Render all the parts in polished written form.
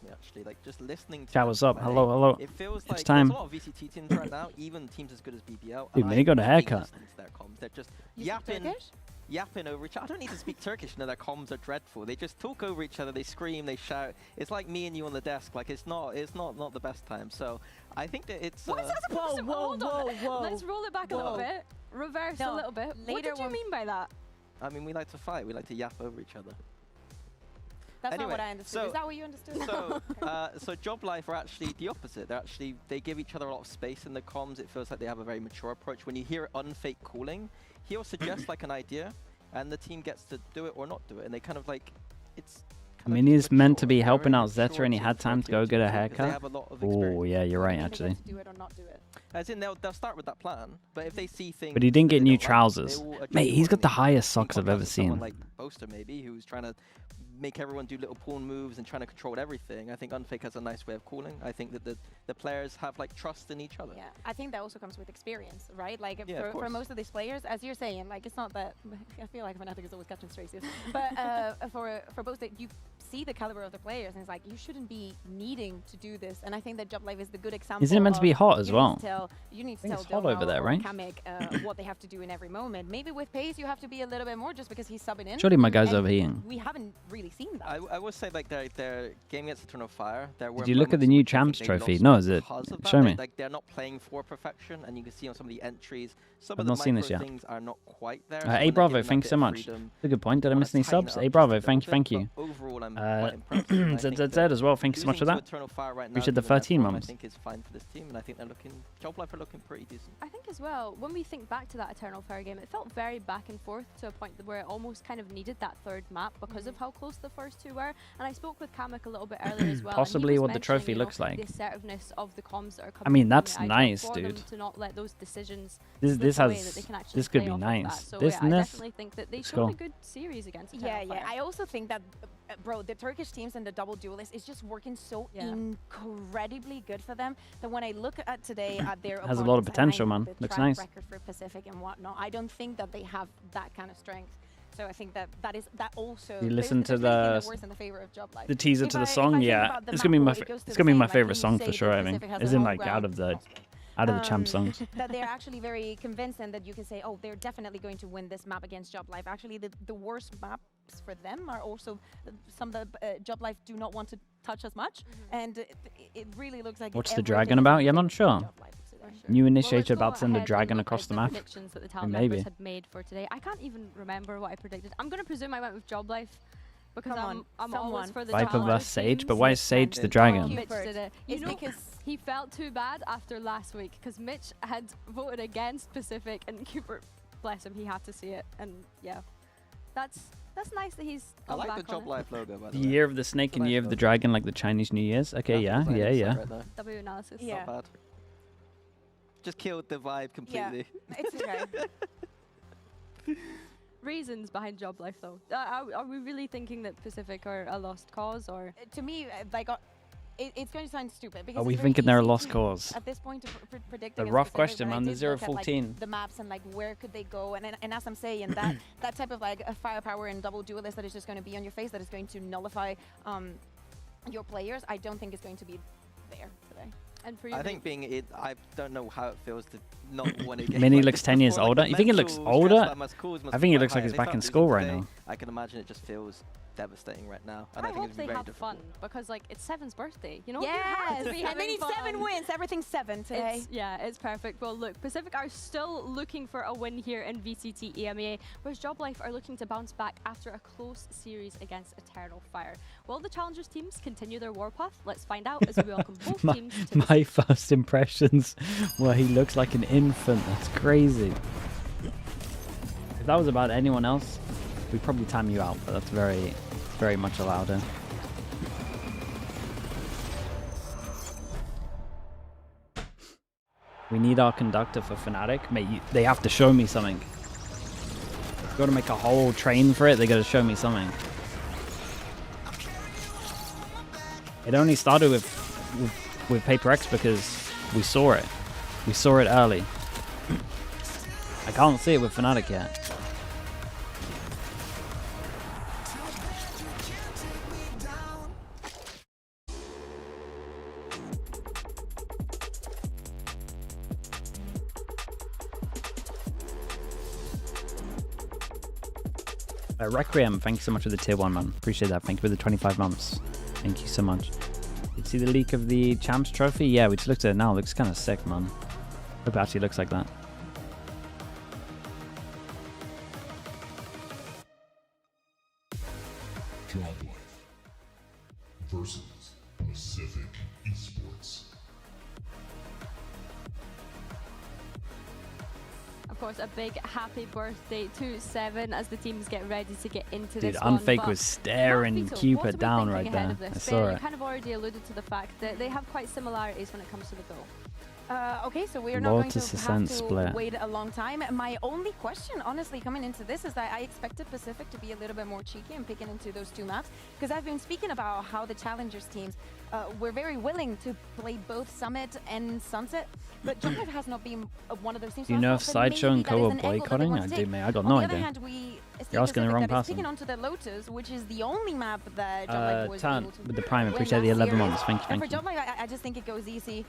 me actually. Like just listening to. Chat, what's up? Hello, hello. It feels It's like time. there's a lot of VCT teams right now, even teams as good as BBL. Dude, they got a haircut. Their comms. They're just Yapping over each other. I don't need to speak Turkish. No, their comms are dreadful. They just talk over each other. They scream. They shout. It's like me and you on the desk. Like it's not the best time. So I think that it's. What is that supposed to? Hold on. Let's roll it back a little bit. Reverse a little bit. What did you mean by that? I mean, we like to fight. We like to yap over each other. That's not what I understood. Is that what you understood? So JOBLIFE are actually the opposite. They give each other a lot of space in the comms. It feels like they have a very mature approach. When you hear unfake calling, he'll suggest like an idea, and the team gets to do it or not do it, and they kind of like it's. I mean, he's meant to be helping out Zeta, and he had time to go get a haircut. Oh yeah, you're right actually. Do it or not do it. As in, they'll start with that plan, but if they see things. But he didn't get new trousers. Mate, he's got the highest socks I've ever seen. Like Boaster maybe, who's trying to make everyone do little pawn moves and trying to control everything. I think Unfake has a nice way of calling. I think that the players have like trust in each other. Yeah, I think that also comes with experience, right? Like yeah, for most of these players, as you're saying, like it's not that. I feel like FNATIC is always catching strays, but for both that you see the caliber of the players, and it's like you shouldn't be needing to do this. And I think that JOBLIFE is the good example. Isn't it meant to be hot as well? You need to tell hot over there, right? Kamek, what they have to do in every moment. Maybe with Pace, you have to be a little bit more just because he's subbing in. Surely my guy's overheating. We haven't really seen that. I would say like their game against Eternal Fire. Did you look at the new Champs trophy? No, is it? Show me. Like they're not playing for perfection, and you can see on some of the entries, some I've of not the seen this micro yet. things are not quite there. A Bravo, thanks so much. That's a good point. Did I miss any subs? A Bravo, thank you. Overall, I'm quite impressed. ZZZ as well, thank you so much for that. Appreciate the 13 mums. I think it's fine for this team, and I think JOBLIFE are looking pretty decent. I think as well, when we think back to that Eternal Fire game, it felt very back and forth to a point where it almost kind of needed that third map because of how close the first two were. And I spoke with Kamek a little bit earlier as well. Possibly what the trophy looks like. The assertiveness of the comms that are coming. I mean, that's nice, dude. To not let those decisions. This could be nice. So this yeah, and I this. definitely think that they showed a good series against Eternal Fire. I also think that, bro, the Turkish teams and the double duelist is just working so incredibly good for them that when I look at today at their has a lot of potential, man. Looks nice. Record for Pacific and whatnot, I don't think that they have that kind of strength. So I think that also. You listen to the teaser to the song, yeah. It's gonna be my favorite song for sure. I think, as in like out of the champ songs. That they're actually very convinced, and that you can say, oh, they're definitely going to win this map against JOBLIFE. Actually, the worst maps for them are also some that JOBLIFE do not want to touch as much, and it really looks like. What's the dragon about? Yeah, I'm not sure. New initiator about to send a dragon across the map. Predictions that the talent members had made for today. I can't even remember what I predicted. I'm going to presume I went with JOBLIFE because I'm always for the Viper vs Sage, but why is Sage the dragon? Mitch did it. You know, because he felt too bad after last week because Mitch had voted against Pacific, and Cooper, bless him, he had to see it, and yeah, that's nice that he's. I like the JOBLIFE logo. By the Year of the Snake and Year of the Dragon, like the Chinese New Year's. Okay, yeah. W analysis. Yeah. Not bad. Just killed the vibe completely. Yeah, it's okay. Reasons behind JOBLIFE though. Are we really thinking that Pacific are a lost cause, or? To me, like, it's going to sound stupid. Because are we thinking they're a lost cause? At this point, to predict. The rough question, man. The 0-14. The maps and like where could they go, and as I'm saying, that type of like a firepower and double duelist that is just going to be on your face, that is going to nullify your players. I don't think it's going to be there today. And for you, I think I don't know how it feels to not want to get. Mini looks 10 years older. You think it looks older? I think it looks like he's back in school right now. I can imagine it just feels devastating right now. And I hope they have fun because like it's Seven's birthday. You know. Yes. We need 7 wins. Everything's 7 today. It's perfect. Well, look, Pacific are still looking for a win here in VCT EMEA, whereas JOBLIFE are looking to bounce back after a close series against Eternal Fire. Will the challengers teams continue their warpath? Let's find out as we welcome both teams to my first impressions where he looks like an infant. That's crazy. If that was about anyone else, we'd probably time you out, but that's very much allowed in. We need our conductor for FNATIC. Mate, they have to show me something. Got to make a whole train for it. They got to show me something. It only started with Paper X because we saw it. We saw it early. I can't see it with FNATIC yet. Requiem, thank you so much for the tier 1, man. Appreciate that. Thank you for the 25 months. Thank you so much. Did you see the leak of the Champs trophy? Yeah, we just looked at it now. It looks kind of sick, man. Hope it actually looks like that. JOBLIFE versus PCIFIC ESPORTS. Of course, a big happy birthday to Seven as the teams get ready to get into Dude, this one. Unfake was staring Cupid down right there. I saw it. You kind of already alluded to the fact that they have quite similarities when it comes to the goal. Okay, so we're not going to Lotus have Ascent to split. wait a long time. My only question, honestly, coming into this is that I expected Pacific to be a little bit more cheeky and picking into those 2 maps, because I've been speaking about how the Challengers teams were very willing to play both Summit and Sunset, but JOBLIFE has not been one of those teams. Do you know if Sideshow and Co are boycotting? I do, mate. I got no idea. You're asking the wrong person. Sticking onto the Lotus, which is the only map that JOBLIFE was Tan able to with the Prime. win Appreciate the last 11 series. months. Thank you, And thank for you. JOBLIFE, I just think it goes easy.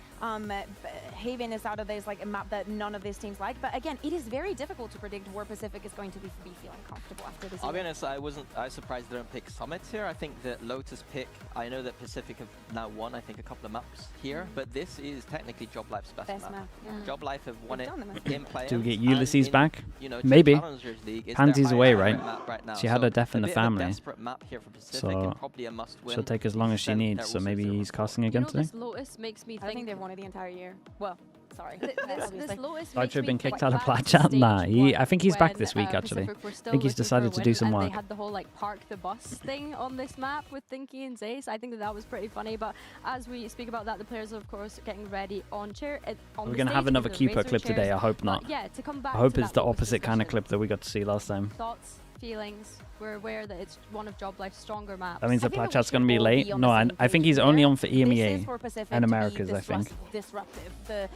Haven is out of this, like a map that none of these teams like. But again, it is very difficult to predict where Pacific is going to be feeling comfortable after this. I'll be honest, I was surprised they don't pick Summit here. I think that Lotus pick, I know that Pacific have now won, I think, a couple of maps here, but this is technically JOBLIFE's best map. Yeah. JOBLIFE have won it in Playins. Do we get Ulysses in, back? You know, Maybe. Challengers League is Pansy's their away, highest right? map right now. She had a death in a the bit of a family. desperate map here for Pacific So and probably a must-win. she'll take as long as she needs, so maybe he's casting again today. This Lotus makes me I think think they've won it the entire year. Well, sorry. this Lotus Sideshow makes been me kicked think out of back Plat to Chat? stage Nah, one I think he's back when, this week, actually. Pacific were still I think he's looking for decided a to do win, some and work. They had the whole like park the bus thing on this map with Thinky and Zace. I think that was pretty funny. But as we speak about that, the players are of course getting ready on chair. We're gonna have another Cupid clip today. I hope not. Yeah, to come back. I hope to it's that the Lotus opposite kind of discussion. clip that we got to see last time. Thoughts, feelings. We're aware that it's one of JOBLIFE's stronger maps. That means the I think Plat that we Chat's should gonna be all late. be on No, the I same think page he's only here. on for This is EMEA for Pacific and to be Americas, I think. disruptive. The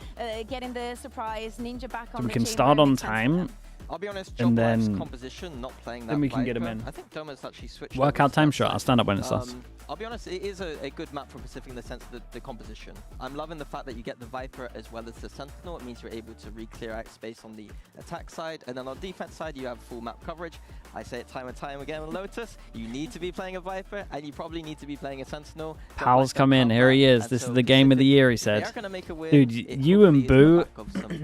getting the surprise Ninja back on So we the can chamber start on makes sense for time. them. I'll be honest, And JOBLIFE's then- composition, not playing that then we can get him Viper, in. I think Doma's actually switched. Workout time shot. I'll stand up when it starts. I'll be honest, it is a good map for Pacific in the sense of the composition. I'm loving the fact that you get the Viper as well as the Sentinel. It means you're able to re-clear out space on the attack side, and then on defense side, you have full map coverage. I say it time and time again with Lotus, you need to be playing a Viper, and you probably need to be playing a Sentinel. Powell's come in. Here he is. This is the game of the year, he said. Dude, Dude, you and Boo,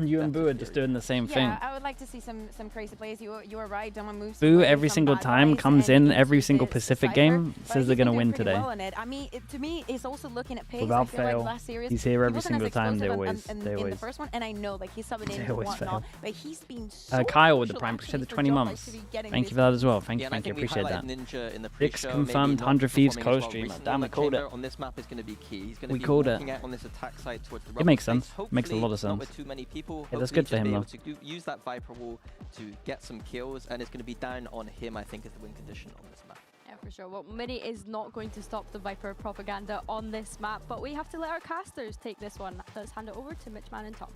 you and Boo are just doing the same thing. Yeah, I would like to see some crazy plays. You are right. Doma moves. Boo away every from single bad time guys comes and in every into single the Pacific Cypher, game, but says he's they're been gonna doing win pretty today. well in it. I mean, to me, it's also looking at pace. Without I feel fail, like last series, he's here he every wasn't as single time. They explosive always, in they the always. first one, and I know like he's subbing in They and always whatnot, fail. but he's been so Kyle with the crucial Prime, actually appreciate the for 20 JOBLIFE months. to be getting Thank this you for that as well. Thank Yeah, you, and I thank you. think we Appreciate that. highlighted Ninja in the Six pre-show, confirmed, maybe 100 not Thieves performing as well co-streamer. recently Damn, on we the called it. chamber. On this map is going to be key. He's going to We be called it. walking out on this attack side towards the It rubber makes space. sense. Makes a lot of Hopefully, not sense. with too many people. Yeah, that's Hopefully good for he'll him, be though. able to use that Viper wall to get some kills, and it's going to be down on him, I think, is the win condition on this map. Yeah, for sure. Well, Mini is not going to stop the Viper propaganda on this map, but we have to let our casters take this one. Let's hand it over to Mitchman and Tom.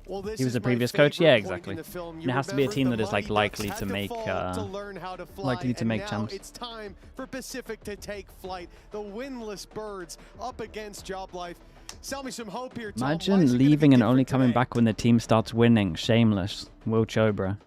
Well, He was a previous coach, yeah, exactly. And it has to be a team that is like likely to make champs. It's time for Pacific to take flight. The winless birds up against JOBLIFE. Sell me some hope here, Tom. Why is Imagine it gonna be leaving and only different coming today? back when the team starts winning. Shameless. Will Chobra.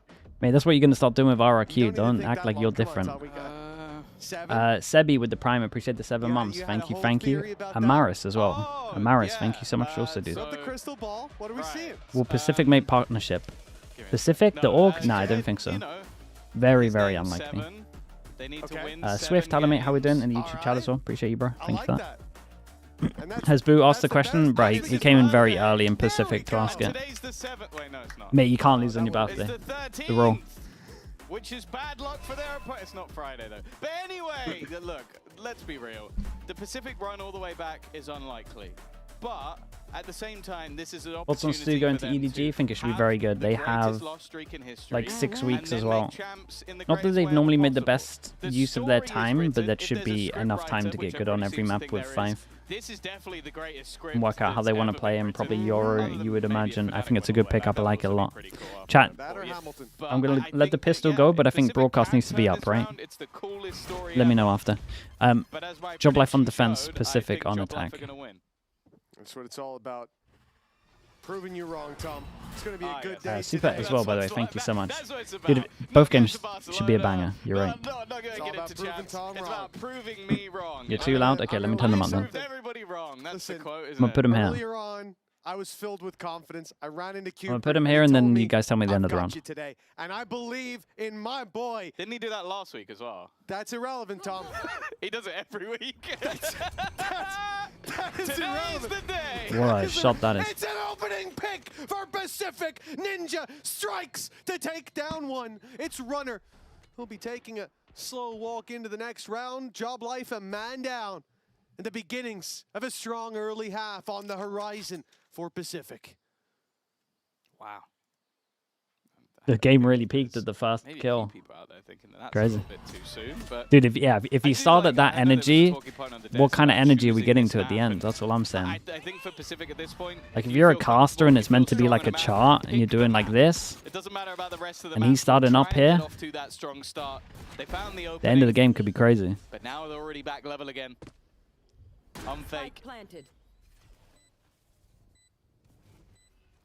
Mate, that's what you're going to start doing with RRQ. You need to Don't think act that like long. you're Come on, different. Tom, we got seven. Sebi with the Prime. Appreciate the 7 Yeah, months. you had Thank a you, whole thank you. theory about that? Amaris as well. Oh, Amaris, yeah. thank you so much also, dude. Not the crystal ball. What are we seeing? Will Pacific make partnership? Give me a Pacific, the No, org? Nah, I don't okay, think so. you know, Very, his very name's unlikely. 7. They need to Okay. win Swift, 7 hello mate, how we doing in the games. YouTube chat as well? Appreciate you, bro. I Thank like you for that. that. And that's- Has Boo asked the that's question? best. Bro, I he think it's came in fun. very early in There we Pacific to go. ask it. Today's the 7th. Wait, no, it's not. Mate, you can't lose on your that It's birthday. the 13th. The rule. Which is bad luck for their opponent. It's not Friday, though. But anyway, look, let's be real. The Pacific run all the way back is unlikely. But at the same time, this is an What's on opportunity Stu going for to them EDG? I think it should be have very good. the They greatest have loss streak in history, like 6 and weeks then as make well. champs in the Not that greatest they've way normally made the possible. best The use of their story is time, but written. that If should there's a be script enough time writer, to which get good on everybody every seems to map think with there is, 5. This is definitely the greatest script. And work out how that's they want ever to play been him. Probably written. Yoru, Other than you would maybe a imagine. I Fnatic think it's a one, good but pickup. I that like it a would lot. also be pretty cool Chat. That or for you. Hamilton. But I'm going I to let the think that, pistol yeah, go, if but I think Pacific broadcast can needs to be turn up, this right? round, it's the coolest story Let me ever. know after. But as my JOBLIFE on prediction defense, showed, I Pacific think on JOBLIFE attack. are gonna win. That's what it's all about. Proving you wrong, Tom. It's going to be a good day. Super today. as well, by the way. Thank you so much. That's what it's about. Dude, both You games go to should be a Barcelona. banger. You're right. No, I'm not going It's to all get about into proving chance. Tom It's wrong. about proving me wrong. You're too loud? Okay, let me turn them up then. Proved everybody wrong. That's the Listen, quote, I'm isn't gonna it? put him here. Earlier on, I was filled with confidence. I ran into Cupid. I'm gonna put him here, and then you guys tell me the end of the I've round. got you today, and I believe in my boy. Didn't he do that last week as well? That's irrelevant, Tom. He does it every week. that is Today's irrelevant. the day. What a shot that is. It's an opening pick for Pacific. Ninja strikes to take down one. It's Runner. He'll be taking a slow walk into the next round. JOBLIFE a man down. And the beginnings of a strong early half on the horizon for Pacific. Wow. The game really peaked at the first Maybe kill. a few people out there thinking that that's Crazy. a little bit too soon. But Dude, if I you do started like that I know there was a energy, talking point on the what desk kind of about energy are we choosing getting this to at the map, end? and That's all I'm saying. I think for Pacific at this point, Like, if you you're a feel caster and comfortable, it's you meant feel to be strong like on a map, chart, and pick you're the doing like map. this, It doesn't matter about the rest of the and map. he's starting Try up and get here, off to that strong start. They found the the end of the opening, game could be crazy. but now they're already back level again. Unfake. Planted.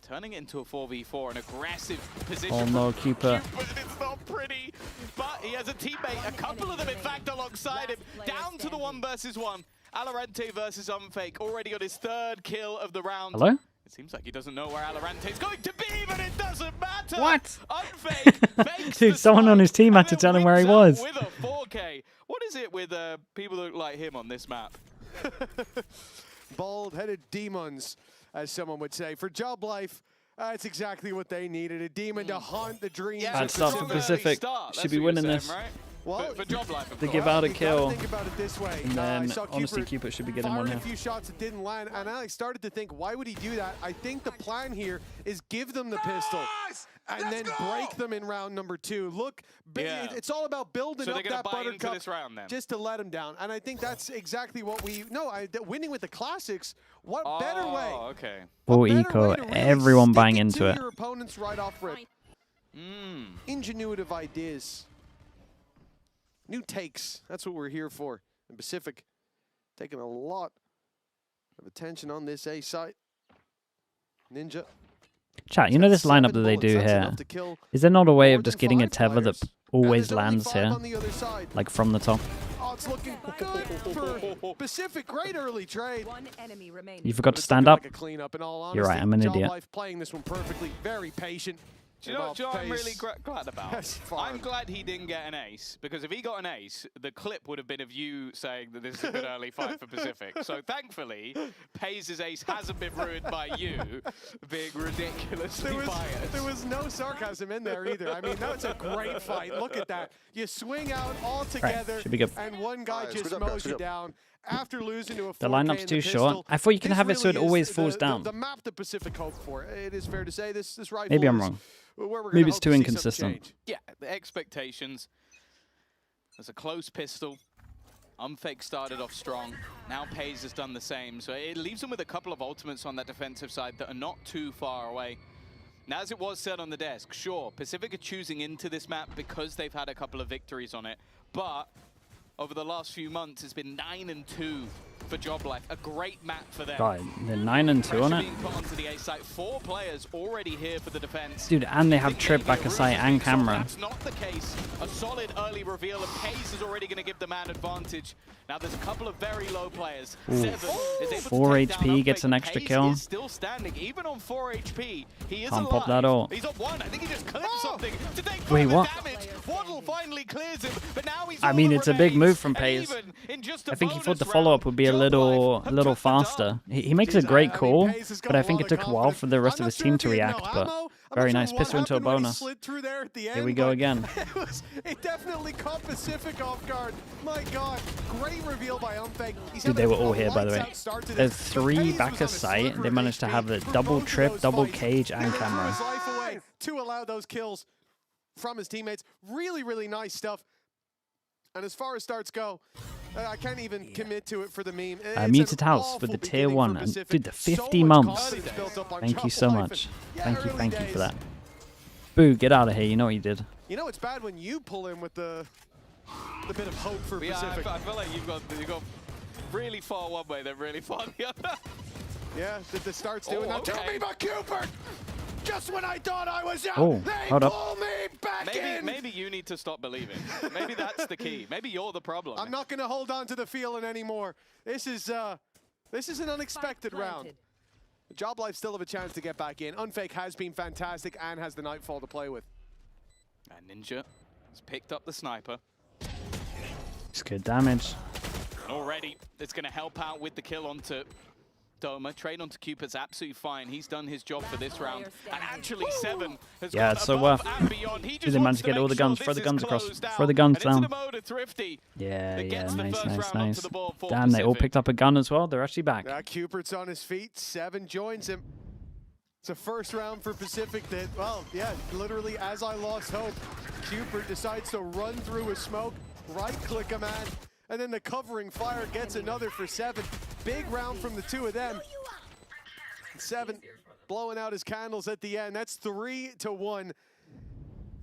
Turning it into a 4v4, an aggressive position. Oh no, keeper. It's not pretty, but he has a teammate, a couple of them in fact alongside him, down to the 1 versus 1. Alorante versus Unfake, already got his 3rd kill of the round. Hello? It seems like he doesn't know where Alorante is going to be, but it doesn't matter. What? Unfake fakes Dude, the someone on spike his team and had to then tell him where he wins was. out with a 4K. What is it with people that look like him on this map? Bald-headed demons, as someone would say. For JOBLIFE, that's exactly what they needed. A demon to haunt the dreams. Yeah, Bad of start for early Pacific. start, Should that's be what winning you're this. saying, right? Well, for JOBLIFE, of They course. give out a you gotta kill. think about it this way. And I then, saw honestly, Cupid should be getting one fired here. a few shots that didn't land, and I started to think, why would he do that? I think the plan here is give them the pistol and then break them in round number 2. Look, Yeah. it's all about building So they're up gonna that buy into buttercup this round then? just to let him down. And I think that's exactly what winning with the classics. What better way? Oh, okay. Full What better eco, way to really everyone stick buying it into to it. your opponents right off rip. Ingenuitive ideas. New takes. That's what we're here for. And Pacific taking a lot of attention on this A site. Ninja. Chat, you know this 7 lineup that they bullets, do that's here? enough to kill Is there not a way more of just than getting a 5 tether that players. And always there's only lands 5 here? on the other side. Like from the top? Oh, it's looking good for Pacific. Great early trade. One enemy remaining. You forgot to It's stand looking up? like a cleanup, in all honesty. You're right, I'm an idiot. JOBLIFE playing this one perfectly. Very patient. Do you know what I'm really glad about? That's fine. I'm glad he didn't get an ace, because if he got an ace, the clip would have been of you saying that this is a good early fight for Pacific. So thankfully, Paze's ace hasn't been ruined by you being ridiculously biased. There was no sarcasm in there either. I mean, that's a great fight. Look at that. You swing out all together, should be good. and one guy Alright, just screw it up, mows screw you it up. down. After losing to a 4K The lineup's and too the short. pistol, I thought you can this have it so it really always is falls the, down. The map the Pacific hoped for. It is fair to say this rifle Maybe I'm is wrong. where we're Maybe gonna it's hope too to see something inconsistent. change. Yeah, the expectations. There's a close pistol. Unfake started off strong. Now Paze has done the same. So it leaves them with a couple of ultimates on that defensive side that are not too far away. Now, as it was said on the desk, sure, Pacific are choosing into this map because they've had a couple of victories on it. But over the last few months, it's been 9-2 for JOBLIFE. A great map for them. God, they're 9-2 on Pressure it. being put onto the A site. 4 players already here for the defense. Dude, and they have Think trip maybe back a a sight Ruben and being sold. camera. That's not the case. A solid early reveal of Pace is already going to give the man advantage. Now there's a couple of very low players. Ooh. 7 is able to 4 take down HP gets Unfake, an but extra Pace kill. is still standing, even on 4 HP. He is Can't alive. pop that ult. He's on 1. I think he just clipped something to take Wait, further what? damage. Waddle finally clears him, but now he's I all mean, that it's a big remains. move from And Pace. even in just a I think he thought the bonus follow-up round, would be a JOBLIFE little have took the faster. dub. He makes a Jeez, great I mean, call, Pace has got but I a think lot it took of a while for the confidence. rest I'm of not his sure team if to he had react, no but ammo. I'm very not nice. sure what Pistol into a happened when he bonus. slid through there at the Here end, we go but again. it definitely caught Pacific off guard. My God, great reveal by Unfake. He's Dude, having they were a all here, by the way. lights-out start to There's this, but 3 Pace back was a on a sight. sliver They of managed to HP have a for double both of trip, those double fights. cage, and He threw camera. his life away to allow those kills from his teammates. Really, really nice stuff. And as far as starts go, I can't even commit to it for the meme. It's an Muted House awful with the tier beginning 1. for And Pacific. dude, the So 50 much months. confidence built up on Thank you so JOBLIFE, much. and yeah, Thank you early for days. that. Boo, get out of here. You know what you did. You know it's bad when you pull in with the bit of hope for Yeah, Pacific. I feel like you've got really far one way, then really far the other. Yeah, the start's doing that okay. to me, but Cooper! Just when I thought I was out, Oh, they hold up. pull me back in! Maybe you need to stop believing. Maybe that's the key. Maybe you're the problem. I'm not going to hold on to the feeling anymore. This is an unexpected round. JOBLIFE still have a chance to get back in. Unfake has been fantastic and has the Nightfall to play with. And Ninja has picked up the sniper. It's good damage. And already, it's going to help out with the kill onto Doma. Trade onto Cupid's absolutely fine. He's done his job for this round. And actually, Seven has Yeah, gone it's so above worth. and beyond. He just Didn't manage wants to get make all the sure guns. this Throw the is guns across. closed Throw the out. guns And into down. the mode of Thrifty. Yeah, that yeah, gets the nice, first nice, round nice. onto the board for Damn, they all Pacific. picked up a gun as well. They're actually back. Yeah, Cupert's on his feet. Seven joins him. It's a first round for Pacific that, well, yeah, literally as I lost hope, Cupert decides to run through a smoke, right-click a man, and then the covering fire gets another for Seven. Big round from the two of them. Seven blowing out his candles at the end. That's 3-1.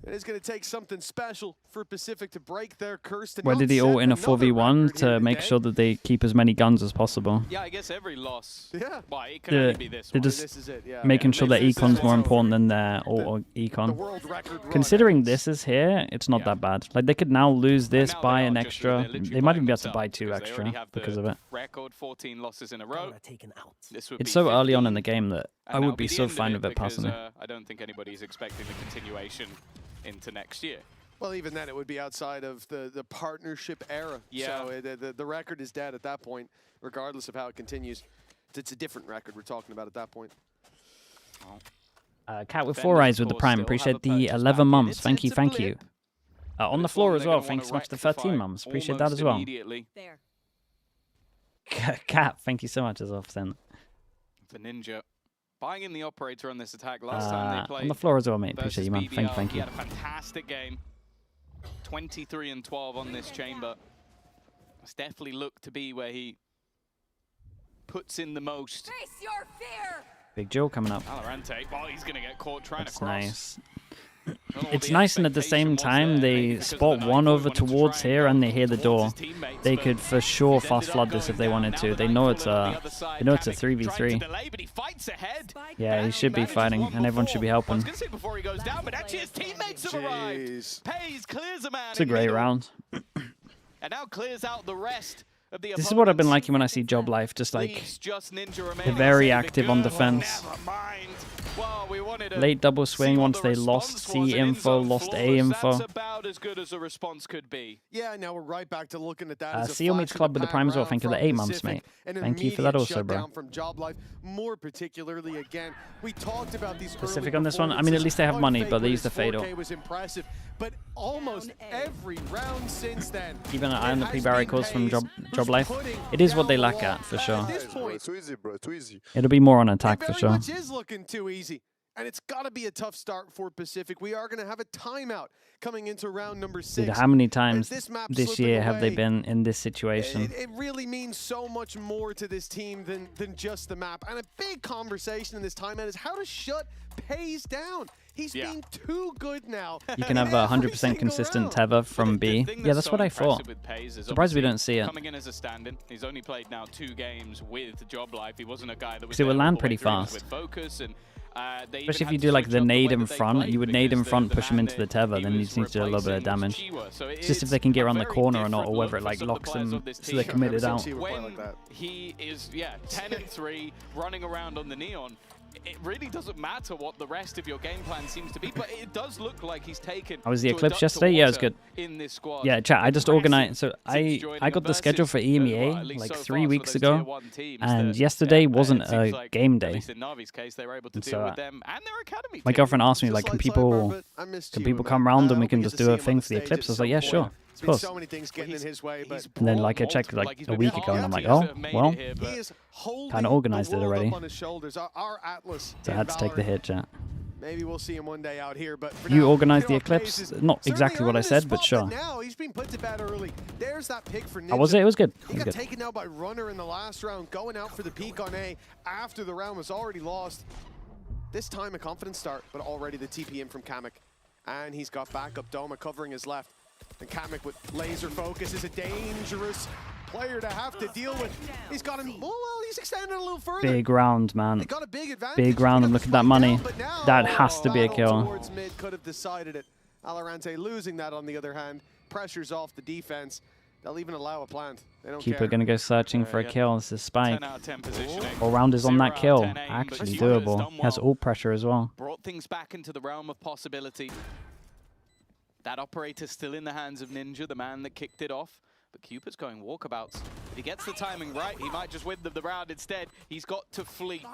It is going to take something special for Pacific to break their curse. To Where not did he all set in a another 4v1 record here to make today. sure that they keep as many guns as possible? Yeah, I guess every loss. Yeah. Well, it can only be this They're one. just This is it, yeah. making sure that This is econ's more it. important than their auto The econ. world record run. Considering this is here, it's not Yeah. that bad. Like, they could now lose this, And now buy they an are just- extra. they're literally They might buying even be able to themselves buy 2 because they already extra have the because of it. Record 14 losses in a row. This would It's be so early on in 15. the game that And I that'll would be the so end of fine with it because, personally. I don't think anybody's expecting the continuation into next year. Well, even then, it would be outside of the partnership era. Yeah. So the record is dead at that point, regardless of how it continues. It's a different record we're talking about at that point. Cat with Defenders, 4 eyes of with the course, Prime. still have Appreciate a the purchase 11 back in. months. Thank you, It's a thank you. blip, On the it's floor one as they're well. gonna Thanks so wanna much to 13 rectify months. Appreciate that almost as well. immediately. There. Cat, thank you so much as well for saying For Ninja, buying in the operator on this attack last time they played. on the floor as well, mate. versus Appreciate you, man. BBL. Thank He you. had a fantastic game. 23-12 on this chamber. It's definitely looked to be where he puts in the most. Face your fear. Big Jill coming up. Valorant, well, he's going to get caught trying That's to cross. nice. Don't know what It's the nice, and at the expectation same was time, there, they maybe because of spot the one knife, over wanted to towards try and here, go and they hear the towards door. his teammates, They but could for sure he's ended fast up flood this if going they down. wanted Now to. the They know it's Nightfall on the a, other side. they know it's a Kamek trying to 3v3. delay, but he fights ahead. Yeah, he should be Manages fighting, one and everyone should be before. I was helping. going to say before he goes down, but actually his teammates have arrived. Jeez. Pays, clears a man It's a in great middle, round. and now clears out the rest of the This is what I've been opponents. liking when I see JOBLIFE, just like Leaves just Ninja they're very remaining. active on Good. defense. Never mind. Well, we wanted to Late double see swing what once the they lost response was, C and info, in-zone lost A flawless, info. That's about as good as a response could be. Yeah, now we're right back to looking at that as a Seal flash meets in the Club with the pan Prime as well. round Thank you for the from 8 months, Pacific. mate. An Thank you for that immediate also, bro. shutdown from JOBLIFE, more particularly again. We talked about these Pacific early on this one. I mean, at least they have money, performances. but they Unfake used the with his fatal. 4K was impressive, but almost every round since then. Keep an eye on the it has pre-barry been calls from Pays who's JOBLIFE. putting It is what they down lack the law. at, for At sure. this point, Too easy, bro. Too easy. It'll be more on attack it for very sure. much is looking too easy. And it's got to be a tough start for Pacific. We are going to have a timeout coming into round number 6. Dude, how many times this map this slipping year have they away, been in this situation? It really means so much more to this team than just the map. And a big conversation in this timeout is how to shut Pays down. He's being too good now. You can have in a every 100% single consistent round. tether from The B. thing Yeah, that's so what I impressive thought. with Pays is Surprised we obviously don't see it. Coming in as a stand-in, he's only played now 2 games with JOBLIFE. He wasn't a guy that was Because it would there all land the way pretty through. He was fast. with focus and they even Especially if had you to do like switch the up nade way in that they front, played you would nade in because front, the push him man into the that tether, he then he was just needs to do a little bit of replacing was damage. Chiwa. So It's just if is they can get a around the very corner or not, different or whether look it for like some of the locks players them of this so they're team. committed Never out. seen Chiwa play When like that. he is 10-3 running around on the neon, it really doesn't matter what the rest of your game plan seems to be, but it does look like he's taken. How was the to Eclipse adapt yesterday? Yeah, it was towards good. in this squad. Yeah, chat, I just Impressive organized, so since I joining got a the schedule Versus, for well, EMEA at least like so 3 far weeks for those ago, tier 1 teams and that, yesterday it wasn't seems a like, game at day. least in Navi's case, they were able to And deal so, with them and their academy My team. girlfriend asked me, Just like, can like people Cyber, but I missed can Chiwa, people man. come round and we hope can we just get to do a see him on thing the for the stage Eclipse? at I was some like, yeah, point. sure, of There's been course. so many things getting in his way, but And then like I brought checked like multiple, a like, week he's ago and I'm been like, lucky oh, to have made well, it here, but he is holding Kinda organised the it world already. up on his shoulders. Our Atlas. so I in had to take the Valorant. hit, chat. Maybe we'll see him one day out here, but for You now, organised the Kiro Eclipse? Pays is Not certainly exactly what I earned his said, but spot, sure. Now he's been put to bed early. There's that pick for Ninja. How was it? It was good. It He was got good. taken out by Runner in the last round, going out for the peak on A after the round was already lost. This time a confident start, but already the TP in from Kamek. And he's got backup Doma covering his left. And Kamek with laser focus is a dangerous player to have to deal with. He's got him, well, least extend it a little further. Big round, man. They got a big advantage. Big round, and look at that money. That has to be a kill. Towards mid could have decided it. Valorant losing that on the other hand. Pressure's off the defense. They'll even allow a plant. They don't Keeper care. going to go searching for a kill. This is Spike. 10 out of 10 positioning. All rounders on that 0 kill. out of 10 aim, but Actually Keeper's done doable. He has well. all pressure as well. Brought things back into the realm of possibility. That operator's still in the hands of Ninja, the man that kicked it off. But Cupid's going walkabouts. If he gets the timing right, he might just win the round instead. He's got to flee.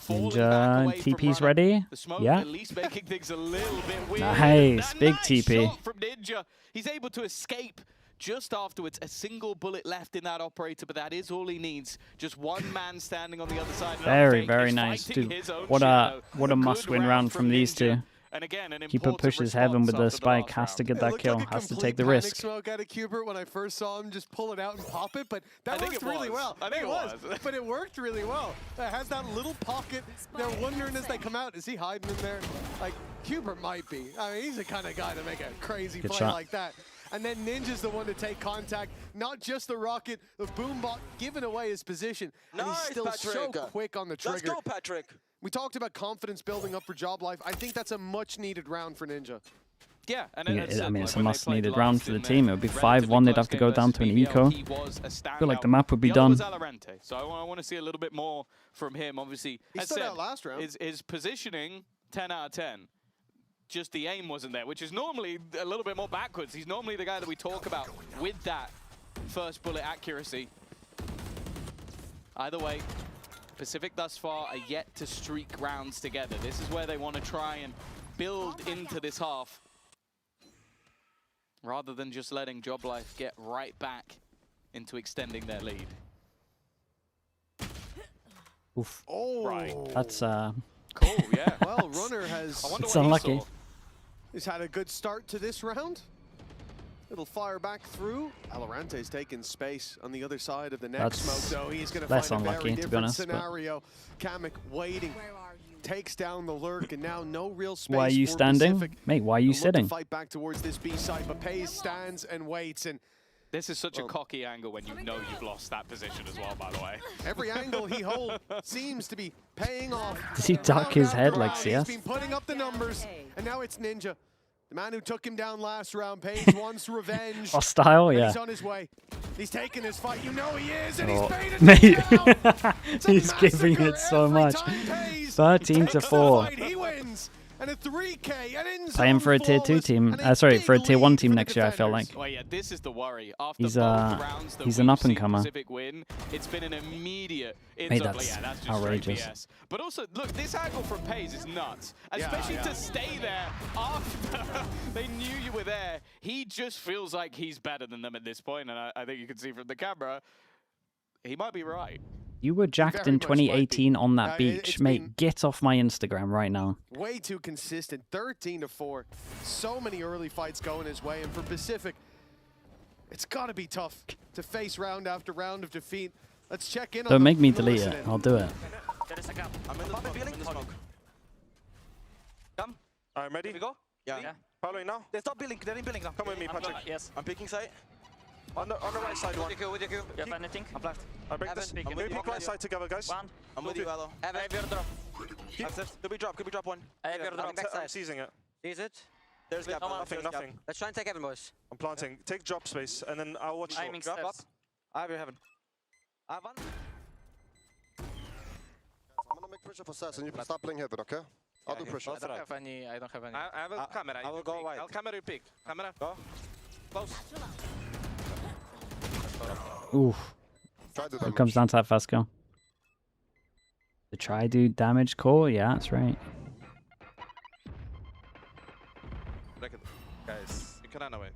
Ninja, TP's ready. The smoke Yeah. at least making things a little bit weird. Nice, That big nice TP. shot from Ninja. He's able to escape just afterwards. A single bullet left in that operator, but that is all he needs. Just one man standing on the other side. Very, very nice, dude. What a must-win round from these two. And again, an Keeper pushes heaven with the spike, has to get that kill, has to take the risk. Smoke out of Cupid when I first saw him just pull it out and pop it, but that worked really well. I think it was. But it worked really well. It has that little pocket. They're wondering as they come out, is he hiding in there? Like, Cupid might be. I mean, he's the kind of guy to make a crazy Good play shot. like that. And then Ninja's the one to take contact, not just the rocket, the Boombot giving away his position. And he's still so quick on the trigger. Let's go, Patrick. We talked about confidence building up for JOBLIFE. I think that's a much-needed round for Ninja. Yeah, and I mean, it's a must-needed round for the team. It would be 5-1. They'd have to go down to an eco. I feel like the map would be done. So I want to see a little bit more from him. Obviously, he stood out last round. His positioning, 10 out of 10. Just the aim wasn't there, which is normally a little bit more backwards. He's normally the guy that we talk about with that first bullet accuracy. Either way, Pacific thus far are yet to streak rounds together. This is where they want to try and build into this half, rather than just letting JOBLIFE get right back into extending their lead. Oof. Oh, right. That's Cool, yeah. Well, Runner has it's unlucky. he's had a good start to this round. It'll fire back through. Valorante's taking space on the other side of the next smoke, so he's going to find a unlucky, very to be different honest, scenario. Kamek waiting, takes down the lurk, and now no real space. Why are you for standing? Pacific. Mate, why are you They'll look sitting? to fight back towards this B side, but Pays stands and waits, and This is such a cocky angle when you know you've lost that position as well, by the way. every angle he holds seems to be paying off. Does he duck his head like CS? He's been putting up the numbers, and now it's Ninja. The man who took him down last round. Pays wants revenge. Hostile, And yeah. he's on his way. He's taking his fight. You know he is, and Oh, he's baited mate. him down. It's a He's giving massacre it so every much. time Pays 13 to takes the 4. fight, he wins. And a 3K, and in Playing for a tier 2 team. Sorry, for a tier 1 team next year, I feel like. Well, yeah, this is the worry. After He's, both rounds that he's an we've up and seen comer. Pacific win, it's been an immediate. Mate, that's yeah, that's just outrageous. straight BS. But also, look, this angle from Pays is nuts. Especially to stay there after they knew you were there. He just feels like he's better than them at this point, and I think you can see from the camera, he might be right. You were jacked Very in much might be. 2018 on that beach. it's Mate, been- get off my Instagram right now. way too consistent. 13 to 4. So many early fights going his way, and for Pacific, it's got to be tough to face round after round of defeat. Let's check in on Don't make me and delete listen it. in. I'll do it. There is a gap. I'm in the smoke. Come. I'm ready. Here we go. Yeah. Following now. They stop building. They're in building now. Come with me, Patrick. Yes. I'm picking side. On the right side, one. With your Q. You have anything? I'm flashed. I break this. Evan, Can we pick right side together, guys? One. I'm with you, Valo. I have your drop. Could we drop one? I have your drop. I'm seizing it. Is it? There's gap. Nothing. Let's try and take Evan, boys. I'm planting. Take drop space, and then I'll watch. Aiming Drop steps. I have your heaven. I have one. I'm gonna make pressure for Sass, and you can start playing heaven, okay? I'll do pressure. I don't have any. I have a camera. I will go wide. I'll camera you pick. Camera. Go. Close. Oof. Try to It damage. comes down to that fast kill. The try do damage core? Yeah, that's right. Guys, you can run away.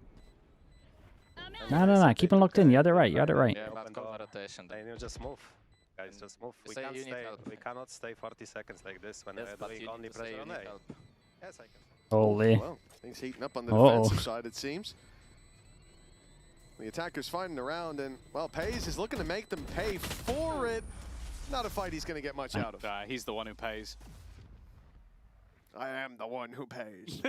No. Keep it locked in. You had it right. You had it right. Yeah, but call rotation. And you just move. Guys, just move. We Say can't you need stay. help. We cannot stay 40 seconds like this when Yes, we're but doing you only need to say pressure you on need A. help. Yes, I can. Holy. Well, things heating up on the Uh-oh. defensive side, it seems. The attacker's fighting around, and, well, Pays is looking to make them pay for it. Not a fight he's going to get much out of. He's the one who pays. I am the one who pays.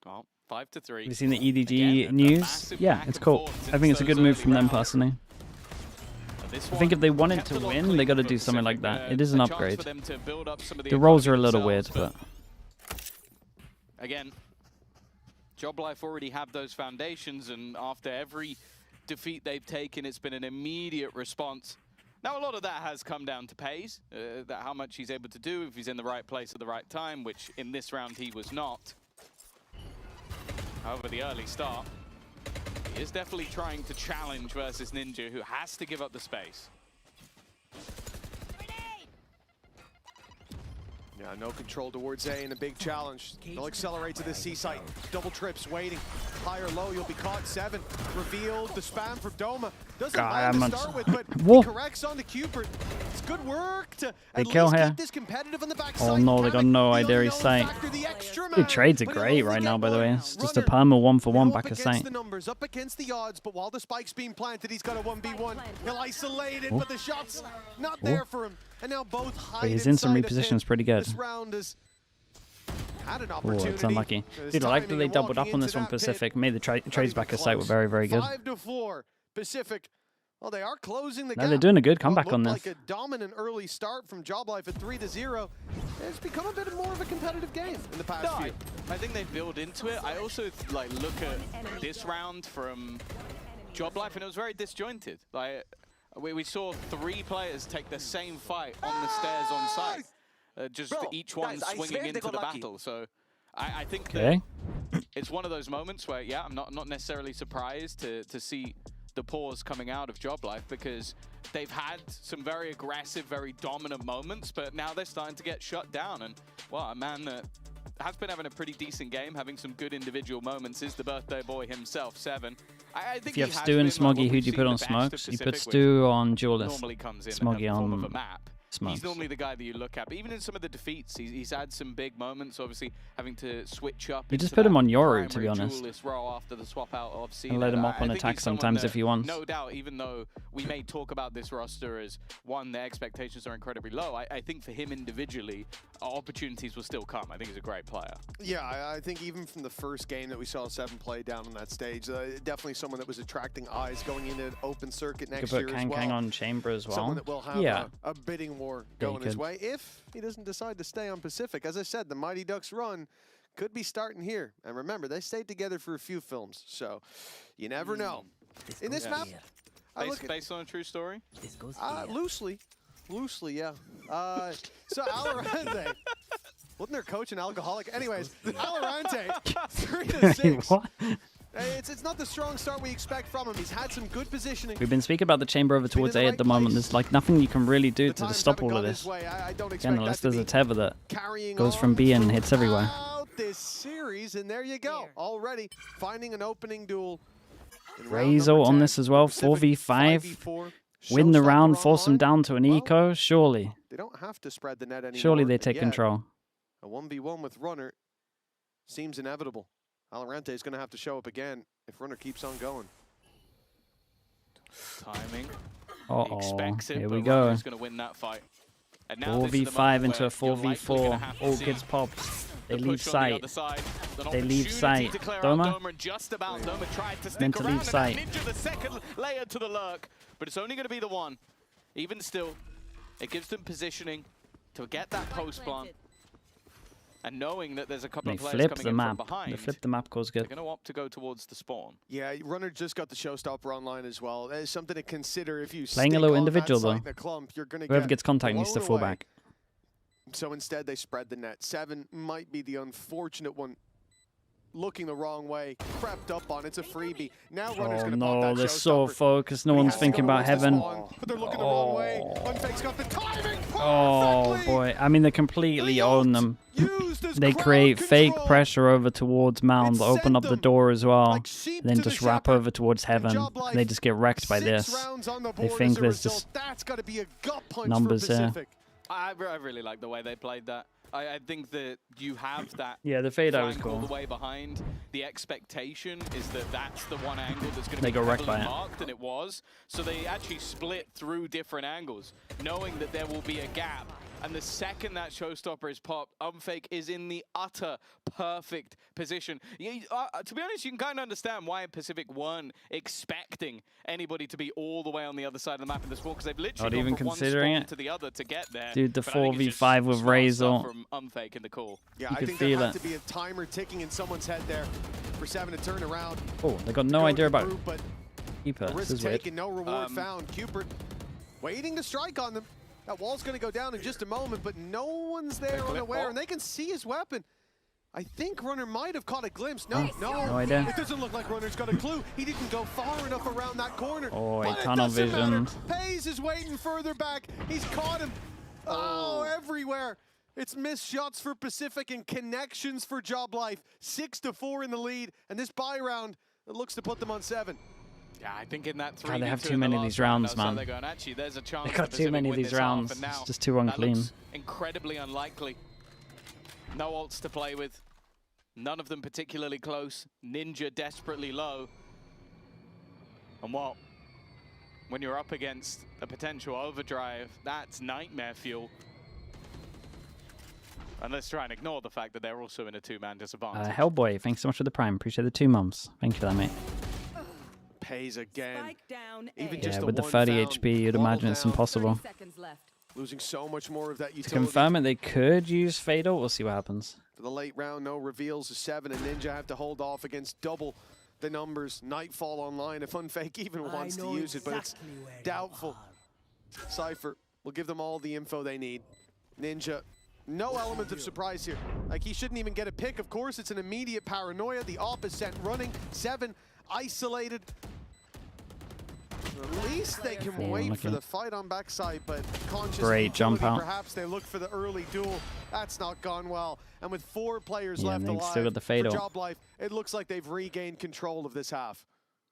Well, 5 to 3. Have you seen the EDG Again, a news? massive Yeah, back it's and cool. forth I think it's a since good move those from them early rounds. personally. I think if they wanted to win, they got to do something like that. It is an upgrade. The roles are a little weird, but again, JOBLIFE already have those foundations, and after every defeat they've taken, it's been an immediate response. Now, a lot of that has come down to PCIFIC, how much he's able to do if he's in the right place at the right time, which in this round he was not. However, the early start, he is definitely trying to challenge versus Ninja, who has to give up the space. Yeah, no control towards A and a big challenge. They'll accelerate to the C site. Double trips waiting. High or low, you'll be caught. 7. Revealed the spam from Doma. Doesn't land to start with, but he corrects onto Cupid. It's good work to at least keep this competitive on the backside. oh no, they got no idea he's sight. The trades are great right now, by the way. It's just a perma 1-for-1 back of sight. The numbers, up against the odds, but while the spike's being planted, he's got a 1v1. He'll isolate it, but the shot's not there for him. And now both hide His instant reposition is pretty good. This round has had an Oh, opportunity. it's unlucky. Dude, I like that they doubled up on this one, Pacific. Made the trades back of sight were very, very good. 5-4. Pacific. Well, they are closing the No, gap. they're doing a good comeback on this. Like a dominant early start from JOBLIFE at 3-0. It's become a bit more of a competitive game in the past few. I think they build into it. I also like look at this round from JOBLIFE, and it was very disjointed. Like we saw 3 players take the same fight on the stairs on site, just each one swinging into the battle. So I think that it's one of those moments where, yeah, I'm not necessarily surprised to see the pause coming out of JOBLIFE, because they've had some very aggressive, very dominant moments, but now they're starting to get shut down. And, well, a man that has been having a pretty decent game, having some good individual moments, is the birthday boy himself, 7. I think if you have Stu and Smoggy, who do you put on Smokes? You put Stu on Duelist, Smoggy on Smokes. He's normally the guy that you look at, but even in some of the defeats, he's had some big moments, obviously having to switch up. You just put him on Yoru, to be honest. After the swap out of and let him up on attack sometimes if he wants. No doubt, even though we may talk about this roster as one, their expectations are incredibly low, I think for him individually, opportunities will still come. I think he's a great player. Yeah, I think even from the first game that we saw 7 play down on that stage, definitely someone that was attracting eyes going into an open circuit next year as well. You could put Kang on Chamber as well. Someone that will have a bidding war going his way if he doesn't decide to stay on Pacific. As I said, the Mighty Ducks run could be starting here. And remember, they stayed together for a few films, so you never know. In this map, based on a true story? Loosely, yeah. So Valorant, wasn't their coach an alcoholic? Anyways, Valorant 3-6. What? It's not the strong start we expect from him. He's had some good positioning. We've been speaking about the chamber over towards A at the moment. There's like nothing you can really do to stop all of this. Again, unless there's a Tether that goes from B and hits everywhere. This series, and there you go. Already finding an opening duel. Razo on this as well. 4v5. Win the round, force them down to an eco. Surely. They don't have to spread the net anymore. Surely they take control. A 1v1 with Runner seems inevitable. Valorant is going to have to show up again if Runner keeps on going. Timing. Uh-oh, expects it, here but we go. Runner's going to win that fight. 4v5 into a 4v4. All kids pop. They leave sight. They leave sight. Doma? Meant to leave sight. Ninja the second layer to the lurk, but it's only going to be the one. Even still, it gives them positioning to get that post plant. And knowing that there's a couple of players coming in from behind, they flip the map, goes good. They're going to opt to go towards the spawn. Yeah, Runner just got the showstopper online as well. That is something to consider if you playing a low individual though. Whoever gets contact needs to fall back. So instead, they spread the net. 7 might be the unfortunate one. Looking the wrong way, crept up on. It's a freebie. Now Runner's going to pop that they're so focused. No one's thinking about heaven. But they're looking the wrong way. Unfake's got the timing. Oh boy! I mean, they completely own them. They create fake pressure over towards Mound, open up the door as well, then just wrap over towards heaven. And they just get wrecked by this. They think there's just numbers here. I really like the way they played that. I think that you have that. Yeah, the fade out was cool. All the way behind. The expectation is that that's the one angle that's going to be go wrecked by marked, and it was. So they actually split through different angles, knowing that there will be a gap. And the second that showstopper is popped, Unfake is in the utter perfect position. To be honest, you can kind of understand why Pacific weren't expecting anybody to be all the way on the other side of the map in the spawn, because they've literally Not even gone from considering one spawn it. to the other to get there. Dude, the But I think it's just 4v5 with smart Razor. stuff from Unfake in the call. Yeah, You I could think there feel has it. to be a timer ticking in someone's head there for 7 to turn around. Oh, they got no Go idea with the about group, but keeper. This risk is weird. taken, no reward found. Cupid waiting to strike on them. That wall's going to go down in just a moment, but no one's there unaware, and they can see his weapon. I think Runner might have caught a glimpse. No, No idea. It doesn't look like Runner's got a clue. He didn't go far enough around that corner. Oh, but a tunnel it doesn't vision. matter. Pays is waiting further back. He's caught him. Oh, everywhere. It's missed shots for Pacific and connections for JOBLIFE. 6-4 in the lead, and this buy round, it looks to put them on 7. Yeah, I think in that 3v2 God, they have too in the many of last these rounds, round, man. they're going, actually, there's a chance They got the too many Pacific of win these this half, rounds. and now It's just too that unclean. looks incredibly unlikely. No ults to play with. None of them particularly close. Ninja desperately low. And what? When you're up against a potential overdrive, that's nightmare fuel. And let's try and ignore the fact that they're also in a two-man disadvantage. Hellboy, thanks so much for the prime. Appreciate the 2 months. Thank you for that, mate. Pays again. Even Yeah, just with the one 30 found, HP, you'd wall imagine it's down. impossible. Losing so much more of that To utility. confirm it, they could use Fatal. We'll see what happens. For the late round, no reveals of 7, and Ninja have to hold off against double the numbers. Nightfall online if Unfake even wants to use it, but it's doubtful. Cypher will give them all the info they need. Ninja, no element of surprise here. Like, he shouldn't even get a pick. Of course, it's an immediate paranoia. The op is sent running. 7 isolated. At least they can wait for the fight on backside, but conscious Great jump utility, out. perhaps they look for the early duel. That's not gone well. And with 4 players Yeah, left and they alive still got the for fatal. JOBLIFE, it looks like they've regained control of this half.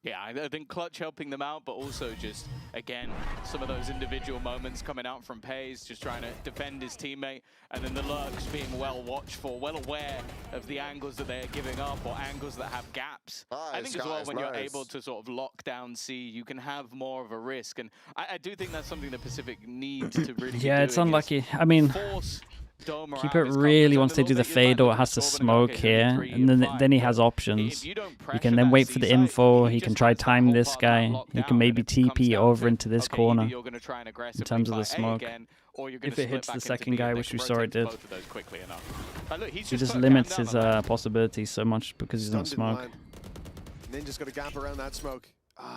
Yeah, I think Clutch helping them out, but also just, again, some of those individual moments coming out from Pays, just trying to defend his teammate, and then the lurks being well watched for, well aware of the angles that they're giving up or angles that have gaps. I think as well, when you're able to sort of lock down C, you can have more of a risk, and I do think that's something that Pacific needs to really be Yeah, it's doing, is unlucky. I mean, force Dome Keep around it his really, coverage once a they do little the bit. fade, You or might it has to look at smoke okay, here, 3, and then 5, he has but options. if you don't He pressure can then that wait for the C side, info, he just can try has to time hold this part of guy, that lock he down, can maybe and if it comes TP down over to, into this okay, corner. either you're gonna try and In aggressively terms of the fight A smoke. again, or you're gonna If it split hits back the into second B, guy, and they which can we saw it rotate did. both of those quickly enough. But look, he's He just put limits Cam his down on that. possibilities so much because he doesn't Stunned in smoke. line. Ninja's got a gap around that smoke.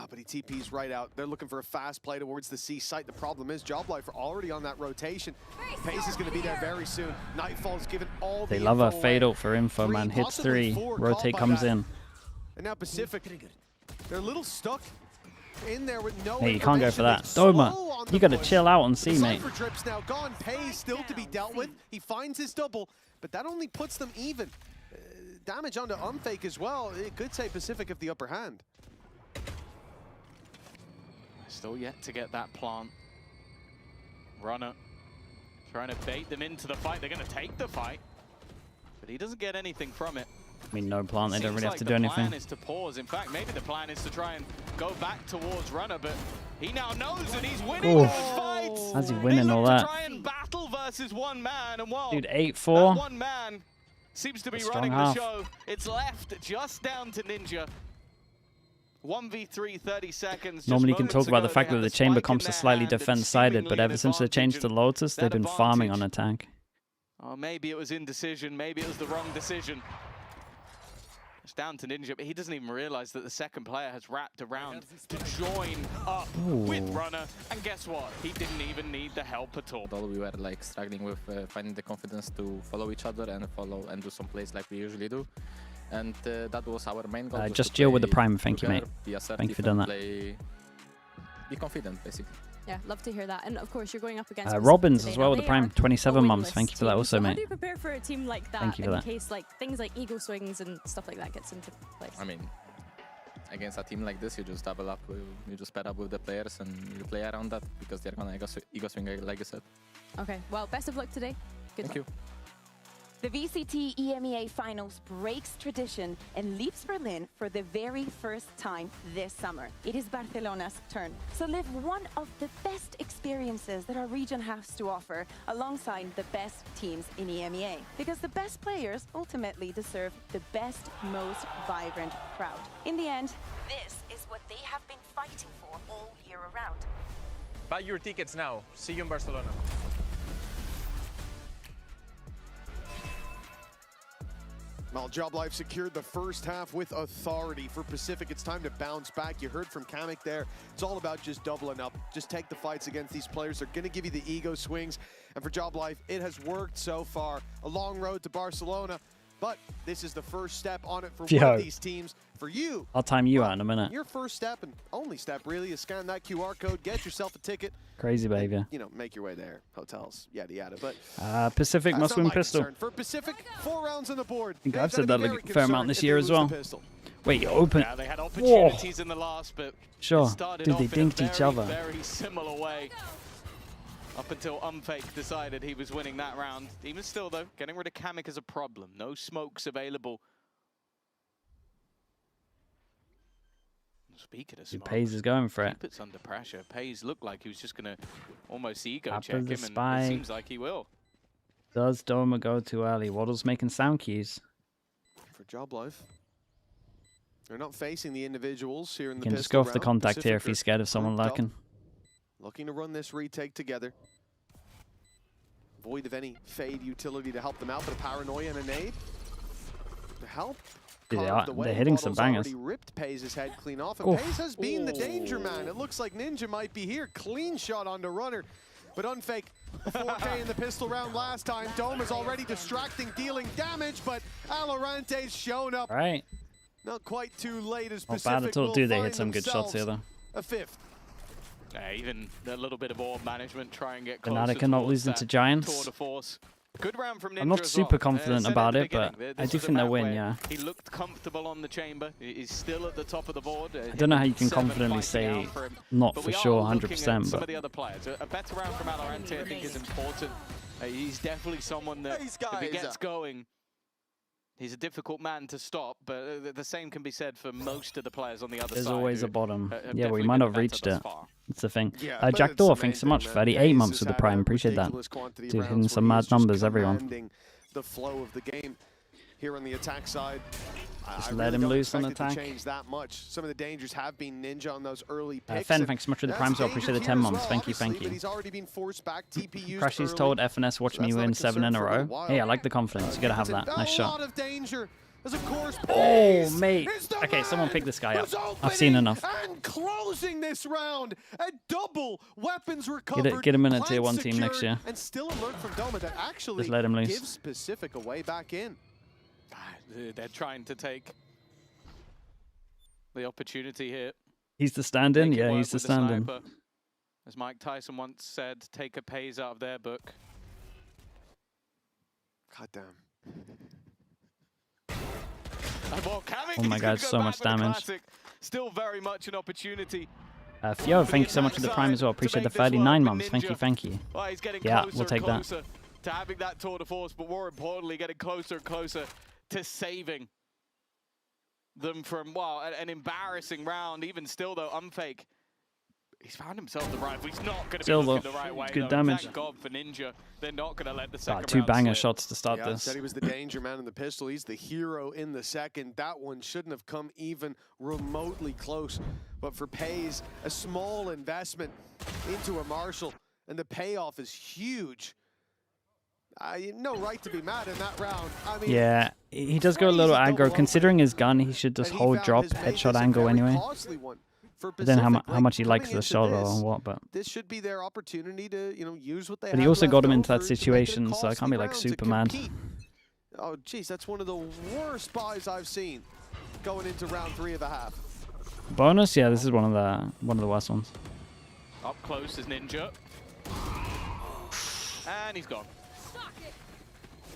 But he TP's right out. They're looking for a fast play towards the C site. The problem is JOBLIFE are already on that rotation. Pace is going to be there very soon. Nightfall's given all They the love a info away. fatal for info, 3, man. Hits possibly 3, 4 rotate caught by comes that. in. And now Pacific, they're a little stuck in there with no Hey, you can't go for that. information. They're Doma, slow on you the gotta push. chill out on The C, mate. Cypher drip's now gone. Pays still to be dealt with. He finds his double, but that only puts them even. Damage onto Unfake as well. It could say Pacific have the upper hand. Still yet to get that plant. Runner trying to bait them into the fight. They're going to take the fight, but he doesn't get anything from it. I mean, no plant, they don't Seems really have like to the do anything. plan is to pause. In fact, maybe the plan is to try and go back towards Runner, but he now knows that he's winning Oof. those fights. How's he winning all To that? try and battle versus one man, and well, Dude, that 8-4. one man seems to be A strong running half. the show. It's left just down to Ninja. 1v3, 30 seconds. Just Normally you can moments talk about ago, the fact they that had the chamber spike in comps are their slightly hand and defense-sided, but seemingly ever an since they changed to advantage, Lotus, they've that been farming on advantage. attack. Oh, maybe it was indecision. Maybe it was the wrong decision. It's down to Ninja, but he doesn't even realize that the second player has wrapped around to join up with Runner. And guess what? He didn't even need the help at all. We were like struggling with finding the confidence to follow each other and do some plays like we usually do. And that was our main goal. Just Jill with the prime, thank you, mate. Be assertive, Thank you for doing that. Be confident, basically. Yeah, love to hear that. And of course, you're going up against Robbins today. as well Now, with the they prime, are 27 a mums. winless Thank you for that team. also, So mate. How do you prepare for a team like that Thank you for in that. case like things like ego swings and stuff like that gets into place? I mean, against a team like this, you just double up, you just pair up with the players and you play around that because they're gonna ego swing like you said. Okay, well, best of luck today. Good Thank luck. you. The VCT EMEA Finals breaks tradition and leaves Berlin for the very first time this summer. It is Barcelona's turn. So live one of the best experiences that our region has to offer alongside the best teams in EMEA. Because the best players ultimately deserve the best, most vibrant crowd. In the end, this is what they have been fighting for all year around. Buy your tickets now. See you in Barcelona. Well, JOBLIFE secured the first half with authority. For Pacific, it's time to bounce back. You heard from Kamek there. It's all about just doubling up. Just take the fights against these players. They're going to give you the ego swings. And for JOBLIFE, it has worked so far. A long road to Barcelona, but this is the first step on it for one of these teams. For you, I'll time you out in a minute. your first step and only step really is scan that QR code, get yourself a ticket. Crazy behavior. And, you know, make your way there. Hotels, yada yada. But Pacific must win pistol. concern. For Pacific, 4 rounds on the board. I think They've I've said gotta that be like a very fair amount concerned this if year they as lose well. the pistol. Wait, open. Yeah, they had opportunities in the last, but Sure. it started Dude, off they in a dinked each very, other. very similar way. Up until Unfake decided he was winning that round. Even still, though, getting rid of Kamek is a problem. No smokes available. Speaking of smoke, Pays is going for it. Puts under pressure. Pays looked like he was just going to almost ego After check the him, and spike. it seems like he will. Does Doma go too early? Waddle's making sound cues. For JOBLIFE, they're not facing the individuals here in You the can just go pistol off the round. contact here if Pacific he's scared of someone grouped up, lurking. Looking to run this retake together. Void of any fade utility to help them out, but a paranoia and a nade to help. Dude, carve the way. they're hitting some Waddle's bangers. already ripped Pays' head clean off, and Oof. Pays has been the danger man. It looks like Ninja might be here. Clean shot onto Runner, but Unfake 4K in the pistol round last time. Dome is already distracting, dealing damage, but Alorante's shown up. All right. Not quite too late as Not Pacific bad at all. will Dude, they find hit some good shots here, though. a fifth. Even a little bit of orb management, try and get closer FNATIC are not towards losing that to Giants. tour de force. Good round from Ninja I'm not as super well. confident Said about at it, the but beginning, I this do was a think they'll round win, where yeah. He looked comfortable on the chamber. He's still at the top of the board. I don't know how you can 7 confidently fighting say out for him. not But for we are sure looking 100%, at some but of the other players. A better round from Alorante, I think, is important. He's definitely someone that, if he gets going, he's a difficult man to stop, but the same can be said for most of the players on the other There's side. always who a bottom. have Yeah, we definitely might been not have better reached thus it. far. That's the thing. Yeah, but Jack it's Door, the thanks so main much. thing, 38 Pays months has with the had Prime. a Appreciate that. ridiculous quantity of Dude, rounds hitting where some he mad is just numbers, everyone. commanding the flow of the game here on the attack side. Just I let really him don't loose on expect it to attack. change that much. Some of the dangers have been Ninja on those early picks. Fen, and thanks so much for the that's Prime, so I danger appreciate the here 10 as months. well, Thank you, obviously, thank but you. he's already been forced back, TP used Crashy's early. told FNS, watch So me that's not a win 7 in a concern for row. while. Hey, I like the confidence. You gotta have that. Nice A shot. lot of danger. As of course, Oh, Pays mate. is the Okay, someone man pick this guy up. who's I've seen opening enough. And closing this round. A double weapons recovered. Get him in a plant tier 1 team next secured, year. And still alert from Doma that actually Just let him loose. gives Pacific a way back in. They're trying to take the opportunity here. He's the stand-in? Make it Yeah, work he's the with stand-in. sniper. As Mike Tyson once said, take a Pays out of their book. God damn. Oh my god, so much damage. Still very much an opportunity. Fio, thank you so much for the Prime as well. Appreciate the 39 months. Thank you, thank you. Well, he's getting Yeah, closer we'll take and that. closer to having that tour de force, but more importantly, getting closer and closer to saving them from, well, an embarrassing round. Even still, though, Unfake, he's found himself the right, but he's not going to be Still, looking though, the right way. good though. damage. Thank God for Ninja. They're not going to let the second 2 round banger slip. shots to start Yeah, I this. said he was the danger man in the pistol. He's the hero in the second. That one shouldn't have come even remotely close. But for Pays, a small investment into a Marshall, and the payoff is huge. No right to be mad in that round. I mean, Yeah, he does go a little aggro. Considering his gun, he should just hold drop, headshot angle anyway. I don't know how much he likes the shot or what, but this should be their opportunity to, use what they he have also got left him into that over to make it a situation, so I can't be like costly super round mad. to compete. Oh, jeez, that's one of the worst buys I've seen going into round 3 of the half. Bonus? Yeah, this is one of the worst ones. Up close is Ninja. And he's gone.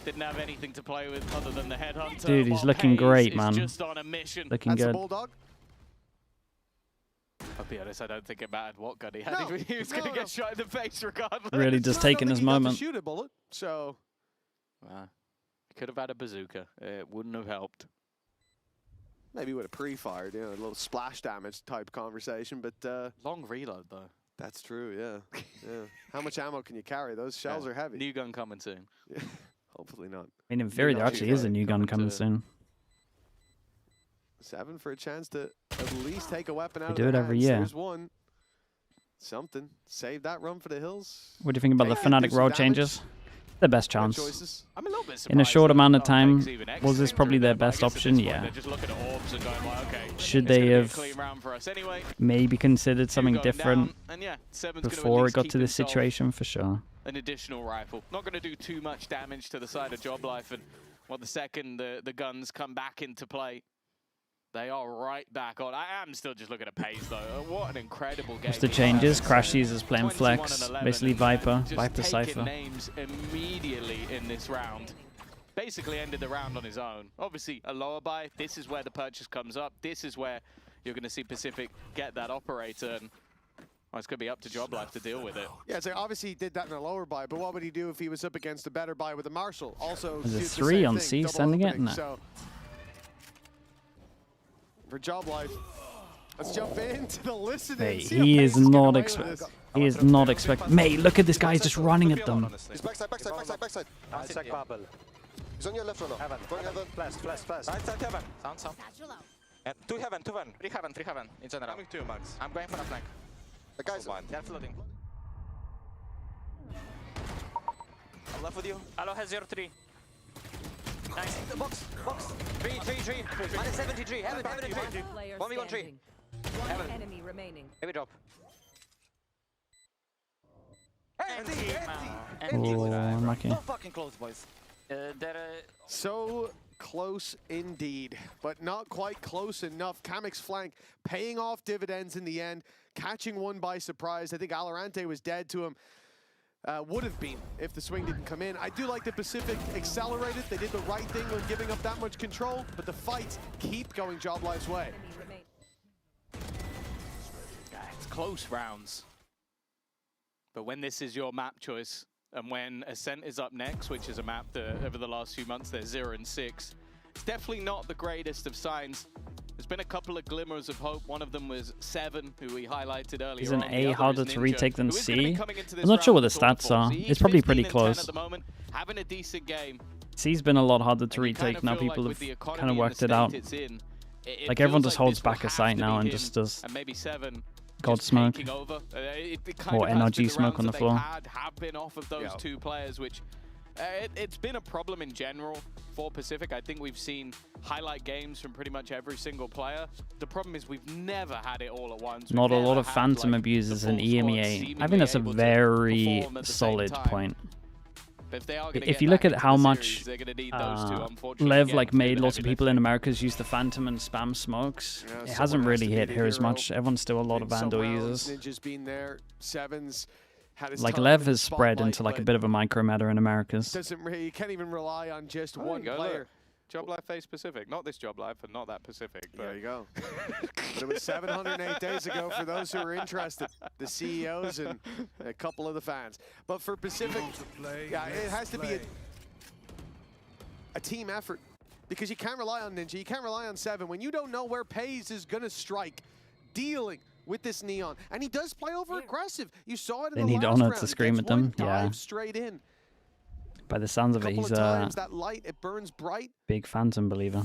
Didn't have anything to play with other than the headhunter. Dude, he's while looking Pays great, is man. Just on a mission. Looking That's good. a Bulldog. I'll be honest, I don't think it mattered what gun he had. No, He was going to get shot in the face regardless. Really just taking his He got to moment. shoot a bullet, so Wow. Could have had a bazooka. It wouldn't have helped. Maybe would have pre-fired, you know, a little splash damage type conversation, but long reload though. That's true, yeah. Yeah. How much ammo can you carry? Those shells are heavy. New gun coming soon. Yeah. Hopefully not. I mean, in theory, there actually is a new gun coming soon. 7 for a chance to at least take a weapon out They of do it their every hands. year. There's one. Something. Save that run for the hills. What do you think about the Yeah, FNATIC do some role damage. changes? Their best Good chance. choices. I'm a little bit surprised In a short that amount of Unfake's time, even was this exiting probably through their there, but I best guess at option? this point Yeah. They're just looking at orbs and going, like, okay, Should it's they gonna be a have clean round for us anyway. maybe considered something Going different down, and yeah, Seven's gonna at before it least got keep to this himself situation? For sure. An additional rifle. Not going to do too much damage to the side of JOBLIFE, and well, the second the guns come back into play, they are right back on. I am still just looking at pace though. What an incredible game. Just the changes. Crash users playing Flex. Basically Viper. Viper Just Cypher. taking names immediately in this round. Basically ended the round on his own. Obviously a lower buy. This is where the purchase comes up. This is where you're going to see Pacific get that operator. And well, it's going to be up to JOBLIFE to deal with it. Yeah, so obviously he did that in a lower buy, but what would he do if he was up against a better buy with a Marshall? Also, There's a did the 3 same on thing, C double sending it? opening. No. So for JOBLIFE, let's jump into the listening. Mate, See if he Pace is can get not away with expect. this. He is not expect. Mate, look at this guy just running at them. He's backside, backside, backside, backside. Check bubble. He's on your left runner. Heaven. Going heaven. Flash, flash, flash. Right side heaven. Sound. And 2 heaven, 2 heaven. 3 heaven in general. Coming 2, Max. I'm going for a flank. The guys. They're floating. I'm left with you. Hello has 0-3. Nice. Box. 3. Minus 73. Heaven and 3. 1v1 3. Heaven. Enemy remaining. Heavy drop. Oh, unlucky. So fucking close, boys. So close indeed, but not quite close enough. Kamek's flank paying off dividends in the end, catching one by surprise. I think Alorante was dead to him. Would have been if the swing didn't come in. I do like the Pacific accelerated. They did the right thing when giving up that much control, but the fights keep going JOBLIFE's way. It's close rounds. But when this is your map choice, and when Ascent is up next, which is a map that over the last few months they're 0 and 6, it's definitely not the greatest of signs. There's been a couple of glimmers of hope. One of them was 7, who we highlighted earlier. Is an on. A The other harder is to Ninja, retake than who is gonna be C? coming into this I'm not sure what round the with all stats are. force. It's probably pretty 15 and 10 close. at the moment, having a decent game. C's been a lot harder to And you kind retake. of Now feel like people with the have economy kind of and the worked it state out. it's in, it Like everyone feels just like holds this will back a have sight to now be and him just does and maybe 7 God just smoke. taking over. It kind Or of has NRG been the smoke rounds on the that floor. they've have been off of those two players, which it's been a problem in general for Pacific. I think we've seen highlight games from pretty much every single player. The problem is we've never had it all at once. Not a We've lot never of had, phantom like, abusers the in full squad EMEA. I seemingly think that's a able to very perform at the same solid time. point. But if they are gonna If get you look back at into how the much series, they're gonna need those two, unfortunately, Lev again, like to do made the lots of heavy people in lifting. Americas use the Phantom and spam smokes, Yeah, it someone hasn't has really to hit be here the as hero. much. Everyone's still a lot of In some Vandal rounds, users. Ninja's been there. Sevens had his Like time Lev in the has spread spotlight, into like a but bit of a micro meta in Americas. doesn't really, you can't even rely on just Oh, one there you go, player. look. JOBLIFE face Pacific, not this JOBLIFE and not that Pacific. But There you go. But it was 708 days ago for those who are interested, the CEOs and a couple of the fans. But for Pacific, yeah, it has to be a team effort because you can't rely on Ninja, you can't rely on 7 when you don't know where Pays is going to strike, dealing with this Neon. And he does play over aggressive. You saw it in They the need last Honor round. to He scream gets at them, one, yeah. dives straight in. By the sounds of it, Couple he's of a times that light, it burns bright. big Phantom believer.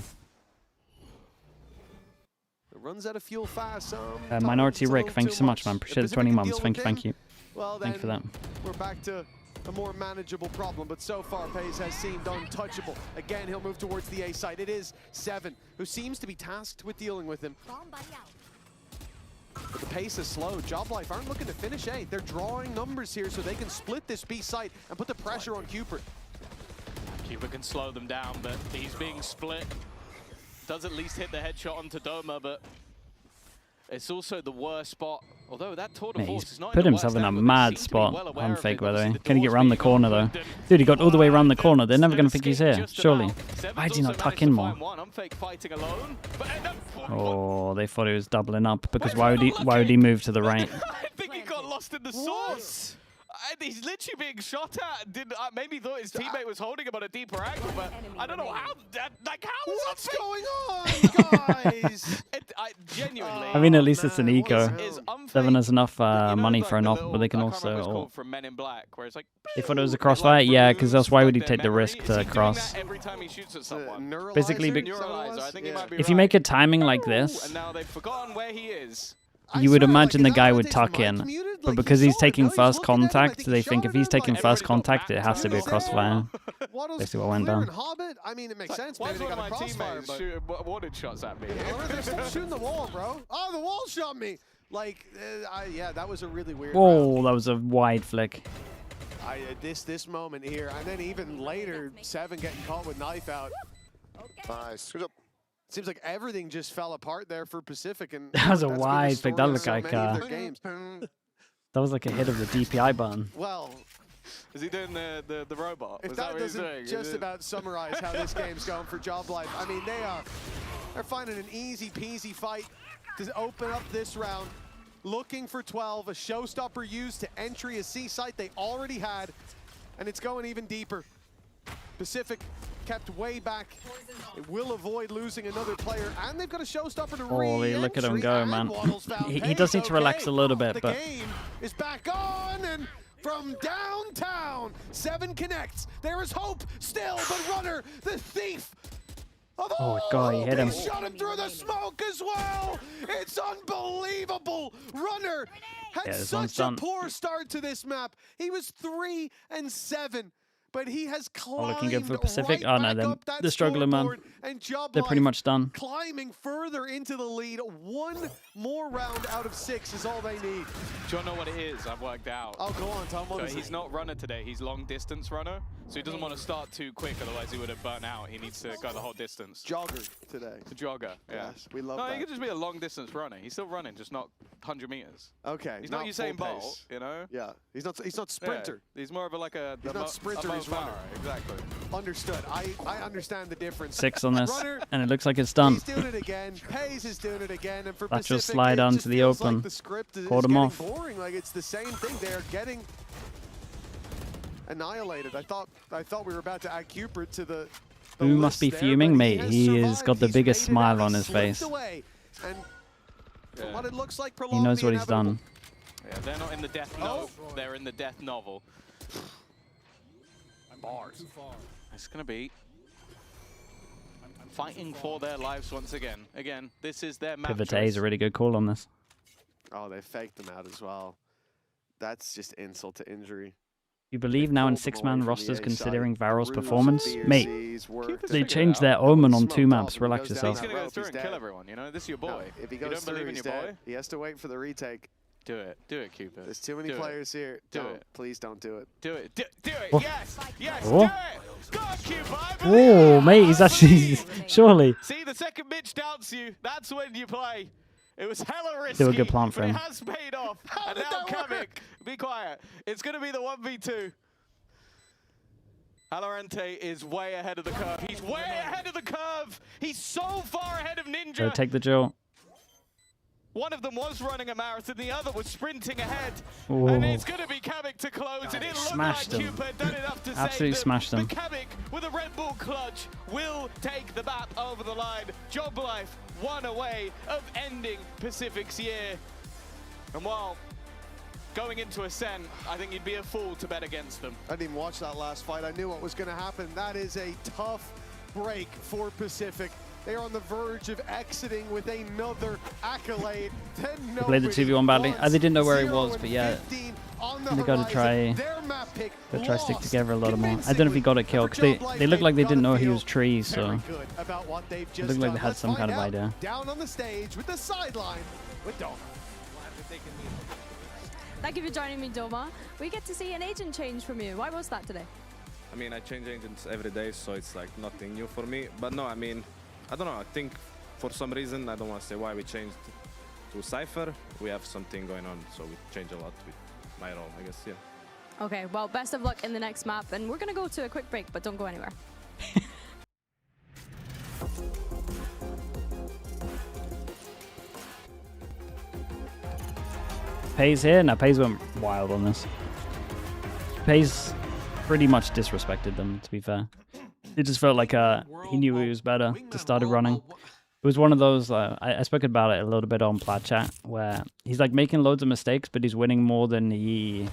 It runs out of fuel fast. Minority it's a Rick, little thanks too so much, much. man. If Appreciate the Pacific 20 can months. deal Thank with you, thank him, you. Well, Thank you for that. then we're back to a more manageable problem, but so far Pays has seemed untouchable. Again, he'll move towards the A side. It is 7 who seems to be tasked with dealing with him. But the pace is slow. JOBLIFE aren't looking to finish A. They're drawing numbers here so they can split this B site and put the pressure on Cupid. Cupid can slow them down, but he's being split. Does at least hit the headshot onto Doma, but it's also the worst spot. Although that tour de Mate, force he's is not put in the himself worst in a angle, they mad seem to be spot well aware on of Fake, it. by the way. Obviously, Can he get doors round the being corner, though? opened and Dude, he got all the way around the corner. They're never going to think he's here, just surely. about. Seven's Why did he not also tuck managed to in more? find one. Unfake fighting alone, but Oh, they thought he was doubling up because why would he move to the right? I think he got lost in the source. he's literally being shot at. Maybe thought his teammate was holding him on a deeper angle, but I don't know how. What's going on, guys? Genuinely. I mean, at least it's an eco. Seven has enough money for an op, but they can also. From Men in Black, where it's like, They thought it was a crossfire? Yeah, because else why would he take the risk to cross? every time he shoots at someone. Basically, I think he might be if you make a timing like this, and now they've forgotten where he is. you would imagine the guy would tuck in. But because he's taking first contact, they think if he's taking first contact, it has to be a crossfire. Basically what went down. I mean, it makes sense. Why Maybe is they one of got my a crossfire, teammates wanted shots at me? They're still shooting the wall, bro. Oh, the wall shot me. Like, yeah, that was a really weird Whoa, round. that was a wide flick. This moment here, and then even later, Seven getting caught with knife out. Nice. Good job. Seems like everything just fell apart there for Pacific, and That was a that's been the wide flick. That story of looked so like many of their games. that was like a hit of the DPI button. Well, is he doing the robot? If Was that what he's doesn't doing? just about summarize how this game's going for JOBLIFE, I mean, they're finding an easy peasy fight to open up this round. Looking for 12, a showstopper used to entry a C site they already had, and it's going even deeper. Pacific kept way back. It will avoid losing another player, and they've got a showstopper to Holy, look at him go, man. He does need to relax a little bit, but... The game is back on, and from downtown, Seven connects. There is hope still, but Runner, the thief. Oh, God, he hit him. He shot him through the smoke as well. It's unbelievable. Runner had such a poor start to this map. He was 3-7. But he has climbed looking good for Pacific. right Oh, no, back up they're struggling, man. and JOBLIFE They're pretty much done. Climbing further into the lead. One more round out of 6 is all they need. Do you want to know what it is? I've worked out. Oh, go on, Tom. So he's not runner today. He's long distance runner. So he doesn't want to start too quick, otherwise he would have burnt out. He needs to go the whole distance. Jogger today. A jogger, yeah. Yes, we love no, that. he could just be a long distance runner. He's still running, just not 100 meters. Okay. He's not Usain Bolt, you know? Yeah. He's not sprinter. Yeah. He's more of He's not sprinter, he's runner. Exactly. Understood. I understand the difference. 6 on this, Runner, and it looks like it's done. He's doing it again. Pays is doing it again, and for That Pacific, just slide it onto just the feels open. Like the script is Caught him getting off. boring. Like it's the same thing. They are getting annihilated. I thought we were about to add Cupid to the Who must be there, fuming, but mate? He has survived. got the He's biggest made it smile out. on He his slipped face. away. And from what it looks like, He knows what he's done. Yeah, they're not in the death novel. They're in the death novel. Bars. It's going to be fighting for their lives once again. Again, this is their map Pivot A choice. is a really good call on this. Oh, they faked them out as well. That's just insult to injury. You believe now in 6-man rosters considering Varro's performance? BSTs Mate, worked. they changed their omen on 2 maps. Relax yourself. He's going to go through and kill everyone, you know? This is your boy. No, if he you goes don't through, believe in he's your boy? dead. He has to wait for the retake. Do it. Do it, Cupid. There's too many Do it. players here. Do Don't. it. Please don't do it. Do it. Do it. Oh. Yes. Yes. Oh. Do it. Go on, Cupid. Oh, mate, he's actually... Surely. See, the second Mitch doubts you, that's when you play. It was hella risky, Still a good plant for but him. it has paid off. And now Kavik, be quiet. It's going to be the 1v2. Valorant is way ahead of the curve. He's way ahead of the curve. He's so far ahead of Ninja. So take the Joe. One of them was running a marathon, the other was sprinting ahead. Ooh. And it's going to be Kavik to close. It didn't look Smashed like him. Cupid done enough to Absolutely save them. smashed them. But Kavik, with a Red Bull clutch, will take the map over the line. JOBLIFE one away of ending Pacific's year. And while going into Ascent, I think you'd be a fool to bet against them. I didn't even watch that last fight. I knew what was going to happen. That is a tough break for Pacific. They are on the verge of exiting with another accolade. They played the 2v1 badly. They didn't know where he was, but yeah. They got to try stick together a lot more. I don't know if he got a kill, because they looked like they didn't know he was trees, so it looked like they had some kind of idea. Down on the stage with the sideline with Doma. Thank you for joining me, Doma. We get to see an agent change from you. Why was that today? I mean, I change agents every day, so it's like nothing new for me. But no, I mean, I don't know. I think for some reason, I don't want to say why we changed to Cypher. We have something going on, so we change a lot with my role, I guess, yeah. Okay, well, best of luck in the next map. And we're going to go to a quick break, but don't go anywhere. Pays here? No, Pays went wild on this. FaZe pretty much disrespected them, to be fair. It just felt like he knew he was better, just started running. It was one of those, I spoke about it a little bit on Plat Chat, where he's like making loads of mistakes, but he's winning more than he...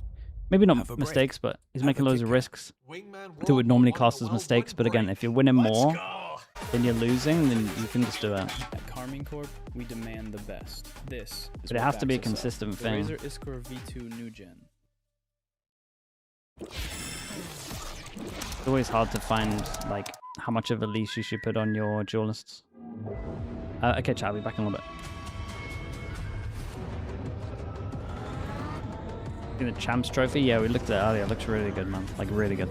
Maybe not mistakes, but he's making loads of risks that would normally class as mistakes. But again, if you're winning more than you're losing, then you can just do it. At Carmine Corp, we demand the best. This is But it has to be a consistent thing. Razer Iskor V2 New Gen. It's always hard to find like how much of a leash you should put on your duelists. Okay, chat, I'll be back in a little bit. The Champs Trophy, yeah, we looked at it earlier. It looks really good, man. Like, really good.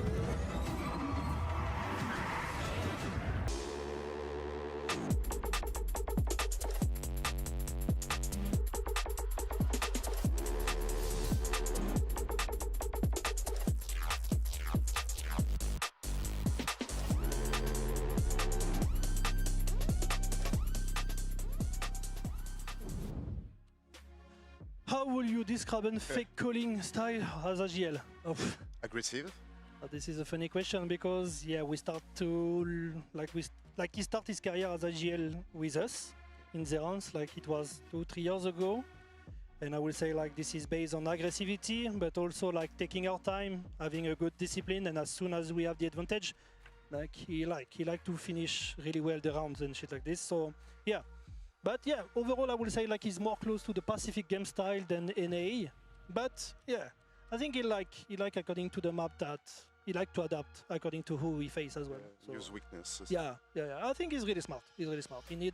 How will you describe a fake calling style as a GL? Oh. Aggressive? This is a funny question because yeah, we start to he started his career as a GL with us in Zerans, like it was 2-3 years ago, and I will say like this is based on aggressivity, but also like taking our time, having a good discipline, and as soon as we have the advantage, like he like to finish really well the rounds and shit like this. So yeah. But yeah, overall I would say like he's more close to the Pacific game style than NA. But yeah, I think he like according to the map that he like to adapt according to who he faces as well. So, use weaknesses. Yeah. I think he's really smart. He's really smart. He need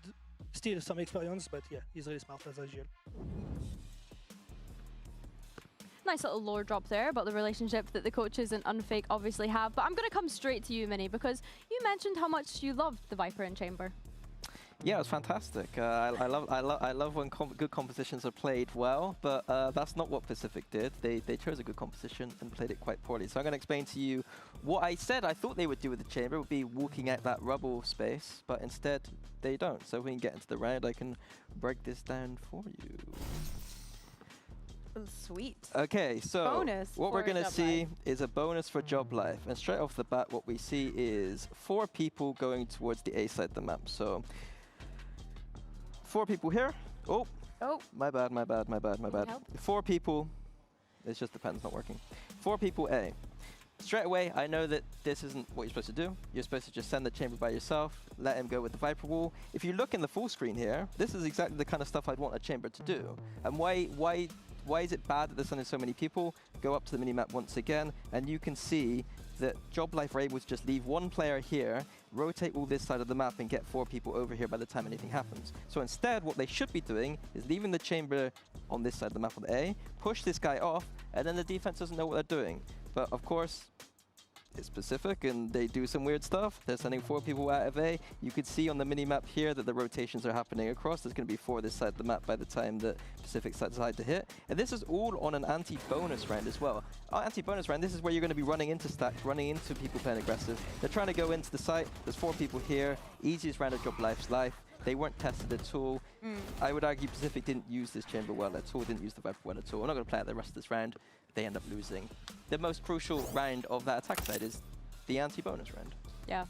still some experience, but yeah, he's really smart as a GL. Nice little lore drop there about the relationship that the coaches and Unfake obviously have. But I'm going to come straight to you, Mini, because you mentioned how much you loved the Viper in Chamber. Yeah, it was fantastic. I love when good compositions are played well, but that's not what Pacific did. They chose a good composition and played it quite poorly. So I'm going to explain to you what I said I thought they would do with the chamber would be walking out that rubble space, but instead they don't. So when we get into the round, I can break this down for you. Sweet. Okay, so bonus what we're going to see is a bonus for JOBLIFE. And straight off the bat, what we see is 4 people going towards the A side of the map. So 4 people here. Oh, my bad. 4 people. It just depends, not working. 4 people A. Straight away, I know that this isn't what you're supposed to do. You're supposed to just send the chamber by yourself, let him go with the Viper wall. If you look in the full screen here, this is exactly the kind of stuff I'd want a chamber to do. And why is it bad that there's sending so many people? Go up to the minimap once again, and you can see that JOBLIFE are able to just leave 1 player here, rotate all this side of the map, and get 4 people over here by the time anything happens. So instead, what they should be doing is leaving the chamber on this side of the map with A, push this guy off, and then the defense doesn't know what they're doing. But of course, it's Pacific, and they do some weird stuff. They're sending 4 people out of A. You could see on the mini-map here that the rotations are happening across. There's going to be 4 this side of the map by the time that Pacific decide to hit. And this is all on an anti-bonus round as well. Our anti-bonus round, this is where you're going to be running into stacks, running into people playing aggressive. They're trying to go into the site. There's 4 people here. Easiest round of JOBLIFE's life. They weren't tested at all. I would argue Pacific didn't use this chamber well at all, didn't use the Viper well at all. I'm not going to play out the rest of this round. They end up losing. The most crucial round of that attack side is the anti-bonus round. Yeah.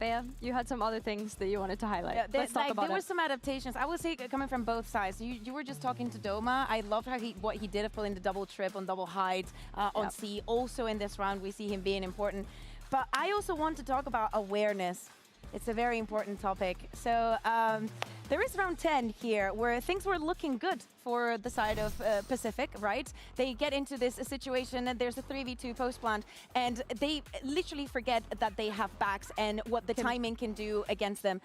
Bea, you had some other things that you wanted to highlight. Yeah, Let's talk about there were some adaptations. I would say coming from both sides. You were just talking to Doma. I loved how what he did of pulling the double trip on double hides on C. Also in this round, we see him being important. But I also want to talk about awareness. It's a very important topic. So there is round 10 here where things were looking good for the side of Pacific, right? They get into this situation and there's a 3v2 post plant and they literally forget that they have backs and what the timing can do against them.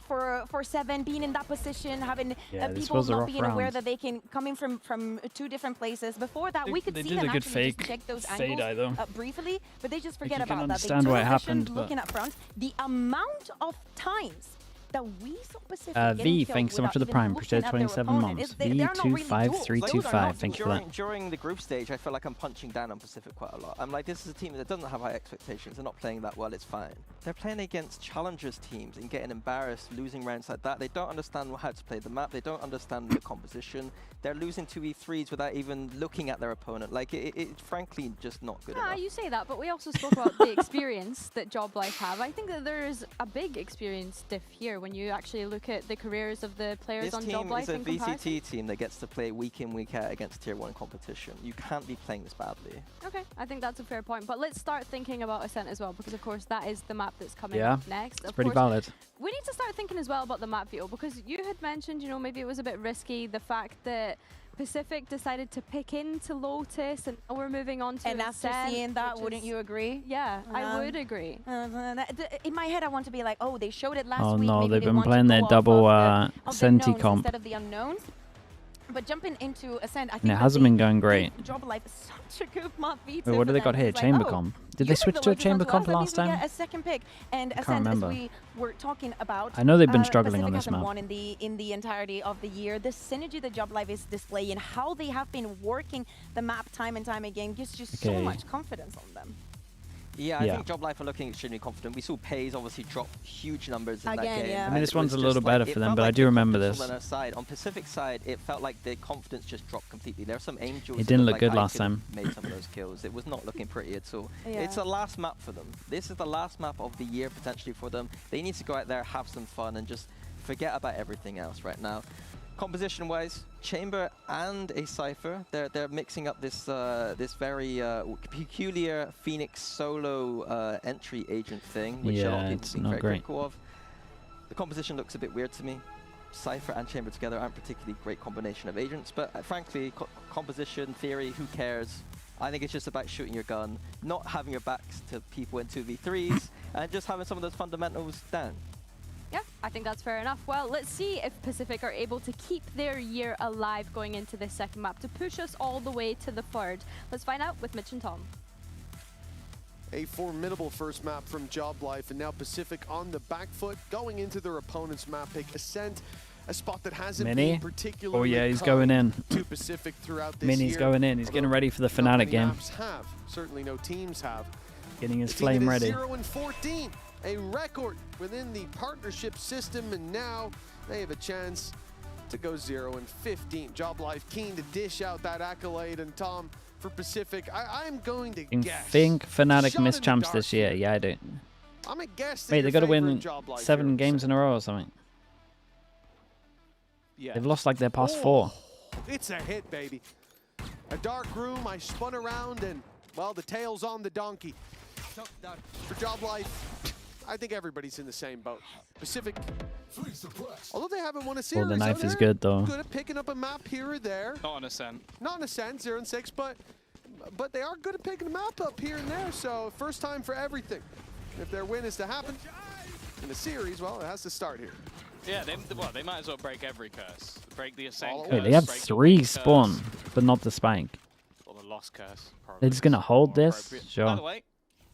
For 7, being in that position, having people not being aware that they can come in from 2 different places. Before that, we could see them actually just check those angles briefly, but they just forget about that. They understand what happened, looking up front. The amount of times that we saw Pacific V, thanks so much for the Prime. Appreciate 27 months. V25325, thank you for that. During the group stage, I feel like I'm punching down on Pacific quite a lot. I'm like, this is a team that doesn't have high expectations. They're not playing that well, it's fine. They're playing against challengers teams and getting embarrassed, losing rounds like that. They don't understand how to play the map. They don't understand the composition. They're losing 2v3s without even looking at their opponent. Like, it's frankly just not good enough. You say that, but we also spoke about the experience that JOBLIFE have. I think that there is a big experience diff here when you actually look at the careers of the players on JOBLIFE. This team is a VCT team that gets to play week in, week out against Tier 1 competition. You can't be playing this badly. Okay, I think that's a fair point. But let's start thinking about Ascent as well, because of course that is the map that's coming up next. It's pretty valid. We need to start thinking as well about the map view, because you had mentioned, you know, maybe it was a bit risky, the fact that Pacific decided to pick into Lotus, and now we're moving on to And after seeing that, wouldn't you agree? Yeah, I would agree. In my head, I want to be like, oh, they showed it last week. Oh no, maybe they've they been want to playing their go off double of the Senti knowns comp. instead of the unknowns. But jumping into Ascent, I think And it hasn't been going great. JOBLIFE is such a good map V2. Wait, what do they got here? Chamber comp? Did they switch to a chamber comp last time? Yeah, a second pick. And Ascent, as we were talking about, I know they've been struggling on Pacific this map. hasn't won in the entirety of the year. The synergy that JOBLIFE is displaying, how they have been working the map time and time again, gives just so much confidence on them. Yeah, I think JOBLIFE are looking extremely confident. We saw Pays obviously drop huge numbers in that game. Yeah. I mean, this one's a little better for them, but I do remember this. On their side, on Pacific side, it felt like the confidence just dropped completely. There are some angels. It didn't look like good last time. Made some of those kills. It was not looking pretty at all. Yeah. It's the last map for them. This is the last map of the year potentially for them. They need to go out there, have some fun, and just forget about everything else right now. Composition-wise, Chamber and a Cypher, they're mixing up this this very peculiar Phoenix solo entry agent thing, which a lot of people seem very critical of. The composition looks a bit weird to me. Cypher and Chamber together aren't particularly great combination of agents, but frankly, composition, theory, who cares? I think it's just about shooting your gun, not having your backs to people in 2v3s, and just having some of those fundamentals down. Yeah, I think that's fair enough. Well, let's see if Pacific are able to keep their year alive going into this second map to push us all the way to the third. Let's find out with Mitch and Tom. A formidable first map from JOBLIFE, and now Pacific on the back foot, going into their opponent's map pick. Ascent, a spot that hasn't been particularly oh yeah, he's going in. to Pacific throughout this Mini's year. going in. He's getting ready for the FNATIC game. Maps have. Certainly no teams have. Getting his flame ready. 0-14. A record within the partnership system, and now they have a chance to go 0-15. JOBLIFE keen to dish out that accolade, and Tom, for Pacific, I'm going to guess. I think FNATIC missed champs this year. Yeah, I do. I'm gonna guess. Wait, they got to win 7 games in a row or something. Yeah. They've lost like their past 4. It's a hit, baby. A dark room, I spun around, and, well, the tail's on the donkey. For JOBLIFE, I think everybody's in the same boat. Pacific, although they haven't won a series, the knife is good, though. Good at picking up a map here or there. Not an Ascent. Not an Ascent, 0-6, but they are good at picking a map up here and there, so first time for everything. If their win is to happen in the series, well, it has to start here. Yeah, they might as well break every curse. Break the Ascent curse. Wait, they have 3 spawn, but not the spike. Or the Lost curse. They're just going to hold this? Sure. By the way,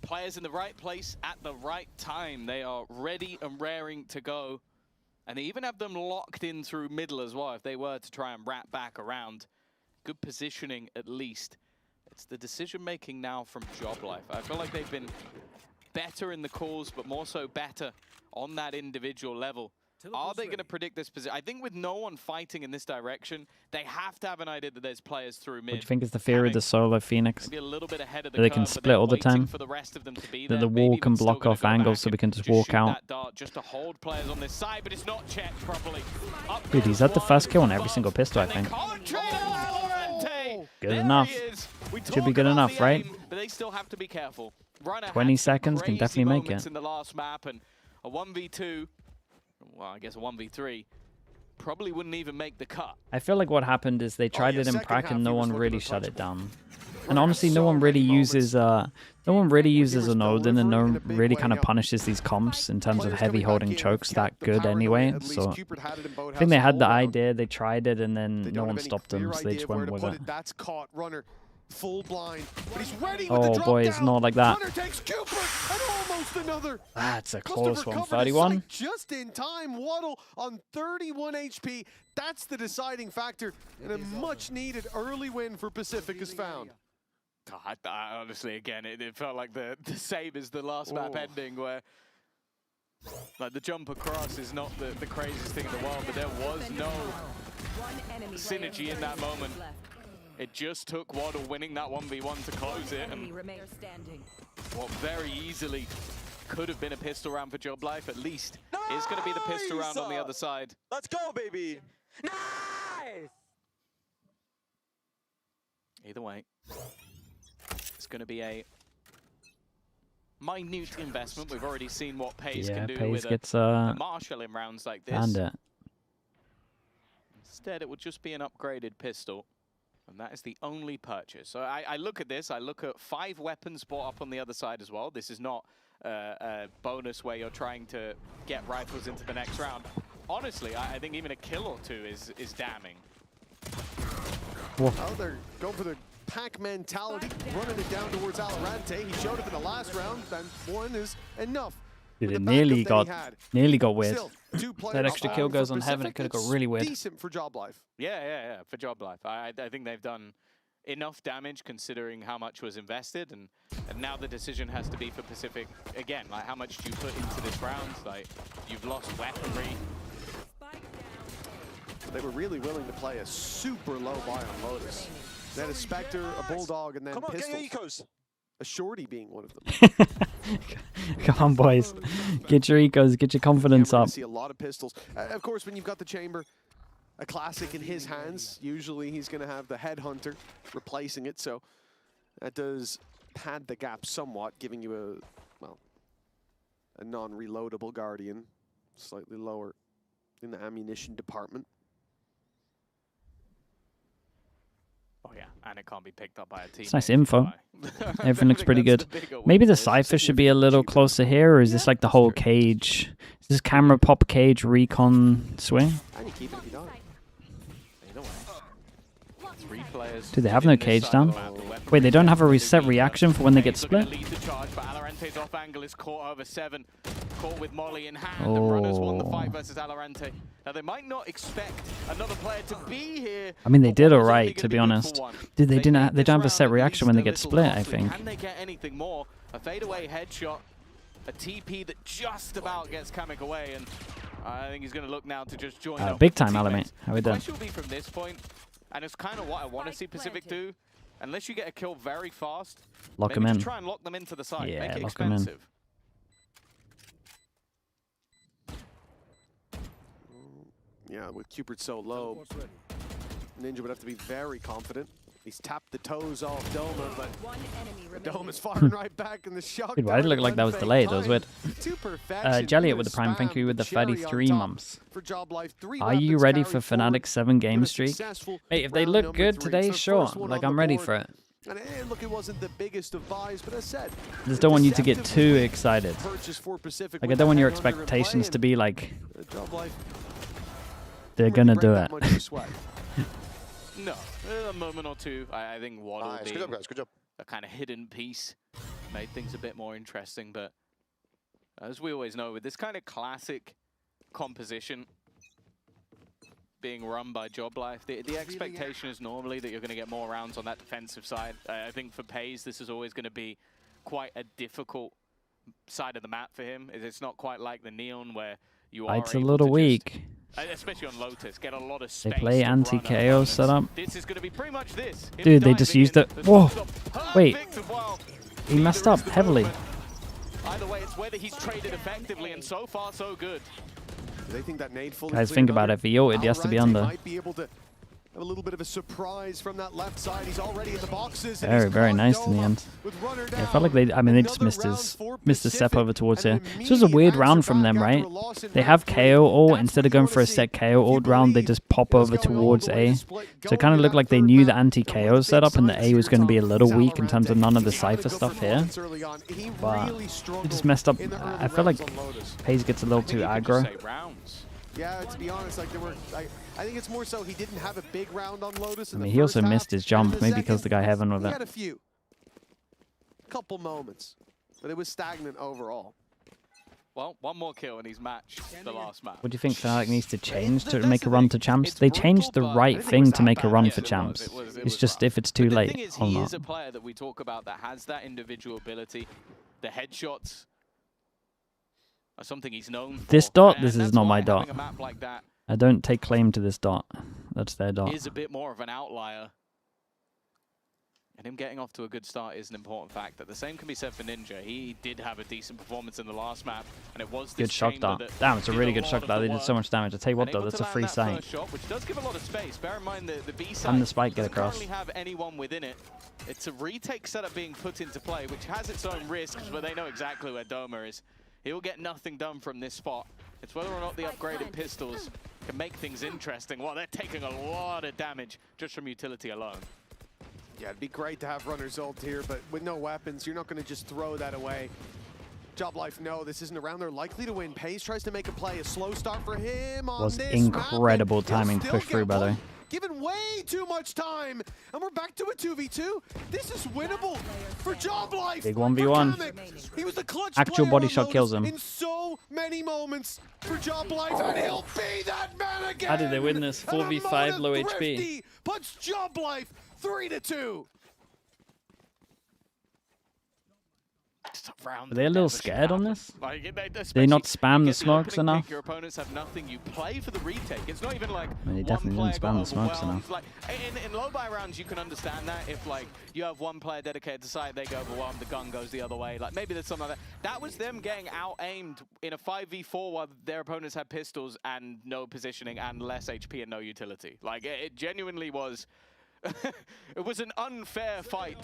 players in the right place at the right time. They are ready and raring to go. And they even have them locked in through middle as well if they were to try and wrap back around. Good positioning at least. It's the decision-making now from JOBLIFE. I feel like they've been better in the calls, but more so better on that individual level. Are they going to predict this position? I think with no one fighting in this direction, they have to have an idea that there's players through mid. What do you think is the theory of the solo Phoenix? Maybe a little bit ahead of the That they curve, can but split all the time? for the rest of them to be That there. the Maybe wall even can still block gonna off go angles back so we and can just walk shoot out. that dart just to hold players on this side, but it's not checked properly. Dude, he's had the first kill on every single pistol, I think. Good enough. Should be good enough, right? But they still have to be careful. 20 seconds can definitely make it. In the last map, and a 1v2, well, I guess a 1v3, probably wouldn't even make the cut. I feel like what happened is they tried it in Prac and no one really shut it down. And honestly, no one really uses an Odin, and no one really kind of punishes these comps in terms of heavy holding chokes that good anyway. So I think they had the idea, they tried it, and then no one stopped them, so they just went with it. That's caught. Runner full blind, but he's ready with the Oh drop boy, down. it's not like that. Runner takes Cooper and almost another. That's a Must have close one. recovered his 31. sight just in time. Waddle on 31 HP. That's the deciding factor, and a much-needed early win for Pacific is found. God, honestly, again, it felt like the same as the last map ending, where like the jump across is not the craziest thing in the world, but there was no synergy in that moment. It just took Waddle winning that 1v1 to close it, and what very easily could have been a pistol round for JOBLIFE, at least is going to be the pistol round on the other side. Let's go, baby. Nice. Either way, it's going to be a minute investment. We've already seen what Pace can do with gets a Marshall in rounds like this. and it. Instead, it would just be an upgraded pistol, and that is the only purchase. So I look at this, I look at 5 weapons bought up on the other side as well. This is not a bonus where you're trying to get rifles into the next round. Honestly, I think even a kill or two is damning. Well, they're going for the pack mentality, running it down towards Alorante. He showed up in the last round, and one is enough. Dude, it nearly got weird. Still, That extra kill goes on Heaven. It could have got really weird. Decent for JOBLIFE. Yeah, for JOBLIFE. I think they've done enough damage considering how much was invested, and now the decision has to be for Pacific again. Like, how much do you put into this round? Like, you've lost weaponry. They were really willing to play a super low buy on Lotus. They had a Spectre, a Bulldog, and then pistols. A Shorty being one of them. Come on, boys. Get your ecos, get your confidence We're up. gonna see a lot of pistols. Of course, when you've got the Chamber, a classic in his hands, usually he's going to have the Headhunter replacing it, so that does pad the gap somewhat, giving you a non-reloadable Guardian, slightly lower in the ammunition department. Oh yeah, and it can't be picked up by a team. It's nice info. Everything looks pretty good. Maybe the Cypher should be a little closer here, or is this like the whole cage? Is this camera pop cage recon swing? And you keep it if you don't. Either way. 3 players. Do they have no cage down? Wait, they don't have a reset reaction for when they get split? Lead the charge, but Alorante's off angle is caught over 7. Caught with Molly in hand, and Runners won the fight versus Alorante. Now they might not expect another player to be here. I mean, they did alright, to be honest. Dude, they don't have a set reaction when they get split, I think. Can they get anything more? A fadeaway headshot, a TP that just about gets Kamek away, and I think he's going to look now to just join up. Big time, Alamate. How we done? The question will be from this point, and it's kind of what I want to see Pacific do. Unless you get a kill very fast, Lock them in. Try and lock them into the side. Yeah, make it lock them in. expensive. Yeah, with Cupid so low, Ninja would have to be very confident. He's tapped the toes off Doma, but Doma's firing right back in the shot. Dude, why did it look like that was delayed? That was weird. Jelliot with the Prime, thank you with the 33 months. Are you ready for FNATIC 7 game streak? Hey, if they look good today, sure. Like, I'm ready for it. And look, it wasn't the biggest of buys, but as said, I just don't want you to get too excited. Like, I don't want your expectations to be like, they're gonna do it. No, a moment or two. I think Waddle Nice. Good job, guys. Good job. A kind of hidden piece made things a bit more interesting. But as we always know, with this kind of classic composition being run by JOBLIFE, the expectation is normally that you're going to get more rounds on that defensive side. I think for Pace, this is always going to be quite a difficult side of the map for him. It's not quite like the Neon where you are It's a little weak. Especially on Lotus, get a lot of space. They play anti-KO setup. This is going to be pretty much this. Dude, they just used it. Whoa! Wait. He messed up heavily. Either way, it's whether he's traded effectively, and so far, so good. They think that nade fully Guys, think about it. If he ulted, he has to be under. Might be able to have a little bit of a surprise from that left side. He's already in the boxes. Very nice in the end. Yeah, I felt like they just missed his step over towards here. This was a weird round from them, right? They have KO ult. Instead of going for a set KO ult round, they just pop over towards A. So it kind of looked like they knew the anti-KO setup and the A was going to be a little weak in terms of none of the Cypher stuff here. But they just messed up. I feel like Pace gets a little too aggro. Yeah, to be honest, like there were, I think it's more so he didn't have a big round on Lotus. I mean, he also missed his jump, maybe because the guy Heaven with he it. had a couple moments, but it was stagnant overall. Well, one more kill and he's matched the last map. What do you think FNATIC needs to change to make a run to champs? They changed the right thing to make a run for champs. It's just if it's too late The thing is, or he not. is a player that we talk about that has that individual ability. The headshots are something he's known for. This dot, and this is that's not why my having dot. a map like that I don't take claim to this dot. That's their dot. is a bit more of an outlier. And him getting off to a good start is an important fact. The same can be said for Ninja. He did have a decent performance in the last map, and it was this Good shock chamber dart. that Damn, it's a did really good lot shock of dart. the They did work. so much damage. I tell you what And though, able that's to a land free that sight. first shot, which does give a lot of space. Bear in mind the B side And the spike get doesn't across. currently have anyone within it. It's a retake setup being put into play, which has its own risks, but they know exactly where Doma is. He'll get nothing done from this spot. It's whether or not the upgraded pistols can make things interesting. Well, they're taking a lot of damage just from utility alone. Yeah, it'd be great to have runners ult here, but with no weapons, you're not going to just throw that away. JOBLIFE, no, this isn't around. They're likely to win. Pace tries to make a play. A slow start for him on Was this incredible map, timing to push through, by the way. Given way too much time, and we're back to a 2v2. This is winnable for JOBLIFE. Big 1v1. He was the clutch Actual player body on shot Lotus kills him. in so many moments for JOBLIFE, and he'll be that man again. How did they win this? 4v5 low HP. Thrifty puts JOBLIFE 3-2. Are they a little scared on this? Like, They not spam you the get smokes opening enough? pick, your opponents have nothing. You play for the retake. It's not even like I mean, they one definitely player didn't got spam the smokes overwhelmed. enough. Like in low buy rounds, you can understand that if like you have one player dedicated to side, they go overwhelmed, the gun goes the other way. Like maybe there's something like that. That was them getting out aimed in a 5v4 while their opponents had pistols and no positioning and less HP and no utility. Like it genuinely was. It was an unfair fight.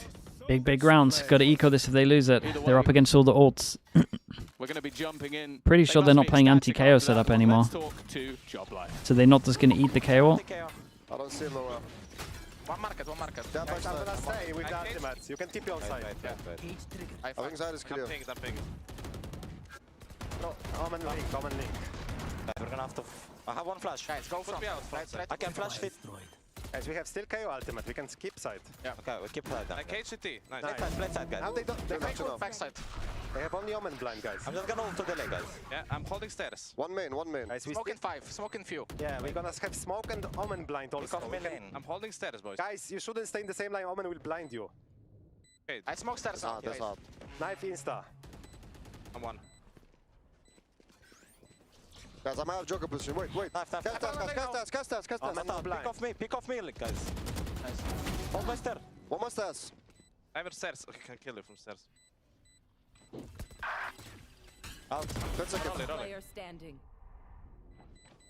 Big rounds. Got to eco this if they lose it. They're up against all the ults. We're going to be jumping in. Pretty sure they're not playing anti-KO setup anymore. Let's talk to JOBLIFE. So they're not just going to eat the KO? I don't see lower. One market. That much I'm gonna stay with the ultimates. You can TP on side. I think side is clear. I'm ping. No, Omen link. We're gonna have to. I have one flash. Guys, go Put me out. I can flash fit. Guys, we have still KO ultimate. We can skip side. Yeah. Okay, we keep side then. Like HCT. Nice. Play side, guys. Now they don't. They enough. Back side. They have only Omen blind, guys. I'm just gonna ult to delay, guys. Yeah, I'm holding stairs. One main. Guys, we Smoking 5, smoking few. yeah, we're gonna have smoke and Omen blind also. Pick off mid lane. I'm holding stairs, boys. Guys, you shouldn't stay in the same line. Omen will blind you. Okay, I smoke stairs out. That's hard. Knife insta. I'm one. Guys, I might have joker position. Wait. Cast us. Pick off me, guys. Nice. Hold my stair. One more stairs. I have stairs. Okay, can kill you from stairs. Out. 10 seconds. Player standing.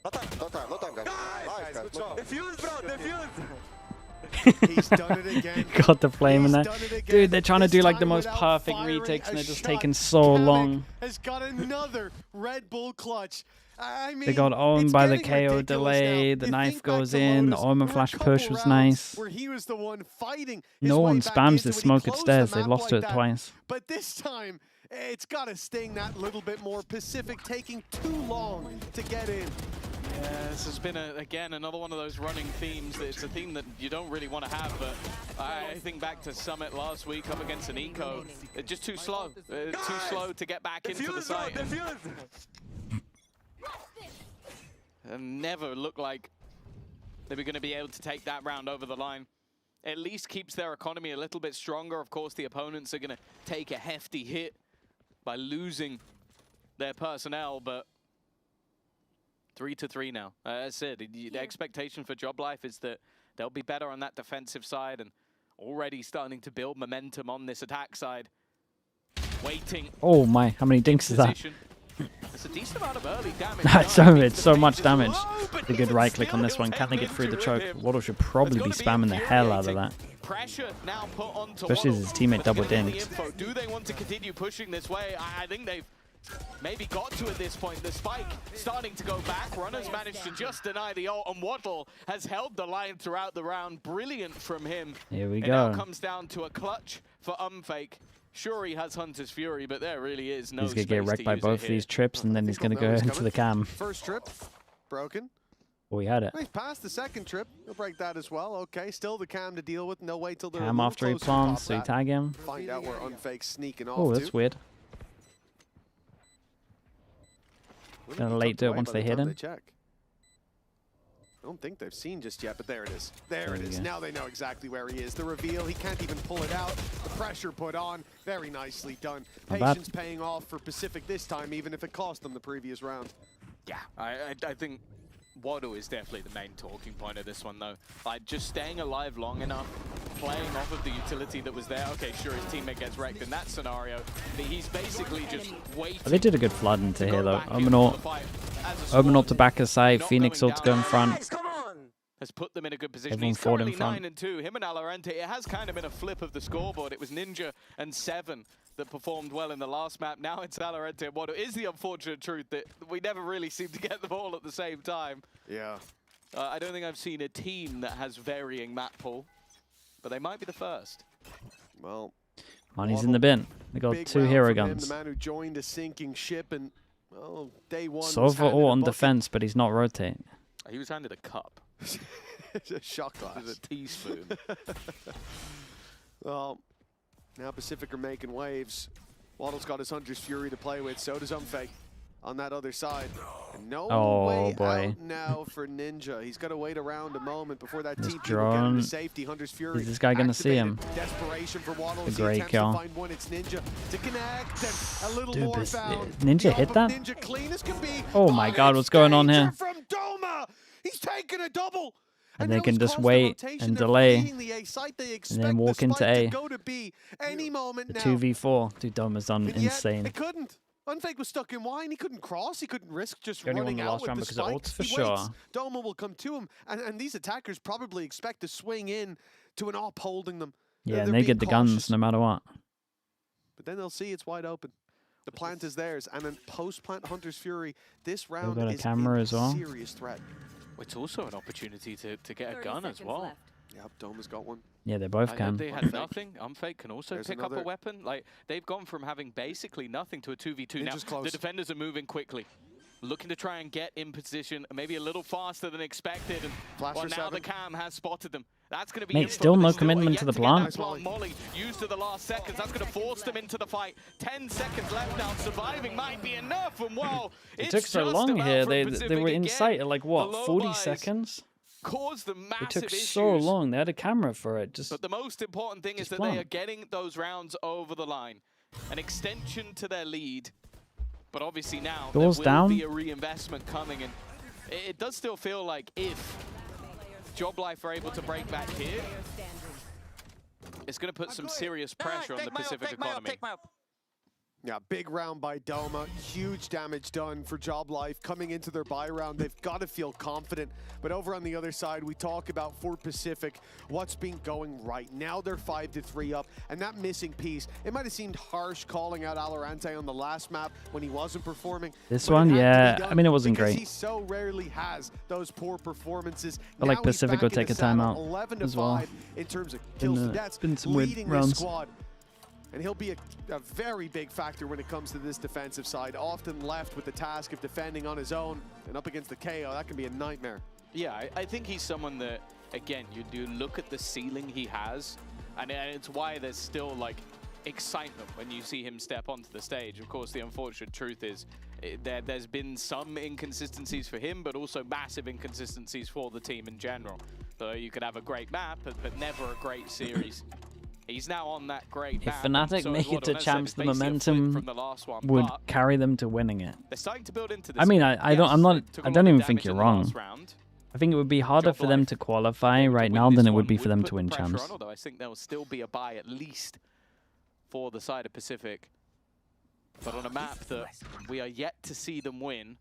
No time, guys. Nice, guys. Good job. Defuse, bro. Defuse. He's done it again. Got the flame in there. He's done it again. Dude, they're trying to This do like the time most without perfect firing retakes and a they're just shot. taking so Kamek long. Has got another Red Bull clutch. I mean, They got owned it's by the getting KO ridiculous delay, now. the You knife think back goes to in, the Lotus, Omen there were a flash couple push was rounds nice. Where he was the one fighting his No way one back spams into this it. He smoke at closed stairs. the They've map lost like to it that. twice. But this time, it's got to sting that little bit more. Pacific taking too long to get in. Yeah, this has been, again, another one of those running themes. It's a theme that you don't really want to have, but I think back to Summit last week up against an eco. It's just too slow. Too slow to get back into the site. And never looked like they were going to be able to take that round over the line. At least keeps their economy a little bit stronger. Of course, the opponents are going to take a hefty hit by losing their personnel, but 3-3 now. As I said, the expectation for JOBLIFE is that they'll be better on that defensive side and already starting to build momentum on this attack side. Waiting. Oh my, how many dinks is that? It's a decent amount of early damage. It's so much damage. A good right click on this one. Can they get through the choke? Waddle should probably be spamming the hell out of that. Pressure now put onto Especially as his teammate double dinked. dinked. Do they want to continue pushing this way? I think they've maybe got to at this point. The spike starting to go back. Runners managed to just deny the ult, and Waddle has held the line throughout the round. Brilliant from him. Here we It go. now comes down to a clutch for Unfake. Sure, he has Hunter's Fury, but there really is no He's going to get wrecked by both of these trips, and then he's going to go into the cam. First trip. broken. We had it. He's past the second trip. He'll break that as well. Okay, still the cam to deal with. No wait till they're Cam after he plants, so you tag him. Find out where Unfake's sneaking off. Oh, that's to. weird. Gonna late do it once they hit him. Check. I don't think they've seen just yet, but there it is. There it is. Now they know exactly where he is. The reveal, he can't even pull it out. The pressure put on. Very nicely done. Patience paying off for Pacific this time, even if it cost them the previous round. Yeah, I think Waddle is definitely the main talking point of this one, though. Like, just staying alive long enough, playing off of the utility that was there. Okay, sure, his teammate gets wrecked in that scenario, but he's basically just waiting. They did a good flood into here, though. Open up to back his side, Phoenix ought to go in front. Has put them in a good position. Everyone He's forward in currently front. 9-2. Him and Valorant, it has kind of been a flip of the scoreboard. It was Ninja and Seven that performed well in the last map. Now it's Valorant and what is the unfortunate truth that we never really seem to get them all at the same time. Yeah. I don't think I've seen a team that has varying map pool, but they might be the first. Well, money's in the bin. They got 2 hero guns. The man who joined a sinking ship and day one. Sova all on defense, but he's not rotating. He was handed a cup. It's a shot glass. It's a teaspoon. Well, now Pacific are making waves. Waddle's got his Hunter's Fury to play with. So does Unfake on that other side. And no way out now for Ninja. He's got to wait around a moment before that TP will get him to safety. Hunter's Fury. Is this guy going to see him? Desperation for Waddle. A great kill. To find one. It's Ninja to connect and a little Dude, more found. Ninja hit that? Ninja clean as can be. Oh my God, what's going on here? From Doma. He's taking a double. And they can just wait and delay, and then walk into A. The 2v4. Dude, Doma's done insane. It couldn't. Unfake was stuck in wine. He couldn't cross. He couldn't risk just Only running won the out last round with the because of spike. ults for He sure. waits. Doma will come to him, and these attackers probably expect to swing in to an op holding them. Yeah, and they get the guns no matter what. But then they'll see it's wide open. The plant is theirs, and then post-plant Hunter's Fury. This round got a is camera as well. Serious threat. It's also an opportunity to get a gun as well. Yep, Doma's got one. Yeah, they both can. They had nothing. Unfake can also There's pick up a another. weapon. Like, they've gone from having basically nothing to a 2v2. Now, Ninja's close. the defenders are moving quickly. Looking to try and get in position, maybe a little faster than expected. And well, now the cam has spotted them. That's going to be Mate, still no commitment to the plant. Molly used to the last seconds. That's going to force them into the fight. 10 seconds left now. Surviving might be enough. And well, It took so long here. They were in sight at like what, 40 seconds? Caused them massive It took issues. so long. They had a camera for it. But the most important thing is that they are getting those rounds over the line. An extension to their lead. But obviously now Doors there will down. be a reinvestment coming. And it does still feel like if JOBLIFE are able to break back here, it's going to put some serious pressure on the Pacific economy. Yeah, big round by Doma. Huge damage done for JOBLIFE. Coming into their bye round, they've got to feel confident. But over on the other side, we talk about for Pacific, what's been going right. Now they're 5-3 up, and that missing piece, it might have seemed harsh calling out Alorante on the last map when he wasn't performing. This one, yeah, I mean, it wasn't great. He so rarely has those poor performances. But like Pacific will take a timeout as well. In terms of kills and deaths, been some weird leading rounds. this squad. And he'll be a very big factor when it comes to this defensive side. Often left with the task of defending on his own, and up against the KO, that can be a nightmare. Yeah, I think he's someone that, again, you do look at the ceiling he has, and it's why there's still like excitement when you see him step onto the stage. Of course, the unfortunate truth is there's been some inconsistencies for him, but also massive inconsistencies for the team in general. So you could have a great map, but never a great series. He's now on that great If FNATIC so make it to champs, the momentum momentum from the last one, would but carry them to winning it. they're starting to build into this. I mean, I don't even think you're wrong. I think it would be harder for them to qualify right now than it would be for them to win champs. Although I think there will still be a bye at least for the side of Pacific. But on a map that we are yet to see them win,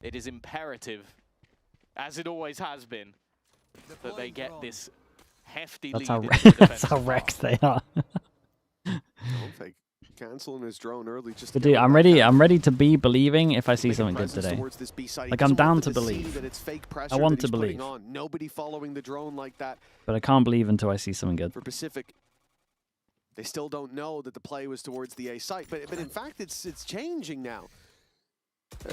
it is imperative, as it always has been, that they get this hefty lead. That's how wrecked they are. Fake canceling his drone early. Just But dude, I'm ready to be believing if I see something good today. Like I'm down to believe. I want to believe. Nobody following the drone like that. But I can't believe until I see something good. For Pacific, they still don't know that the play was towards the A site, but in fact it's changing now.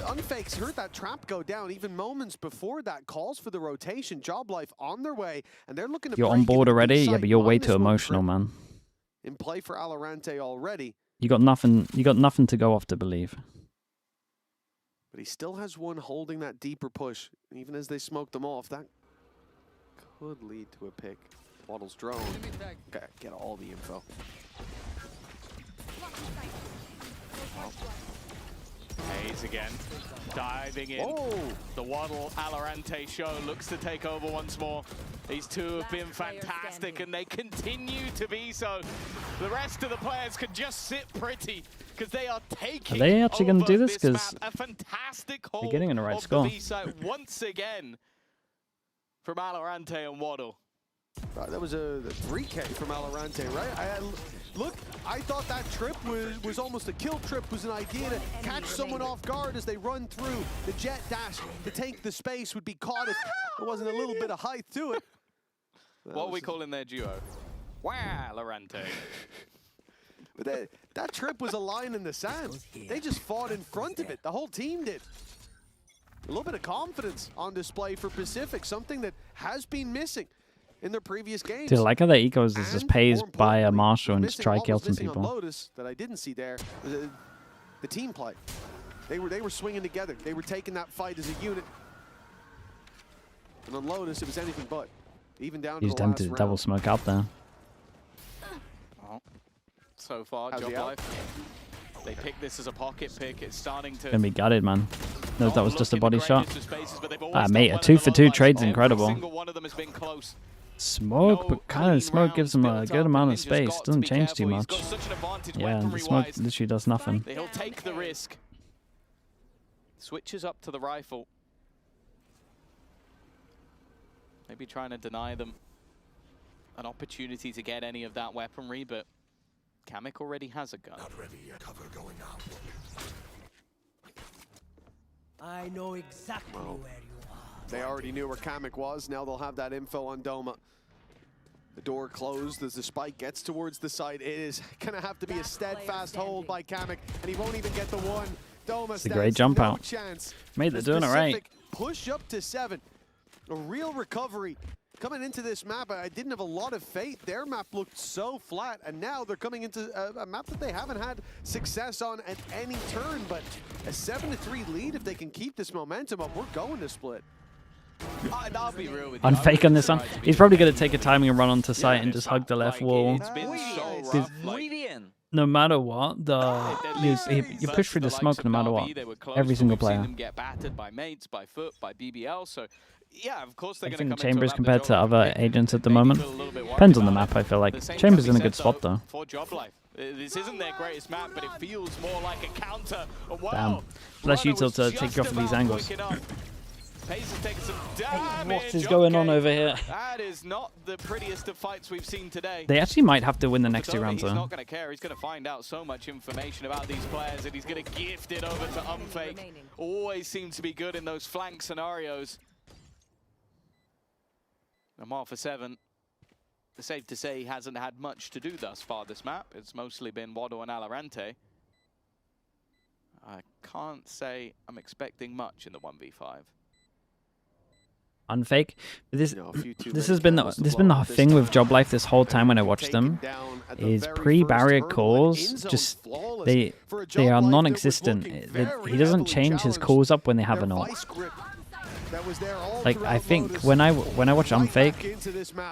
Unfakes heard that trap go down even moments before that. Calls for the rotation. JOBLIFE on their way, and they're looking to You're on board already? Yeah, but you're way too emotional, man. In play for Valorant already. You got nothing to go off to believe. But he still has one holding that deeper push. Even as they smoke them off, that could lead to a pick. Waddle's drone. Okay, get all the info. Hayes again, diving in. Oh. The Waddle Valorant show looks to take over once more. These two have been fantastic and they continue to be so. The rest of the players can just sit pretty because they are taking. Are they actually going to do this? Because a fantastic hold they're getting in the right of score. the B-side once again from Valorant and Waddle. That was a 3K from Valorant, right? Look, I thought that trip was almost a kill trip, was an idea to catch someone off guard as they run through. The jet dash to take the space would be caught if there wasn't a little bit of height to it. What are we calling their duo? Valorant. But that trip was a line in the sand. They just fought in front of it. The whole team did. A little bit of confidence on display for Pacific, something that has been missing in their previous games. Dude, I like how the ecos is just pays by a Marshall and just try kill some On people. Lotus that I didn't see there, the team play. They were swinging together. They were taking that fight as a unit. And on Lotus, it was anything but. Even down to He's the last tempted to round. double smoke out there. Well, so far, JOBLIFE, they pick this as a pocket pick. It's starting to... Gonna be gutted, man. Knows that was just a body shot. Spaces, Mate, a 2-for-2 trade's incredible. Single one of them has been close. Smoke, but kind of smoke gives him a good amount of space. Doesn't change too much. Yeah, and the smoke literally does nothing. He'll take the risk. Switches up to the rifle. Maybe trying to deny them an opportunity to get any of that weaponry, but Kamek already has a gun. Not ready yet. Cover going out. I know exactly where you are. They already knew where Kamek was. Now they'll have that info on Doma. The door closed as the spike gets towards the site. It is going to have to be a steadfast hold by Kamek, and he won't even get the one. Doma It's a great jump no out. Chance. Mate, they're doing it right. Push up to 7. A real recovery. Coming into this map, I didn't have a lot of faith. Their map looked so flat, and now they're coming into a map that they haven't had success on at any turn, but a 7-3 lead, if they can keep this momentum up, we're going to split. I'll be real with you. Unfake on this one. He's probably going to take a timing and run onto site and just hug the left wall. It's been so rough. No matter what, you push through the smoke no matter what. Every single player. Them get battered by mates, by foot, by BBL. So, yeah, of course they're I going to think come Chambers into compared to other agents at the moment. Depends on the map, I feel like. Chambers in a good spot though. For JOBLIFE. This isn't their greatest map, but it feels more like a counter. Damn. Flash util to take you off of these angles. Pace has taken some damage. What is going on over here? That is not the prettiest of fights we've seen today. They actually might have to win the next 2 rounds He's though. not going to care. He's going to find out so much information about these players, and he's going to gift it over to Unfake. Always seems to be good in those flank scenarios. Lamar for 7. It's safe to say he hasn't had much to do thus far this map. It's mostly been Waddle and Valorant. I can't say I'm expecting much in the 1v5. Unfake. But this has been the thing with JOBLIFE this whole time when I watched them is pre-barrier calls just they are non-existent. He doesn't change his calls up when they have an ult. Like I think when I watch Unfake,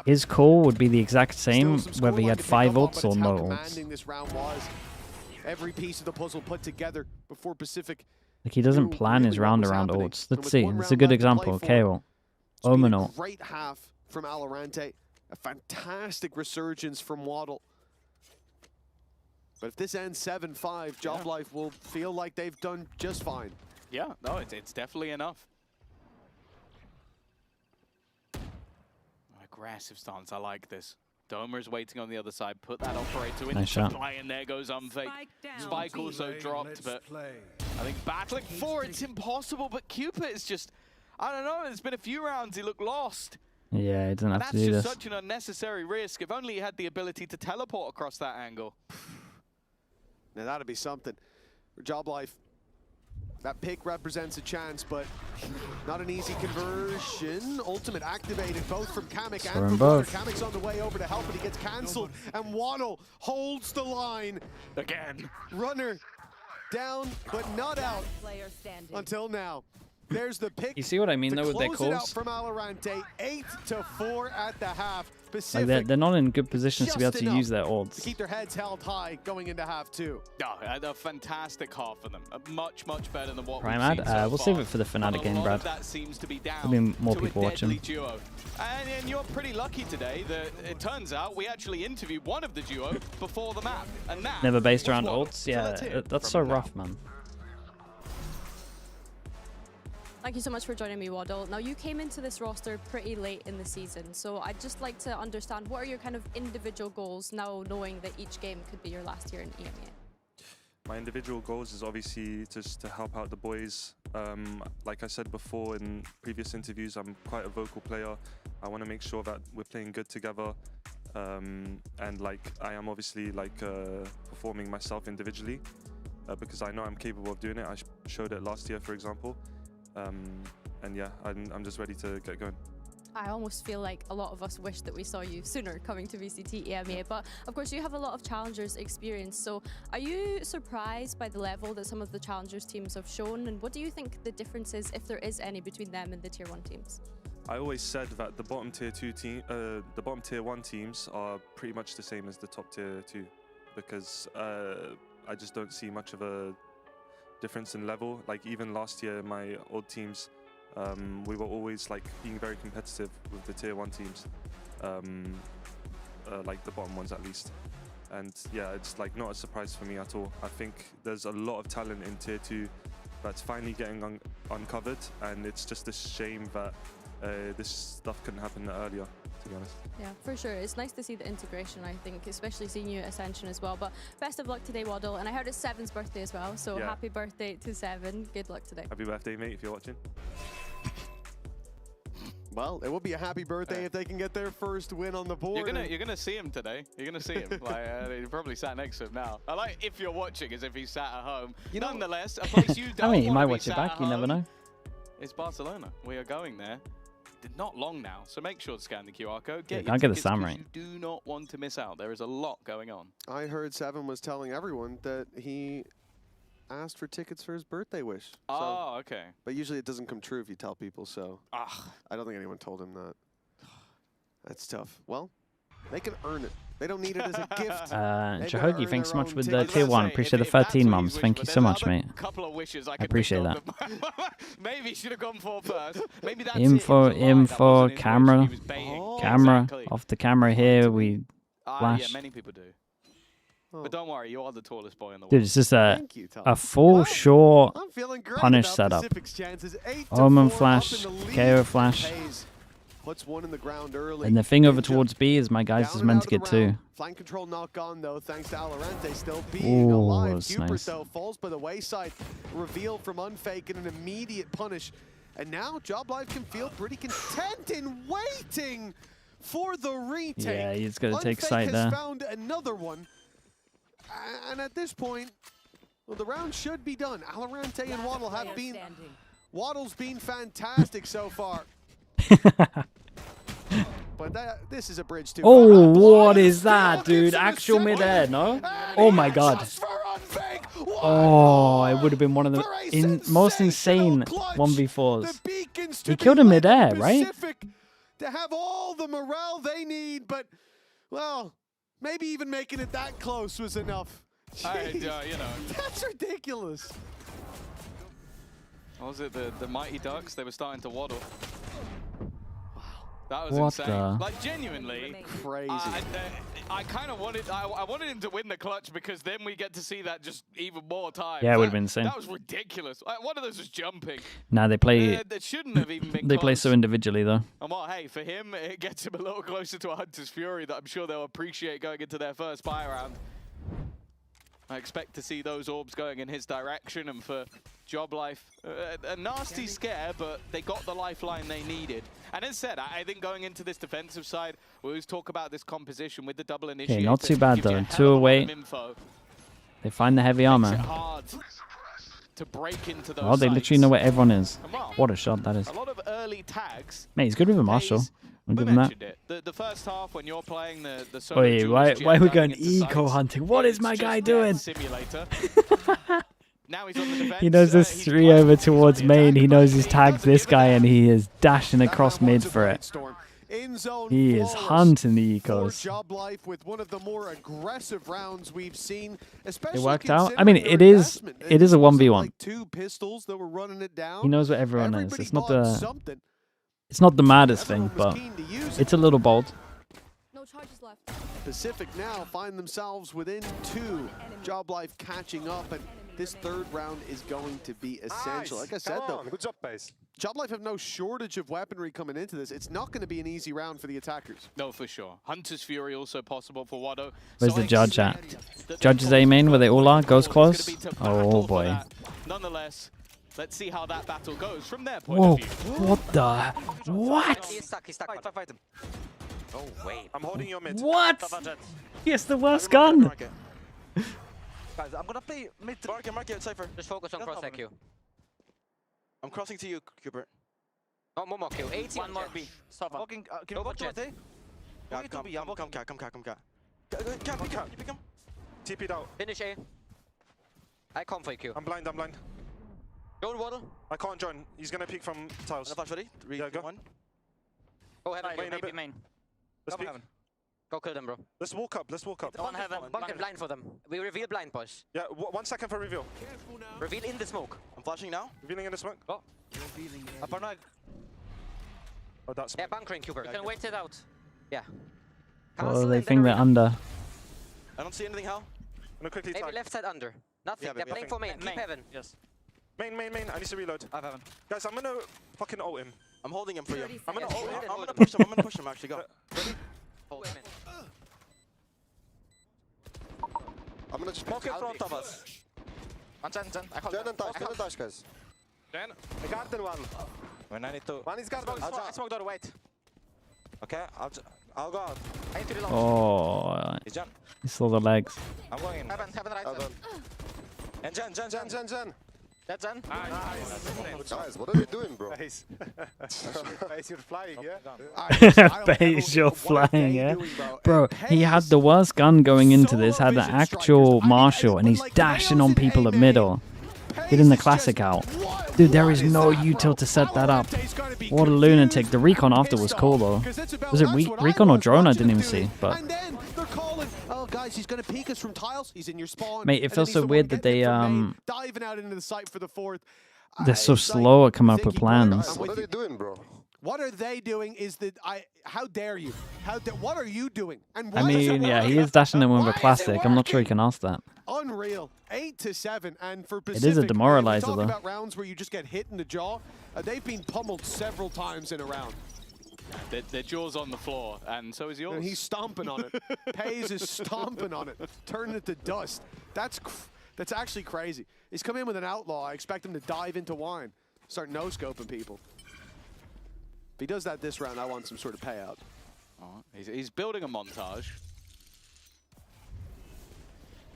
his call would be the exact same whether he had 5 ults or no ults. Every piece of the puzzle put together before Pacific. Like he doesn't plan his round around ults. Let's see. It's a good example. KO. Omenal. Great half from Valorant. A fantastic resurgence from Waddle. But if this ends 7-5, JOBLIFE will feel like they've done just fine. Yeah, no, it's definitely enough. Aggressive stance, I like this. Domer's waiting on the other side, put that operator in nice play, and there goes Unfake. Spike also dropped, but I think battling for it's impossible, but Cupid is just, I don't know, there's been a few rounds he looked lost. Yeah, he doesn't have to do That's this. just such an unnecessary risk. If only he had the ability to teleport across that angle. Now that'd be something. For JOBLIFE, That pick represents a chance, but not an easy conversion. Ultimate activated both from Kamek and from Runner. Kamek's on the way over to help, but he gets cancelled. And Waddle holds the line. Again. Runner down, but not out until now. There's the pick. You see what I mean though with their calls? From Valorant, 8-4 at the half. Pacific, like they're not in good positions to be able to use their ults. To keep their heads held high going into half 2. No, a fantastic half for them. Much better than what Primad, we've seen so we'll far. save it for the FNATIC game, Brad. That seems to be down There'll be more to people a watching. duo. And you're pretty lucky today that it turns out we actually interviewed one of the duo before the map. And that Never based around Waddle. ults? Yeah, that's so rough, man. Thank you so much for joining me, Waddle. Now, you came into this roster pretty late in the season, so I'd just like to understand, what are your kind of individual goals now knowing that each game could be your last year in EMEA? My individual goals is obviously just to help out the boys. Like I said before in previous interviews, I'm quite a vocal player. I want to make sure that we're playing good together. And like I am obviously like performing myself individually because I know I'm capable of doing it. I showed it last year, for example. And yeah, I'm just ready to get going. I almost feel like a lot of us wish that we saw you sooner coming to VCT EMEA, but of course you have a lot of Challengers experience, so are you surprised by the level that some of the Challengers teams have shown, and what do you think the difference is, if there is any, between them and the Tier 1 teams? I always said that the bottom tier 1 teams are pretty much the same as the top tier 2, because I just don't see much of a difference in level. Like even last year, my old teams, we were always like being very competitive with the tier 1 teams, like the bottom ones at least. And yeah, it's like not a surprise for me at all. I think there's a lot of talent in tier 2 that's finally getting uncovered, and it's just a shame that this stuff couldn't happen earlier, to be honest. Yeah, for sure. It's nice to see the integration, I think, especially seeing you at Ascension as well. But best of luck today, Waddle. And I heard it's Seven's birthday as well, so happy birthday to Seven. Good luck today. Happy birthday, mate, if you're watching. Well, it will be a happy birthday if they can get their first win on the board. You're gonna see him today. You're gonna see him. Like he probably sat next to him now. I like if you're watching as if he's sat at home. Nonetheless, a place you don't I mean, you might want watch to it be sat back. at You never home know. It's Barcelona. We are going there. Not long now, so make sure to scan the QR code. Yeah, Get can't get the tickets SAM 'cause right. You do not want to miss out. There is a lot going on. I heard Seven was telling everyone that he asked for tickets for his birthday wish. Oh, okay. But usually it doesn't come true if you tell people, so I don't think anyone told him that. That's tough. Well, they can earn it. They don't need it as a gift. Jahogi, thanks so much with the tier 1. Appreciate the 13 mums. Thank you so much, mate. Couple of wishes I appreciate that. Maybe should have gone for first. Maybe that's Info, camera, Exactly. off the camera here. We Yeah, flash. many people do. But don't worry, you are the tallest boy in the world. Dude, it's just a full short punish setup. Omen flash, KO flash. Puts one in the ground early. And the thing over towards B is my guys is meant to get 2. Flank control not gone though, thanks to Alorante still being alive. That's Cupert nice. though falls by the wayside, revealed from Unfake and an immediate punish. And now JOBLIFE can feel pretty content in waiting for the retake. Yeah, he's got to take Unfake sight has there. found another one. And at this point, well, the round should be done. Alorante and Waddle have been... Waddle's been fantastic so far. But this is a bridge too. Oh, what is that, dude? Actual mid-air, no? Oh my god. Oh, it would have been one of the most insane 1v4s. He killed him mid-air, right? To have all the morale they need, but, well, maybe even making it that close was enough. You know. That's ridiculous. What was it? The Mighty Ducks? They were starting to waddle. That was What insane. the? Like genuinely, crazy. I kind of wanted. I wanted him to win the clutch because then we get to see that just even more time. Yeah, it would have been insane. That was ridiculous. One of those was jumping. Nah, they play. That shouldn't have even been. They play close. so individually though. And well, hey, for him, it gets him a little closer to a Hunter's Fury that I'm sure they'll appreciate going into their first buy round. I expect to see those orbs going in his direction, and for JOBLIFE, a nasty scare, but they got the lifeline they needed. And as said, I think going into this defensive side, we always talk about this composition with the double initiator. Okay, not too bad Gives you though. a hell 2 of a lot away. of info. They find the heavy armor. Makes it hard to break into those Oh, they literally sites. know where everyone is. And well, What a shot that is. a lot of early tags. Mate, he's good with a Marshall. I'll We give him that. mentioned it. The first half when you're playing the solo Wait, duels, why are we going into eco sites, hunting? What is it's my just guy that doing? Simulator. Now he's on the defense. He knows there's he's 3 playing over on towards the main. attack, He but knows he's tagged doesn't this give a guy damn. and he is dashing across mid for it. He is hunting the ecos. JOBLIFE with one of the more aggressive rounds we've seen, especially It worked out. I mean, it is a 1v1. Like 2 pistols that were running it down. He knows what everyone is. Everybody It's not bought the something. maddest thing, but it's a little bold. No charges left. Pacific now find themselves within 2. JOBLIFE catching up, and this 3rd round is going to be essential. Like I said, though, Good job, Pace. JOBLIFE have no shortage of weaponry coming into this. It's not going to be an easy round for the attackers. No, for sure. Hunter's Fury also possible for Wado. Where's So the judge at? the Judge is A main where they all are. Goes it's close. gonna be to Oh battle for boy. that. Nonetheless, let's see how that battle goes from their point Whoa! of view. What the? What? He's stuck. Fight him. Oh, wait. I'm holding your mid. What? Jet. He has the worst gun. Guys, I'm gonna play mid. Mark it, Cypher. Just focus on cross IQ. I'm crossing to you, Cooper. No more Q. 80 One more B. Stop. Walking, can you go to it? Yeah, come, cat. You pick him. TP'd out. Finish A. I come for Q. I'm blind. Don't waddle. I can't join. He's gonna peek from tiles. Flash ready? 3, Yeah, go. 1. Go heaven. Main, Maybe bit. main. Let's Go peek. heaven. Go kill them, bro. Let's walk up. One heaven. Bunker blind for them. We reveal blind, boys. Yeah, 1 second for reveal. Reveal in the smoke. I'm flashing now. Revealing in the smoke. Go. Oh, that's Yeah, bunkering, Cooper. You can wait it out. Yeah. Oh, they think they're under. I don't see anything, Hal. I'm gonna quickly Maybe tag. left side under. Nothing. Yeah, They're maybe. playing for main. Keep heaven. Yes. Main. I need to reload. I have heaven. Guys, I'm gonna fucking ult him. I'm holding him for you. I'm gonna ult him. I'm gonna push him. I'm gonna push him. Actually, go. Hold him in. I'm gonna just Smoke in front of us. One Jen. I hold. Jen and dash, guys. Jen. I got the one. When I need to. One is got I smoke door. Wait. Okay, I'll go out. I need to reload. Oh, It's Jen. he saw the legs. I'm going in. Heaven right. And Jen. That's Jen. Guys, what are they doing, bro? Pace, you're flying, yeah? Base, you're flying, yeah? Bro, he had the worst gun going into this, had the actual Marshall, and he's dashing on people at middle. Hitting the classic out. Dude, there is no util to set that up. What a lunatic. The recon after was cool, though. Was it recon or drone? I didn't even see, but... And then they're calling, oh guys, he's gonna peek us from tiles. He's in your spawn. Mate, it And then feels he's so the one weird that getting they, it from main, diving out into the site for the 4th. they're so slow at coming up with plans. What are they doing, bro? What are they doing is that how dare you? What are you doing? And I why is it mean, yeah, working? he is dashing them with Why a is it classic. I'm not sure he working? can ask that. Unreal. 8-7, and for It Pacific, is a demoralizer, we talk though. about rounds where you just get hit in the jaw. They've been pummeled several times in a round. Their jaw's on the floor, and so is yours. And he's stomping on it. Pays is stomping on it, turning it to dust. That's actually crazy. He's come in with an outlaw. I expect him to dive into wine, start no-scoping people. If he does that this round, I want some sort of payout. Oh, he's building a montage.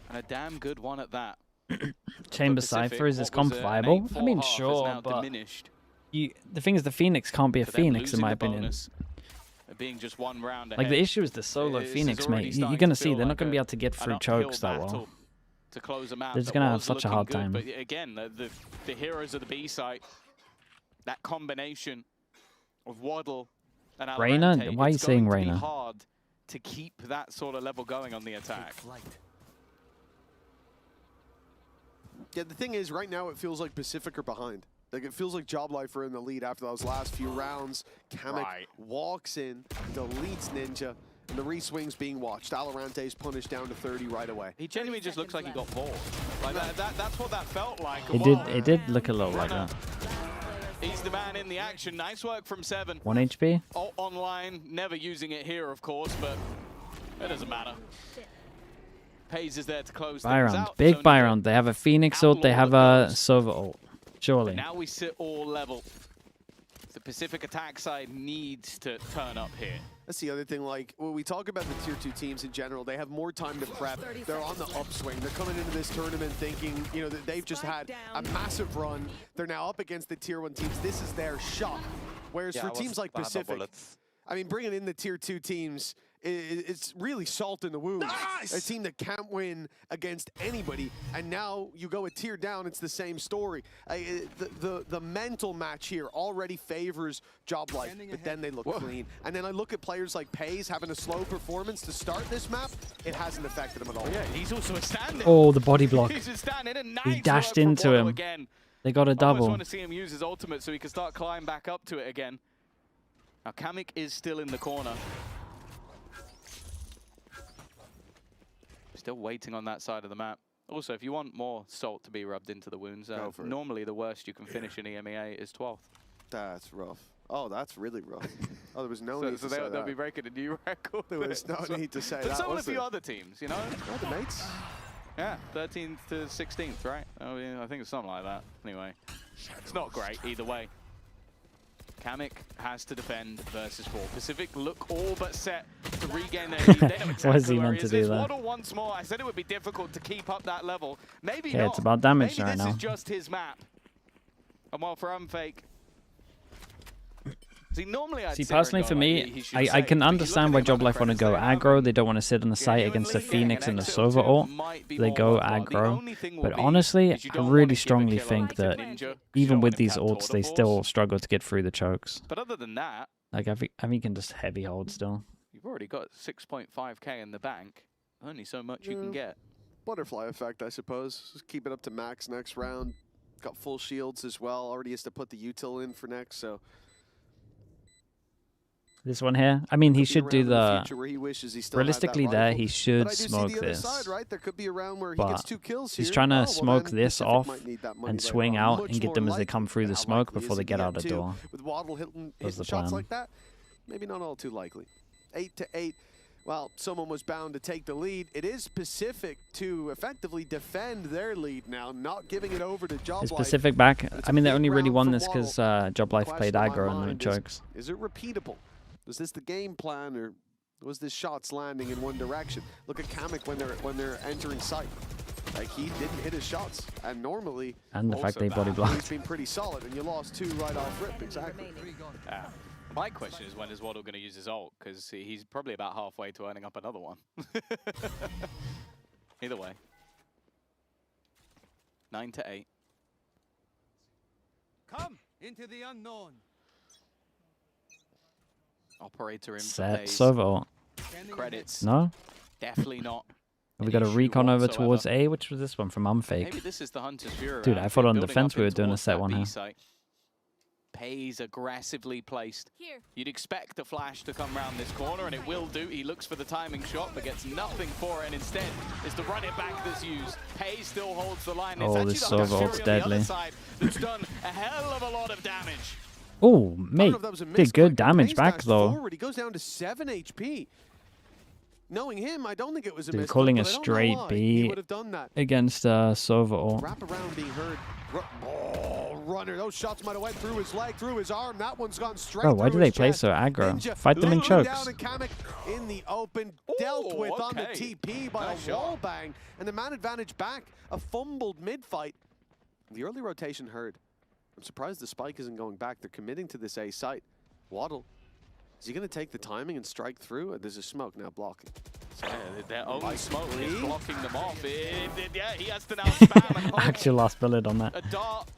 And a damn good one at that. Chamber Cypher, is this comp viable? I mean, sure, but the thing is, the Phoenix can't be a Phoenix, in my opinion. Being just one round Like, the issue is the solo Phoenix, mate. You're going to see, they're not going to be able to get through chokes that well. To close them out. They're just going to have such a hard time. But again, the heroes of the B site, that combination of Waddle and Reyna? Alorante, Why are you it's going saying to be Reyna? hard to keep that sort of level going on the attack. Yeah, the thing is, right now it feels like Pacific are behind. Like, it feels like JOBLIFE are in the lead after those last few rounds. Kamek walks in, deletes Ninja, and the re-swing's being watched. Alorante's punished down to 30 right away. He genuinely just looks like he got bored. Like that's what that felt like. It did look a little like that. He's the man in the action. Nice work from 7. 1 HP? Oh, online, never using it here, of course, but it doesn't matter. Pays is there to close things Buy round. out. Big So buy round. They have a Phoenix ult, they have a Sova ult. Surely. now we sit all level. The Pacific attack side needs to turn up here. That's the other thing, like, when we talk about the tier 2 teams in general, they have more time to prep. They're on the upswing. They're coming into this tournament thinking, you know, that they've just had a massive run. They're now up against the tier 1 teams. This is their shot. Whereas for teams like Pacific, I mean, bringing in the tier 2 teams, it's really salt in the wound. Nice! A team that can't win against anybody, and now you go a tier down, it's the same story. The mental match here already favors JOBLIFE, but then they look clean. And then I look at players like Playins having a slow performance to start this map, it hasn't affected him at all. Yeah, he's also a stand-in. Oh, the body block. He's a stand-in, and nice He dashed work from into Waddle him. Again. They got a I double. almost want to see him use his ultimate so he can start climbing back up to it again. Now, Kamik is still in the corner. Still waiting on that side of the map. Also, if you want more salt to be rubbed into the wounds, normally the worst you can finish in EMEA is 12th. That's rough. Oh, that's really rough. Oh, there was no need to say that. They'll be breaking a new record. There was no need to say that. But so will a few other teams, you know? Oh, the mates? Yeah, 13th to 16th, right? Oh, yeah, I think it's something like that. Anyway, it's not great either way. Kamik has to defend versus 4. Pacific look all but set to regain their lead. They know exactly What is he meant to do there? Waddle once more. I said it would be difficult to keep up that level. Maybe Yeah, not. it's about damage Maybe right this now. is just his map. And while for Unfake, see, normally I'd See, sit personally and for go me, like, he should I save, can but you understand why look at the amount JOBLIFE of want to go credits they have. aggro. They don't want to sit on the site against the Phoenix and the Sova ult. They go aggro. But honestly, I really strongly think that even with these ults, they still struggle to get through the chokes. But other than that, Like, I think you can just heavy hold still. you've already got 6.5k in the bank. Only so much you can get. Butterfly effect, I suppose. Just keep it up to max next round. Got full shields as well. Already has to put the util in for next, so... This one here, I mean, he should do the... Realistically, Realistically there, he should smoke this. But he's trying to smoke this off and swing out and get them as they come through the smoke before they get out the door. With Waddle hitting the shots plan. like that, maybe not all too likely. 8-8. Well, someone was bound to take the lead. It is Pacific to effectively defend their lead now, not giving it over to JOBLIFE. Is Pacific back? I mean, they only really won this Waddle. because JOBLIFE played Question in aggro my and the mind chokes. Is it repeatable? Was this the game plan, or was this shots landing in one direction? Look at Kamik when they're entering sight. Like, he didn't hit his shots, and normally... And the fact they body He's blocked. been pretty solid, and you lost 2 right off rip, exactly. My question is, when is Waddle going to use his ult? Because he's probably about halfway to earning up another one. Either way. 9-8. Come into the unknown. Operator in for Set Playins. Sova ult. Credits. No? Definitely not. Have we got a issue recon over whatsoever. towards A? Which was this one from Maybe Unfake? this is the Hunter's Fury. Dude, round. I thought on Building defense up we were in doing a towards set that one B here. site. Pays aggressively placed. Here. You'd expect the flash to come round this corner, and it will do. He looks for the timing shot, but gets nothing for it, and instead it's the run it back that's used. Pays still holds the line. It's Oh, actually this the Hunter's Sova Fury ult's on the other deadly. side that's done a hell of a lot of damage. Oh, mate, did good damage back though. Forward. He goes down to 7 HP. Knowing him, I don't think it was a Dude, miss. calling but a I don't know straight why. B He would have done that. against Sova ult. Wrap around being heard. Oh, runner. Those shots might have went through his leg, through his arm. That one's gone straight Bro, why through do they his play chest. so aggro? Ninja Fight them in looting chokes. down and Kamik in the open, dealt with on the okay. TP by Nice a wall shot. bang, and the man advantage back. A fumbled mid-fight. The early rotation heard. I'm surprised the spike isn't going back. They're committing to this A site. Waddle. Is he going to take the timing and strike through? There's a smoke now blocking. Yeah, their own Like smoke is three? blocking them off. Yeah, he has to now spam and hold Actual last bullet on that. a dart.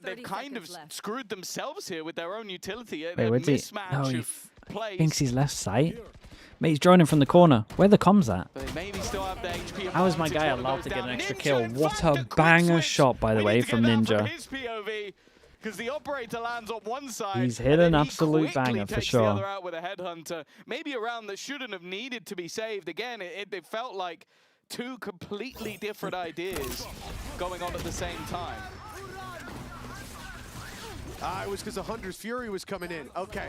They've kind of screwed themselves here with their own utility. Wait, Their where's he? mismatch No, he of plays. thinks he's left side. Mate, he's droning from the corner. Where the comms at? But they maybe still have the HP How is my advantage. guy Waddle allowed goes to get down. an extra Ninja, kill? in What fact, a quick banger switch. shot, by the We way, need to from get that Ninja. his POV, because the operator lands on one side. He's and hit then an he absolute quickly banger for takes sure. The other out with a headhunter. Maybe a round that shouldn't have needed to be saved. Again, it felt like two completely different ideas going on at the same time. It was because the Hunter's Fury was coming in. Okay,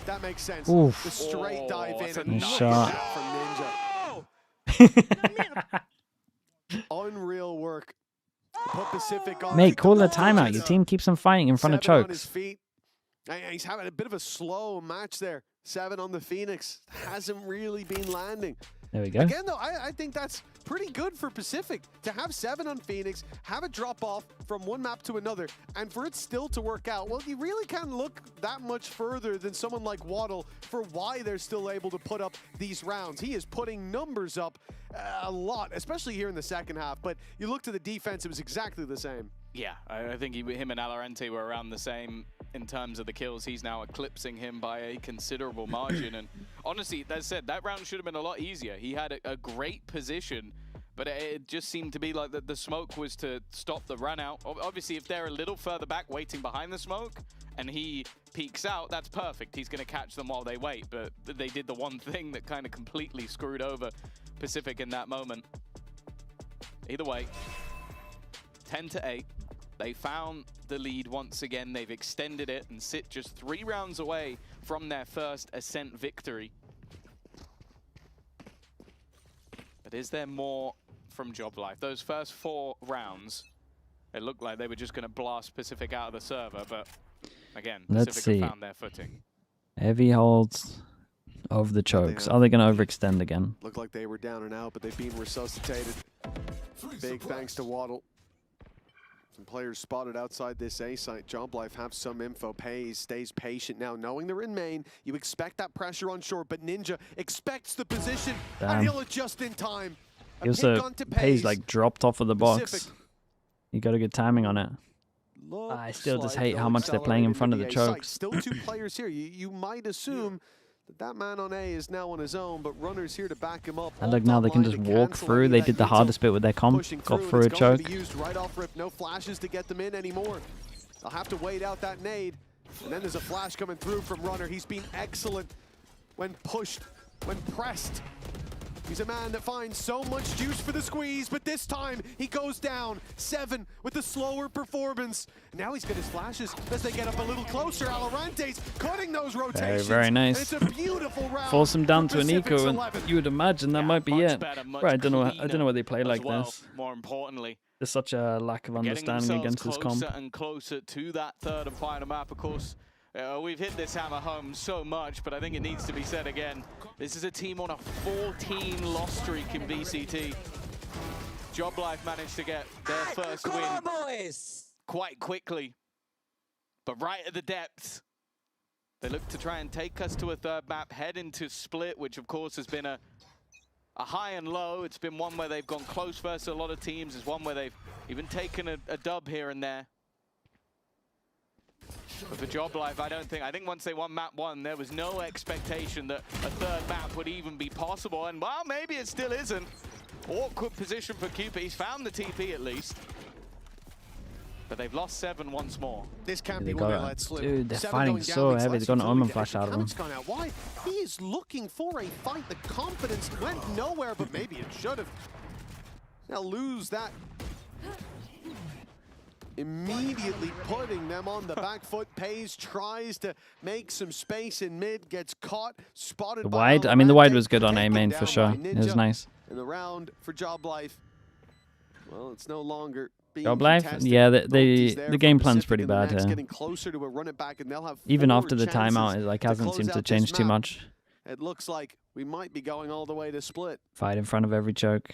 that makes sense. Oof. The straight dive in a and nice shot shot. from Ninja. Unreal work. Put Pacific on. Mate, call a timeout. Your team keeps on fighting in front of 7 on his chokes. feet. And he's having a bit of a slow match there. 7 on the Phoenix. Hasn't really been landing. There we go. Again, though, I think that's pretty good for Pacific to have 7 on Phoenix, have it drop off from one map to another, and for it still to work out. Well, you really can't look that much further than someone like Waddle for why they're still able to put up these rounds. He is putting numbers up a lot, especially here in the second half. But you look to the defense, it was exactly the same. Yeah, I think him and Alorente were around the same in terms of the kills. He's now eclipsing him by a considerable margin. And honestly, that said, that round should have been a lot easier. He had a great position, but it just seemed to be like the smoke was to stop the run out. Obviously, if they're a little further back waiting behind the smoke and he peeks out, that's perfect. He's going to catch them while they wait. But they did the one thing that kind of completely screwed over Pacific in that moment. Either way, 10-8. They found the lead once again. They've extended it and sit just 3 rounds away from their first Ascent victory. But is there more from JOBLIFE? Those first 4 rounds, it looked like they were just going to blast Pacific out of the server, but again, Pacific have found their footing. Heavy holds over the chokes. Are they going to overextend again? Looked like they were down and out, but they've been resuscitated. Big thanks to Waddle. Some players spotted outside this A site. JOBLIFE have some info. Pays stays patient now, knowing they're in main. You expect that pressure on short, but Ninja expects the position, and he'll adjust in time. He also, Pays like dropped off of the box. You got a good timing on it. I still just hate how much they're playing in front of the chokes. Still 2 players here. You might assume that man on A is now on his own, but runners here to back him up. And look, now they can just walk through. They did the hardest bit with their comp. Got through a choke. Used right off rip. No flashes to get them in anymore. They'll have to wait out that nade. And then there's a flash coming through from Runner. He's been excellent when pushed, when pressed. He's a man that finds so much juice for the squeeze, but this time he goes down. 7 with the slower performance. Now he's got his flashes as they get up a little closer. Alorante's cutting those rotations. Very nice. And it's a beautiful round. Force him down to an eco, and you would imagine that might be it. Right, I don't know why they play like this. More importantly, there's such a lack of understanding against this comp. Closer and closer to that third and final map, of course. We've hit this hammer home so much, but I think it needs to be said again. This is a team on a 14-loss streak in VCT. JOBLIFE managed to get their first win quite quickly, but right at the depths. They look to try and take us to a third map, head into Split, which of course has been a high and low. It's been one where they've gone close versus a lot of teams. It's one where they've even taken a dub here and there. But for JOBLIFE, I think once they won map 1, there was no expectation that a third map would even be possible. And well, maybe it still isn't. Awkward position for Cupid. He's found the TP at least. But they've lost 7 once more. This can't be one they let slip. Dude, they're fighting so heavy. They've got an Omen flash out of them. Why? He is looking for a fight. The confidence went nowhere, but maybe it should have. They'll lose that. Immediately putting them on the back foot. Pays tries to make some space in mid, gets caught, spotted. The wide, I mean, the wide was good on A main for sure. It was nice. In the round for JOBLIFE. Well, it's no longer being JOBLIFE, contested. yeah, the game plan's pretty bad here. Getting closer to a run it back, and they'll have even after the timeout, it like hasn't seemed to change too much. It looks like we might be going all the way to Split. Fight in front of every choke.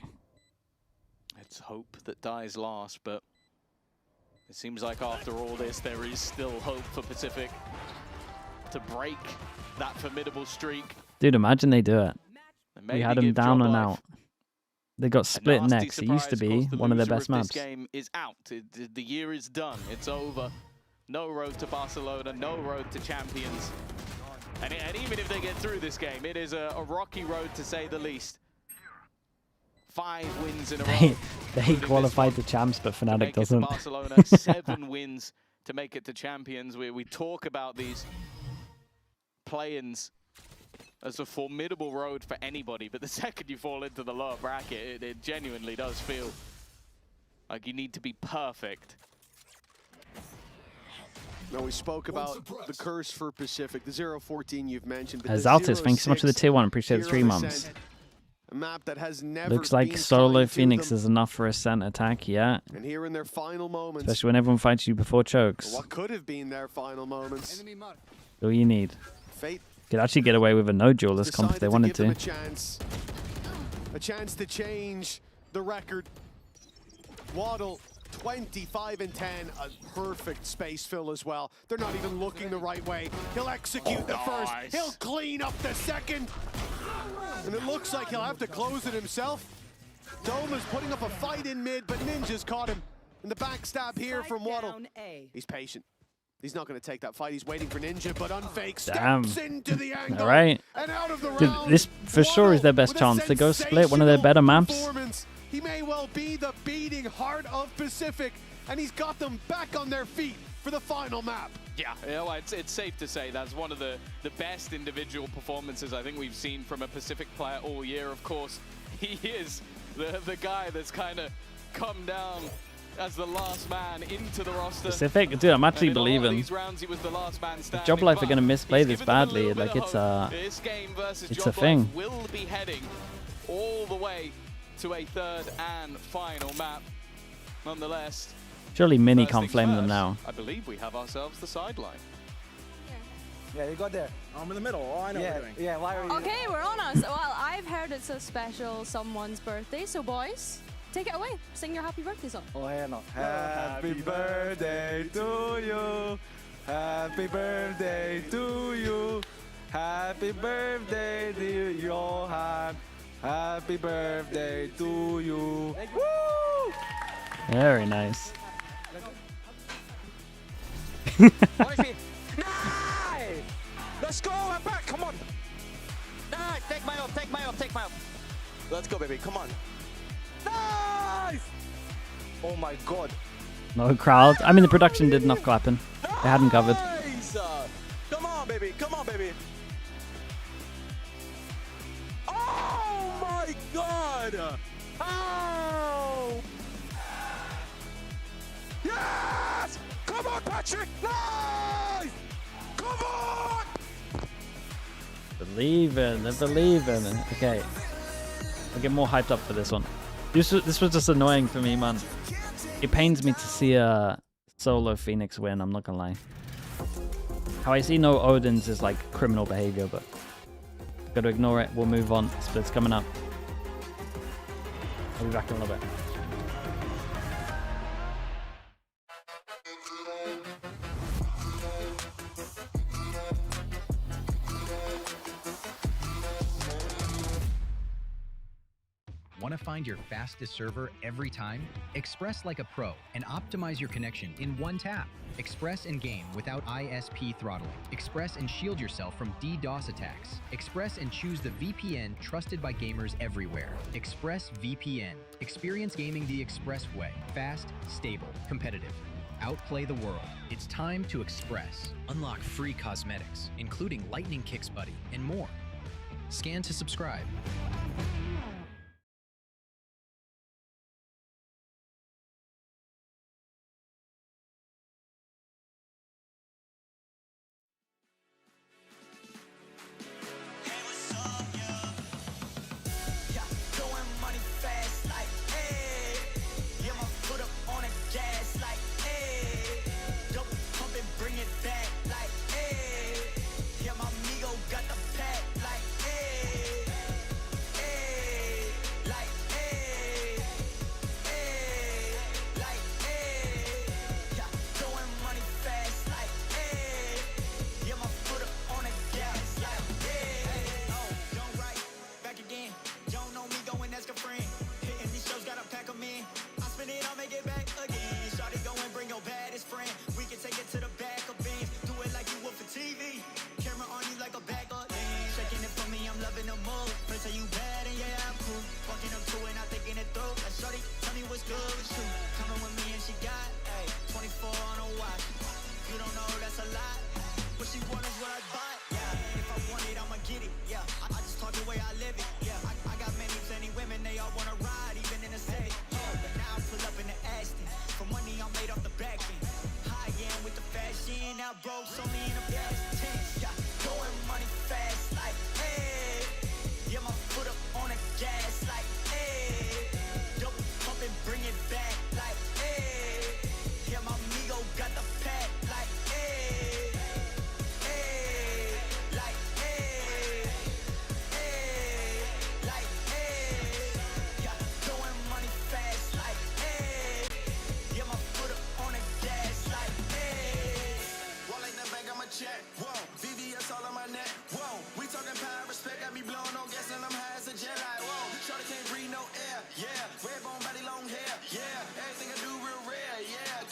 It's hope that dies last, but it seems like after all this, there is still hope for Pacific to break that formidable streak. Dude, imagine they do it. We had them down and out. They got Split next. It used to be one of their best maps. This game is out. The year is done. It's over. No road to Barcelona. No road to champions. And even if they get through this game, it is a rocky road to say the least. 5 wins in a row. They qualified to champs, but FNATIC doesn't. Barcelona, 7 wins to make it to champions. We talk about these play-ins as a formidable road for anybody, but the second you fall into the lower bracket, it genuinely does feel like you need to be perfect. No, we spoke about the curse for Pacific, the 0-14 you've mentioned. But Zaltis, thanks so much for the tier 1. Appreciate the 3 months. A map that has never Looks like been solo kind to Phoenix them. is enough for a cent attack, yeah. And here in their final moments, Especially when everyone fights you before chokes. what could have been their final moments. All you need. Fate Could actually get away with a no duelist comp if they wanted give them to. a chance to change the record. Waddle 25 and 10, a perfect space fill as well. They're not even looking the right way. He'll execute the first, he'll clean up the second. And it looks like he'll have to close it himself. Doma's putting up a fight in mid, but Ninja's caught him. And the backstab here from Waddle. He's patient. He's not going to take that fight. He's waiting for Ninja, but Unfake steps into the angle. All right. And out of the Dude, round, this for sure is their best chance to go split one of their better maps. He may well be the beating heart of Pacific, and he's got them back on their feet for the final map. Yeah, you know, it's safe to say that's one of the best individual performances I think we've seen from a Pacific player all year. Of course, he is the guy that's kind of come down as the last man into the roster. Pacific, dude, I'm actually believing. These rounds, he was the last man standing, JOBLIFE are going to misplay this badly. Like this game versus it's a JOBLIFE thing. will be heading all the way to a third and final map. Nonetheless, Surely Mini first can't things flame them first, now. I believe we have ourselves the sideline. Yeah, you got there. I'm in the middle. Oh, I know what we're doing. Yeah, why are you? Okay, we're on us. Well, I've heard it's a special someone's birthday, so boys, take it away. Sing your happy birthday song. Oh, yeah, no. Happy birthday to you. Happy birthday to you. Happy birthday, dear Johan. Happy birthday to you. Woo! Very nice. Nice! Let's go, I'm back, come on! Nice! Take my up, take my up, take my up! Let's go, baby, come on! Nice! Oh my god. No crowd. I mean, the production did enough clapping. They hadn't covered. Nice! Come on, baby, come on, baby! Oh my god! Oh! Yes! Come on, Patrick! Nice! Come on! Believing, they're believing. Okay. I'll get more hyped up for this one. This was just annoying for me, man. It pains me to see a solo Phoenix win, I'm not gonna lie. How I see no Odins is like criminal behavior, but gotta ignore it. We'll move on. Split's coming up. I'll be back in a little bit. Want to find your fastest server every time? Express like a pro and optimize your connection in one tap. Express and game without ISP throttling. Express and shield yourself from DDoS attacks. Express and choose the VPN trusted by gamers everywhere. Express VPN. Experience gaming the Express way. Fast, stable, competitive. Outplay the world. It's time to Express. Unlock free cosmetics, including Lightning Kicks Buddy and more. Scan to subscribe. Going money fast like, hey, yeah, my foot up on the gas.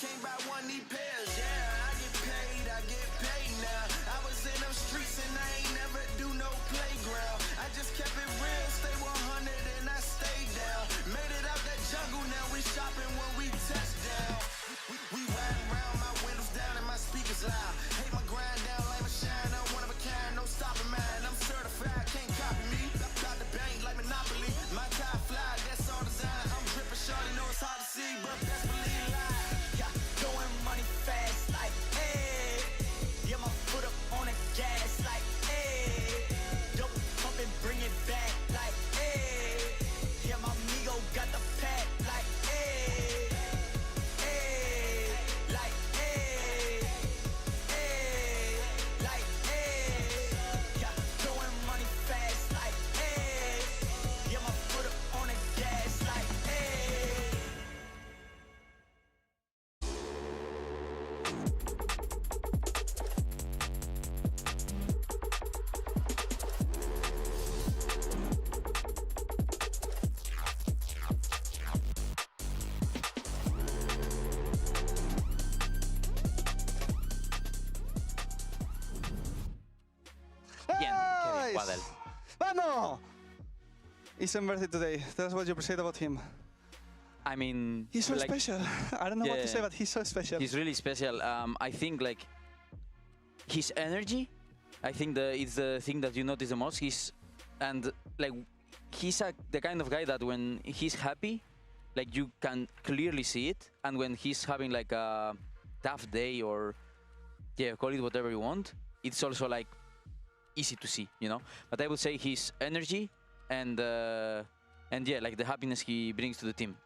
can't buy one need pairs. Yeah, I get paid now. I was in them streets and I ain't never do no playground. I just kept it real, stay 100 and I stayed down. Made it out that jungle, now we shopping when we touch down. We riding around, my windows down and my speakers loud. Hate my grind down, like my shine, I'm one of a kind, no stopping mine. I'm certified, can't copy me. Got the bank like Monopoly. My tie fly, that's all design. I'm dripping, shorty, know it's hard to see, but best believe live. Yeah, throwing money fast, like, hey. Get my foot up on the gas, like, hey. Dope pump and bring it back, like, hey. Yeah, my amigo got the pack, like, hey. Hey, like, hey. Hey, like, hey. Yeah, throwing money fast, like, hey. Get my foot up on the gas, like, hey. Nice! Vamos! He's inverted today. That's what you appreciate about him. I mean, He's so like, special. I don't know what to say, but he's so special. He's really special. I think like his energy, I think it's the thing that you notice the most. He's the kind of guy that when he's happy, like you can clearly see it, and when he's having like a tough day or call it whatever you want, it's also like easy to see, you know. But I would say his energy and yeah, like the happiness he brings to the team.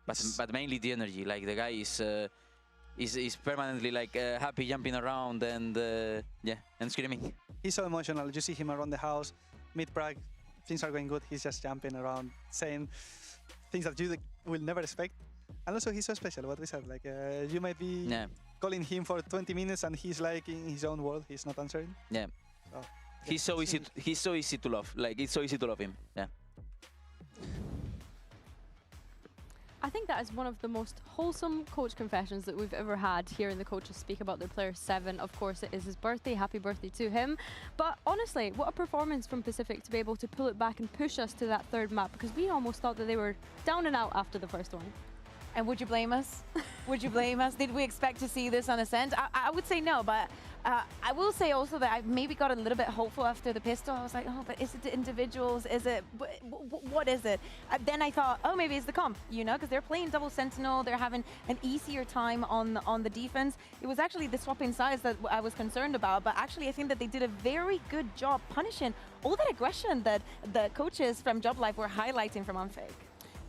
But mainly the energy. Like the guy is permanently like happy, jumping around and and screaming. He's so emotional. You see him around the house, mid-prag, things are going good. He's just jumping around, saying things that you will never expect. And also, he's so special. What we said, like you might be calling him for 20 minutes, and he's like in his own world. He's not answering. Yeah. So, he's so easy. He's so easy to love. Like it's so easy to love him. Yeah. I think that is one of the most wholesome coach confessions that we've ever had, hearing the coaches speak about their player 7. Of course, it is his birthday. Happy birthday to him. But honestly, what a performance from Pacific to be able to pull it back and push us to that third map, because we almost thought that they were down and out after the first one. And would you blame us? Would you blame us? Did we expect to see this on Ascent? I would say no, but I will say also that I maybe got a little bit hopeful after the pistol. I was like, oh, but is it the individuals? Is it, what is it? Then I thought, oh, maybe it's the comp, you know, because they're playing double Sentinel. They're having an easier time on the defense. It was actually the swapping sides that I was concerned about, but actually I think that they did a very good job punishing all that aggression that the coaches from JOBLIFE were highlighting from Unfake.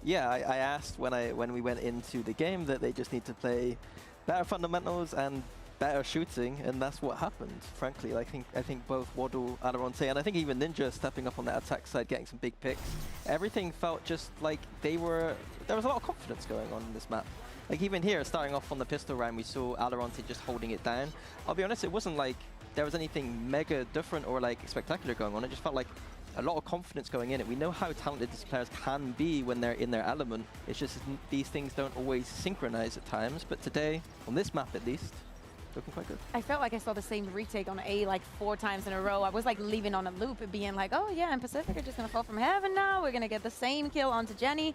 Yeah, I asked when we went into the game that they just need to play better fundamentals and better shooting, and that's what happened. Frankly, I think both Waddle, Valorant, and I think even Ninja stepping up on that attack side, getting some big picks. Everything felt just like there was a lot of confidence going on in this map. Like even here, starting off on the pistol round, we saw Valorant just holding it down. I'll be honest, it wasn't like there was anything mega different or like spectacular going on. It just felt like a lot of confidence going in it. We know how talented these players can be when they're in their element. It's just these things don't always synchronize at times. But today, on this map at least, looking quite good. I felt like I saw the same retake on A like 4 times in a row. I was like leaving on a loop, being like, oh yeah, and Pacific are just gonna fall from heaven now. We're gonna get the same kill onto Jenny.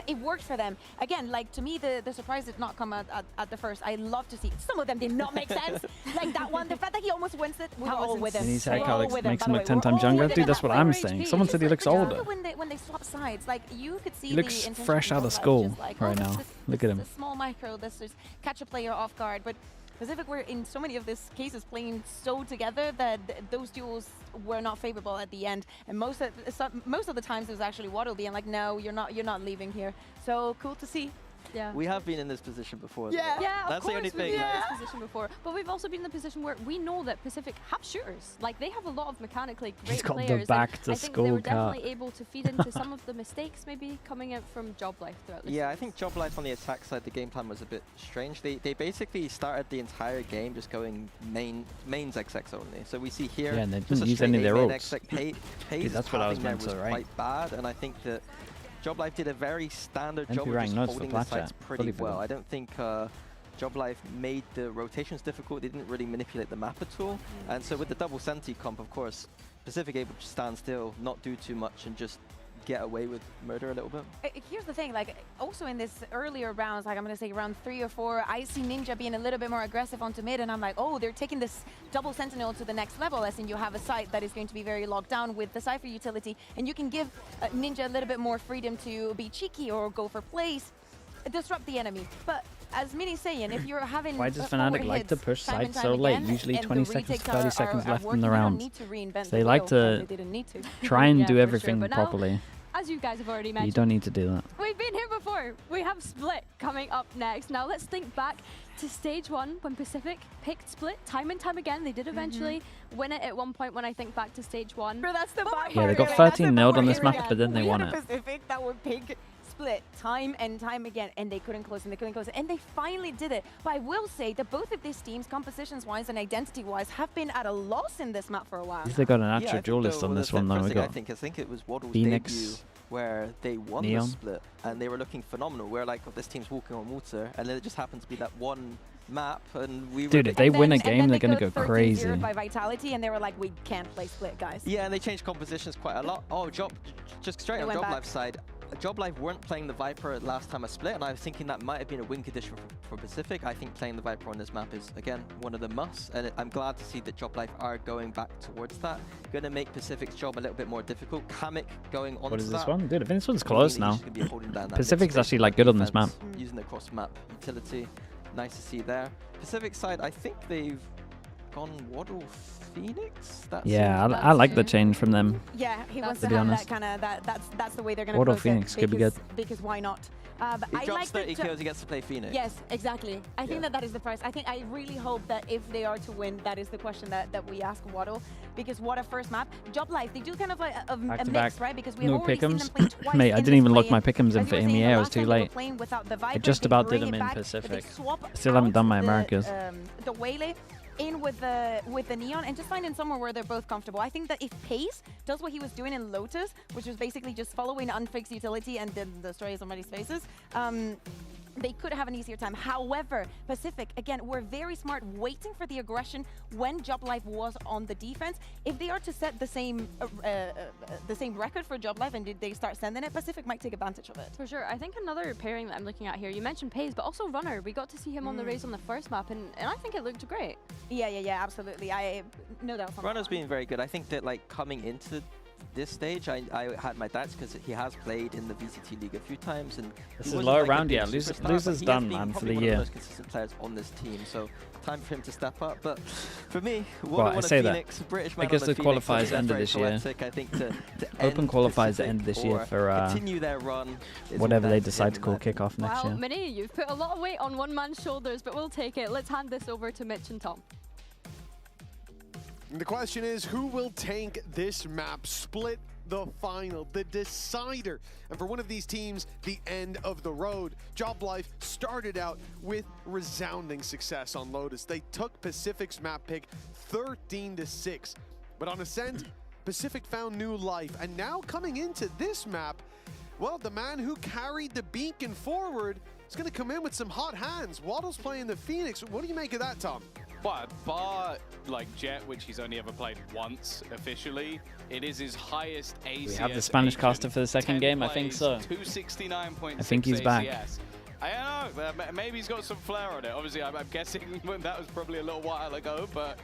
It worked for them. Again, like to me, the surprise did not come at the first. I love to see some of them did not make sense. Like that one, the fact that he almost wins it, we were all with him. And he's Alex makes him look 10 times younger. Dude, that's what I'm saying. Someone said he looks older. When they swap sides, like you could see he looks fresh out of school like, right now. Look at him. This small micro, this is catch a player off guard, but Pacific were in so many of these cases playing so together that those duels were not favorable at the end. And most of the times it was actually Waddle being like, no, you're not leaving here. So cool to see. Yeah. We have been in this position before. Yeah, that's of the only course thing. We've been in this position before, but we've also been in the position where we know that Pacific have shooters. Like they have a lot of mechanically great He's got players. the back to I think they were car. definitely able to feed into some of the mistakes maybe coming out from JOBLIFE throughout this. Yeah, I think JOBLIFE on the attack side, the game plan was a bit strange. They basically started the entire game just going mains XX only. So we see here, yeah, and they didn't use any of their ults. Dude, that's what I was meant to, right? Quite bad, and I think that JOBLIFE did a very standard MP job of rank just notes holding for the Flat sites Chat. pretty well. I don't think JOBLIFE made the rotations difficult. They didn't really manipulate the map at all. And so with the double Senti comp, of course, Pacific able to stand still, not do too much, and just get away with murder a little bit. Here's the thing, like, also in this earlier rounds, like I'm gonna say round 3 or 4, I see Ninja being a little bit more aggressive onto mid, and I'm like, oh, they're taking this double Sentinel to the next level, as in you have a site that is going to be very locked down with the Cypher utility, and you can give Ninja a little bit more freedom to be cheeky or go for plays, disrupt the enemy. But as Minnie's saying, if you're having why does FNATIC like to push side so late? Usually 20 seconds, 30 seconds left in the round. They like to try and do everything properly. As you guys have already mentioned, you don't need to do that. We've been here before. We have Split coming up next. Now let's think back to stage 1 when Pacific picked Split time and time again. They did eventually win it at one point when I think back to stage 1. Bro, that's the Yeah, they got 13-0 on this map, but then they won it. Pacific that would pick Split time and time again, and they couldn't close, and they couldn't close, and they finally did it. But I will say that both of these teams, compositions-wise and identity-wise, have been at a loss in this map for a while. At least they got an actual duelist on this one, though. We got I think it was Waddle's Phoenix, debut where they won Neon. the Split, and they were looking phenomenal. We're like, oh, this team's walking on water, and then it just happened to be that one map, and we Dude, if they win a game, they're gonna go 13-0 crazy. by Vitality, and they were like, we can't play Split, guys. Yeah, and they changed compositions quite a lot. Oh, just straight on JOBLIFE's side. JOBLIFE weren't playing the Viper last time I Split, and I was thinking that might have been a win condition for Pacific. I think playing the Viper on this map is, again, one of the musts, and I'm glad to see that JOBLIFE are going back towards that. Going to make Pacific's job a little bit more difficult. Kamek going on. What is that. this one? Dude, I think this one's close now. Down Pacific's actually like good on this map. Using the cross-map utility. Nice to see there. Pacific side, I think they've gone Waddle Phoenix? Yeah, I like the change from them. Yeah, he wants to to be have honest. that kind of, that's the way they're going to Waddle approach Phoenix it. could be good. Because why not? But he I drops like 30 kills, he gets to play Phoenix. Yes, exactly. I think that is the price. I really hope that if they are to win, that is the question that we ask Waddle. Because what a first map. JOBLIFE, they do kind of like a mix, right? Because we have already seen them play twice. Mate, I didn't even look my pick'ems in As for you were saying, EMEA, the I was last too time they were late. playing without the Viper, I just they about bring did them it in back, but they Pacific. swap I still haven't done my out Americas. the Waylay in with the Neon, and just finding somewhere where they're both comfortable. I think that if Pace does what he was doing in Lotus, which was basically just following unfixed utility and then destroy somebody's faces, they could have an easier time. However, Pacific, again, were very smart waiting for the aggression when JOBLIFE was on the defense. If they are to set the same record for JOBLIFE and they start sending it, Pacific might take advantage of it. For sure. I think another pairing that I'm looking at here, you mentioned Pace, but also Runner. We got to see him on the race on the first map, and I think it looked great. Yeah, absolutely. No doubt. Runner's been very good. I think that like coming into this stage, I had my doubts because he has played in the VCT League a few times, and this is low round, yeah. Loser's done, man, for the year. One of the most consistent players on this team, so time for him to step up. But for me, well, I say Phoenix, that British man because on the Phoenix, qualifiers end of this year. I think to Open qualifiers end this year for continue their run. Whatever they decide to call kickoff next year. Well, Minnie, you've put a lot of weight on one man's shoulders, but we'll take it. Let's hand this over to Mitch and Tom. And the question is, who will tank this map? Split the final, the decider. And for one of these teams, the end of the road. JOBLIFE started out with resounding success on Lotus. They took Pacific's map pick 13-6. But on Ascent, Pacific found new life. And now coming into this map, well, the man who carried the beacon forward is going to come in with some hot hands. Waddle's playing the Phoenix. What do you make of that, Tom? But bar like Jet, which he's only ever played once officially, it is his highest ACS. We have the Spanish caster for the second game, I think so. 269.6 I think he's back. ACS. I don't know, maybe he's got some flair on it. Obviously, I'm guessing that was probably a little while ago, but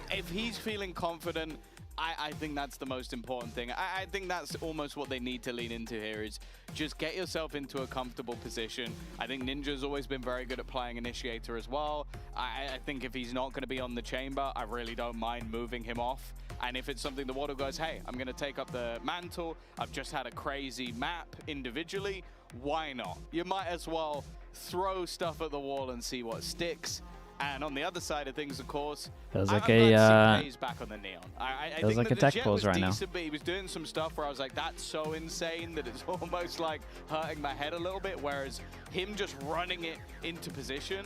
if he's feeling confident, I think that's the most important thing. I think that's almost what they need to lean into here is just get yourself into a comfortable position. I think Ninja's always been very good at playing Initiator as well. I think if he's not going to be on the chamber, I really don't mind moving him off. And if it's something the Waddle goes, hey, I'm going to take up the mantle. I've just had a crazy map individually. Why not? You might as well throw stuff at the wall and see what sticks. And on the other side of things, of course, feels like he's back on the Neon. I feels think like a tech pause right now. But he was doing some stuff where I was like, that's so insane that it's almost like hurting my head a little bit. Whereas him just running it into position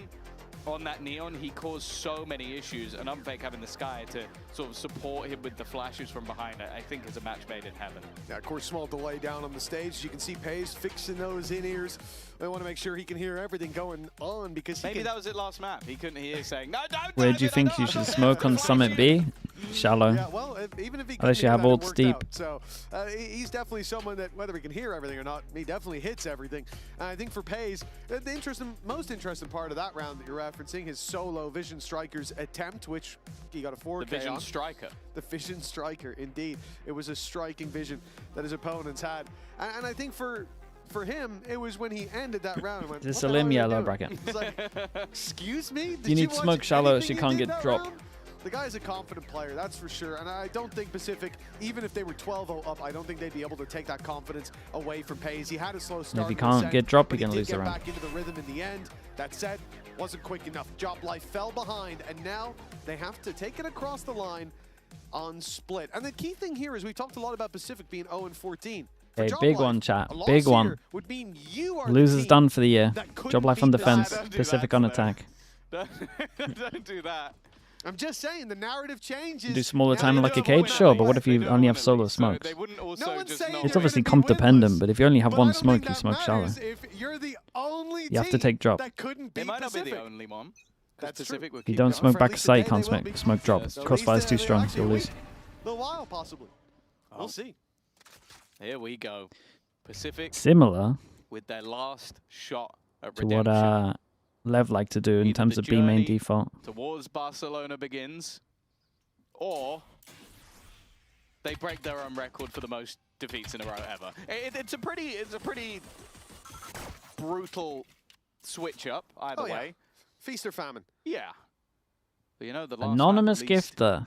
on that Neon, he caused so many issues. And Unfake having the Sky to sort of support him with the flashes from behind, I think is a match made in heaven. Yeah, of course, small delay down on the stage. You can see Pace fixing those in-ears I want to make sure he can hear everything going on because maybe that was it last map. He couldn't hear saying, no, don't. Where do you think you should smoke on Summit B? Shallow. Yeah, well, even if he unless you have ults deep. So he's definitely someone that, whether he can hear everything or not, he definitely hits everything. And I think for Pays, the most interesting part of that round that you're referencing, his solo Vision Striker's attempt, which he got a 4K The Vision on. Striker. The Vision Striker, indeed. It was a striking vision that his opponents had. And I think for him, it was when he ended that round and went, This is a limb yellow bracket. It's like, excuse me? You need smoke shallow so you can't get dropped. The guy's a confident player, that's for sure. And I don't think Pacific, even if they were 12-0 up, I don't think they'd be able to take that confidence away from Pays. He had a slow start. If you can't get dropped, you're going to lose the round. Back into the rhythm in the end. That said, wasn't quick enough. JOBLIFE fell behind, and now they have to take it across the line on split. And the key thing here is we talked a lot about Pacific being 0-14. Hey, big one, chat. Big one. Would mean you are Losers done for the year. JOBLIFE on defense, Pacific on attack. Don't do that. I'm just saying, the narrative changes. Do smaller time like a cage? Sure, but what if you only have solo smokes? It's obviously comp dependent, but if you only have one smoke, you smoke shallow. You have to take drop. They might not be the only one. Pacific If you don't smoke back a site, you can't smoke drop. Crossfire's too strong, so you'll lose. A little while, possibly. We'll see. Here we go. Pacific. Similar with their last shot at to redemption. what Lev like to do in terms of B main default. Towards Barcelona begins, or they break their own record for the most defeats in a row ever. It's a pretty brutal switch up either way. Feast or famine. Yeah. But you know, the last Anonymous gifter.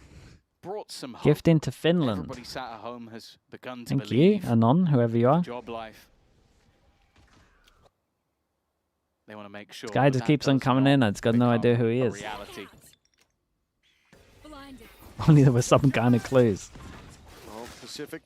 Brought some hope. Gifting to Finland. Everybody sat at home has begun to Thank believe. you, Anon, whoever you are. JOBLIFE. They want to make sure. This guy just keeps on coming in. I just got no idea who he is. Reality. Only there was some kind of clues. Oh, Pacific.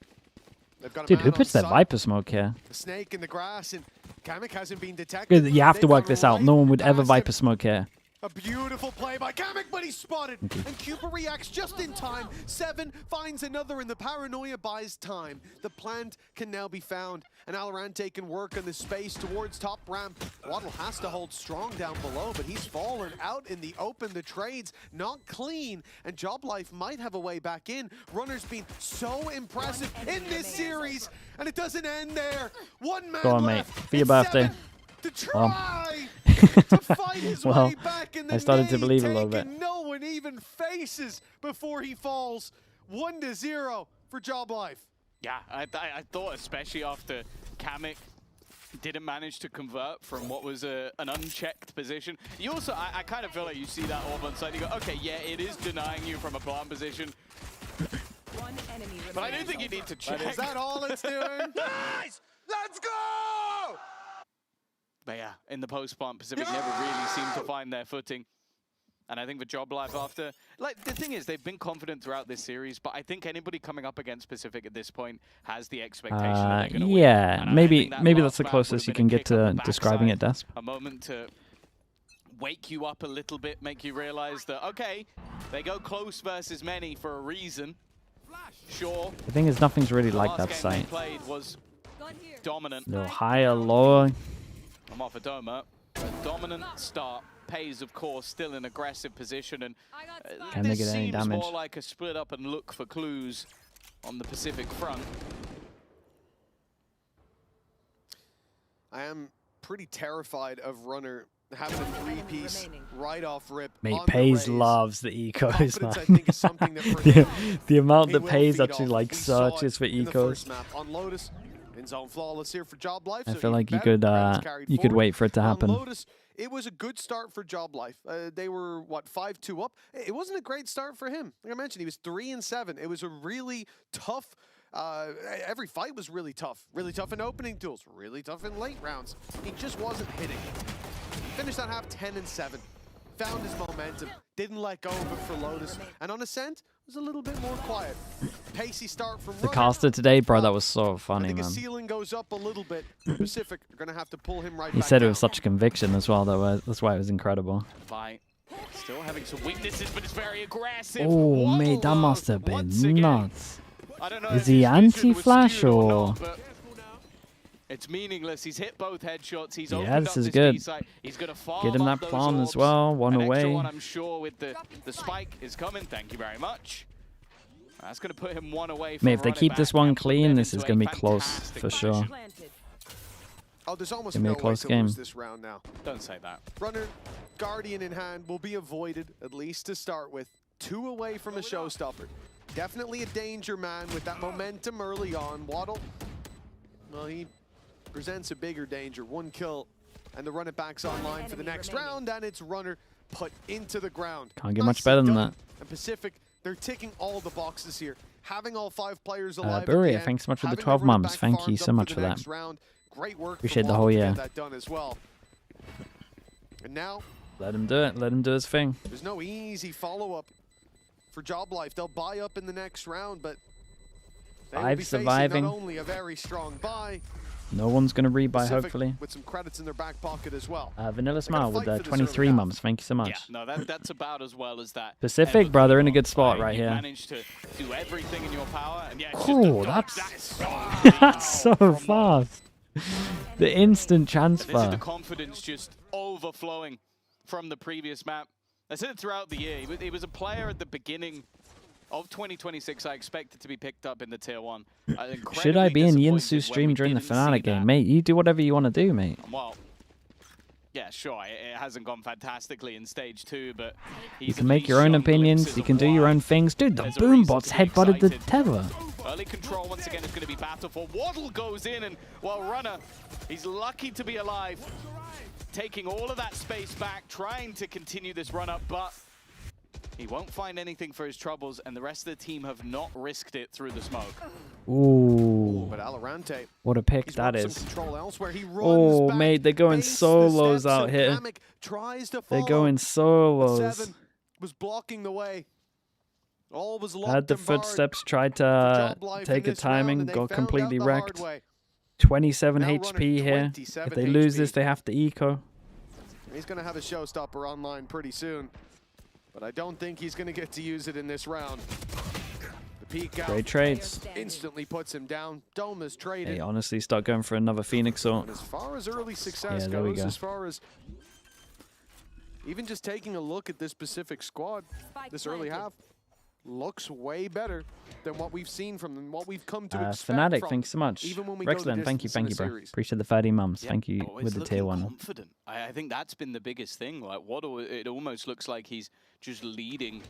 They've got a Dude, man who on puts that site. Viper smoke here? The snake in the grass, and Kamek hasn't been detected. You have to They've work gone this out. right No one would ever past Viper him. smoke here. A beautiful play by Kamek, but he's spotted. And Cooper reacts just in time. 7 finds another, and the paranoia buys time. The plant can now be found, and Alorante can work on the space towards top ramp. Waddle has to hold strong down below, but he's fallen out in the open. The trades not clean, and JOBLIFE might have a way back in. Runner's been so impressive in this series, and it doesn't end there. One man Go on, mate. left. For your It's birthday. 7 to try to fight his Well, way back in the I started to nade believe a little take, bit. and no one even faces before he falls. 1-0 for JOBLIFE. Yeah, I thought especially after Kamek didn't manage to convert from what was an unchecked position. You also, I kind of feel like you see that orb on site, you go, okay, yeah, it is denying you from a plant position. But I do think you need to check. But is that all it's doing? Nice! Let's go! But yeah, in the post-plant, Pacific never really seemed to find their footing. And I think for JOBLIFE after, like, the thing is, they've been confident throughout this series, but I think anybody coming up against Pacific at this point has the expectation that they're going to win. Yeah, And maybe that maybe last that's the round closest would've you been can a get kick up to the describing it, backside, Desp. a moment to wake you up a little bit, make you realize that, okay, they go close versus many for a reason. Sure. The thing is, nothing's really The like last that game site. they played was dominant. A little higher, lower. I'm off a Doma. A dominant start. Pays, of course, still in aggressive position, and Can they this get any seems damage? more like a split up and look for clues on the Pacific front. I am pretty terrified of Runner having a 3-piece right off rip. Mate, on the Pays raise. loves the ecos, Confidence, I man. think, is something that for him, the amount he that will Pays feed actually off. like We saw searches it for in the ecos. first map on Lotus. In zone flawless here for JOBLIFE. I so feel even like you better. could Rounds carried you could forward. wait for it to On happen. Lotus, it was a good start for JOBLIFE. They were, what, 5-2 up? It wasn't a great start for him. Like I mentioned, he was 3-7. It was a really tough, every fight was really tough. Really tough in opening duels, really tough in late rounds. He just wasn't hitting. Finished that half 10-7. Found his momentum, didn't let go of it for Lotus. And on Ascent, was a little bit more quiet. Pacey start from The Runner. caster today, bro, that was so I funny, think man. his ceiling goes up a little bit. Pacific are going to have to pull him right He back said it down. with such conviction as well, though. That's why it was incredible. Fight. Still having some weaknesses, but it's very aggressive. Oh, mate, that must have been nuts. Is he his vision was anti-flash skewed or? not, but It's meaningless. He's hit both headshots. He's Yeah, opened this up is this good. B site. He's gonna farm Get him up that those plan orbs. as well. One An away. extra one, I'm sure, with the spike is coming. Thank you very much. That's gonna put him one away. Mate, if they keep this one clean, this is gonna be close for sure. Oh, there's almost Give me no a close way to game. lose this round now. Don't say that. Runner, Guardian in hand will be avoided, at least to start with. 2 away from a showstopper. Definitely a danger man with that momentum early on. Waddle, well, he presents a bigger danger. 1 kill, and the run it back's online for the next round, and it's Runner put into the ground. Can't get much better than that. And Pacific, they're ticking all the boxes here. Having all 5 players alive. Buria, thanks so much for the 12 mums. Thank you so much for that. Great work. Appreciate the whole year. That done as well. And now, Let him do it. Let him do his thing. there's no easy follow-up for JOBLIFE. They'll buy up in the next round, but they will be surviving. facing not only a very strong buy, No one's going to rebuy, Pacific hopefully. with some credits in their back pocket as well. Vanilla Smile with fight for this 23 early mums. Thank you so much. Yeah, no, that's about as well as that. Pacific, brother, in a good spot right You here. managed to do everything in your power, and yeah, it's Cool, just that's so fast. The instant This is the transfer. confidence just overflowing from the previous map. I said it throughout the year. He was a player at the beginning of 2026. I expected to be picked up in the tier 1. Should I be in Incredibly Yinsu disappointed when stream we during the didn't see FNATIC game? that. Mate, you do whatever you want to do, mate. Well, yeah, sure. It hasn't gone fantastically in stage 2, but You can make your own opinions. You can do your own things. Dude, the boom bots headbutted the tether. Early control once again is going to be battle for. Waddle goes in, and while Runner, he's lucky to be alive, taking all of that space back, trying to continue this run up, but he won't find anything for his troubles, and the rest of the team have not risked it through the smoke. Ooh. But Alorante, What a pick he's that won is. some control elsewhere. He runs Oh, back, mate, they're going baits the solos steps, out so here. Kamek tries to They're follow, going but solos. 7 was blocking the way. All was locked Had the and barred. footsteps, tried to JOBLIFE take in a this round, timing, and they got found completely out the hard wrecked. way. 27 Now HP Runner, here. 27 If they lose HP. this, they have to eco. He's going to have a showstopper online pretty soon, but I don't think he's going to get to use it in this round. The peek out Great trades. instantly puts him down. Dome is traded. Hey, honestly, start going for another Phoenix or. And as far as early success Yeah, there we goes, go. as far as even just taking a look at this Pacific squad, this early half looks way better than what we've seen from them, what we've come to expect FNATIC, from thanks so much. even when we go the Rexland, thank you, distance in a bro. series. Appreciate the 30 mums. Yeah, Thank you always with the tier looking 1. confident. I think that's been the biggest thing. Like Waddle, it almost looks like he's just leading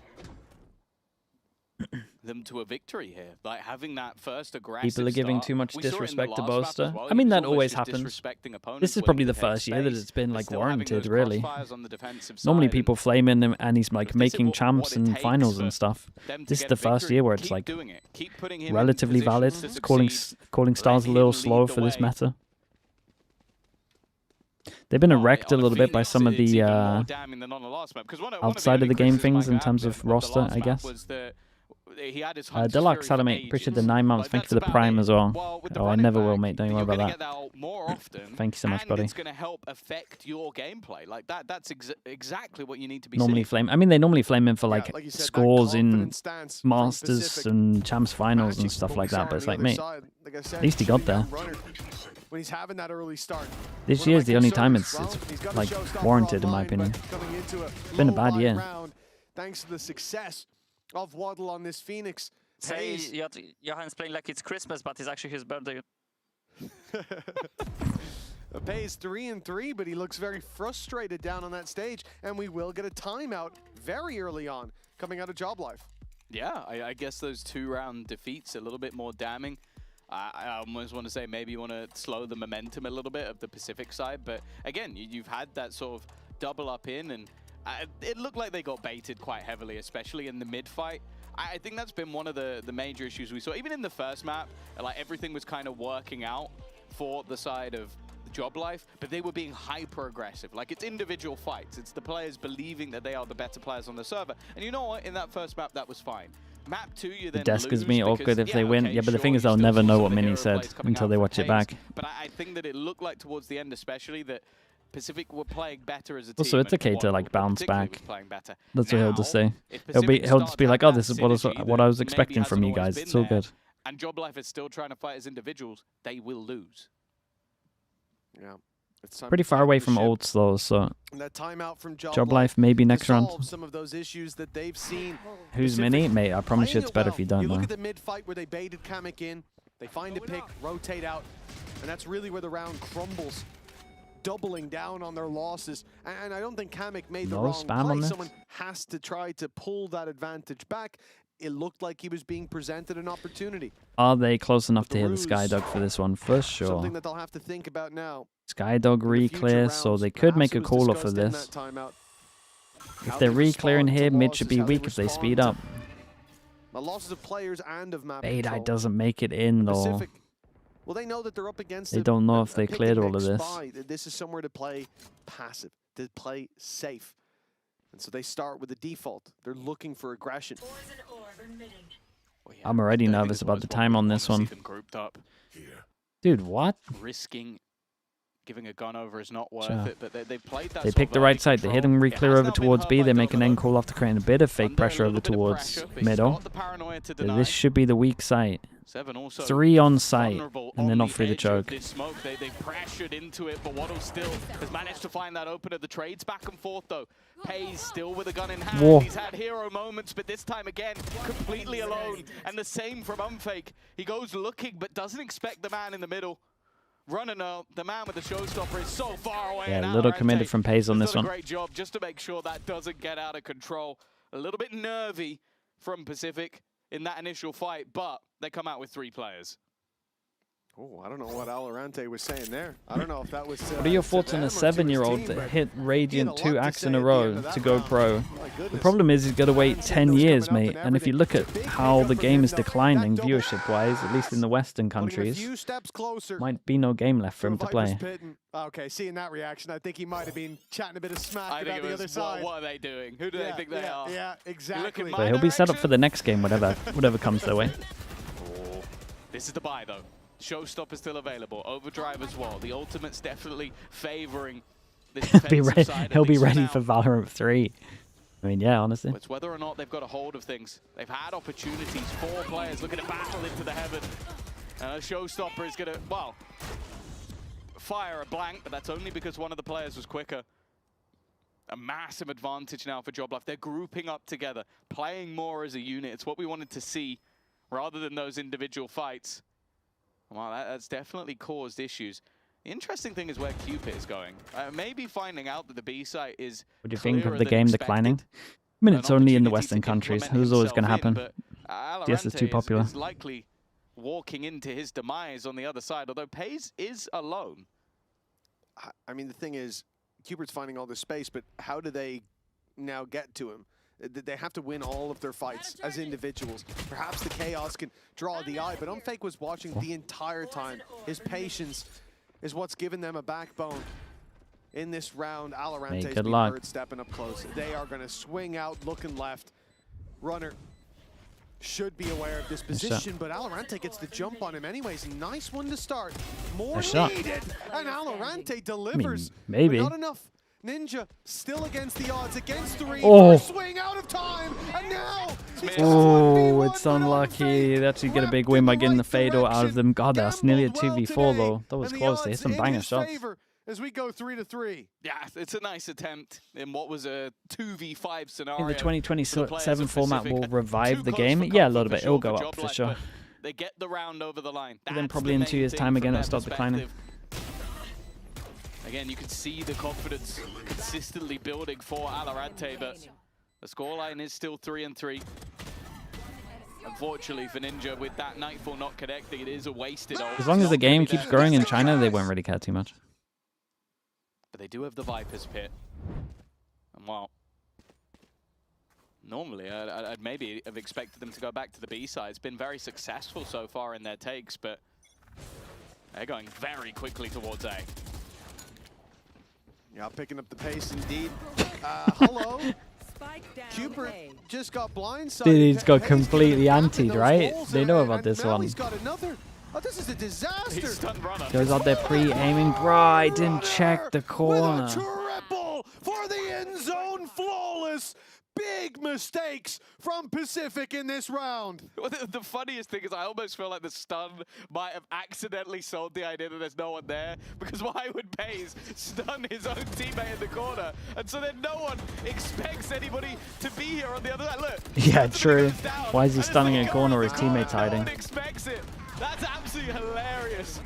them to a victory here. Like having that first aggressive People are giving start. too much We saw it in the disrespect to last map as Boaster. well. I He mean, was that almost always just happens. disrespecting opponents This is when probably he the takes first year that space, it's been but like still having warranted, those really. crossfires on the defensive Normally side. people flame him and he's like If this is making what champs it and takes finals for and stuff. them to This is get the a first victory, year where it's keep like doing it. Keep putting him in relatively valid. positions to Calling succeed. calling stars a Let little him slow lead the for this way. meta. They've been wrecked a little bit by some of the outside of the game things in terms of roster, I guess. Deluxe, hello mate. Appreciate the 9 months. Thank you for the prime as well. Oh, I never will, mate. Don't you worry about that. Thank you so much, buddy. It's going to help affect your gameplay. Like that's exactly what you need to be Normally seeing. flame. I mean, they normally flame in for like like you said, that scores in confident stance from Masters Pacific. and Champs finals and Magic stuff like Books that. are But on it's the like, other mate, side. Like I said, at least he got shooting there. down Runner when he's having that early start. This One of year's my the only time concerns, it's well, he's got a like showstopper warranted, in my online, opinion. but coming into a Been a bad low-lying year. round, thanks to the success of Waddle on this Phoenix. Say Hayes- Johan's playing like it's Christmas, but it's actually his birthday. Pays 3-3, but he looks very frustrated down on that stage, and we will get a timeout very early on coming out of JOBLIFE. Yeah, I guess those 2-round defeats a little bit more damning. I almost want to say maybe you want to slow the momentum a little bit of the Pacific side, but again, you've had that sort of double up in, and it looked like they got baited quite heavily, especially in the mid fight. I think that's been one of the major issues we saw. Even in the first map, like everything was kind of working out for the side of JOBLIFE, but they were being hyper aggressive. Like it's individual fights. It's the players believing that they are the better players on the server. And you know what? In that first map, that was fine. Map 2, you then Desk is lose me because, awkward if they yeah, win. okay, Yeah, but the sure, thing is, you they'll still never saw know some what of the Mini hero said plays coming until out they from watch it Hayes, back. But I think that it looked like towards the end, especially, that Pacific were playing better as a team. Also, it's and okay to Waddle like bounce particularly back. was playing better. That's what he'll just say. If He'll Pacific just be start like, to oh, have this is that what I synergy was that expecting maybe from you hasn't always guys. It's been all there, good. and JOBLIFE is still trying to fight as individuals, they will lose. Yeah. It's time Pretty to far flip away the from ship. ults though, so And that timeout from JOBLIFE maybe next round. solve some of those issues that they've seen. Who's Pacific mini? Mate, I promise you playing it's it better well. if you don't You look know. at the mid fight where they baited Kamek in, they find a pick, rotate out, and that's really where the round crumbles, doubling down on their losses. And I don't think Kamek made the No wrong spam play. on this? Someone has to try to pull that advantage back. It looked like he was being presented an opportunity. Are they close enough to hit the Skydog for this one? For sure. Something that they'll have to think about now. Skydog re-clear, so they could make a caller for this. If they're re-clearing here, mid should be weak if they speed up. The losses of players and of map Beidai control. doesn't make it in though. Pacific, well, they know that they're up against They a- don't know a- if a they pick cleared and all of mix this. buy. This is somewhere to play passive, to play safe. And so they start with the default. They're looking for aggression. I'm already nervous about the time on this one. Grouped up. Dude, what? Risking giving a gun over is not worth Sure. it, but they played that They sort pick of the right early side. They hit control. them It re-clear has over now been towards hurt B. by They make an JOBLIFE. end call off to create a bit of fake pressure over towards middle. The paranoia to So deny. this should be the weak side. Seven also 3 on site, vulnerable and they're on not the through the edge of choke. this smoke. They pressured into it, but Waddle still has managed to find that opener. The trades back and forth though. Pays still with a gun in hand. Whoa. He's had hero moments, but this time again, completely alone. And the same from Unfake. He goes looking, but doesn't expect the man in the middle. Running out, the man with the showstopper is so far away. Yeah, and a little Alorante committed from Pays on has this done one. a great job just to make sure that doesn't get out of control. A little bit nervy from Pacific in that initial fight, but they come out with 3 players. Oh, I don't know what Alorante was saying there. I don't know if that was. What are your thoughts on a 7-year-old that hit Radiant 2 acts in a row to go pro? The problem is he's got to wait 10 years, mate. And if you look at how the game is declining viewership-wise, at least in the Western countries, might be no game left for him to play. Okay, seeing that reaction, I think he might have been chatting a bit of smack I think about the it other was, side. what are they doing? Who do they think they are? Yeah, exactly. So he'll be set up for the next game, whatever comes their way. Oh, this is the buy though. Showstopper still available. Overdrive as well. The ultimate's definitely favoring this defensive side. He'll be at least ready now. for Valorant 3. I mean, yeah, honestly. It's whether or not they've got a hold of things. They've had opportunities. 4 players looking to battle into the heaven. Showstopper is going to, well, fire a blank, but that's only because one of the players was quicker. A massive advantage now for JOBLIFE. They're grouping up together, playing more as a unit. It's what we wanted to see rather than those individual fights. Well, that's definitely caused issues. The interesting thing is where Cupid is going. Maybe finding out that the B site is What do you think of clearer the than game expected. declining? I mean, it's only in the opportunity Western to countries. implement Who's always going to himself happen? in, but DS is too Alorante popular. is likely walking into his demise on the other side, although Pays is alone. I mean, the thing is, Cubert's finding all this space, but how do they now get to him? They have to win all of their fights as individuals. Perhaps the chaos can draw the eye, but Unfake was watching the entire time. His patience is what's given them a backbone in this round. Alorante's good been luck. heard stepping up close. They are going to swing out, looking left. Runner should be aware of this position, but Alorante gets the jump on him anyways. Nice one to start. More Nice shot. needed, and Alorante delivers. maybe. But not enough. Ninja still against the odds, against 3. Oh. Swing out of time, and now Oh, it's unlucky. They actually get a big win by getting the fatal out of them. God, that's nearly a 2v4 though. That was close. They hit some banger shots. as we go 3-3. Yeah, it's a nice attempt in what was a 2v5 I scenario. think the 2027 for the players of format will Pacific. revive Too the close game. for Yeah, a comfort little bit. for It'll sure go for up for JOBLIFE, sure. but they get the round over the line. But then That's probably the in 2 main years' thing time from again, their it'll start declining. perspective. Again, you can see the confidence consistently building for Alorante, but the scoreline is still 3-3. Unfortunately for Ninja, with that Nightfall not connecting, it is a wasted ult. As long as the It's not game gonna be keeps there. growing in China, they won't really care too much. But they do have the Viper's Pit. And well, normally I'd maybe have expected them to go back to the B side. It's been very successful so far in their takes, but they're going very quickly towards A. Yeah, picking up the pace indeed. Hello. Cooper just got blindsided. Dude, he's got Hayes completely getting antied, those right? holes They in, know and about this now one. He's got another. Oh, this is a disaster. He's stunned runner. Goes out there pre-aiming. Right, didn't check the corner. Triple for the end zone, flawless. big mistakes from Pacific in this round. Well, the funniest thing is I almost feel like the stun might have accidentally sold the idea that there's no one there, because why would Playins stun his own teammate in the corner? And so then no one expects anybody to be here on the other side. Look. Yeah, true. Why is he stunning in a corner where his teammate's hiding? No one expects it. That's absolutely hilarious.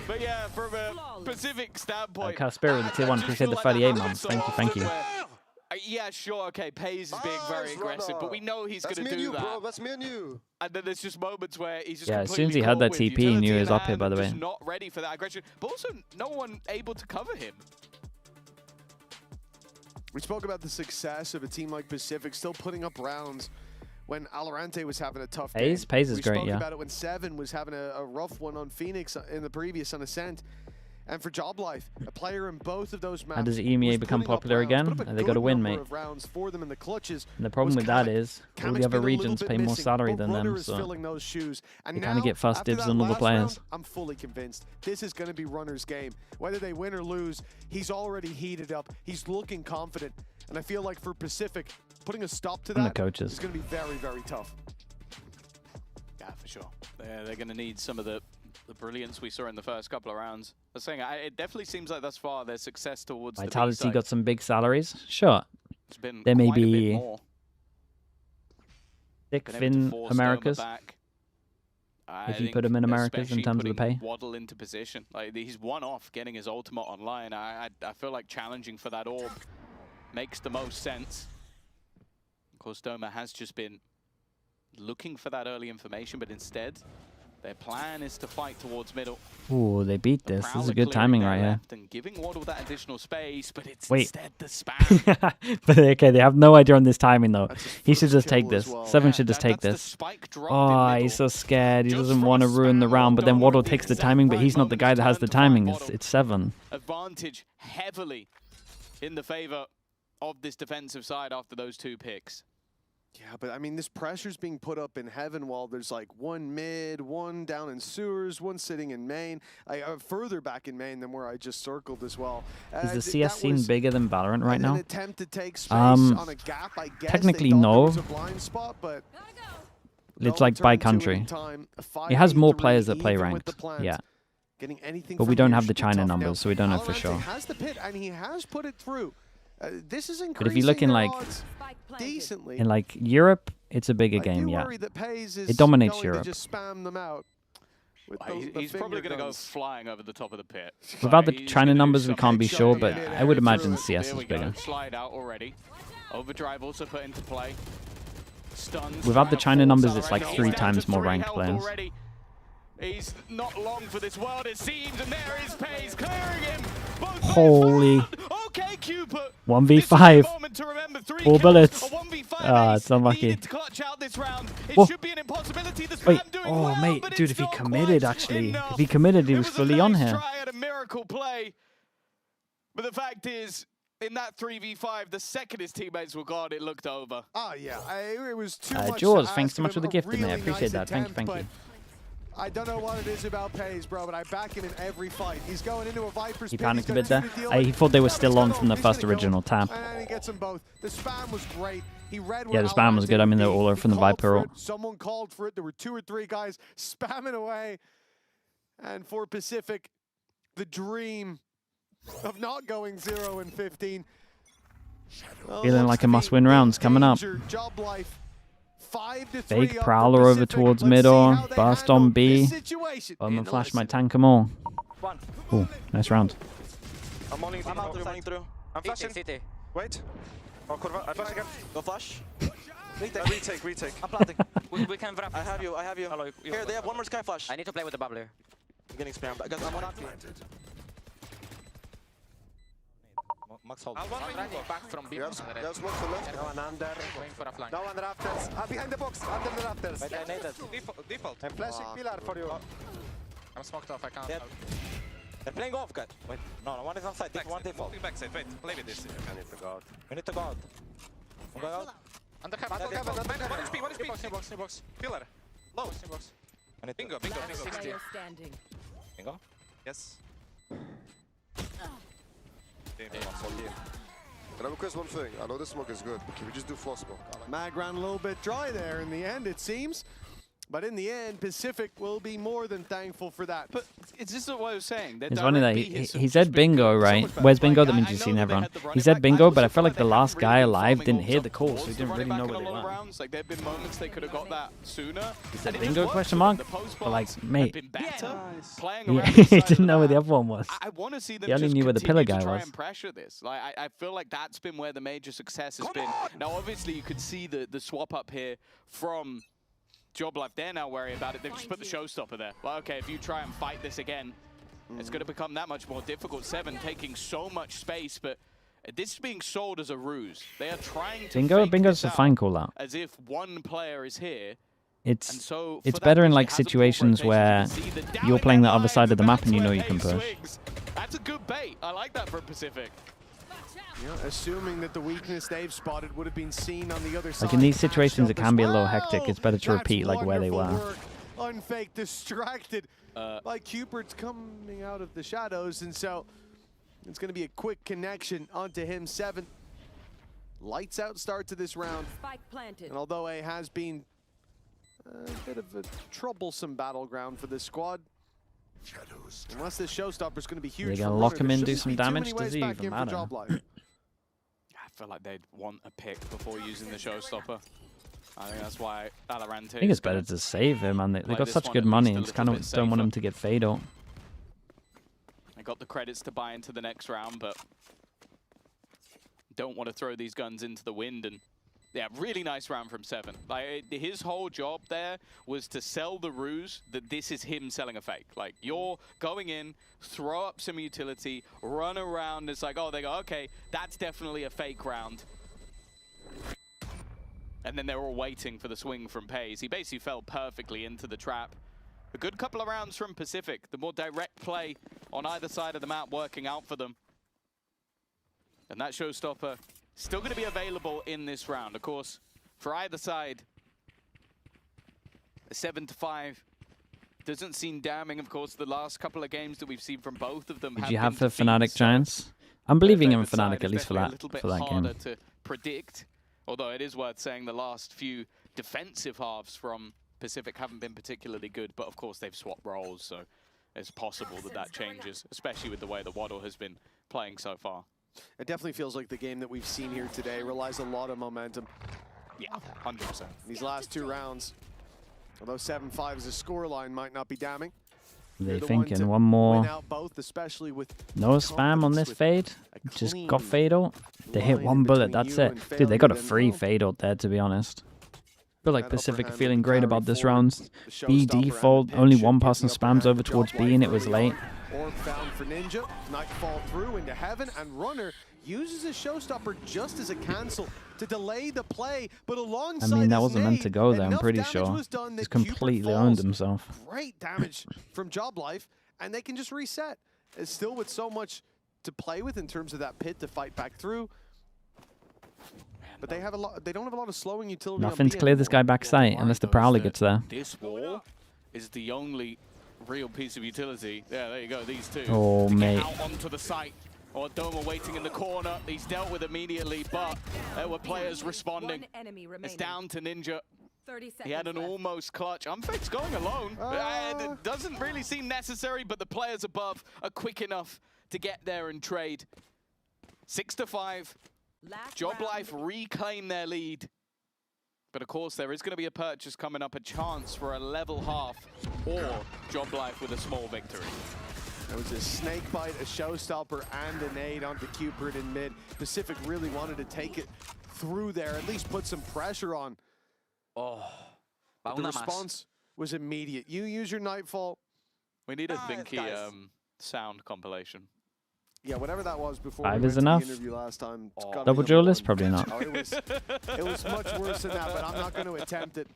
But yeah, from a Pacific standpoint. Caspero with the tier 1, appreciate the 38 months. Thank you. Yeah, sure, okay, Playins is being very aggressive, but we know he's going to do that. Bro. That's me and you. And then there's just moments where he's just as soon as he had that TP, he knew he was up here, by the way. Just not ready for that aggression, but also no one able to cover him. We spoke about the success of a team like Pacific still putting up rounds when Valorant was having a tough game. Pays is great, yeah. We spoke about it when Seven was having a rough one on Phoenix in the previous on Ascent. And for JOBLIFE, a player in both of those maps. How does EMEA become popular again? They got to win, mate. And the problem with that is all the other regions pay more salary than them, so they kind of get first dibs on all the players. I'm fully convinced this is going to be Runner's game. Whether they win or lose, he's already heated up. He's looking confident. And I feel like for Pacific, putting a stop to that is going to be very, very tough. Yeah, for sure. They're going to need some of the brilliance we saw in the first couple of rounds. I was saying, it definitely seems like thus far their success towards Vitality got some big salaries. Sure. It's been there may quite a bit be more. Thick Fin Americas. If you put him in Americas in terms of the pay. Waddle into position. Like, he's one off getting his ultimate online. I feel like challenging for that orb makes the most sense. Of course, Doma has just been looking for that early information, but instead their plan is to fight towards middle. Ooh, they beat this. This is a good timing right here. And giving Waddle that additional space, but it's Wait. instead the spam. But okay, they have no idea on this timing though. He should just take this. Well. Seven should just take this. Oh, he's so scared. He doesn't want to ruin the round, but then Waddle takes the timing, but he's not the guy that has the timing. It's Seven. Advantage heavily in the favor of this defensive side after those two picks. Yeah, but I mean, this pressure's being put up in heaven while there's like one mid, one down in sewers, one sitting in main, further back in main than where I just circled as well. Is the CS scene bigger than Valorant right now? Attempt to take space on a gap, I guess. Technically, no. Spot, but it's like by country. It has more players that play ranked. Yeah. But we don't have the China numbers, so we don't know for sure. He has the pit, and he has put it through. This is but if you look in like decently. In like Europe, it's a bigger game, yeah. It dominates Europe. Just spam them out he's probably going to go flying over the top of the pit. Without the China numbers, we can't be sure, but I would imagine CS is bigger. Slide out already. Overdrive also put into play. Stuns. Without the China numbers, it's like 3 times more ranked players. He's not long for this world, it seems, and there is Playins clearing him. Holy. Okay, Cupid. 1v5. 4 bullets. Ah, it's unlucky. Wait. Oh, mate. Dude, if he committed, actually. If he committed, he was fully on here. A miracle play. But the fact is, in that 3v5, the second his teammates were gone, it looked over. Oh, yeah. It was too much. Jaws, thanks so much for the gift in there. I appreciate that. Thank you. I don't know what it is about Playins, bro, but I back him in every fight. He's going into a Viper's He panicked a bit there. He thought they were still on from the first original tap. And he gets them both. The spam was great. He read yeah, the spam was good. I mean, they were all over from the Viper. Someone called for it. There were 2 or 3 guys spamming away. And for Pacific, the dream of not going 0 and 15. Feeling like a must-win round's coming up. JOBLIFE. Fake Prowler over towards middle, burst on B. I'm gonna flash my tank them all. Ooh, nice round. I'm through. I'm flashing. CT. Wait. Oh, Kurva. I flash again. Go flash. Retake. I'm planting. we can wrap. I have you. Hello, here, they have one more sky flash. I need to play with the bubbler. I'm getting spammed. Guys, I'm on Max hold. I'll go back from B. There's one to left. No one under. Going for a flank. No one rafters. Behind the box. Under the rafters. Wait, I need it. Default. I'm flashing pillar for you. I'm smoked off. I can't. Yep. They're playing off, guys. Wait. No, one is on side. One default. Backside. Wait. Play with this. I need to go out. We need to go out. I'm going out. Under cabin. One is B. New box. Pillar. Low. New box. Bingo. Yes. And I request one thing. I know the smoke is good, but can we just do floor smoke? Mag ran a little bit dry there in the end, it seems. But in the end, Pacific will be more than thankful for that. But it's just what I was saying. It's funny that he said bingo, right? Where's bingo? That means you've seen everyone. He said bingo, but I felt like the last guy alive didn't hear the call, so he didn't really know where they were. Like, there have been moments they could have got that sooner. He said bingo, question mark? But like, mate, Playing he didn't know where the other one was. I want to see them he only just knew where the pillar guy try was. and pressure this. Like, I feel like that's been where the major success has been. Now, obviously, you could see the swap up here from JOBLIFE. They're now worried about it. They've just put the showstopper there. Well, okay, if you try and fight this again, it's going to become that much more difficult. 7 taking so much space, but this is being sold as a ruse. They are trying to Bingo's a fine call out. as if one player is here. It's better in like situations where you're playing the other side of the map and you know you can push. That's a good bait. I like that for Pacific. Yeah, assuming that the weakness they've spotted would have been seen on the other side. Like in these situations, it can be a little hectic. It's better to repeat like where they were. Work. Unfake, distracted by Cupid's coming out of the shadows, and so it's going to be a quick connection onto him. 7 lights out start to this round. Spike planted. And although it has been a bit of a troublesome battleground for this squad, unless this showstopper is going to be huge. They're going to lock him in, do some damage. Does it even matter? I feel like they'd want a pick before using the showstopper. I think that's why Valorant. I think it's better to save him, and they got such good money, and just kind of don't want him to get fatal. They got the credits to buy into the next round, but don't want to throw these guns into the wind. And yeah, really nice round from 7. Like, his whole job there was to sell the ruse that this is him selling a fake. Like, you're going in, throw up some utility, run around. It's like, oh, they go, okay, that's definitely a fake round. And then they're all waiting for the swing from Pays. He basically fell perfectly into the trap. A good couple of rounds from Pacific. The more direct play on either side of the map working out for them. And that showstopper still going to be available in this round. Of course, for either side, a 7-5 doesn't seem damning. Of course, the last couple of games that we've seen from both of them. Did you have the FNATIC Giants? I'm believing in FNATIC at least for that game. To predict, although it is worth saying the last few defensive halves from Pacific haven't been particularly good. But of course, they've swapped roles, so it's possible that that changes, especially with the way the Waddle has been playing so far. It definitely feels like the game that we've seen here today relies a lot of momentum. Yeah, 100%. These last 2 rounds, although 7-5 as a scoreline might not be damning. They're thinking one more. Both, especially with no spam on this fade. Just got fatal. They hit 1 bullet, that's it. Dude, they got a free fatal there, to be honest. I feel like Pacific are feeling great about this round. B default, only one person spams over towards B and it was late. Orb found for Ninja, Nightfall through into heaven, and Runner uses his showstopper just as a cancel to delay the play, but alongside I mean, that wasn't meant to go there, I'm pretty sure. He's completely owned himself. Great damage from JOBLIFE, and they can just reset. It's still with so much to play with in terms of that pit to fight back through. But they have a lot. They don't have a lot of slowing utility. Nothing to clear this guy backside unless the Prowler gets there. This wall is the only real piece of utility. Yeah, there you go. These two. Oh, mate. Out onto the site. Or Doma waiting in the corner. He's dealt with immediately, but there were players responding. It's down to Ninja. He had an almost clutch. Unfake's going alone. It doesn't really seem necessary, but the players above are quick enough to get there and trade. 6-5. JOBLIFE reclaim their lead. But of course, there is going to be a purchase coming up, a chance for a level half, or JOBLIFE with a small victory. There was a snake bite, a showstopper, and a nade onto Cupid in mid. Pacific really wanted to take it through there, at least put some pressure on. Oh, but the response was immediate. You use your Nightfall. We need a Thinky sound compilation. Yeah, whatever that was before 5 we is went enough. to the interview last time. Double duelist? Probably not. Oh, it was much worse than that, but I'm not going to attempt it.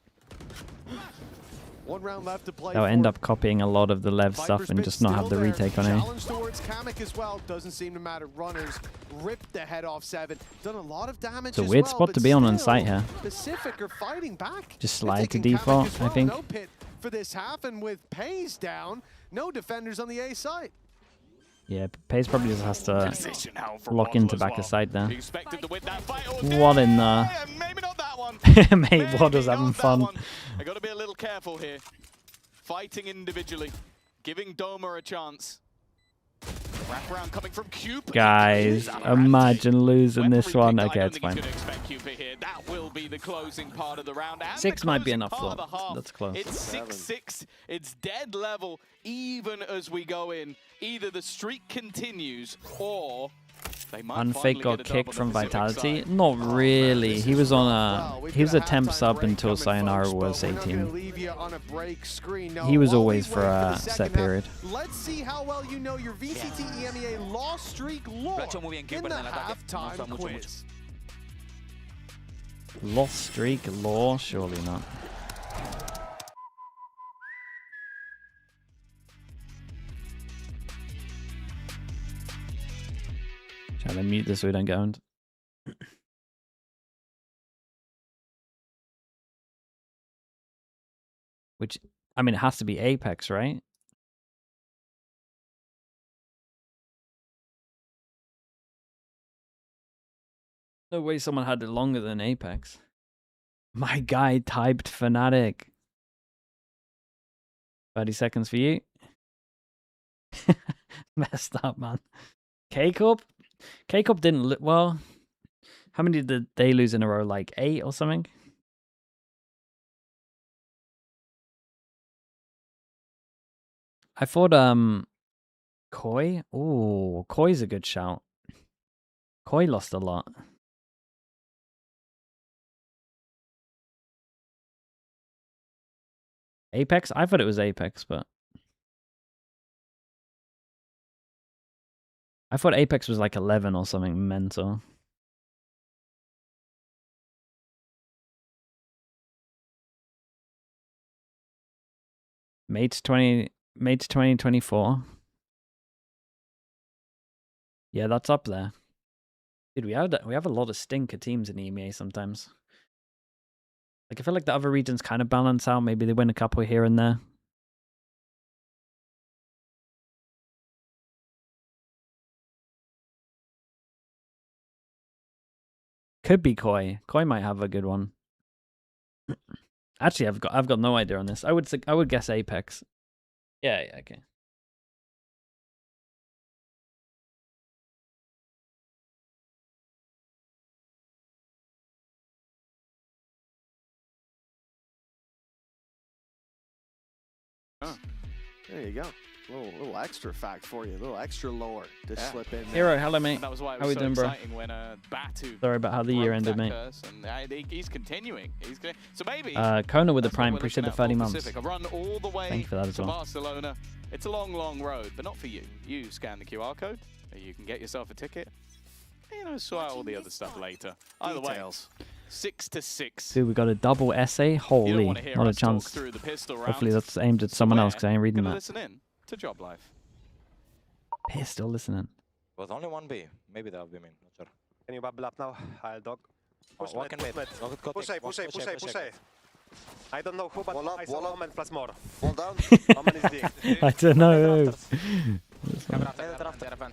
1 round left to play. They'll end up copying a lot of the Lev stuff and just not have the retake on A. Challenge towards Kamek as well. Doesn't seem to matter. Runners ripped the head off 7. Done a lot of damage. It's a weird spot to be on site here. Pacific are fighting back. Just slide to default, I think. No pit for this half, and with Pays down, no defenders on the A side. Yeah, Pace probably just has to Position out from lock Waddle into as back well. a side there. He expected to win that fight. What in the... Maybe not that one. Mate, Waddle's having fun. I got to be a little careful here. Fighting individually, giving Doma a chance. Wraparound coming from Cupid. Guys, imagine losing this one. Okay, it's fine. That will be the closing part of the round. And 6 might be enough, part though. of the half. That's close. It's 6-6. It's dead level. Even as we go in, either the streak continues or they might Unfake got get a dub kicked on from the Pacific Vitality. side. Not really. He was on a... He was a temp sub until Sayonara was 18. He was always for a set period. Let's see how well you know your VCT EMEA loss streak lore in the halftime quiz. Lost streak lore? Surely not. Trying to mute this so we don't get owned. Which, I mean, it has to be Apex, right? No way someone had it longer than Apex. My guy typed FNATIC. 30 seconds for you. Messed up, man. K-Corp? K-Corp didn't... Well, how many did they lose in a row? Like 8 or something? I thought, Koi? Ooh, Koi's a good shout. Koi lost a lot. Apex? I thought it was Apex, but... I thought Apex was like 11 or something mental. Mates 2024. Yeah, that's up there. Dude, we have a lot of stinker teams in EMEA sometimes. Like, I feel like the other regions kind of balance out. Maybe they win a couple here and there. Could be Koi. Koi might have a good one. Actually, I've got no idea on this. I would guess Apex. Yeah, okay. Oh, there you go. Little extra fact for you. A little extra lore to slip in there. Hero, hello mate. That was why it How was we so doing, bro? exciting when Batu Sorry about how the year ended, mate. He's continuing. So maybe Kona with the that's what Prime. we're Appreciate the looking at 30 for months. Pacific. A run all the way Thank you for that as to well. Barcelona. It's a long, long road, but not for you. You scan the QR code. You can get yourself a ticket. You know, sort out all the other stuff later. Either way, 6-6. Dude, we got a double essay. Holy, not a chance. Through the pistol Hopefully rounds. that's aimed at someone else because I ain't reading Gonna that. listen in to JOBLIFE. Pistol listening. But only one B. Maybe that would be mean. Not sure. Can you bubble up now? I'll dog. Push mid, push mid. Push A, push A, push A, push A. I don't know who, but I saw Omen plus more. Wall down. Omen is D. I don't know.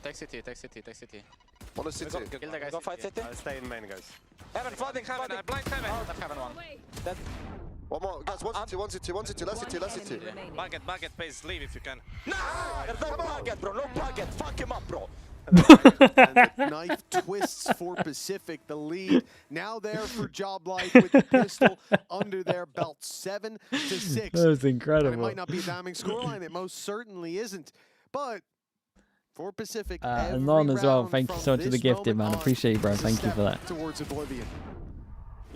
Take CT, take CT, take CT. One is CT. Kill the guys. Go fight CT. I'll stay in main, guys. Heaven, flooding, heaven. Blind heaven. Heaven one. Dead. One more, guys. One CT, last CT. Bucket, please leave if you can. No! There's no bucket, bro. No bucket. Fuck him up, bro. And the knife twists for Pacific. The lead now there for JOBLIFE with the pistol under their belt. 7-6. That was incredible. And it might not be a damning scoreline. It most certainly isn't. But for Pacific, And Lon as well. Thank you so much for the gifted, man. Appreciate you, bro. Thank you for that. Towards oblivion.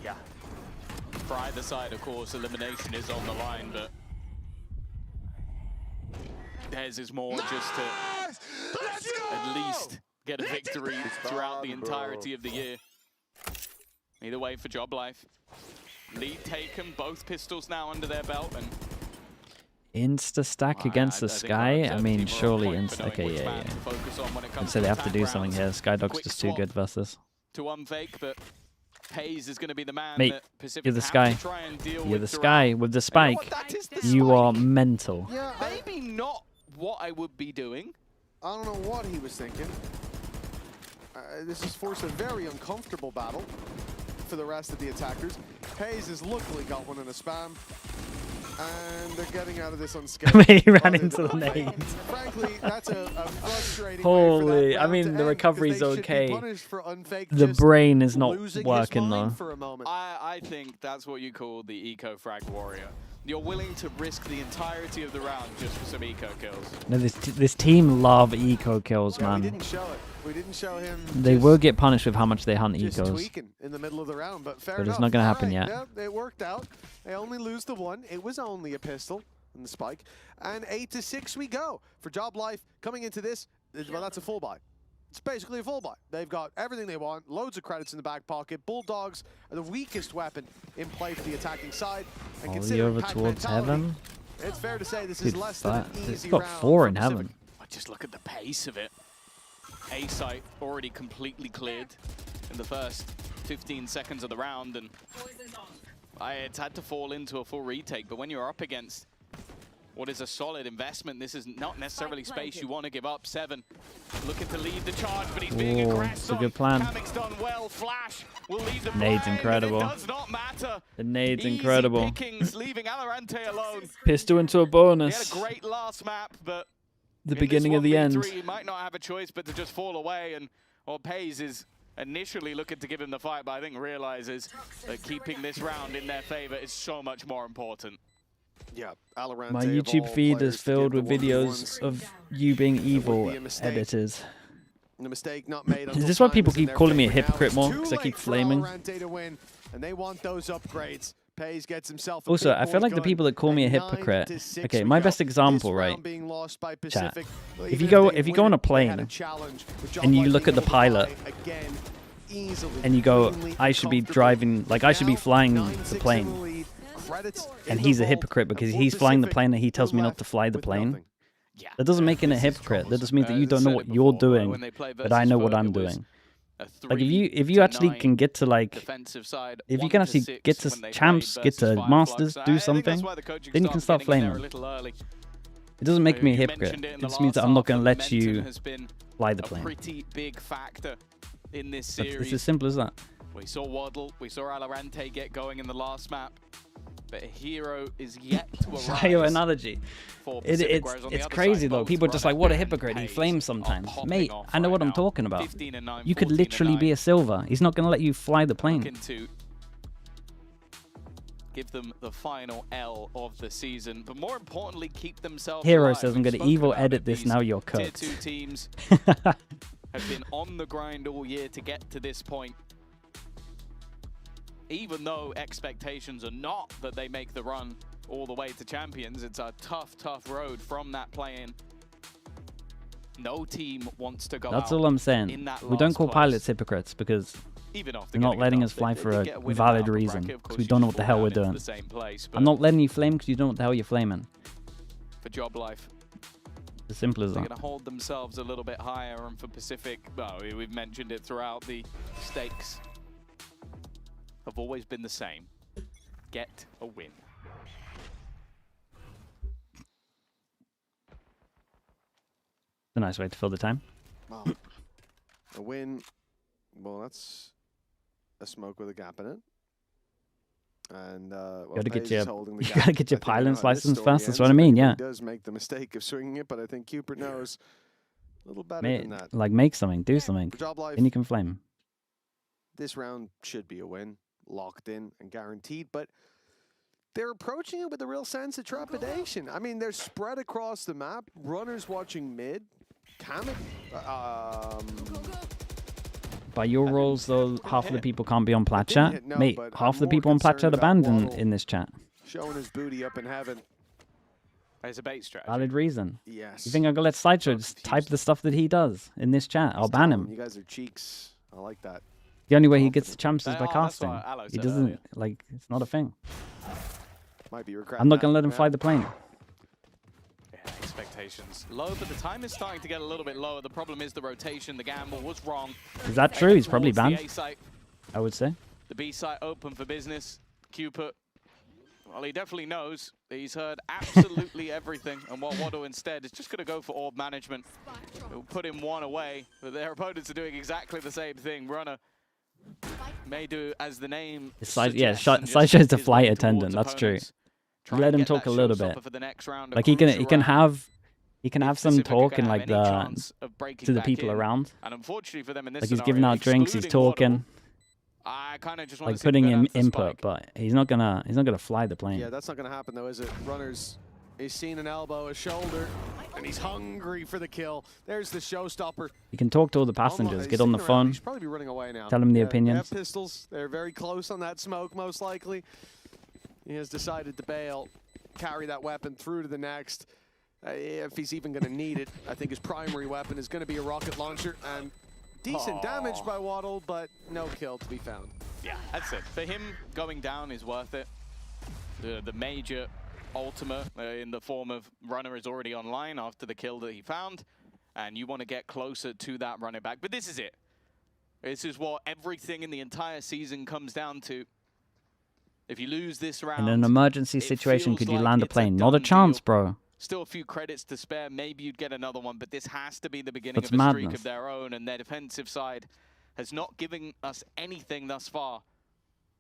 Yeah. For either side, of course, elimination is on the line, but theirs is more just to at least get a victory throughout the entirety of the year. Either way for JOBLIFE. Lead taken, both pistols now under their belt, and Insta stack against the Sky? I mean, surely insta. Okay, yeah. I'd say they have to do something here. Skydog's just too good versus. To unfake, but Hayes is going to be the man Mate, that Pacific you're the have Sky. to try and deal You're with the throughout. Sky with the spike. That is the You spike. are mental. Maybe not what I would be doing, I don't know what he was thinking. This has forced a very uncomfortable battle for the rest of the attackers. Hayes has luckily got one in a spam. And they're getting out of this unscathed. He ran into the nades. Frankly, that's a frustrating Holy, I mean, the recovery's okay. The brain is not working though. I think that's what you call the eco-frag warrior. You're willing to risk the entirety of the round just for some eco kills. No, this team love eco kills, man. We didn't show it. We didn't show him. They will get punished with how much they hunt just ecos. Tweaking in the middle of the round, but fair But enough. it's not going to happen Right, yet. Yeah, it worked out. They only lose the one. It was only a pistol and the spike. And 8-6 we go for JOBLIFE coming into this. Well, that's a full buy. It's basically a full buy. They've got everything they want, loads of credits in the back pocket. Bulldogs are the weakest weapon in play for the attacking side. And Ollie over towards heaven. It's fair to say this Dude, is less than an it's easy got round 4 for in Pacific. heaven. Just look at the pace of it. A site already completely cleared in the first 15 seconds of the round, and it's had to fall into a full retake. But when you're up against what is a solid investment, this is not necessarily space you want to give up. 7 looking to lead the charge, but he's being aggressive. It's a good plan. Kamik's done well. Flash will lead the Nade's brand, incredible. It does not matter. The nade's Easy incredible. pickings, leaving Alorante alone. Pistol into a He bonus. had a great last map, but The beginning of the end. He might not have a choice but to just fall away, and Pays is initially looking to give him the fight, but I think realizes that keeping this round in their favor is so much more important. Yeah, Alorante. My YouTube feed is filled with videos of you being evil editors. The mistake not made. Is this why people keep calling me a hypocrite more? Because I keep flaming? And they want those upgrades. Pays gets himself Also, I feel like the people that call me a hypocrite. Okay, my best example, right? Chat. If you go on a plane and you look at the pilot and you go, I should be driving, like I should be flying the plane, and he's a hypocrite because he's flying the plane and he tells me not to fly the plane. That doesn't make him a hypocrite. That just means that you don't know what you're doing, but I know what I'm doing. Like if you actually can get to like, if you can actually get to champs, get to masters, do something, then you can start flaming. It doesn't make me a hypocrite. It just means that I'm not going to let you fly the plane. Pretty big factor in this series. It's as simple as that. We saw Waddle, we saw Alorante get going in the last map, but a hero is yet to arrive. Your analogy. It's crazy though. People are just like, what a hypocrite. He flames sometimes. Mate, I know what I'm talking about. You could literally be a silver. He's not going to let you fly the plane. Looking to give them the final L of the season, but more importantly, keep themselves Hero alive. says, I'm going to evil edit this, now you're Tier cooked. 2 teams have been on the grind all year to get to this point. Even though expectations are not that they make the run all the way to champions, it's a tough, tough road from that play-in. No team wants to go out. That's all I'm saying. We don't call pilots hypocrites because they're not letting us fly for a valid reason, because we don't know what the hell we're doing. I'm not letting you flame because you don't know what the hell you're flaming. For JOBLIFE, As simple as they're that. going to hold themselves a little bit higher, and for Pacific, well, we've mentioned it throughout, the stakes have always been the same. Get a win. A nice way to fill the time. Wow. A win. Well, that's a smoke with a gap in it. And well, Gotta get Pays your, is holding the you gap. gotta get your I think we know pilot's how this license story first. That's ends. what I mean. Yeah. He does make the mistake of swinging it, but I think Cupert knows a little better Mate, than that. like make something, do something, For JOBLIFE, then you can flame. this round should be a win, locked in and guaranteed, but they're approaching it with a real sense of trepidation. I mean, they're spread across the map, runners watching mid, Kamik, By your rules, though, half of the people can't be on plat didn't chat. hit, no, Mate, but half I'm the more people on plat chat concerned are about banned Waddle in this chat. showing his booty up in heaven. It's a bait strategy. Valid reason. Yes. You think I'm gonna let Sideshow just type the stuff that he does in this chat? I'll ban him. You guys are cheeks. I like that. The only way he gets the champs is by that's casting. what Aloe He said doesn't earlier. like. It's not a thing. Might be regret. I'm not gonna let him fly the plane. Yeah, expectations low, but the time is starting to get a little bit lower. The problem is the rotation. The gamble was wrong. Is that true? He's probably Towards the banned. A site. I would say. The B site open for business. Cupert. Well, he definitely knows. He's heard absolutely everything. And what Waddle instead is just going to go for orb management. He'll put him one away, but their opponents are doing exactly the same thing. Runner may do as the name suggests. Yeah, Slidesho's the flight attendant. That's true. Let him talk a little bit. Like he can have some talk and like to the people around. And unfortunately for them in this like he's giving out drinks, he's talking. I kind of just like putting in input, but he's not gonna fly the plane. Yeah, that's not gonna happen though, is it? Runners, he's seen an elbow, a shoulder, and he's hungry for the kill. There's the showstopper. You can talk to all the passengers, get on the phone, he should probably be running away now. Tell them the opinions. They have pistols. They're very close on that smoke, most likely. He has decided to bail, carry that weapon through to the next. If he's even going to need it, I think his primary weapon is going to be a rocket launcher, and decent damage by Waddle, but no kill to be found. Yeah, that's it. For him, going down is worth it. The major ultimate in the form of Runner is already online after the kill that he found, and you want to get closer to that running back. But this is it. This is what everything in the entire season comes down to. If you lose this round, in an emergency situation, could you land a plane? Not a chance, bro. Still a few credits to spare. Maybe you'd get another one, but this has to be the beginning of a streak of their own, and their defensive side has not given us anything thus far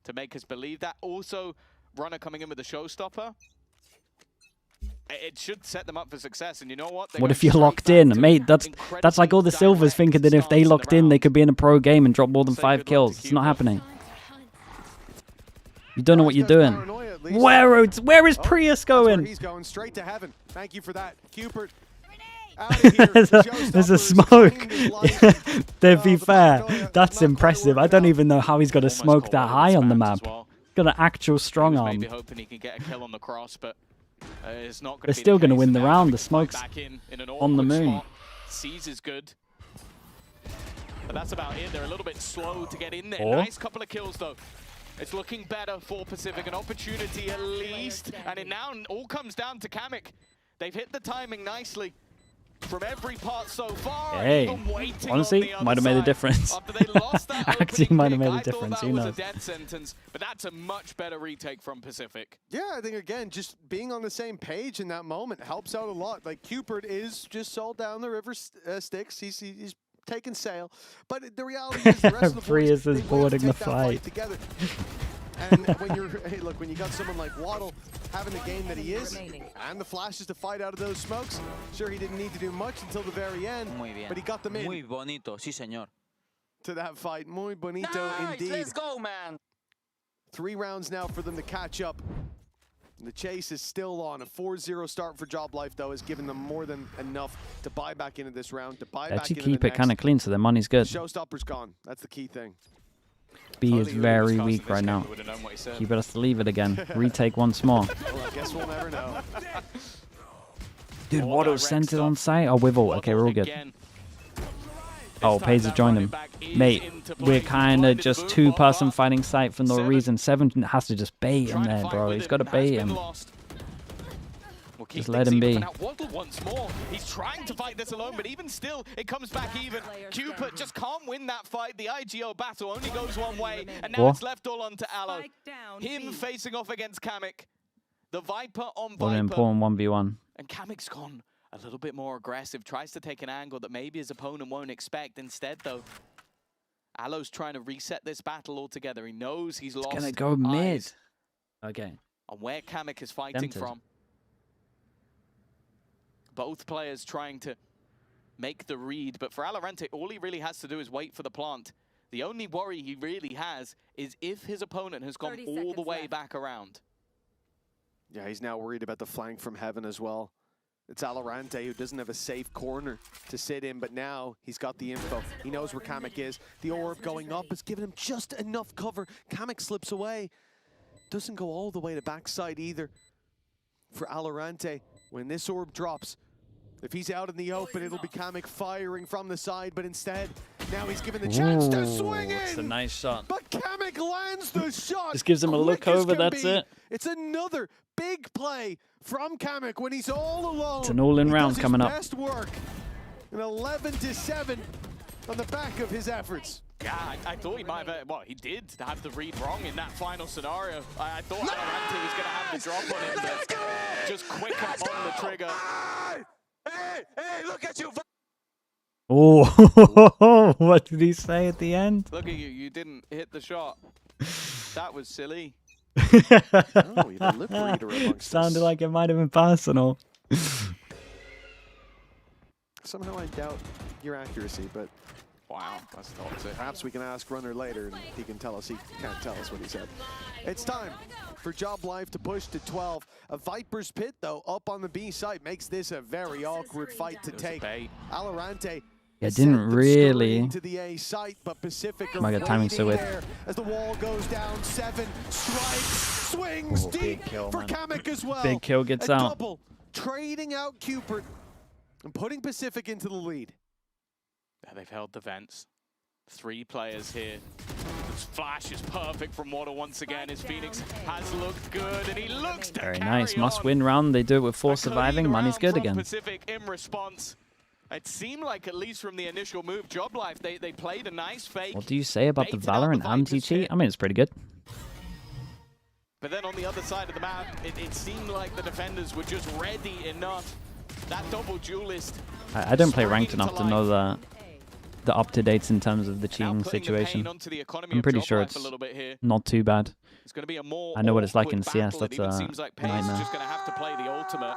to make us believe that. Also, Runner coming in with a showstopper, it should set them up for success. And you know what? What if you're locked in? Mate, that's like all the Silvers thinking that if they locked in, they could be in a pro game and drop more than 5 kills. It's not happening. You don't know what you're doing. Where is Prius going? He's going straight to heaven. Thank you for that, Cupid. There's a smoke. To be fair, that's impressive. I don't even know how he's got a smoke that high on the map. Got an actual strong arm. Maybe hoping he can get a kill on the cross, but it's not going They're still going to win the round. The smoke's on the moon. Seize is good. But that's about it. They're a little bit slow to get in there. Oh. Nice couple of kills, though. It's looking better for Pacific, an opportunity at least, and it now all comes down to Kamek. They've hit the timing nicely from every part so far. Hey, honestly, might have made a difference. Actually, might have made a difference. Who knows? A death sentence, but that's a much better retake from Pacific. Yeah, I think again, just being on the same page in that moment helps out a lot. Like Cupid is just sold down the river Styx. He's taking sail, but the reality is the rest of the Prius is boarding the fight together. And when you're, hey, look, when you got someone like Waddle having the game that he is, and the flashes to fight out of those smokes, sure, he didn't need to do much until the very end, but he got them in. Muy bonito, sí, señor. To that fight, muy bonito indeed. Let's go, man. 3 rounds now for them to catch up. The chase is still on. A 4-0 start for JOBLIFE, though, has given them more than enough to buy back into this round, to buy back into the next. Keep it kind of clean so their money's good. Showstopper's gone. That's the key thing. B is very weak right now. He better leave it again. Retake once more. Well, I guess we'll never know. Dude, Waddle sent it on site? Oh, we've all. Okay, we're all good. Oh, Paze has joined him. Mate, we're kind of just 2-person fighting site for no reason. 7 has to just bait him there, bro. He's got to bait him. Just let him be. Waddle once more. He's trying to fight this alone, but even still, it comes back even. Cupid just can't win that fight. The IGO battle only goes one way, and now it's left all onto Aloe. Him facing off against Kamek. The Viper on Viper. What an important 1v1. And Kamek's gone a little bit more aggressive. Tries to take an angle that maybe his opponent won't expect. Instead, though, Aloe's trying to reset this battle altogether. He knows he's lost. He's going to go mid. Okay. On where Kamek is fighting from. Both players trying to make the read, but for Alorante, all he really has to do is wait for the plant. The only worry he really has is if his opponent has gone all the way back around. Yeah, he's now worried about the flank from heaven as well. It's Alorante who doesn't have a safe corner to sit in, but now he's got the info. He knows where Kamek is. The orb going up has given him just enough cover. Kamek slips away. Doesn't go all the way to backside either. For Alorante, when this orb drops, if he's out in the open, it'll be Kamek firing from the side, but instead, now he's given the chance to swing in! It's a nice shot. But Kamek lands the shot! Just gives him a look over, that's it. It's another big play from Kamek when he's all alone. It's an all-in round coming up. Best work. An 11-7 on the back of his efforts. Yeah, I thought he might have, well, he did have the read wrong in that final scenario. I thought Valorant was going to have the drop on him, but just quicker on the trigger. Hey, look at you! Oh, what did he say at the end? Look at you, you didn't hit the shot. That was silly. Sounded like it might have been personal. Somehow I doubt your accuracy, but wow, that's toxic. Perhaps we can ask Runner later and he can tell us. He can't tell us what he said. It's time for JOBLIFE to push to 12. A Viper's Pit, though, up on the B site makes this a very awkward fight to take. Alorante didn't really. to the A site, but Pacific Oh my god, timing's so weird. as the wall goes down. 7 strikes, swings deep for Kamek as well. Big kill gets a out. Double, trading out Cupert and putting Pacific into the lead. Yeah, they've held the vents. 3 players here. This flash is perfect from Water once again. His Phoenix has looked good, and he looks to Very carry nice. Must on. win round. They do it with 4 surviving. Money's good again. Pacific in response. It seemed like, at least from the initial move, JOBLIFE, they played a nice fake. What do you say about the Valorant anti-cheat? I mean, it's pretty good. But then on the other side of the map, it seemed like the defenders were just ready enough. That double duelist. I don't play ranked enough to know the up-to-dates in terms of the cheating situation. I'm pretty sure it's not too bad. It's going to be a more I know what it's like in CS. battle. That's It even seems like Payne's nightmare. just going to have to play the ultimate.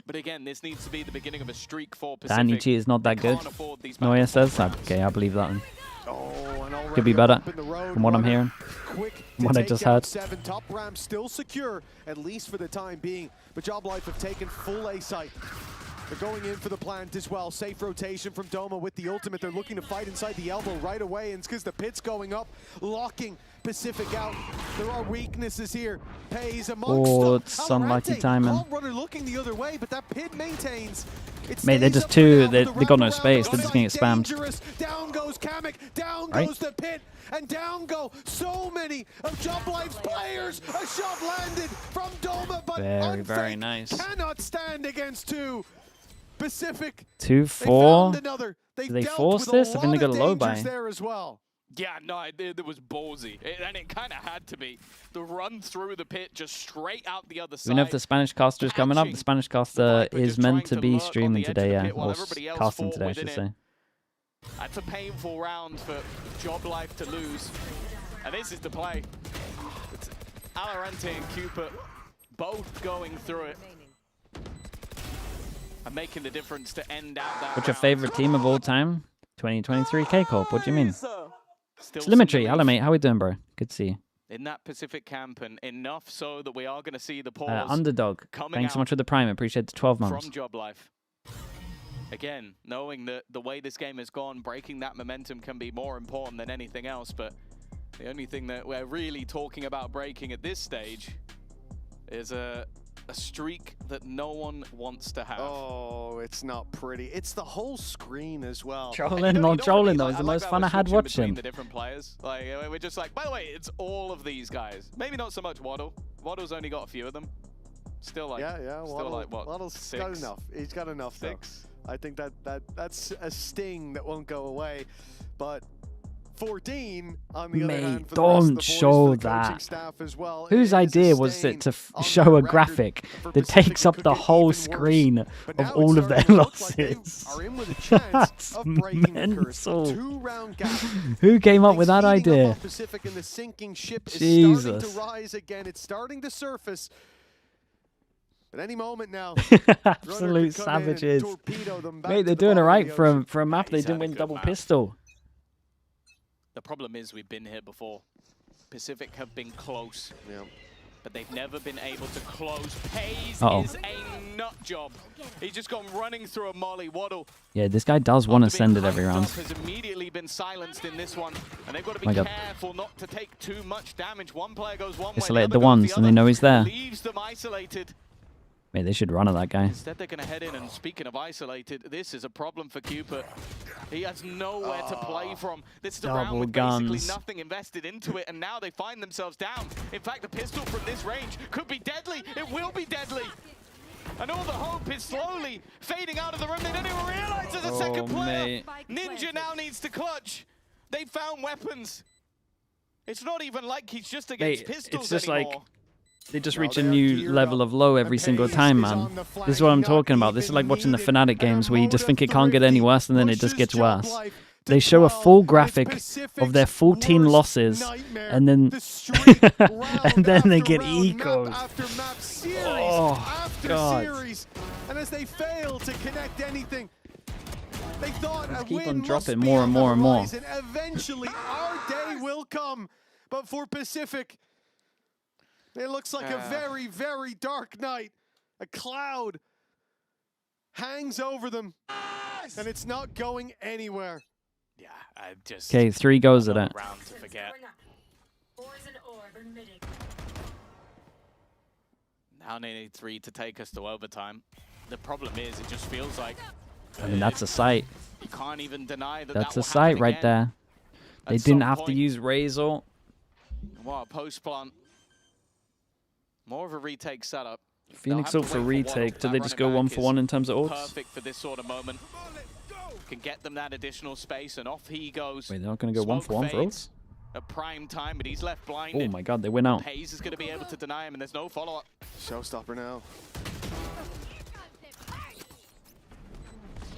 But again, this needs to be the beginning of a streak for The Pacific. anti-cheat is not that good. Can't afford these Noya says. Okay, I believe that one. Oh, Could be better from what I'm hearing. From what I just heard. 7 top ramp still secure, at least for the time being. But JOBLIFE have taken full A site. They're going in for the plant as well. Safe rotation from Doma with the ultimate. They're looking to fight inside the elbow right away, and it's because the pit's going up, locking Pacific out. There are weaknesses here. Pays amongst them. It's unlucky timing. Runner looking the other way, but that pit maintains. Mate, they're just too. They got no space. They're just getting spammed. Down goes Kamek. Down Right? goes the pit. And down go so many of JOBLIFE's players. A shot landed from Doma, but Very nice. cannot stand against 2. Pacific. 2-4. Do they force this? I think they got a low buy. there as well. Yeah, no, it was ballsy. And it kind of had to be. The run through the pit, just straight out the other side. We know if the Spanish caster is coming up. The Spanish caster is meant to be streaming today, yeah. Or casting today, I should say. That's a painful round for JOBLIFE to lose. And this is the play. It's Alorante and Cupert both going through it. And making the difference to end out that What's your round. favorite team of all time? 2023 K-Corp. What do you mean? Slimetry. Hello, mate. How we doing, bro? Good to see you. In that Pacific camp, and enough so that we are going to see the pause Underdog. coming Thanks so out much for the prime. Appreciate the 12 months. from JOBLIFE. Again, knowing that the way this game has gone, breaking that momentum can be more important than anything else, but the only thing that we're really talking about breaking at this stage is a streak that no one wants to have. Oh, it's not pretty. It's the whole screen as well. Trolling, not trolling though. It's the most fun I had watching. The different players, like we're just like. By the way, it's all of these guys. Maybe not so much Waddle. Waddle's only got a few of them. Still like, yeah. Still like what? Waddle's 6? got enough. He's got enough. 6. Though. I think that's a sting that won't go away. But 14 on the other hand for the rest of the boys, show for the coaching that. staff as well. Whose idea was it to show a graphic that takes up the whole screen of all of their losses? That's mental. 2-round gap. Who came up with that idea? Pacific and the sinking ship is starting Jesus. to rise again. It's starting to surface. At any moment now, Absolute savages. Mate, they're doing alright for a map. They didn't win double pistol. The problem is we've been here before. Pacific have been close, but they've never been able to close. Pays is a nut job. He's just gone running through a molly. Waddle. Yeah, this guy does want to send it every round. Has immediately been silenced in this one, and they've got to be careful not to take too much damage. One player goes one way, Isolate the ones, and they know he's there. Leaves them isolated. Mate, they should run at that guy. Instead, they're going to head in, and speaking of isolated, this is a problem for Cupert. He has nowhere to play from. This is a round with basically nothing invested into it, and now they find themselves down. In fact, the pistol from this range could be deadly. It will be deadly. And all the hope is slowly fading out of the room. They don't even realize there's a second player. Ninja now needs to clutch. They found weapons. It's not even like he's just against pistols it's just anymore. like they just reach a new level of low every single time, man. This is what I'm talking about. This is like watching the FNATIC games where you just think it can't get any worse and then it just gets worse. They show a full graphic of their 14 losses and then and then they get ecoed. Oh, God. And as they fail to connect anything, they thought Just a keep win on must dropping be more on and the more and more. horizon. Eventually, our day will come. But for Pacific, it looks like a very, very dark night. A cloud hangs over them, and it's not going anywhere. Yeah, I just... Okay, 3 goes at it. Round to forget. Now they need 3 to take us to overtime. The problem is, it just feels like... I mean, that's a sight. You can't even deny that That's that a sight right there. They At didn't some have to point. use Razor. What a post plant. More of a retake setup. Phoenix up for retake. Did they just go 1 for 1 in terms of ults? Perfect for this sort of moment. Can get them that additional space, and off he goes. Wait, they're not going to go 1 for 1 for ults? At prime time, but he's left blinded. Oh my God, they win out. Hayes is going to be able to deny him, and there's no follow-up. Showstopper now.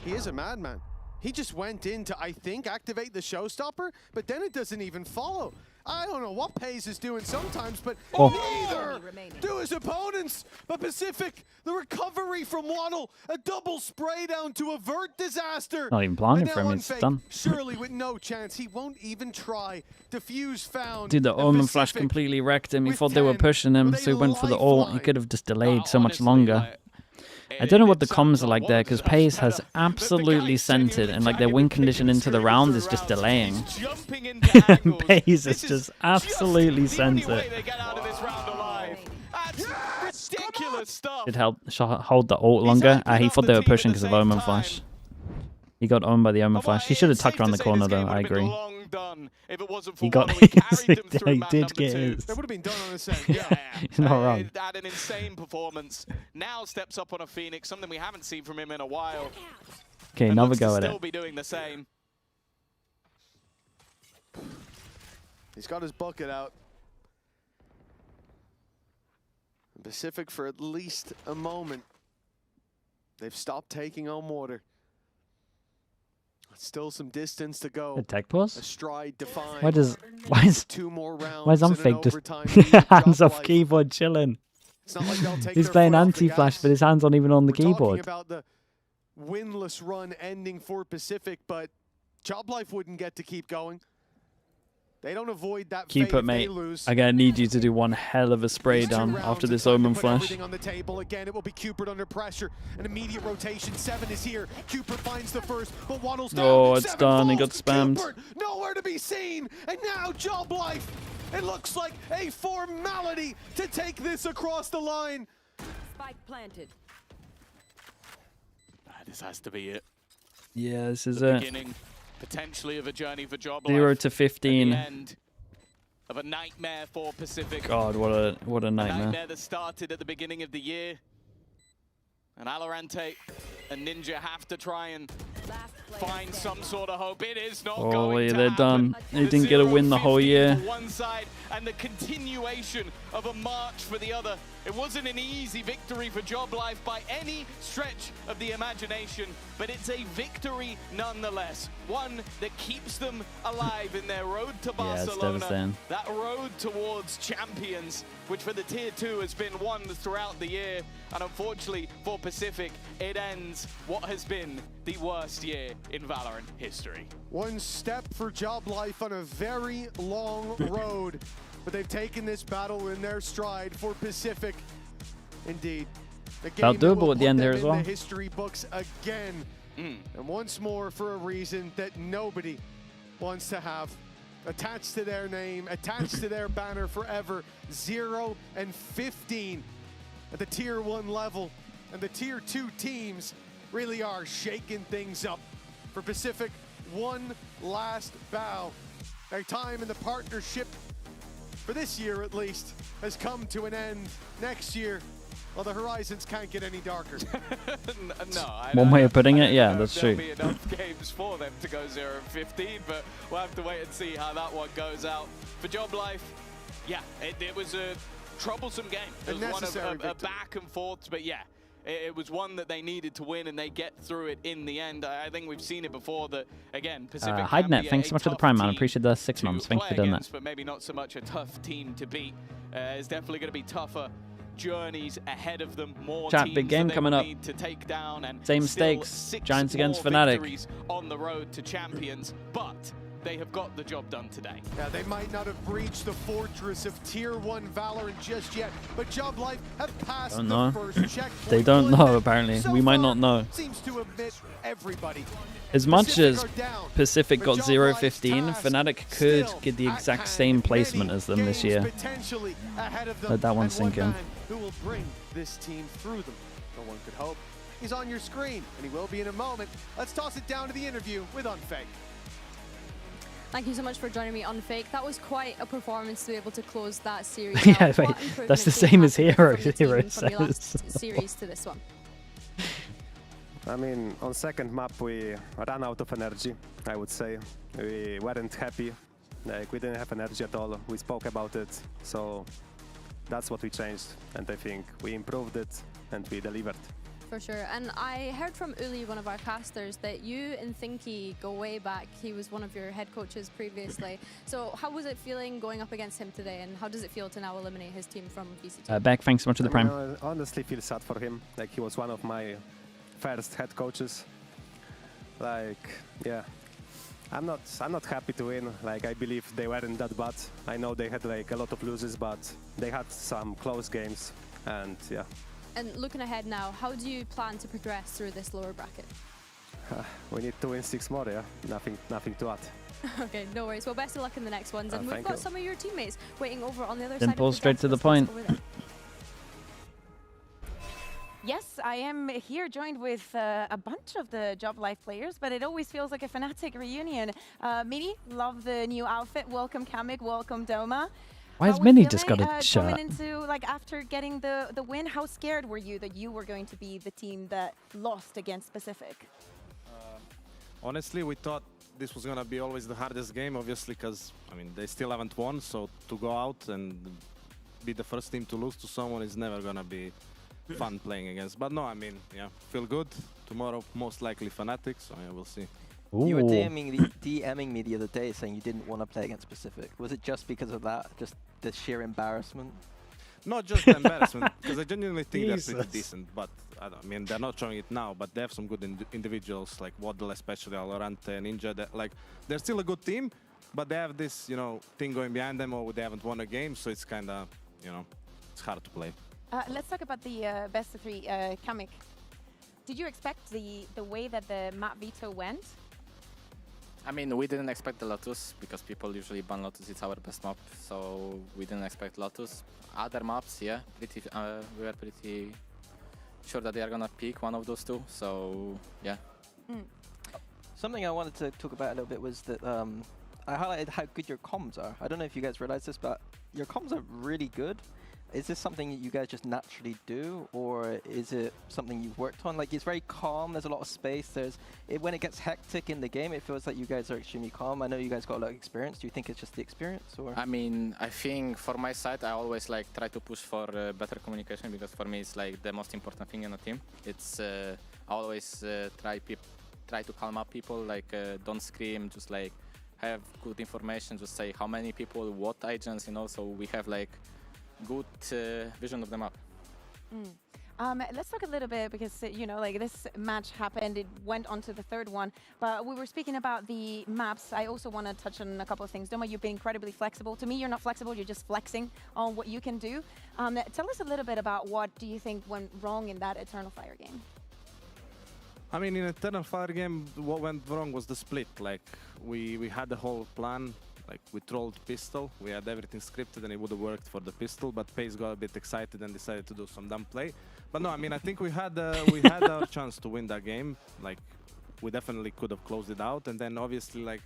He is a madman. He just went in to, I think, activate the showstopper, but then it doesn't even follow. I don't know what Pace is doing sometimes, but neither do his opponents. But Pacific, the recovery from Waddle, a double spray down to avert disaster. Not even planning But for now him, it's Unfake, done. Surely with no chance, he won't even try. Diffuse found. Dude, the and Omen flash Pacific completely wrecked him. He with thought they were 10, pushing him, with so he a went for the ult. He could have just delayed so much longer. I don't know what the comms are like there, because Pace has absolutely centered, and like their win condition into the round is just delaying. And Pace is just absolutely centered. Ridiculous stuff. Did hold the ult longer. He thought they were pushing because of Omen flash. He got owned by the Omen flash. He should have tucked around the corner though, I agree. He got his. He did get his. That would have been done on the set. He's not wrong. Had an insane performance. Now steps up on a Phoenix, something we haven't seen from him in a while. Okay, And another looks to go at still it. be doing the same. He's got his bucket out. Pacific for at least a moment. They've stopped taking on water. Still some distance to go. A tech pause? A stride defined. Why is 2 more rounds why is and an Unfake just overtime lead. hands off JOBLIFE. keyboard chilling? It's not like they'll take He's their playing foot off the anti-flash, gas. but his hands aren't even on the We're talking keyboard. about the winless run ending for Pacific, but JOBLIFE wouldn't get to keep going. They don't avoid that Keep fate it, if mate. they lose. I'm gonna need you to do one hell of a spray down after this Omen flash. Everything on the table again. It will be Cupid under pressure. An immediate rotation. 7 is here. Cupid finds the first, but Waddle's down. Oh, it's 7 done. He got falls. spammed. Cupid, nowhere to be seen. And now JOBLIFE. It looks like a formality to take this across the line. Spike planted. This has to be it. Yeah, this is The it. beginning, potentially, of a journey for JOBLIFE. 0 to At 15. the end of a nightmare for Pacific. God, what a A nightmare. nightmare that started at the beginning of the year. And Valorant and Ninja have to try and find some sort of hope. It is not Oh, going to they're happen. done. They didn't get a win the whole 0-15 year. for one side and the continuation of a march for the other. It wasn't an easy victory for JOBLIFE by any stretch of the imagination, but it's a victory nonetheless. One that keeps them alive in their road to Yeah, it's Barcelona. devastating. That road towards champions, which for the Tier 2 has been won throughout the year. And unfortunately for Pacific, it ends what has been the worst year in Valorant history. One step for JOBLIFE on a very long road, but they've taken this battle in their stride for Pacific. Indeed. The game Felt that doable will at the put end them there as in well. the history books again. And once more for a reason that nobody wants to have attached to their name, attached to their banner forever. 0 and 15 at the Tier 1 level. And the Tier 2 teams really are shaking things up. For Pacific, one last bow. Their time in the partnership, for this year at least, has come to an end. Next year, Well, the horizons can't get any darker. No, One way of putting it, yeah, that's there'll true. be enough games for them to go 0-15, but we'll have to wait and see how that one goes out. For JOBLIFE, yeah, it was a troublesome game. It was one of a back and forth, but yeah, it was one that they needed to win, and they get through it in the end. I think we've seen it before that, again, Pacific Hidenet, thanks so much for the Prime, man. I appreciate the 6 months. Thank you for doing that. but maybe not so much a tough team to beat. It's definitely going to be tougher journeys ahead of them. More Chat, teams big game that they coming will up. need to take down, and Same still stakes. 6 Giants against more FNATIC. victories on the road to champions, but they have got the job done today. Yeah, they might not have breached the fortress of Tier 1 Valorant just yet, but JOBLIFE have passed the first checkpoint. They don't know, apparently. We might not know. Seems to admit everybody. As much as Pacific got 0-15, FNATIC could get the exact same placement as them this year. Let that one sink in. Who will bring this team through them? No one could hope. He's on your screen, and he will be in a moment. Let's toss it down to the interview with Unfake. Thank you so much for joining me on Fake. That was quite a performance to be able to close that series. Yeah, wait, that's the same as Hero. Hero From your last series to this one. I mean, on second map we ran out of energy, I would say. We weren't happy, like we didn't have energy at all. We spoke about it, so that's what we changed, and I think we improved it and we delivered. For sure. And I heard from Uli, one of our casters, that you and Thinky go way back. He was one of your head coaches previously. So how was it feeling going up against him today, and how does it feel to now eliminate his team from VCT? Beck, thanks so much for the Prime. I honestly feel sad for him. Like, he was one of my first head coaches. Like, yeah, I'm not happy to win. Like, I believe they weren't that bad. I know they had like a lot of losses, but they had some close games, and yeah. And looking ahead now, how do you plan to progress through this lower bracket? We need to win 6 more, yeah. Nothing to add. Okay, no worries. Well, best of luck in the next ones. And we've got some of your teammates waiting over on the other Simple, side. straight to the point. Yes, I am here joined with a bunch of the JOBLIFE players, but it always feels like a FNATIC reunion. Mini, love the new outfit. Welcome Kamik, welcome Doma. Why has Mini just got a shirt? Coming into, like, after getting the win, how scared were you that you were going to be the team that lost against Pacific? Honestly, we thought this was going to be always the hardest game, obviously, because, I mean, they still haven't won, so to go out and be the first team to lose to someone is never going to be fun playing against. But no, I mean, yeah, feel good. Tomorrow, most likely FNATIC, so yeah, we'll see. Ooh. You were DMing me the other day saying you didn't want to play against Pacific. Was it just because of that? Just the sheer embarrassment? Not just the embarrassment, because I genuinely think they're pretty decent. But I mean, they're not showing it now, but they have some good individuals, like Waddle, especially Valorant, Ninja. They're still a good team, but they have this, you know, thing going behind them, or they haven't won a game, so it's kind of, you know, it's hard to play. Let's talk about the best of 3. Kamik, did you expect the way that the map veto went? I mean, we didn't expect the Lotus, because people usually ban Lotus, it's our best map, so we didn't expect Lotus. Other maps, yeah, we were pretty sure that they are gonna pick one of those 2, so yeah. Something I wanted to talk about a little bit was that I highlighted how good your comms are. I don't know if you guys realize this, but your comms are really good. Is this something that you guys just naturally do, or is it something you've worked on? Like, it's very calm, there's a lot of space, when it gets hectic in the game, it feels like you guys are extremely calm. I know you guys got a lot of experience. Do you think it's just the experience, or? I mean, I think for my side, I always like try to push for better communication, because for me it's like the most important thing in a team. It's I always try to calm up people, like don't scream, just like have good information, just say how many people, what agents, you know, so we have like good vision of the map. Let's talk a little bit, because you know, like, this match happened, it went on to the 3rd one, but we were speaking about the maps. I also want to touch on a couple of things. Doma, you've been incredibly flexible. To me, you're not flexible, you're just flexing on what you can do. Tell us a little bit about what do you think went wrong in that Eternal Fire game? I mean, in Eternal Fire game, what went wrong was the split. Like, we had the whole plan. Like, we trolled pistol, we had everything scripted, and it would have worked for the pistol, but Pace got a bit excited and decided to do some dumb play. But no, I mean, I think we had our chance to win that game. Like, we definitely could have closed it out, and then obviously, like,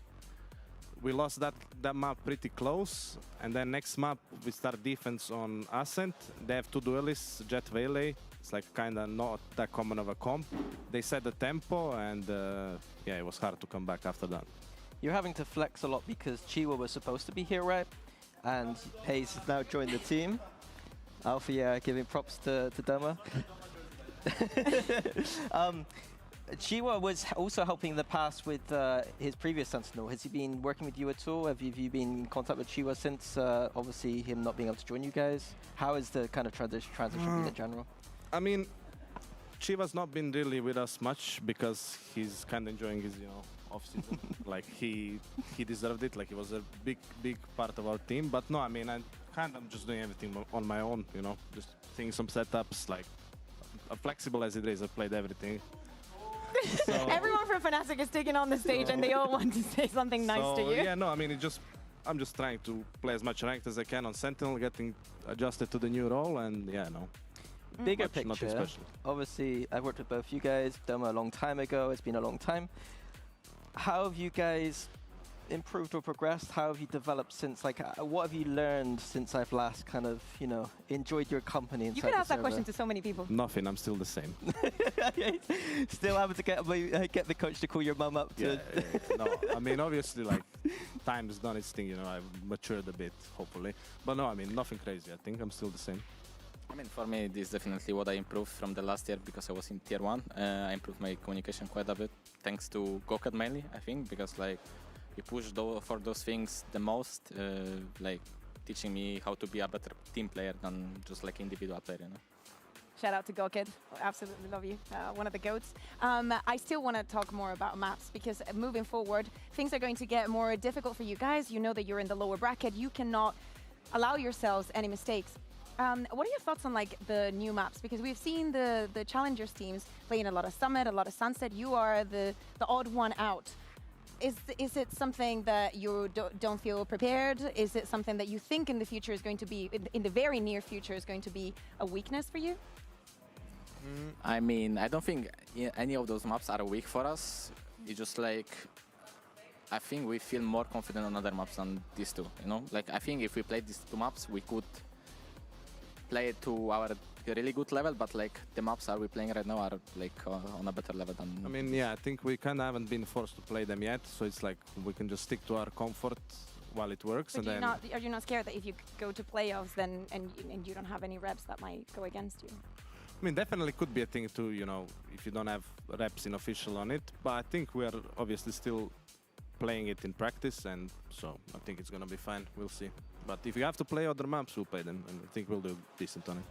we lost that map pretty close, and then next map we start defense on Ascent. They have 2 duelists, Jet Valet. It's like kind of not that common of a comp. They set the tempo, and yeah, it was hard to come back after that. You're having to flex a lot because Chiwa was supposed to be here, right? And Hayes has now joined the team. Alpha, yeah, giving props to Doma. Chiwa was also helping in the past with his previous Sentinel. Has he been working with you at all? Have you been in contact with Chiwa since obviously him not being able to join you guys? How is the kind of transition been in general? I mean, Chiwa's not been really with us much because he's kind of enjoying his, off-season. Like he deserved it. Like he was a big part of our team. But no, I mean, I'm just doing everything on my own. Just seeing some setups. Like flexible as it is, I played everything. So everyone from FNATIC is taking on the stage and they all want to say something nice to you. Yeah, no, I mean, I'm just trying to play as much ranked as I can on Sentinel, getting adjusted to the new role, and yeah, no. Bigger picture, obviously, I've worked with both you guys, Doma a long time ago, it's been a long time. How have you guys improved or progressed? How have you developed since, like, what have you learned since I've last kind of, enjoyed your company inside the server? You can ask that question to so many people. Nothing, I'm still the same. Still having to get the coach to call your mum up to... No, I mean, obviously, like, time has done its thing, I've matured a bit, hopefully. But no, I mean, nothing crazy, I think I'm still the same. I mean, for me, this is definitely what I improved from the last year because I was in tier 1. I improved my communication quite a bit, thanks to Gokad mainly, I think, because, like, he pushed for those things the most, like teaching me how to be a better team player than just like individual player, Shout out to Gokid. Absolutely love you. One of the GOATs. I still want to talk more about maps because moving forward, things are going to get more difficult for you guys. You know that you're in the lower bracket. You cannot allow yourselves any mistakes. What are your thoughts on like the new maps? Because we've seen the Challengers teams playing a lot of Summit, a lot of Sunset. You are the odd one out. Is it something that you don't feel prepared? Is it something that you think in the future is going to be, in the very near future, is going to be a weakness for you? I mean, I don't think any of those maps are weak for us. It's just like, I think we feel more confident on other maps than these two, Like, I think if we played these 2 maps, we could play it to our really good level, but like the maps we playing right now are like on a better level than... I mean, yeah, I think we kind of haven't been forced to play them yet, so it's like we can just stick to our comfort while it works. But and are you not scared that if you go to playoffs then and you don't have any reps that might go against you? I mean, definitely could be a thing too, if you don't have reps in official on it, but I think we are obviously still playing it in practice, and so I think it's gonna be fine. We'll see. But if you have to play other maps, we'll play them, and I think we'll do decent on it.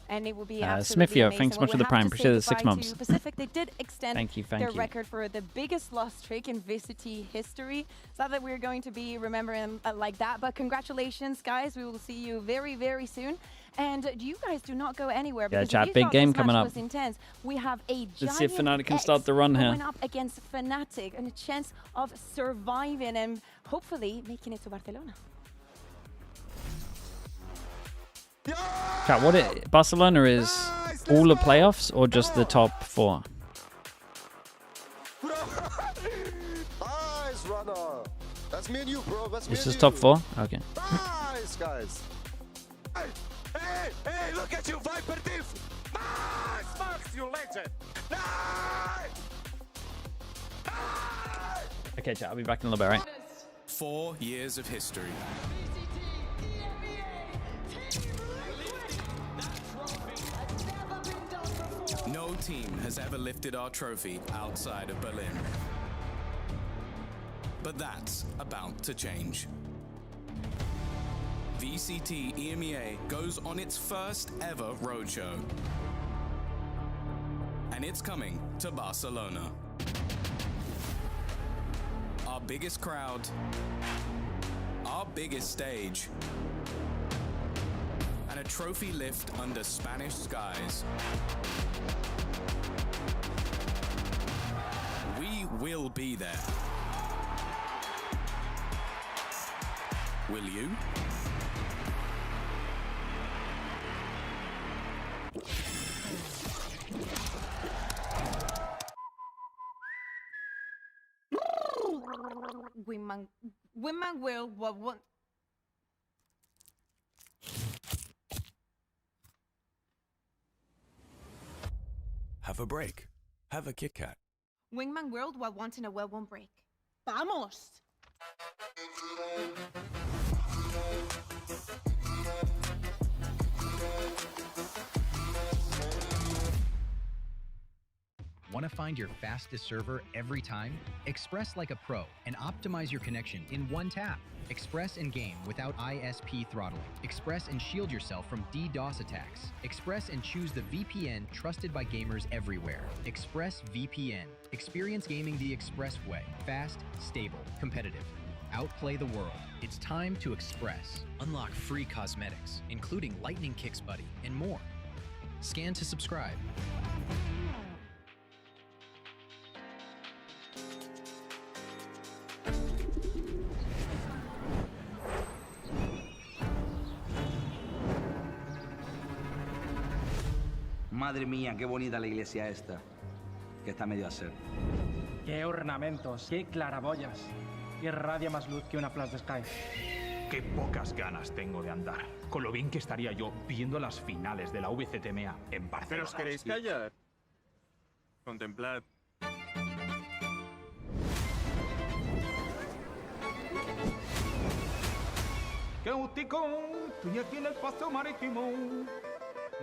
And it will be absolutely amazing. Thanks so much for the prime. Appreciate the 6 months. Pacific, they did extend thank you. their record for the biggest loss streak in VCT history. It's not that we're going to be remembering like that, but congratulations, guys. We will see you very, very soon. And you guys do not go anywhere. Yeah, because chat, big game coming up. Was intense. We have a Let's see if FNATIC can start the run here. Going up against FNATIC and a chance of surviving and hopefully making it to Barcelona. Chat, Barcelona is all the playoffs or just the top 4? Nice, runner. That's me and you, bro. That's me. This is top 4? Okay. Nice, guys. Hey, look at you, Viper Diff. Nice, Max, you legend. Nice. Okay, chat, I'll be back in a little bit, right? 4 years of history. No team has ever lifted our trophy outside of Berlin. But that's about to change. VCT EMEA goes on its first ever roadshow. And it's coming to Barcelona. Our biggest crowd, our biggest stage, and a trophy lift under Spanish skies. We will be there. Will you? Women will want. Have a break. Have a Kit Kat. Wingman World while wanting a well-worn break. ¡Vamos! Want to find your fastest server every time? Express like a pro and optimize your connection in one tap. Express and game without ISP throttling. Express and shield yourself from DDoS attacks. Express and choose the VPN trusted by gamers everywhere. Express VPN. Experience gaming the Express way. Fast, stable, competitive. Outplay the world. It's time to Express. Unlock free cosmetics, including Lightning Kicks Buddy and more. Scan to subscribe. Madre mía, qué bonita la iglesia esta, que está medio a ser. Qué ornamentos, qué claraboyas. Qué radia más luz que una flash de Sky. Qué pocas ganas tengo de andar. Con lo bien que estaría yo viendo las finales de la VCT EMEA en Barcelona. ¿Pero os queréis callar? Contemplad. ¡Qué gustico! Estoy aquí en el paseo marítimo.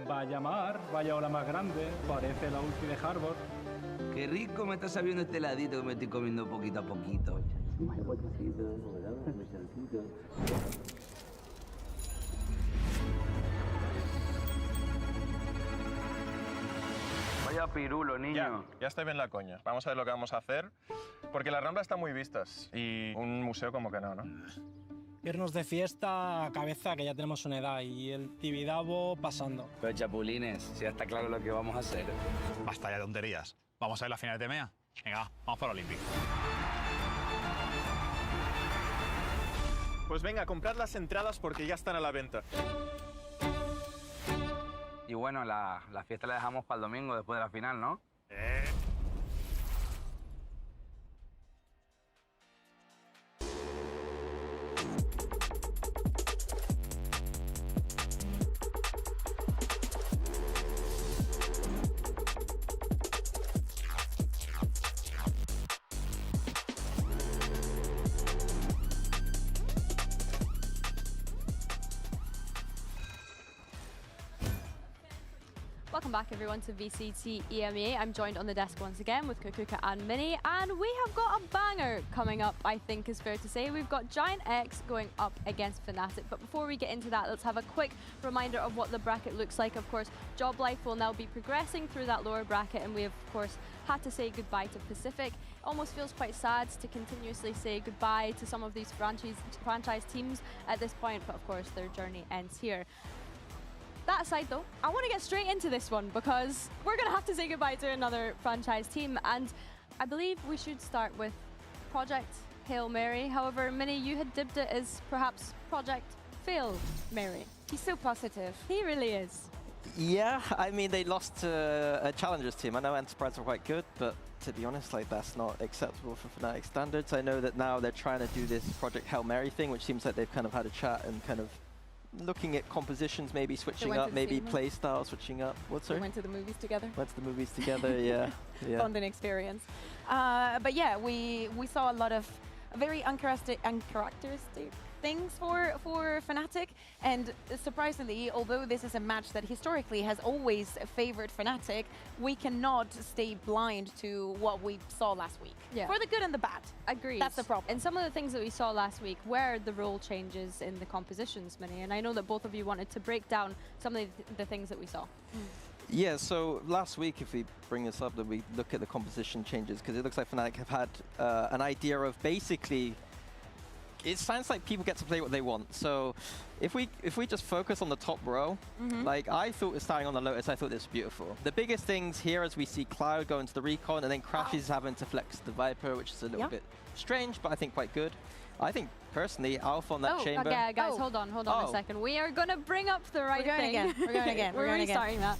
Vaya mar, vaya ola más grande. Parece la ulti de Harvard. Qué rico me está sabiendo este heladito que me estoy comiendo poquito a poquito. Vaya pirulo, niño. Ya estoy bien la coña. Vamos a ver lo que vamos a hacer. Porque la Rambla está muy vistas. Y un museo como que no, ¿no? Irnos de fiesta a cabeza, que ya tenemos una edad, y el Tibidabo pasando. Pero chapulines, si ya está claro lo que vamos a hacer. Basta ya de tonterías. ¿Vamos a ver la final de EMEA? Venga, vamos para el Olímpico. Pues venga, comprad las entradas porque ya están a la venta. Y bueno, la fiesta la dejamos para el domingo después de la final, ¿no? Welcome back everyone to VCT EMEA. I'm joined on the desk once again with Kukuka and Mini, and we have got a banger coming up, I think is fair to say. We've got GIANTX going up against FNATIC, but before we get into that, let's have a quick reminder of what the bracket looks like. Of course, JOBLIFE will now be progressing through that lower bracket, and we have, of course, had to say goodbye to Pacific. Almost feels quite sad to continuously say goodbye to some of these franchise teams at this point, but of course their journey ends here. That aside though, I want to get straight into this one because we're going to have to say goodbye to another franchise team, and I believe we should start with Project Hail Mary. However, Minnie, you had dipped it as perhaps Project Fail Mary. He's so positive. He really is. Yeah, I mean, they lost to a Challengers team. I know Enterprise are quite good, but to be honest, like that's not acceptable for Fnatic standards. I know that now they're trying to do this Project Hail Mary thing, which seems like they've kind of had a chat and kind of looking at compositions, maybe switching up, maybe play style switching up. What's We went to the movies together. Went to the movies together, yeah. Yeah. Bonding experience. But yeah, we saw a lot of very uncharacteristic things for Fnatic, and surprisingly, although this is a match that historically has always favored Fnatic, we cannot stay blind to what we saw last week. Yeah. For the good and the bad. Agreed. That's the problem. And some of the things that we saw last week were the role changes in the compositions, Minnie, and I know that both of you wanted to break down some of the things that we saw. Yeah, so last week, if we bring this up, that we look at the composition changes, because it looks like Fnatic have had an idea of basically, it sounds like people get to play what they want. So if we just focus on the top row, like I thought starting on the Lotus, I thought this was beautiful. The biggest things here as we see Cloud go into the Recon and then Crashes having to flex the Viper, which is a little bit strange, but I think quite good. I think personally, Alpha on that chamber. Okay, guys, hold on a second. We are going to bring up the right thing. Again. We're going again. We're restarting that.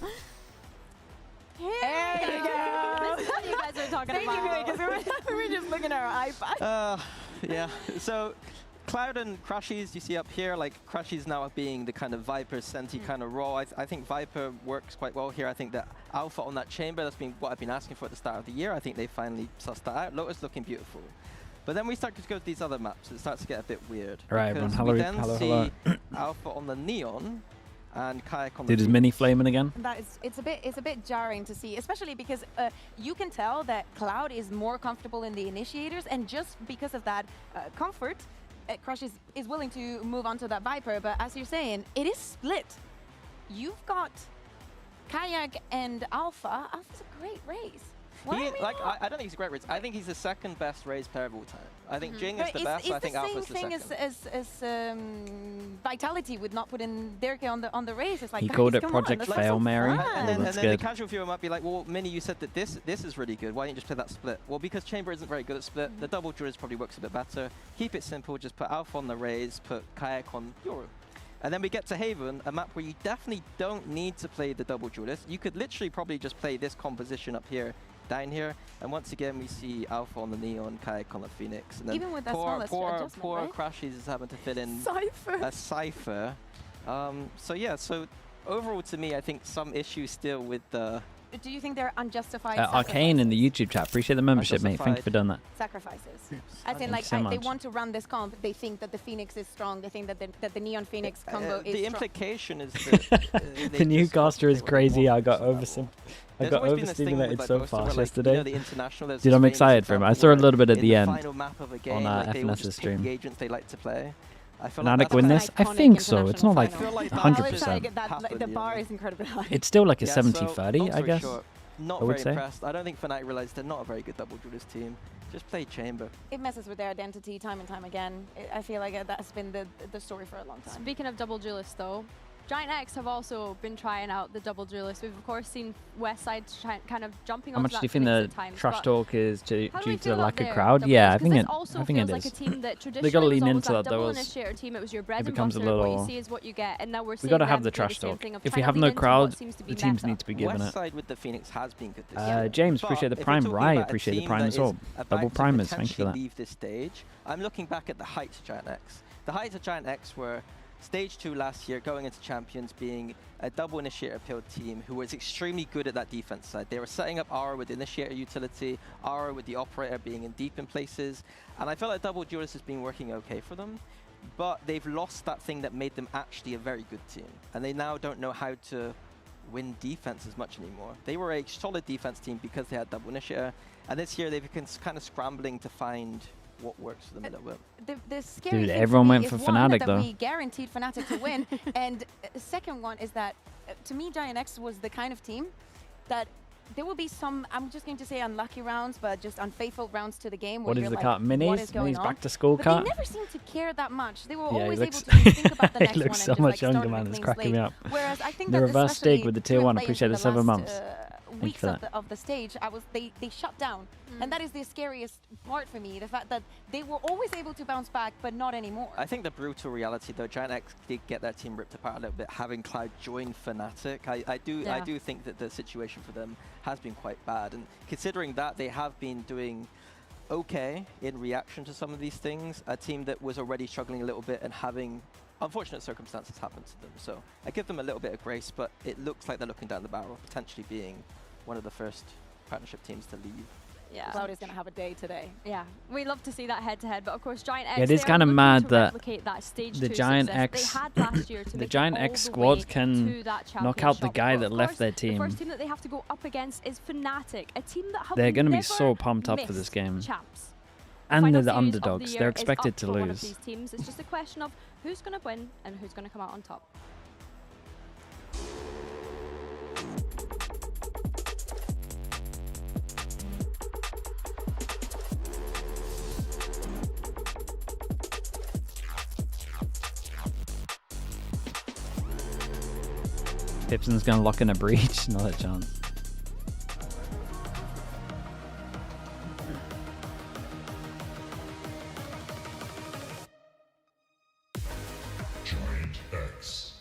There you go. This is what you guys are talking about. Thank you, because we were just looking at our iPad. Yeah. So Cloud and Crashies you see up here, like Crashies now being the kind of Viper Senti kind of role. I think Viper works quite well here. I think that Alpha on that chamber, that's been what I've been asking for at the start of the year. I think they finally sussed that out. Lotus looking beautiful. But then we start to go to these other maps. It starts to get a bit weird. Right, everyone. Because Hello, we then hello, see hello. Alpha on the Neon and Kayak on the Dude, is Phoenix. Mini flaming again? That is, it's a bit jarring to see, especially because you can tell that Cloud is more comfortable in the initiators, and just because of that comfort, Crush is willing to move on to that Viper. But as you're saying, it is split. You've got Kayak and Alpha. Alpha's a great race. I don't think he's a great race. I think he's the second best race player of all time. I think Jing is the best. I think Alpha's the second. It's the same thing as Vitality would not put in Derke on the race. It's like, He guys, called it come Project on, Fail Mary. And That's then the good. casual viewer might be like, well, Mini, you said that this is really good. Why didn't you just play that split? Well, because Chamber isn't very good at split. The double duelist probably works a bit better. Keep it simple. Just put Alpha on the Raze, put Kayak on Yoru. And then we get to Haven, a map where you definitely don't need to play the double duelist. You could literally probably just play this composition up here, down here, and once again we see Alpha on the Neon, Kayak on the Phoenix. And then even with that smallest adjustment, poor right? Crashies is having to fit in Cypher. a Cypher. So yeah, so overall to me, I think some issues still with the... Do you think they're unjustified Arcane in the YouTube chat. Appreciate the membership, mate. Thank you for doing that. sacrifices? I think like so they much. want to run this comp. They think that the Phoenix is strong. They think that the Neon Phoenix combo is the strong. implication is that The newcaster is crazy. I got overstimulated so both, fast like, yesterday. You know, the international, there's Dude, this I'm famous excited for him. I example saw a where little bit at in the end final map of a game, on like, they all FNC's just pick stream. the agents they like to play. I feel FNATIC like win that's this? I iconic think so. It's not international like final. like that 100%. Like, the bar is incredibly high. It's still like a Yeah, so, 70-30, long I story guess. short, not I would very say. impressed. I don't think Fnatic realized they're not a very good double duelist team. Just play Chamber. It messes with their identity time and time again. I feel like that's been the story for a long time. Speaking of double duelists, though, GIANTX have also been trying out the double duelist. We've of course seen Westside kind of jumping How onto much that do you think Phoenix the at times, trash but talk is how due do we to the feel lack about of their crowd? double Yeah, I duelist? think 'Cause it. this also I think feels it like is. a team that They traditionally got to was lean always into that that double though. initiator team. It was your bread It and becomes a butter. What you little. see is what you get, and now we're We seeing got to them have the do trash same talk. thing of If trying we to have lean no into what crowd, seems to be the teams meta. need to be given it. Westside with the Phoenix has been good this year. James, But appreciate the if we're prime. talking Right, about a appreciate the team prime that as well. is about Double to primers, thank you for potentially that. leave this stage, I'm looking back at the heights of GIANTX. The heights of GIANTX were Stage 2 last year, going into Champions, being a double Initiator build team who was extremely good at that defense side. They were setting up Aura with the Initiator utility, Aura with the Operator being in deep in places, and I felt like double Duelist has been working okay for them, but they've lost that thing that made them actually a very good team, and they now don't know how to win defense as much anymore. They were a solid defense team because they had double Initiator, and this year they've been kind of scrambling to find what works for them a little bit. The scary Dude, thing everyone for me went is for one, Fnatic that though. we guaranteed Fnatic to win, and the second one is that to me GIANTX was the kind of team that there will be some, I'm just going to say unlucky rounds, but just unfaithful rounds to the game. What where is you're the like, cut? what Minis? is going Minis on? back to school But cut? they never seemed to care that much. They were Yeah, always he able looks, to think about the he next one looks and so just much like younger, start man. with a It's clean cracking me slate. up. Whereas I think The that reverse especially stig with the during tier 1. Playins Appreciate in the 7 last, months. Thank weeks you for of the stage, they shut down, and that is the scariest part for me. The fact that they were always able to bounce back, but not anymore. I think the brutal reality though, GIANTX did get their team ripped apart a little bit, having Cloud join Fnatic. I do think that the situation for them has been quite bad, and considering that they have been doing okay in reaction to some of these things, a team that was already struggling a little bit and having unfortunate circumstances happen to them. So I give them a little bit of grace, but it looks like they're looking down the barrel, potentially being one of the first partnership teams to leave. Yeah. Cloud is going to have a day today. Yeah, we love to see that head-to-head, but of course GIANTX, Yeah, it is they're kind of looking mad to that replicate that stage the 2 GIANTX success they had last year to the make it GIANTX all the way squad can to that knock out the championship. guy But that of left course, their the team. first team that they have to go up against is FNATIC, a team that have They're going to be never so pumped up for this missed game. champs. And Final they're the series of underdogs. year They're is expected up to for one of lose. these teams. It's just a question of who's going to win and who's going to come out on top. Pipson's going to lock in a breach. Not a chance. GIANTX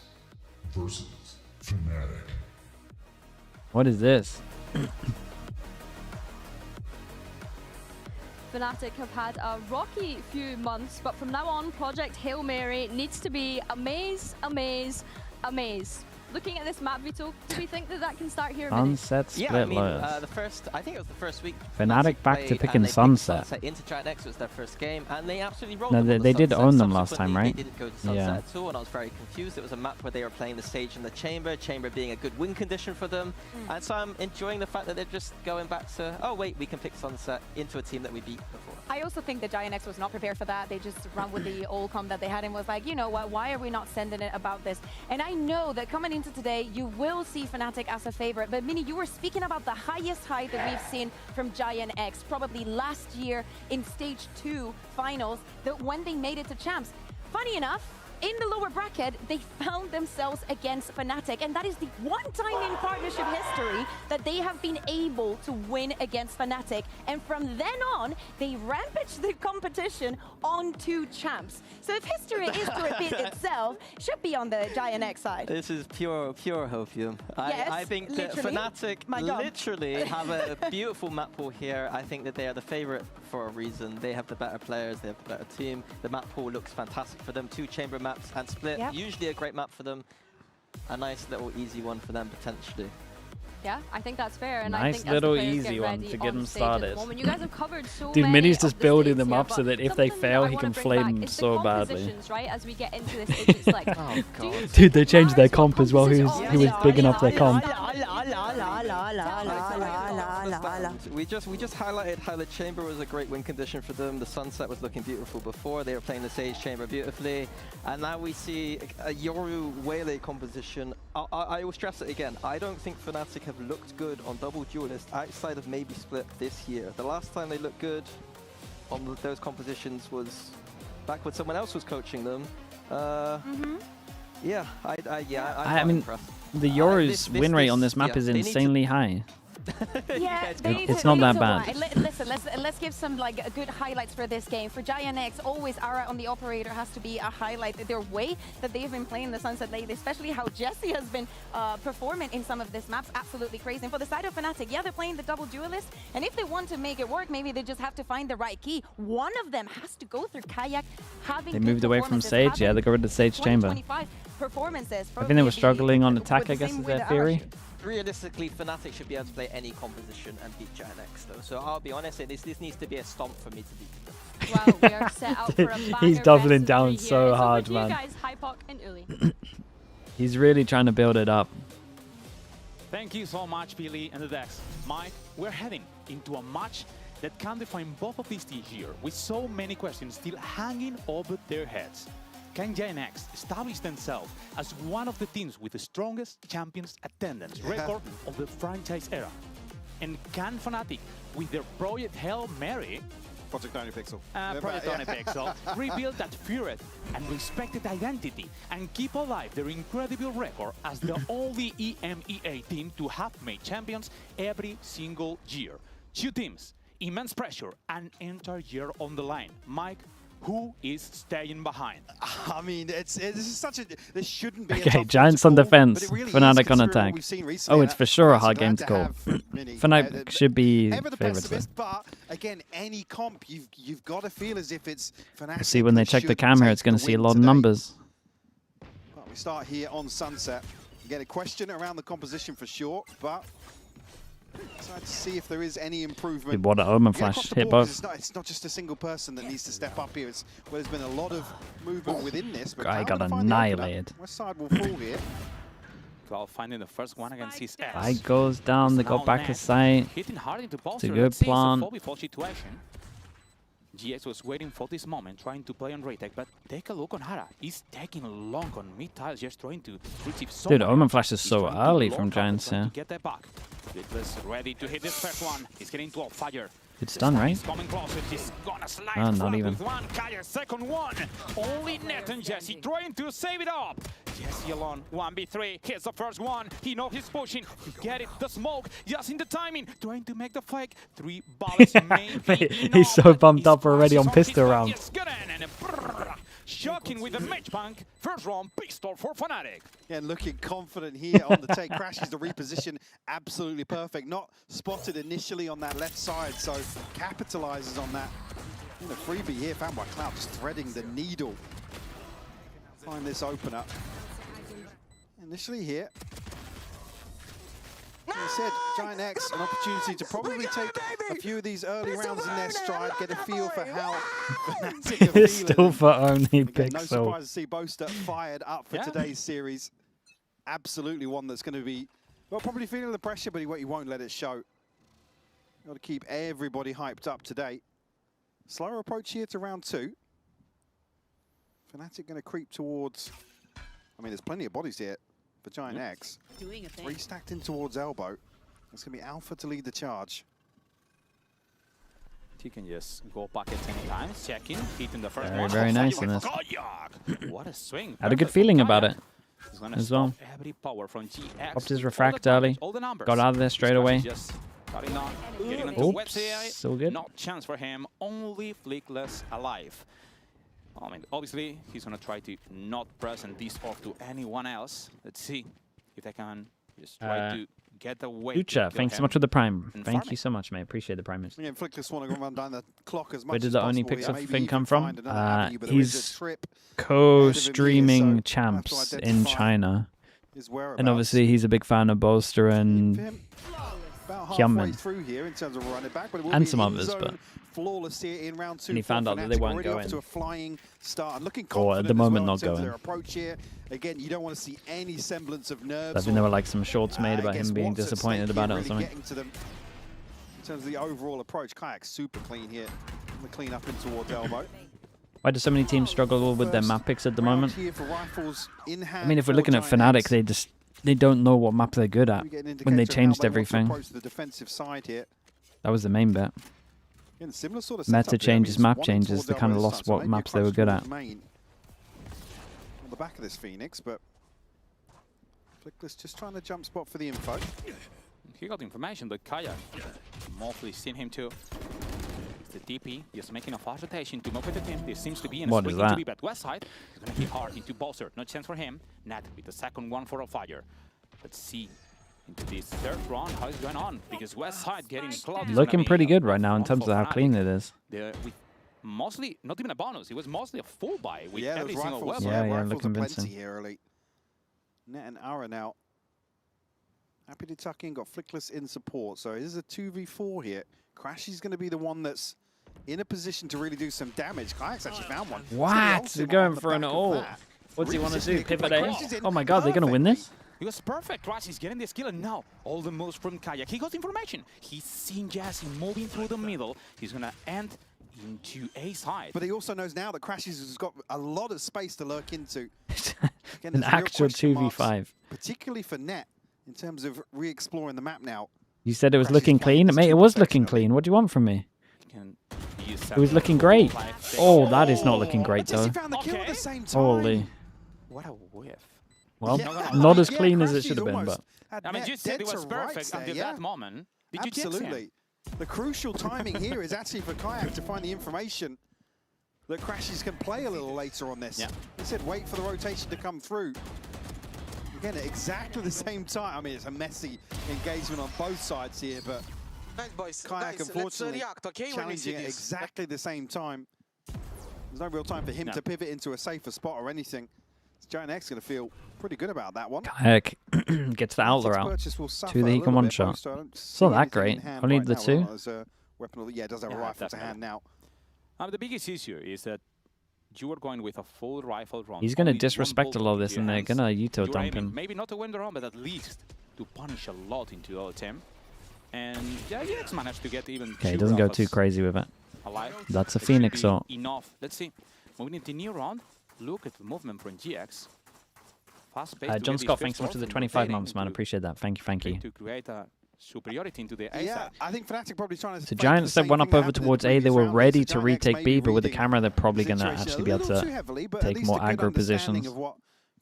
versus FNATIC. What is this? FNATIC have had a rocky few months, but from now on, Project Hail Mary needs to be amaze, amaze, amaze. Looking at this map, Vito, do we think that that can start here? Sunset split yeah, I mean, Lotus. I think it was the first week. FNATIC back to picking Sunset. Into GIANTX was their first game, and they absolutely rolled No, them they on did Sunset. own them last time, right? They didn't go to Sunset at all, and I was very confused. It was a map where they were playing the stage in the chamber being a good win condition for them. And so I'm enjoying the fact that they're just going back to, oh wait, we can pick Sunset into a team that we beat before. I also think that GIANTX was not prepared for that. They just ran with the old comp that they had and was like, you know what, why are we not sending it about this? And I know that coming into today, you will see FNATIC as a favorite. But Mini, you were speaking about the highest high that we've seen from GIANTX, probably last year in Stage 2 finals, that when they made it to champs. Funny enough, in the lower bracket, they found themselves against FNATIC, and that is the one time in partnership history that they have been able to win against FNATIC. And from then on, they rampaged the competition on 2 champs. So if history is to repeat itself, it should be on the GIANTX side. This is pure hopium. Yes, I think that FNATIC literally have a beautiful map pool here. I think that they are the favorite for a reason. They have the better players, they have the better team. The map pool looks fantastic for them. 2 chamber maps and split, usually a great map for them. A nice little easy one for them potentially. Yeah, I think that's fair. And nice I think little as the players easy get one ready to get them stage at the started. moment, you guys have covered so Dude, many Mini's of just the building states them here, up so but that if they something fail, that I he wanna can bring flame back them is the so badly. compositions, right? As we get into this stage, it's like, oh, God. Dude, they changed their comp as well. He was bigging up their comp. We just highlighted how the chamber was a great win condition for them. The Sunset was looking beautiful before. They were playing the Sage chamber beautifully. And now we see a Yoru Waylay composition. I will stress it again. I don't think FNATIC have looked good on double duelist outside of maybe split this year. The last time they looked good on those compositions was back when someone else was coaching them. Yeah, I'm mean, impressed. the Yoru's win rate on this map is insanely high. Yeah, it's not that bad. Listen, let's give some like good highlights for this game. For GIANTX, always Ara on the operator has to be a highlight. Their way that they've been playing the Sunset lately, especially how Jesse has been performing in some of these maps, absolutely crazy. And for the side of FNATIC, yeah, they're playing the double duelist, and if they want to make it work, maybe they just have to find the right key. One of them has to go through Kayak, having They moved away from Sage, yeah, they got rid of Sage chamber. Performances. I think they were struggling on attack, I guess is their theory. Realistically, FNATIC should be able to play any composition and beat GIANTX though. So I'll be honest, this needs to be a stomp for me to beat them. Well, we are set up for a He's doubling down so hard, man. You guys, Hypok and Uli. He's really trying to build it up. Thank you so much, Billy and the Dex. Mike, we're heading into a match that can define both of these teams here, with so many questions still hanging over their heads. Can GIANTX establish themselves as one of the teams with the strongest champions attendance record of the franchise era? And can FNATIC, with their Project Hail Mary, Project Tiny Pixel, Project Tiny Pixel, rebuild that feared and respected identity and keep alive their incredible record as the only EMEA team to have made champions every single year? 2 teams, immense pressure, an entire year on the line. Mike, who is staying behind? I mean, this is such a... This shouldn't be Okay, Giants on defense, FNATIC on attack. Oh, it's for sure a hard game to call. FNATIC should be favorites. But again, any comp, you've got to feel as if it's FNATIC. See, when they check the camera, it's going to see a lot of numbers. Well, we start here on Sunset. Again, a question around the composition for sure, but... Try to see if there is any improvement. What an Omen flash, hit both. It's not just a single person that needs to step up here. There's been a lot of movement within this. But Guy got annihilated. West side will fall here. Well, finding the first one against his ex. Guy goes down, they got back his sight. Hitting hard into It's a good plan. GX was waiting for this moment, trying to play on retake, but take a look on Hara. He's taking long on mid tiles, just trying to retrieve so Dude, Omen flash is so early from Giants, yeah. Get that back. Littless ready to hit this first one. He's getting 12 fire. It's done, right? He's coming closer. He's gonna slide Oh, not even. with one. Kaya, second one. Only Net and Jesse trying to save it up. Jesse alone, 1v3. Here's the first one. He knows he's pushing. Get it, the smoke, just in the timing. Trying to make the fake. 3 bullets maybe. He's so bumped up already on pistol round. Shocking with the match bank. First round pistol for FNATIC. Yeah, looking confident here on the take. Crashes the reposition absolutely perfect. Not spotted initially on that left side, so capitalizes on that. In the freebie here, found by Cloud, just threading the needle. Find this opener. Initially here. As I said, GIANTX, an opportunity to probably take a few of these early rounds in their stride, get a feel for how FNATIC are Still feeling. for only Again, no Pixel. surprise to see Boaster fired up for today's series. Absolutely one that's going to be, well, probably feeling the pressure, but he won't let it show. Got to keep everybody hyped up today. Slower approach here to round 2. FNATIC going to creep towards, I mean, there's plenty of bodies here for GIANTX. 3 stacked in towards elbow. It's going to be Alpha to lead the charge. He can just go buckets anytime, checking, hitting the first Very, one. very nice in this. What a swing. Had a good feeling about it as well. Every power from GX. Popped his refract early. Got out of there straight away. Just cutting on, getting into Oops, wet CI. still good. No chance for him. Only Flickless alive. I mean, obviously, he's going to try to not present this off to anyone else. Let's see if they can just try to get away. Lucha, thanks so much for the prime. And Thank farming. you so much, mate. Appreciate the primers. Again, Flickless want to run down the clock as much Where did as the only possible here. Pixel Maybe thing even come find from? another avenue, but there is a He's trip co-streaming so champs have to in identify China. his whereabouts. And obviously he's a big fan of Bolster and About halfway Hyunmin. through here in terms of running back, but it will And be some an others, in-zone but flawless here in round 2. and he found out that they FNATIC weren't already off going. to a flying start and looking Or at confident the as moment well not in terms of going. their approach here. Again, you don't want to see any semblance of nerves. I think there were like some shorts made about guess him being what's at disappointed stake about here it or really something. getting to them in terms of the overall approach. Kayak super clean here. The clean up in towards elbow. Why do so many teams struggle with their map picks at the moment? Here for rifles in hand I mean, if we're for looking at GIANTX. they don't know what map they're good at We get an when they indicator of how changed they want to everything. approach the defensive side here. That was the main bit. Again, similar sort of Meta setup here. changes, I mean, map it's one changes. towards They kind of elbow this lost time, so what maybe maps they approach were good towards at. main. On the back of this Phoenix, but Flickless just trying to jump spot for the info. He got information, but Kaya mostly seen him too. It's the DP just making a fast rotation to move with the team. This seems to be in a What swing is into that? B, but west side is going to hit hard into Bolster. No chance for him. Nat with the second one for a fire. Let's see into this third round how it's going on, because west side getting close. Looking pretty good right now in terms of how clean it is. With mostly, not even a bonus, it was mostly a full buy with Yeah, every those single rifles, weapon. Yeah, rifles look are plenty convincing. here early. Net and Ara now. Happy to tuck in, got Flickless in support. So this is a 2v4 here. Crash is going to be the one that's in a position to really do some damage. Kayak's actually found one. What? They're going for an ult. What does he want to do? Pivot A? Oh my god, they're going to win this? He was perfect. Crash is getting the skill, and now all the moves from Kayak. He got information. He's seen Jazzy moving through the middle. He's going to end into A side. But he also knows now that Crashes has got a lot of space to lurk into. Again, An there's real actual question marks, 2v5. particularly for Net, in terms of re-exploring the map now. You said it was Crash is looking playing clean? this Mate, it too was looking professionally. clean. What do you want from me? Can It was looking great. Oh, that is not looking great Jesse though. found the kill at the same time. Holy. What a whiff. Well, Yeah. not as Yeah, clean as it Crashes should have been, almost but had I mean, Net you said dead it was to rights perfect there, until yeah. that moment. Did you jinx him? Absolutely. The crucial timing here is actually for Kayak to find the information that Crashes can play a little later on this. Yeah. He said wait for the rotation to come through. Again, at exactly the same time. I mean, it's a messy engagement on both sides here, but Kayak, unfortunately, challenging at exactly the same time. There's no real time for him to pivot into a safer spot or anything. GIANTX going to feel pretty good about that one. Kayak gets the Outler out. Two that he can one-shot. It's not that great. Only the two. Yeah, it does have a rifle to hand now. The biggest issue is that you are going with a full rifle round. He's going to Only one disrespect a bullet lot of into this, your and they're hands. going to Yuto You're dump aiming him. maybe not to win the round, but at least to punish a lot into the other team. And yeah, GX managed to get even Okay, he two doesn't go rifles too crazy with it. alive. That's a It should Phoenix be ult. Enough. Let's see. Moving into new round. Look at the movement from GX. Fast pace to John get Scott, this thanks so much first for the off, 25 rotating months, man. to- Appreciate that. Thank you, thank you. To create a superiority into the A Yeah, side. I think FNATIC probably trying to. So Giants step one up over towards A. They were ready to retake B, but with the camera, they're probably going to actually be able to take more aggro positions.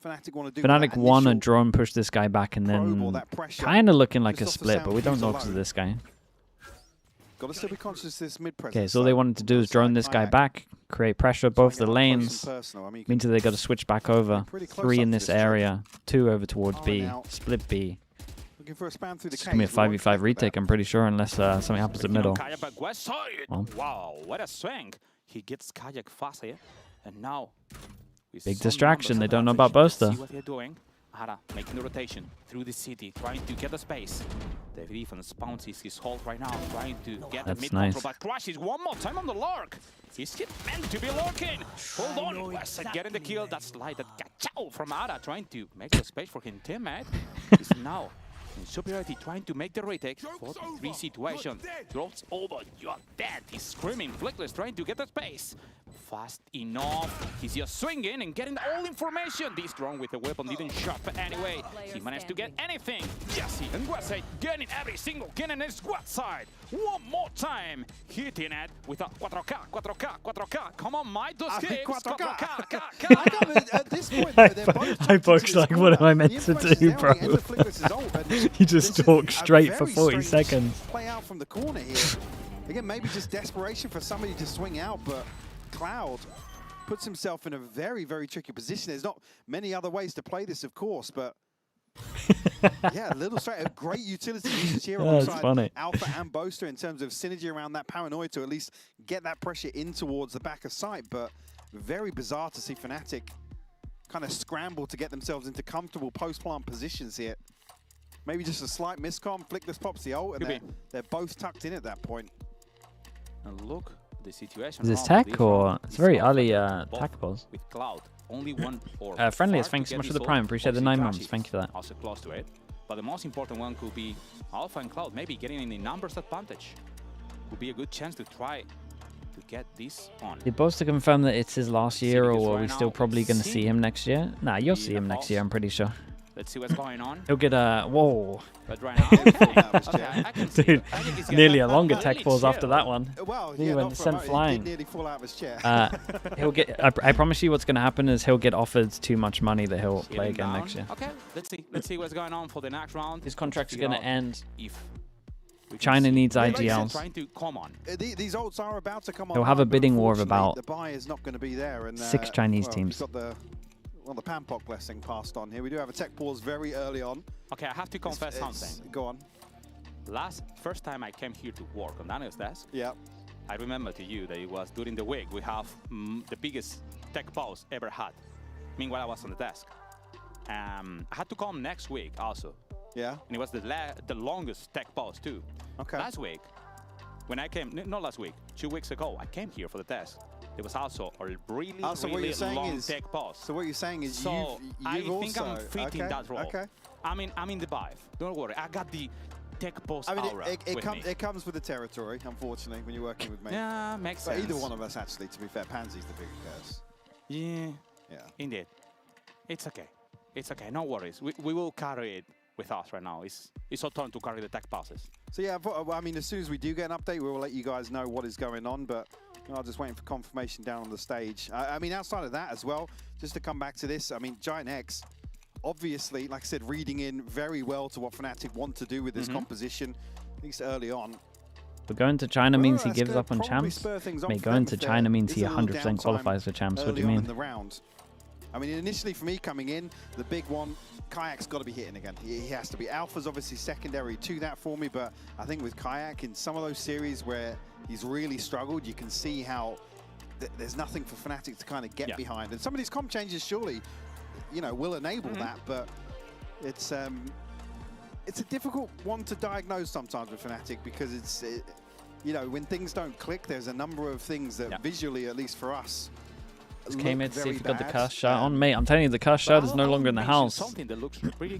FNATIC won a drone push this guy back, and then kind of looking like a split, but we don't know because of this guy. Got to still be conscious of this mid presence. Okay, so all they wanted to do is drone this guy back, create pressure both the lanes. Means that they got to switch back over. 3 in this area, 2 over towards B, split B. Looking for a span through the It's going to be a 5v5 retake, I'm pretty sure, unless something happens at middle. Well. Wow, what a swing. He gets Kayak fast here. And now... Big distraction, they don't know about BSTIA. See what they're doing. Hara making the rotation through the city, trying to get the space. The defense bounces his hold right now, trying to get the mid control, but crashes one more time on the lurk. Is he meant to be lurking? Hold on, Westside getting the kill. That slide, that kachow from Hara, trying to make the space for his teammate. He's now in superiority, trying to make the retake. 4-3 situation. Drops over, you're dead. He's screaming, Flickless, trying to get the space. Fast enough. He's just swinging and getting all information. This drone with the weapon didn't shot, but anyway, he managed to get anything. Jesse and Westside getting every single kill in his Westside. One more time. Hitting it with a 4K, 4K, 4K. Come on, Mike, those kicks. 4K. At this point, they're both Hypox like, what am I meant to do, bro? He just talks straight for 40 seconds. Play out from the corner here. Again, maybe just desperation for somebody to swing out, but Cloud puts himself in a very, very tricky position. There's not many other ways to play this, of course, but yeah, a little straight. A great utility usage here alongside Alpha and BSTIA in terms of synergy around that paranoia to at least get that pressure in towards the back of site, but very bizarre to see FNATIC kind of scramble to get themselves into comfortable post-plant positions here. Maybe just a slight miscom, Flickless pops the ult, and they're both tucked in at that point. And look, the situation. Is this tech or it's very early tech balls? With Cloud, only one Friendliest, thank you so much for the prime. Appreciate the 9 months. Thank you for that. Also close to it, but the most important one could be Alpha and Cloud. Maybe getting in the numbers advantage would be a good chance to try to get this on. Did BSTIA confirm that it's his last year, or are we still probably going to see him next year? Nah, you'll see him next year. I'm pretty sure. Let's see what's going on. He'll get a whoa. But right now, dude, nearly a longer tech pause after that one. Well, he went sent flying. Nearly fall out of his chair. He'll get. I promise you, what's going to happen is he'll get offered too much money that he'll play again next year. Okay, let's see what's going on for the next round. His contract's going to end. If China needs IGLs. Trying to come on. These ults are about to come on. He'll have a bidding war of about the buy is not going to be there, and 6 Chinese teams. Got the Pampok blessing passed on here. We do have a tech pause very early on. Okay, I have to confess something. Go on. First time I came here to work on Daniel's desk. Yeah. I remember to you that it was during the week we have the biggest tech pause ever had. Meanwhile, I was on the desk. I had to come next week also. Yeah. And it was the longest tech pause too. Okay. Last week, when I came, not last week, 2 weeks ago, I came here for the desk. There was also a really long tech pause. So what you're saying is I think I'm fitting that role. Okay. I'm in the vibe. Don't worry, I got the tech pause aura it comes with the territory, unfortunately, when you're working with me. Yeah, makes sense. Either one of us, actually, to be fair. Pansy's the bigger curse. Yeah. Indeed. It's okay. It's okay. No worries. We will carry it with us right now. It's our turn to carry the tech passes. So yeah, I mean, as soon as we do get an update, we will let you guys know what is going on, but I'm just waiting for confirmation down on the stage. I mean, outside of that as well, just to come back to this, I mean, GIANTX, obviously, like I said, reading in very well to what FNATIC want to do with this composition, at least early on. But going to China means he gives up on champs? Mate, going to China means he 100% qualifies for champs. What do you mean? I mean, initially for me coming in, the big one, Kayak's got to be hitting again. He has to be. Alpha's obviously secondary to that for me, but I think with Kayak in some of those series where he's really struggled, you can see how there's nothing for FNATIC to kind of get behind. And some of these comp changes surely, you know, will enable that, but it's a difficult one to diagnose sometimes with FNATIC because you know, when things don't click, there's a number of things that visually, at least for us, Came in to see if you got the cast shot on. Mate, I'm telling you, the cast shot is no longer in the house.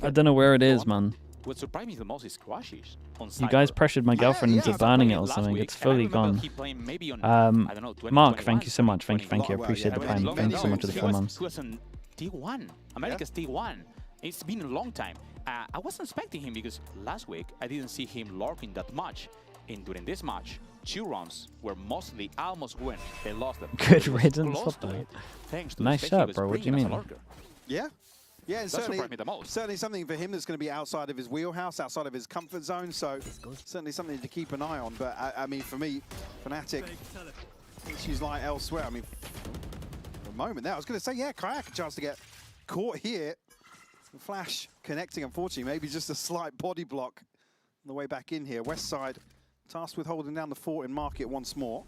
I don't know where it is, man. What surprised me the most is crashes. You guys pressured my girlfriend into burning it or something. It's fully gone. Mark, thank you so much. Thank you. I appreciate the prime. Thank you so much for the 4 months. He was on T1, America's T1. It's been a long time. I wasn't expecting him because last week I didn't see him lurking that much. And during this match, 2 rounds were mostly almost win. They lost them. Good riddance. Nice shot, bro. What do you mean? Yeah. Yeah, and That surprised me the most. certainly something for him that's going to be outside of his wheelhouse, outside of his comfort zone. So certainly something to keep an eye on. But I mean, for me, FNATIC, she's like elsewhere. I mean, for a moment there, I was going to say, yeah, Kayak a chance to get caught here. Flash connecting, unfortunately, maybe just a slight body block on the way back in here. West side tasked with holding down the fort in market once more.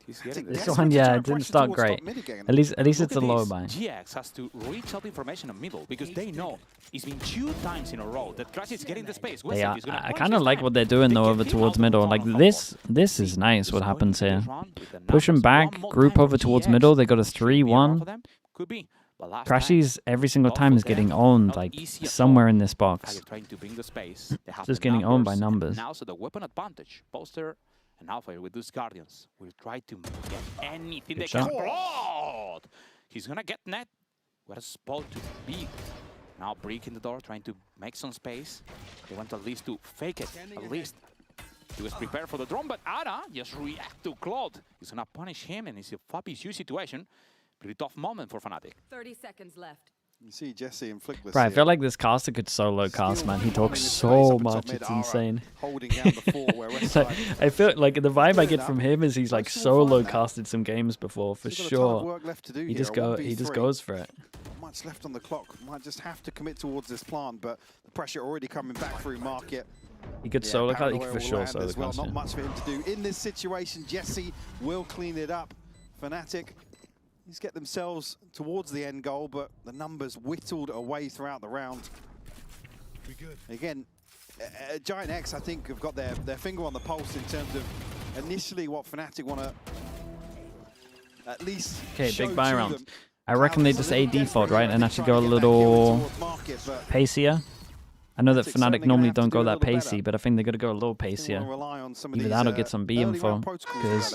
This one, yeah, it didn't start great. At least it's a low buy. GX has to reach out information in middle because they know it's been 2 times in a row that Crash is getting the space. Yeah, I kind of like what they're doing though over towards middle. Like this is nice. What happens here? Push them back, group over towards middle. They got a 3-1. Crashies every single time is getting owned like somewhere in this box. Just getting owned by numbers. Now, so the weapon advantage, Poster and Alpha with those Guardians will try to get anything they can explode. He's gonna get net. What a spot to be. Now breaking the door, trying to make some space. They want at least to fake it. At least he was prepared for the drone, but Ana just react to Claude. He's gonna punish him, and it's a Fabi's situation. Pretty tough moment for FNATIC. 30 seconds left. You see Jesse and Flickless. Right, I feel like this caster could solo cast, man. He talks so much, it's insane. Holding down the fort where West Like, I feel like the vibe I get from him is he's like solo casted some games before for sure. He just goes for it. Much left on the clock. Might just have to commit towards this plant, but the pressure already coming back through market. He could solo cast. He could for sure solo cast. Not much for him to do in this situation. Jesse will clean it up. FNATIC. He's get themselves towards the end goal, but the numbers whittled away throughout the round. Again, GIANTX, I think, have got their finger on the pulse in terms of initially what FNATIC want to at least big buy round. I reckon they just A default, right, and actually go a little pacier. I know that FNATIC normally don't go that pacey, but I think they're going to go a little pacier. Either that or get some B info, because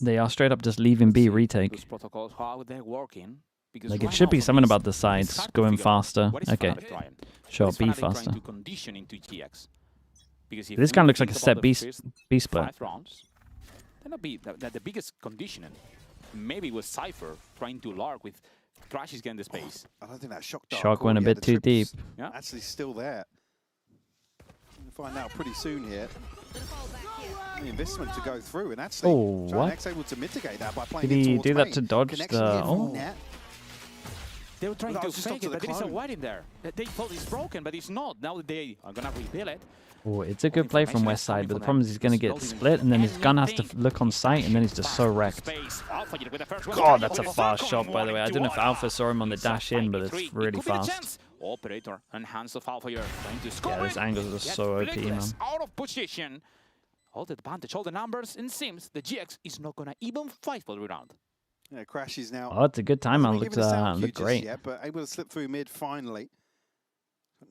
they are straight up just leaving B retake. Like, it should be something about the sides going faster. Okay, sure, B faster. This kind of looks like a set B split. That'll be the biggest conditioning. Maybe with Cypher trying to lark with Crash is getting the space. I don't think that shock went a bit too deep. Yeah. Actually still there. We'll find out pretty soon here. The investment to go through, and actually GIANTX able to mitigate that by playing. Did he do that to dodge the... They were trying to fake it, but there is a wide in there. They thought it's broken, but it's not. Now they are going to rebuild it. Oh, it's a good play from West side, but the problem is he's going to get split, and then his gun has to look on sight, and then he's just so wrecked. God, that's a fast shot, by the way. I don't know if Alpha saw him on the dash in, but it's really fast. Operator and hands of Alpha here trying to score. Yeah, those angles are so OP, man. Out of position. All the advantage, all the numbers, and seems the GX is not going to even fight for the round. Yeah, Crashes now. Oh, it's a good time. Looked great. Yet, but able to slip through mid finally.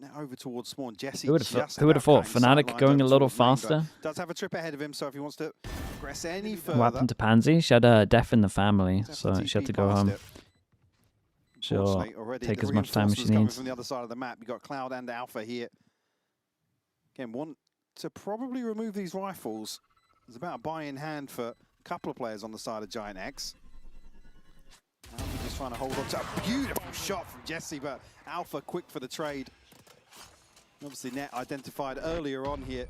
Now over towards Spawn. Jesse. Who would have thought? FNATIC going a little faster. Does have a trip ahead of him, so if he wants to progress any further. What happened to Pansy? She had a death in the family, so she had to go home. She'll take as much time as she needs. From the other side of the map, you got Cloud and Alpha here. Again, want to probably remove these rifles. There's about a buy in hand for a couple of players on the side of GIANTX. Alpha just trying to hold on to a beautiful shot from Jesse, but Alpha quick for the trade. Obviously, net identified earlier on here.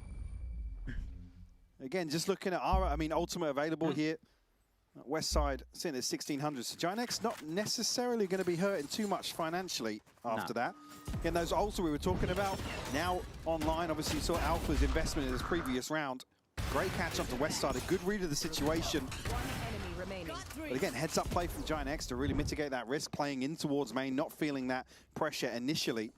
Again, just looking at our, ultimate available here. West side sitting at 1600. So GIANTX not necessarily going to be hurting too much financially after that. Again, those ults we were talking about now online. Obviously, you saw Alpha's investment in his previous round. Great catch up to West side, a good read of the situation. But again, heads up play from GIANTX to really mitigate that risk, playing in towards main, not feeling that pressure initially.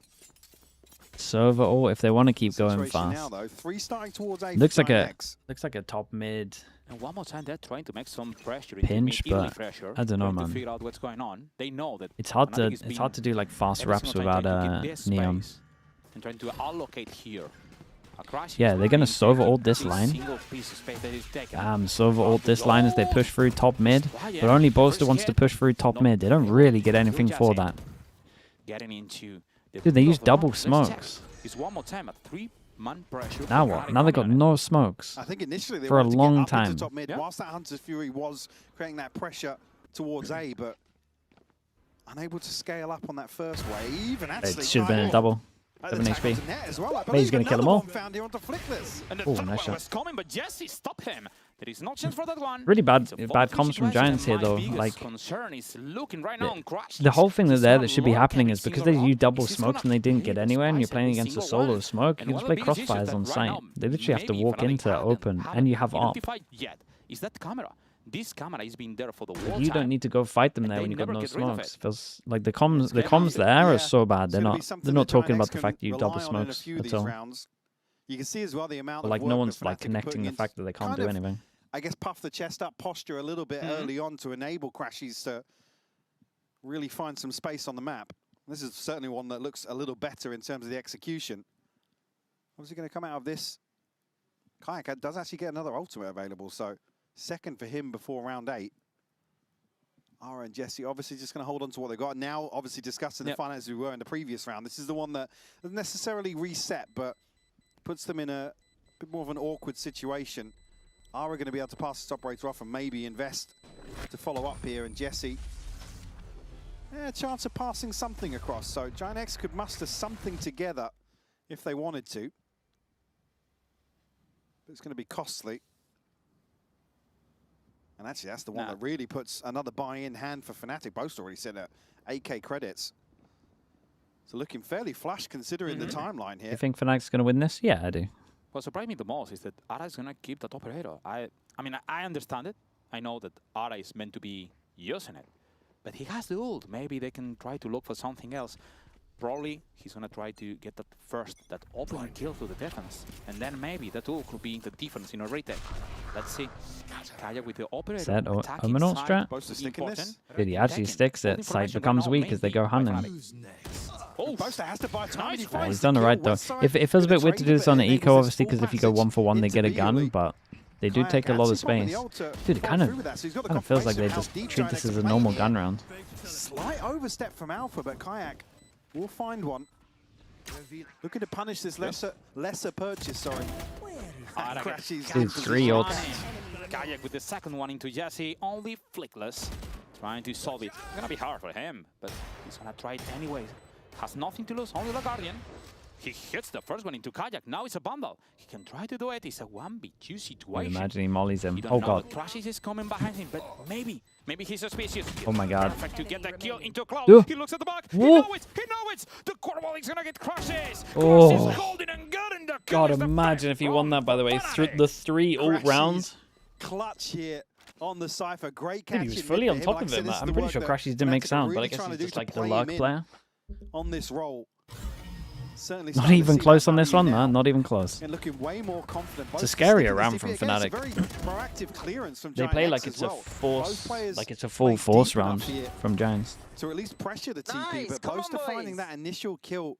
So overall, if they want to keep going fast, now, though, 3 starting towards A. Looks like a top mid. And one more time, they're trying to make some pressure. Pinch, but I don't know, man. To figure out what's going on. They know that it's hard to do like fast reps without Neon. And trying to allocate here. Yeah, they're gonna Sova ult this line. Sova ult this line as they push through top mid. But only Bolster wants to push through top mid. They don't really get anything for that. Getting into dude, they use double smokes. One more time, a 3-man pressure. Now what? Now they got no smokes. I think initially they for a long to get up time. into top mid, whilst that Hunter's Fury was creating that pressure towards A, but unable to scale up on that first wave. And actually, it should have been a double. 7 HP. Maybe he's going to kill them all. And the Oh, third nice one shot. was coming, but Jesse stopped him. There is no chance for that one. Really bad It's a bad 4-3 comms from situation, Giants here, and though. my biggest Like, concern is looking right now on Crash. the whole thing He's that should be not happening is looking because single they use round. double Is he smokes gonna and they didn't pay get the anywhere, and you're price playing every against a single solo one? smoke. And You one just of play the biggest issues crossfires that on right site. now They literally have to maybe walk FNATIC into haven't open, and you have op. identified yet is that camera. This camera has been there for the whole You time. don't need to go fight them and there they when you've got never no get rid of smokes. it. Feels like the comms there are so bad. They're not talking about the fact that you double smokes at all. You can see as well the amount But of like work no that one's Fnatic like are connecting putting the in fact that they can't kind do of, anything. I guess puff the chest up posture a little bit early on to enable Crashies to really find some space on the map. This is certainly one that looks a little better in terms of the execution. What's he going to come out of this? Kayak does actually get another ultimate available, so second for him before round 8. Ara and Jesse obviously just going to hold on to what they got. Now, obviously discussing the finances we were in the previous round. This is the one that doesn't necessarily reset, but puts them in a bit more of an awkward situation. Ara going to be able to pass this operator off and maybe invest to follow up here. And Jesse, a chance of passing something across. So GIANTX could muster something together if they wanted to. But it's going to be costly. And actually, that's the one that really puts another buy-in hand for Fnatic. Boast already said that 8K credits. So looking fairly flush considering the timeline here. You think Fnatic's going to win this? Yeah, I do. What surprised me the most is that Ara is going to keep that operator. I mean, I understand it. I know that Ara is meant to be using it. But he has the ult. Maybe they can try to look for something else. Probably he's going to try to get that opening kill to the defense. And then maybe that ult could be the difference in a retake. Let's see. Kaya with the operator. Is that Omenor strat? Did he actually sticks it? Site becomes weak as they go hunting. Oh, Boaster has to buy time. He's done it right though. It feels a bit weird to do this on the eco, obviously, because if you go 1-for-1, they get a gun, but they do take a lot of space. Dude, it kind of feels like they just treat this as a normal gun round. Slight overstep from Alpha, but Kayak will find one. Looking to punish this lesser purchase, sorry. Crashes. Dude, 3 ults. Kayak with the second one into Jesse, only flickless. Trying to solve it. It's gonna be hard for him, but he's gonna try it anyway. Has nothing to lose, only the Guardian. He hits the first one into Kayak, now it's a bundle. He can try to do it, it's a 1v2 situation. Imagine he mollies him. You don't Oh know god. Crashes is coming behind him, but maybe he's suspicious. Oh my god. Perfect to get the kill into Cloud. Ooh. He looks at the back, he Whoa. knows it! The Cornwall is gonna get Crashes! Oh. Crashes holding and getting the kill. God, imagine if he won that, by the way. The 3 ult rounds. Clutch here on the Cypher. Great catch. Dude, he was fully on top of him. I'm pretty sure Crashies didn't make sound, but I guess he's just like the luck player. On this roll. Certainly Not even close on this one, man. Not even close. And looking way more confident. It's a scarier round from Fnatic. Fnatic. Proactive clearance from They play like it's a force, like it's a full force round from Giants. To at least pressure the TP, but close to finding that initial kill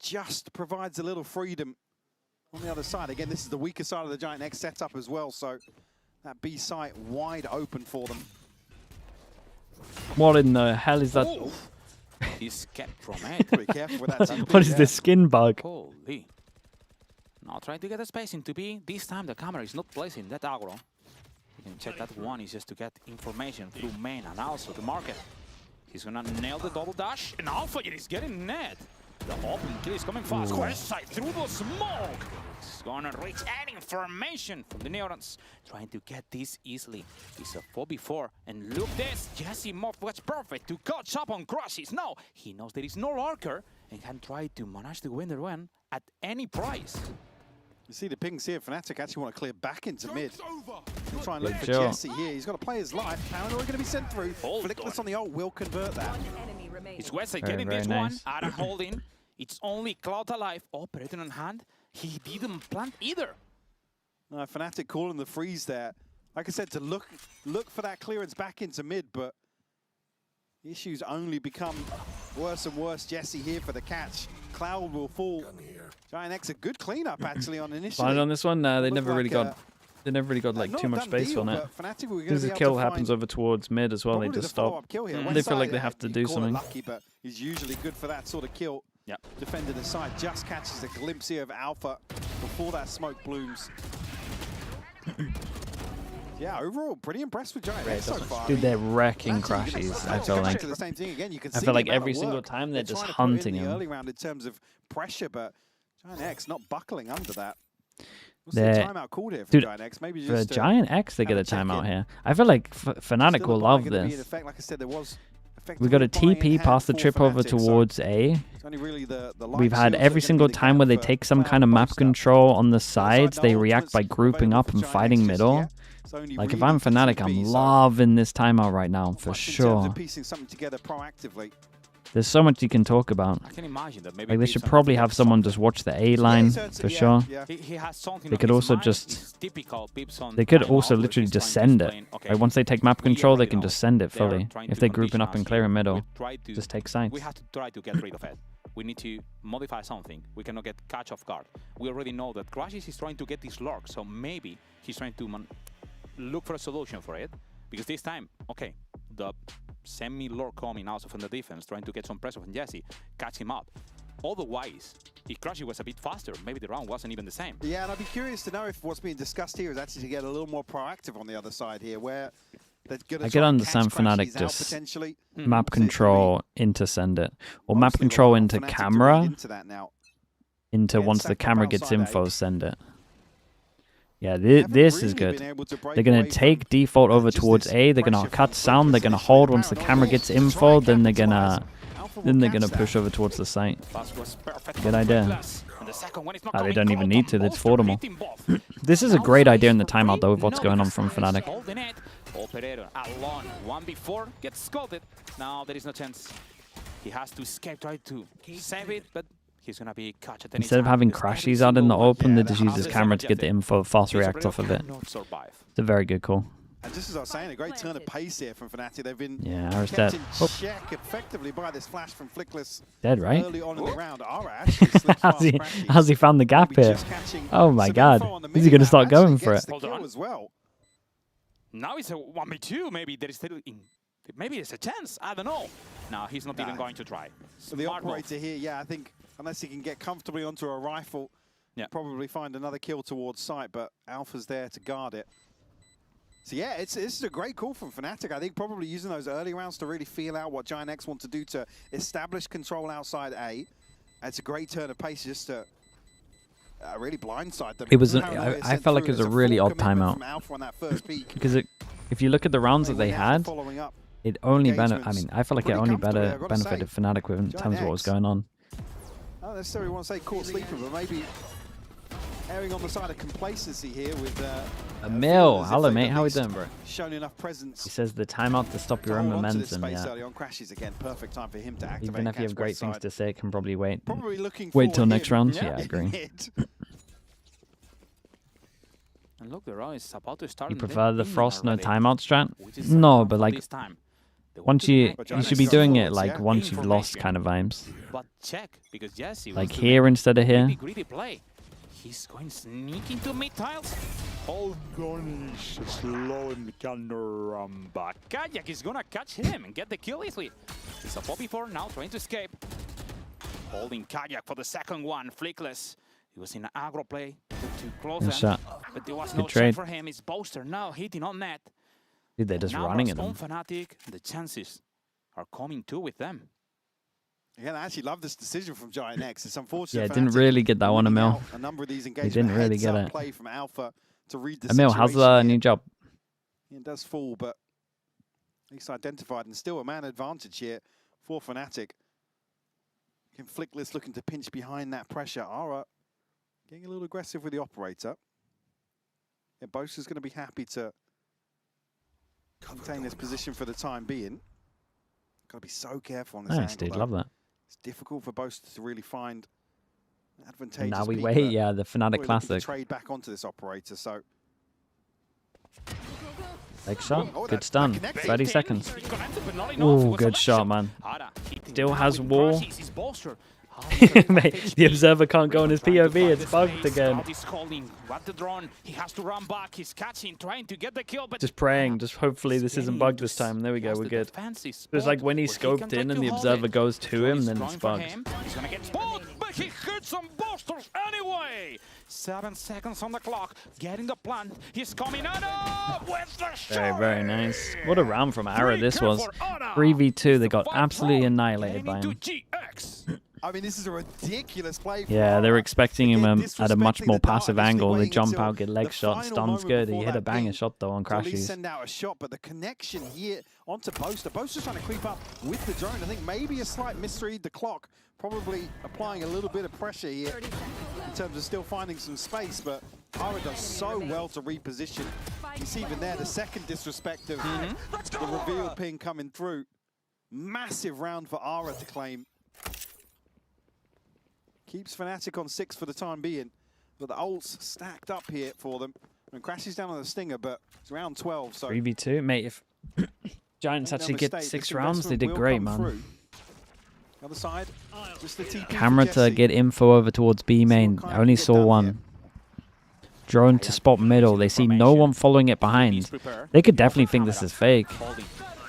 just provides a little freedom on the other side. Again, this is the weaker side of the GIANTX setup as well, so that B site wide open for them. What in the hell is that? Oh. He's kept from it. Pretty careful with that TP. What is this skin bug? Holy. Now trying to get the space into B. This time the camera is not placing that aggro. You can check that one is just to get information through main and also the market. He's gonna nail the double dash. And Alpha is getting net. The open kill is coming fast. West side through the smoke. He's gonna reach any information from the Neurons. Trying to get this easily. It's a 4v4. And look this. Jesse Moff was perfect to catch up on Crashes. Now he knows there is no lurker and can try to manage to win the run at any price. You see the pings here. Fnatic actually want to clear back into mid. He'll try and look for Sure. Jesse here. He's got to play his life. Paranoid going to be sent through. Flickless on the ult will convert that. It's Westside Very, getting very this nice. one. Ara holding. It's only Cloud alive. Operating on hand. He didn't plant either. No, Fnatic calling the freeze there. Like I said, to look for that clearance back into mid, but the issues only become worse and worse. Jesse here for the catch. Cloud will fall. GIANTX a good cleanup actually on initially. Fine on this one. They Looked never really like got. They never really got like not too a much done space deal, on it. but Fnatic were gonna Because be the able kill to happens find over towards mid as well. They probably just the stop. follow-up kill here. They West feel like side, they have to you do call it something. lucky, but he's usually good for that sort of kill. Yep. Defender the side just catches a glimpse here of Alpha before that smoke blooms. Yeah, overall, pretty impressed with GIANTX so far. Dude, they're wrecking crashes. I feel like. I feel like every single time they're just hunting him. Early round in terms of pressure, but GIANTX not buckling under that. What's the They're, timeout called here for dude, GIANTX? Maybe for just GIANTX, they get a timeout here. I feel like FNATIC will love this. Like I said, there was We got a TP past the trip over towards A. We've had every single time where they take some kind of map control on the sides, they react by grouping up and fighting middle. Like if I'm FNATIC, I'm loving this timeout right now for sure. There's so much you can talk about. I can imagine that maybe like they should probably have someone just watch the A line for sure. He has something They could also just. They could also literally just send it. Like once they take map control, they can just send it fully. If they're grouping up and clearing middle, just take sites. We have to try to get rid of it. We need to modify something. We cannot get catch off guard. We already know that Crashes is trying to get this lurk, so maybe he's trying to look for a solution for it. Because this time, okay, the semi-lurk coming out from the defense, trying to get some pressure from Jesse, catch him up. Otherwise, if Crashes was a bit faster, maybe the round wasn't even the same. Yeah, and I'd be curious to know if what's being discussed here is actually to get a little more proactive on the other side here, where I can understand FNATIC just map control into send it, or map control into camera, into once the camera gets info, send it. Yeah, this is good. They're going to take default over towards A, they're going to cut sound, they're going to hold once the camera gets info, then they're going to push over towards the site. Good idea. They don't even need to, it's affordable. This is a great idea in the timeout though with what's going on from FNATIC. Operator alone, 1v4, gets scolded. Now there is no chance. He has to escape, try to save it, but he's gonna be caught at any Instead of having crashes out in the open, they just use his camera to get the info, fast react off of it. It's a very good call. And just as I was saying, a great turn of pace here from FNATIC. They've been Ara's kept dead. in check effectively by this flash from Flickless. Dead, right? Early on in the round. Ara actually slips past Crashes. How's he found the gap here? Oh my god. Is he going to start going for it? Hold on. As well. Now it's a 1v2. Maybe there is still maybe there's a chance. I don't know. No, he's not even going to try. So the operator here, yeah, I think unless he can get comfortably onto a rifle, probably find another kill towards site, but Alpha's there to guard it. So yeah, this is a great call from FNATIC. I think probably using those early rounds to really feel out what GIANTX want to do to establish control outside A. It's a great turn of pace just to really blindside them. It was. I felt like it was a really odd timeout because if you look at the rounds that they had, it only I felt like it only benefited FNATIC in terms of what was going on. I don't necessarily want to say caught sleeping, but maybe erring on the side of complacency here with Emil. Hello, mate. How we doing, bro? Shown enough presence. He says the timeout to stop your own momentum. Yeah. On Crashes again. Perfect time for him to activate. Even if you have great things to say, it can probably wait. Wait till next round. Yeah, I agree. And look, the round is about to start. You prefer the Frost no timeout strat? No, but like once you should be doing it like once you've lost kind of vibes. But check because Jesse like here instead of here. Greedy play. He's going sneak into mid tiles. Hold on, slow and can run back. Kayak is gonna catch him and get the kill easily. It's a 4v4 now, trying to escape. Holding Kayak for the second one. Flickless. He was in an aggro play. Too close. Good shot. But there was Good no trade. shot for him. It's Boaster now hitting on net. Dude, they're just running at them. FNATIC, the chances are coming too with them. Again, I actually love this decision from GIANTX. It's unfortunate. Yeah, didn't really get that one, Emil. A number of these He didn't really get it. Play from Alpha to read the Emil, how's the new job? It does fall, but at least identified, and still a man advantage here for FNATIC. Flickless looking to pinch behind that pressure. Ara getting a little aggressive with the operator. Yeah, Boaster's going to be happy to maintain this position for the time being. Got to be so careful on this Nice, angle, dude. though. Love that. It's difficult for Boaster to really find advantageous. Now we peak, wait. Yeah, the FNATIC Classic. Trade back onto this operator, so. Leg shot. Good stun. 30 seconds. Ooh, good shot, man. Still has wall. Mate, the observer can't go on his POV. It's bugged again. Just praying. Just hopefully this isn't bugged this time. There we go. We're good. It's like when he scoped in and the observer goes to him, then it's bugged. He's gonna get spot, but he could some boosters anyway. 7 seconds on the clock. Getting the plant. He's coming out with the shot. Very nice. What a round from Ara this was. 3v2. They got absolutely annihilated by him. I mean, this is a ridiculous play. Yeah, they were expecting him at a much more passive angle. They jump out, get leg shot, stun's good. He hit a banger shot though on Crashies. Send out a shot, but the connection here onto Boaster. Boaster's trying to creep up with the drone. I think maybe a slight misread the clock, probably applying a little bit of pressure here in terms of still finding some space, but Ara does so well to reposition. You see even there the second disrespect of the reveal ping coming through. Massive round for Ara to claim. Keeps FNATIC on 6 for the time being, but the ults stacked up here for them. And Crashes down on the Stinger, but it's round 12, so... 3v2, mate, if Giants actually get 6 rounds, they did great, man. Other side, just the TP Camera to get info over towards B main, I only saw one. Drone to spot middle, they see no one following it behind. They could definitely think this is fake.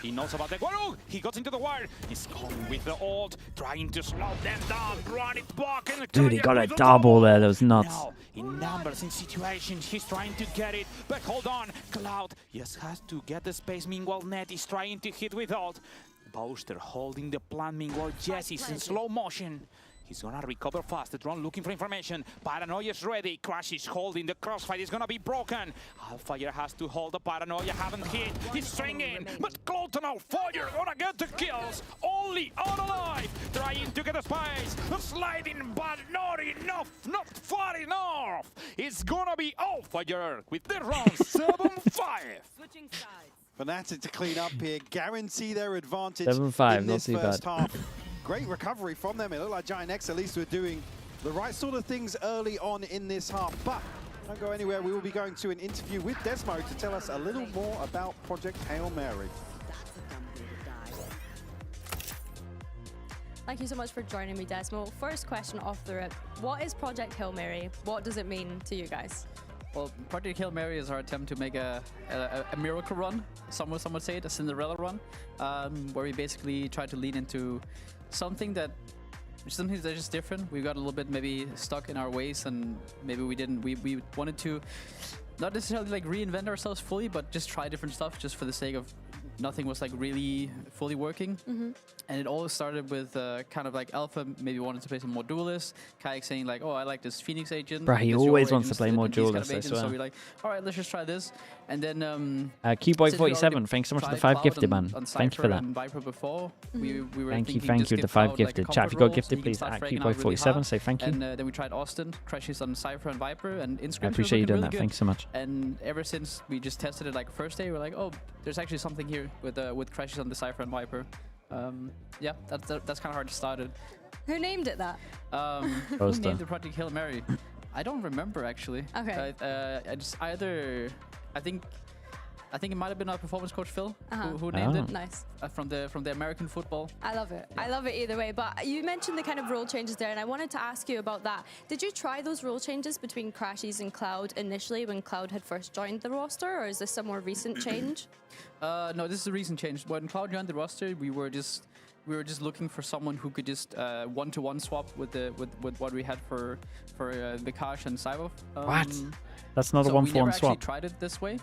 He knows about the Guaru. He got into the wire. He's coming with the ult, trying to slow them down, run it back. And Dude, he got a double there. That was nuts. Now, in numbers, in situations, he's trying to get it. But hold on, Cloud just has to get the space. Meanwhile, Net is trying to hit with ult. Booster holding the plan. Meanwhile, Jesse's in slow motion. He's gonna recover fast. The drone looking for information. Paranoia's ready. Crash is holding. The crossfire is gonna be broken. Alfire has to hold the Paranoia. Haven't hit. He's swinging. But Cloud now. Fire gonna get the kills. Only out alive. Trying to get a space. Sliding, but not enough. Not far enough. It's gonna be Alfire with the round 7-5. Switching sides. FNATIC to clean up here. Guarantee their advantage 7-5, in not this too first bad. half. Great recovery from them. It looked like GIANTX at least were doing the right sort of things early on in this half. But don't go anywhere. We will be going to an interview with Desmo to tell us a little more about Project Hail Mary. Thank you so much for joining me, Desmo. First question off the rip. What is Project Hail Mary? What does it mean to you guys? Well, Project Hail Mary is our attempt to make a miracle run. Some would say it, a Cinderella run, where we basically try to lean into something that's just different. We got a little bit maybe stuck in our ways, and maybe we didn't. We wanted to not necessarily like reinvent ourselves fully, but just try different stuff, just for the sake of nothing was like really fully working. And it all started with kind of like Alpha maybe wanted to play some more duelists. Kayak saying like, oh, I like this Phoenix agent. Bro, he always wants to play more duelists, I swear. So we're like, all right, let's just try this. And then Qboy47, thanks so much for the 5 gifted, man. Thank you for that. Viper before, we were thank you, the 5 gifted. Chat, if you got gifted, please at Qboy47, say thank you. And then we tried Austin, Crashes on Cypher and Viper, and Inscription. I appreciate you doing that, really thanks so much. And ever since we just tested it like first day, we're like, oh, there's actually something here with Crashes on the Cypher and Viper. Yeah, that's kind of hard to start it. Who named it that? Who named the Project Hail Mary? I don't remember actually. Okay. I think it might have been our performance coach Phil who named it. Nice. From the American football. I love it. Yeah. I love it either way. But you mentioned the kind of rule changes there, and I wanted to ask you about that. Did you try those rule changes between Crashies and Cloud initially when Cloud had first joined the roster, or is this a more recent change? No, this is a recent change. When Cloud joined the roster, we were just looking for someone who could just one-to-one swap with what we had for Vikash and Saivov. What? That's not a 1-for-1 swap. We never actually tried it this way.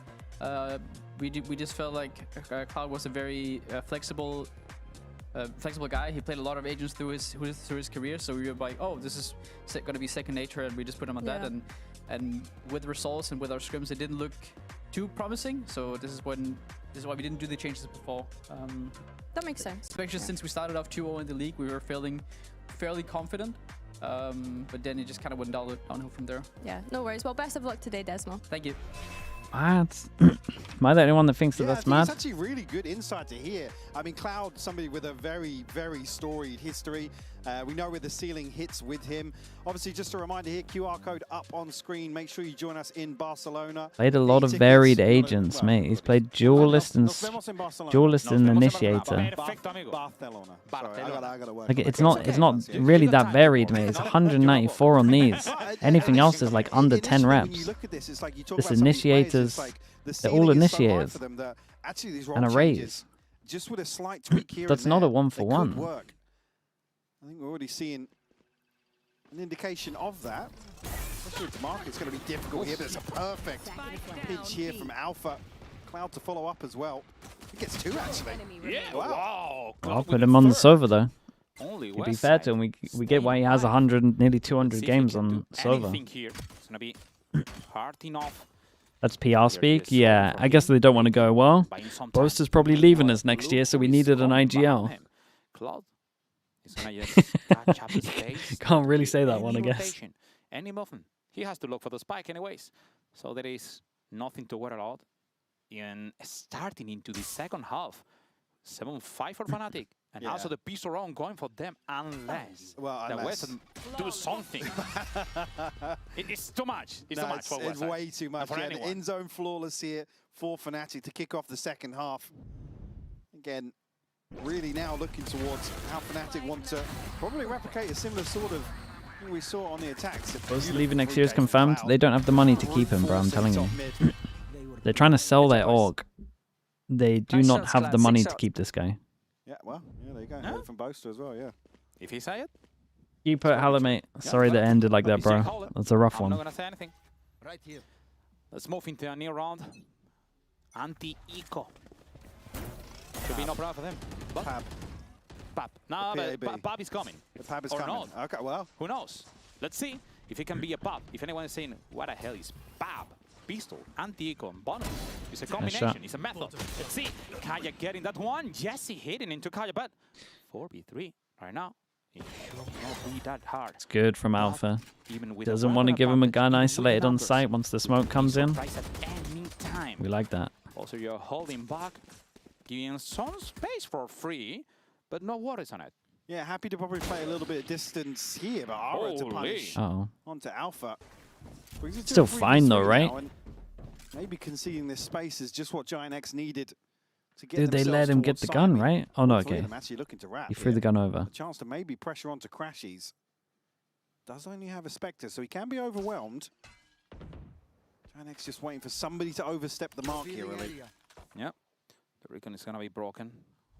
We just felt like Cloud was a very flexible guy. He played a lot of agents through his career, so we were like, oh, this is going to be second nature, and we just put him on that. And with results and with our scrims, it didn't look too promising. So this is why we didn't do the changes before. That makes sense. Especially since we started off 2-0 in the league, we were feeling fairly confident. But then it just kind of went downhill from there. Yeah, no worries. Well, best of luck today, Desmo. Thank you. Am I the only one that thinks that that's mad? It's actually really good insight to hear. I mean, Cloud, somebody with a very, very storied history. We know where the ceiling hits with him. Obviously, just a reminder here, QR code up on screen. Make sure you join us in Barcelona. Played a lot of varied agents, mate. He's played duelist and initiator. Barcelona. Sorry, I gotta work. Like it's not really that varied, mate. It's 194 on these. Anything else is like under 10 reps. This initiators, they're all initiators and arrays. Just with a slight tweak here. That's not a 1-for-1. I think we're already seeing an indication of that. Especially to mark, it's going to be difficult here, but it's a perfect pinch here from Alpha. Cloud to follow up as well. He gets 2 actually. Yeah, wow. I'll put him on the server though. Only To be fair to him, we get why he has 100, nearly 200 games on server. Here. It's gonna be hard enough. That's PR speak. Yeah, I guess they don't want to go well. Boast is probably leaving us next year, so we needed an IGL. Cloud is gonna just catch up his pace. Can't really say that one, I guess. Any movement. He has to look for the spike anyways. So there is nothing to worry about. And starting into the second half, 7-5 for FNATIC. And also the piece around going for them unless the Western do something. It's too much. It's too much for It's Western. way too much. Yeah, the in-zone flawless here for FNATIC to kick off the second half. Again, really now looking towards how FNATIC want to probably replicate a similar sort of thing we saw on the attacks. Boast leaving next year is confirmed. They don't have the money to keep him, bro, I'm telling you. They're trying to sell their org. They do not have the money to keep this guy. Yeah, well, yeah, there you go. Heard from Boaster as well, yeah. If he say it. Keep it, Halle, mate. Sorry that ended like that, bro. That's a rough I'm one. not gonna say anything. Right here. Let's move into a new round. Anti-eco. Should be no problem for them. But Pab. No, but Pab is coming. The Pab is or coming. Not. Okay, well. Who knows? Let's see if it can be a Pab. If anyone is saying, what the hell is Pab? Pistol, anti-eco, and bonus. It's a combination, it's a method. Let's see. Kaya getting that one. Jesse hitting into Kaya, but 4v3 right now. It should not be that hard. It's good from Alpha. Even with Doesn't want to give him a gun isolated on site once the smoke comes in. We like that. Also, you're holding back, giving some space for free, but no worries on it. Yeah, happy to probably play a little bit of distance here, but Ara to punish onto Alpha. Still fine though, right? Maybe conceding this space is just what GIANTX needed to get. Dude, they let him get the gun, right? Oh no, okay. Actually looking to wrap He threw the gun over. A chance to maybe pressure onto Crashies. Does only have a Spectre, so he can be overwhelmed. GIANTX just waiting for somebody to overstep the mark here, really. Yep. The recon is gonna be broken.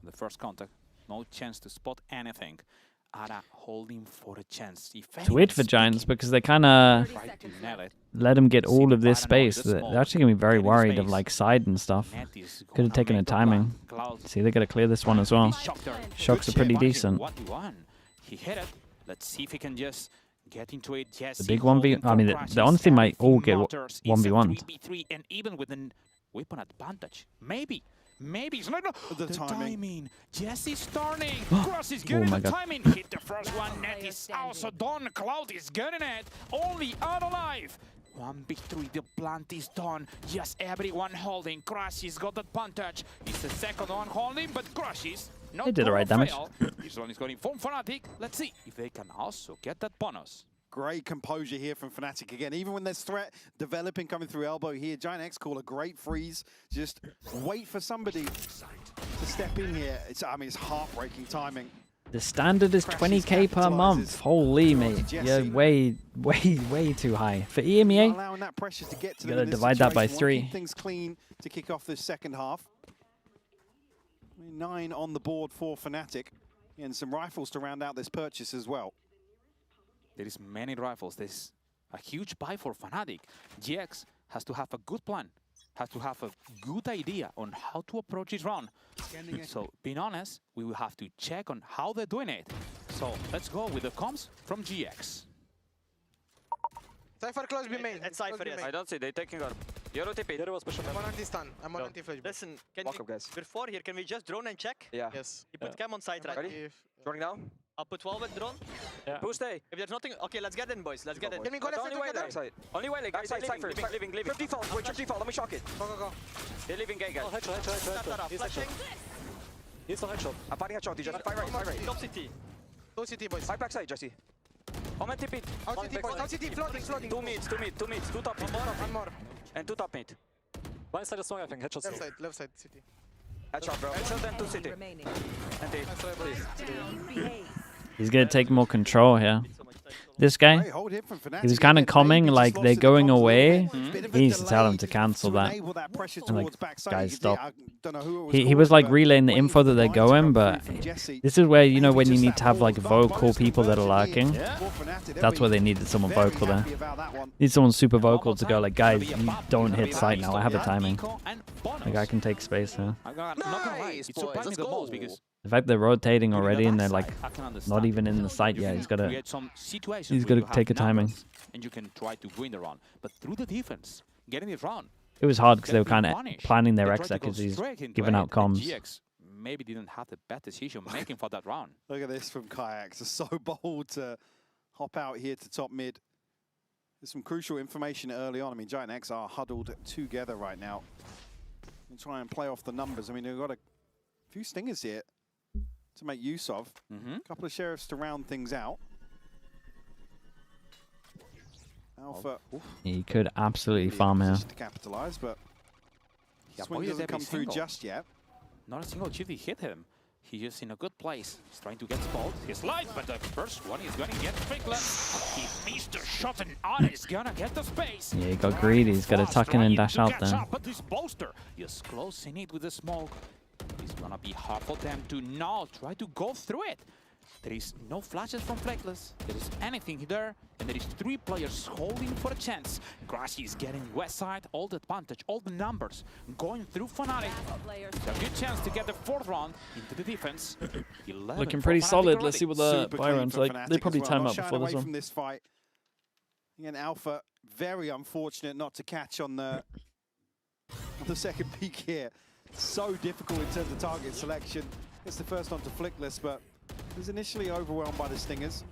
The first contact. No chance to spot anything. Ara holding for a chance. It's weird for Giants because they kind of let him get all of this space. They're actually going to be very worried of like side and stuff. Could have taken a timing. See, they got to clear this one as well. Shocks are pretty decent. He hit it. Let's see if he can just get into it. The big 1v... I mean, they honestly might all get 1v1. And even with a weapon advantage. Maybe it's not the timing. Jesse's turning. Cross is getting the timing. Hit the first one. Net is also done. Cloud is getting it. Only out alive. 1v3. The plant is done. Just everyone holding. Crashes got that puntage. It's the second one holding, but Crashes not. They did the right damage. This one is going from FNATIC. Let's see if they can also get that bonus. Great composure here from FNATIC again. Even when there's threat developing coming through elbow here, GIANTX call a great freeze. Just wait for somebody to step in here. I mean, it's heartbreaking timing. The standard is 20k per month. Holy mate, you're way too high for EMEA. Allowing that pressure to get to you gotta divide that by 3. Keep things clean to kick off this second half. 9 on the board for FNATIC, and some rifles to round out this purchase as well. There is many rifles. There's a huge buy for FNATIC. GX has to have a good plan, has to have a good idea on how to approach this round. So, being honest, we will have to check on how they're doing it. So, let's go with the comms from GX. Cypher close B main. It's Cypher, yes. I don't see, they're taking our... You're OTP. I'm on anti-stun. I'm on anti-flash. Listen, can we... Guys. Before here, can we just drone and check? Yeah. Yes. You put cam on site, right? Ready? Droning now? I'll put 12 with drone. Yeah. Who stay? If there's nothing... Okay, let's get in, boys. Let's get in. Can we go left together? Only way, like, guys, Cypher. Leaving. Trip default, wait, trip default. Let me shock it. Go. They're leaving gate, guys. Oh, headshot. He's flashing. He's no headshot. I'm fighting headshot, DJ. Fight right. Top CT. Go CT, boys. Fight backside, Jesse. I'm at TP. Out CT, boys. Out CT, floating. 2 mids, 2 top mid. One more. And 2 top mid. One side is strong, I think. Headshot. Left side, CT. Headshot, bro. Headshot and 2 CT. And 8. He's gonna take more control here. this guy. He was kind of coming, like they're going away. He needs to tell him to cancel that. And like, guys, stop. He was like relaying the info that they're going, but this is where, you know, when you need to have like vocal people that are lurking. That's where they needed someone vocal there. Need someone super vocal to go like, guys, you don't hit sight now. I have a timing. Like I can take space here. The fact they're rotating already and they're like not even in the sight yet. He's gotta take a timing. And you can try to win the round, but through the defense, getting it round. It was hard because they were kind of planning their exit because he's giving out comms. GX maybe didn't have the best decision making for that round. Look at this from KRU. It's so bold to hop out here to top mid. There's some crucial information early on. I mean, GIANTX are huddled together right now. And try and play off the numbers. I mean, they've got a few stingers here to make use of. A couple of sheriffs to round things out. Alpha. He could absolutely farm here. To capitalize, but swing doesn't come through just yet. Not a single GV hit him. He's just in a good place. He's trying to get spot. His life, but the first one is going to get Strickland. He missed the shot and Ada is going to get the space. Yeah, he got greedy. He's got to tuck in and dash out there. But this Boaster is closing it with the smoke. It's going to be hard for them to now try to go through it. There is no flashes from Fleckless. There is anything there, and there is 3 players holding for a chance. Crashy is getting west side, all the advantage, all the numbers going through FNATIC. It's a good chance to get the 4th round into the defense. Looking pretty solid. Let's see what the Byron's like. They probably time up before this one. From this fight. Again, Alpha very unfortunate not to catch on the second peak here. So difficult in terms of target selection. It's the first on to Flickless, but he's initially overwhelmed by the stingers.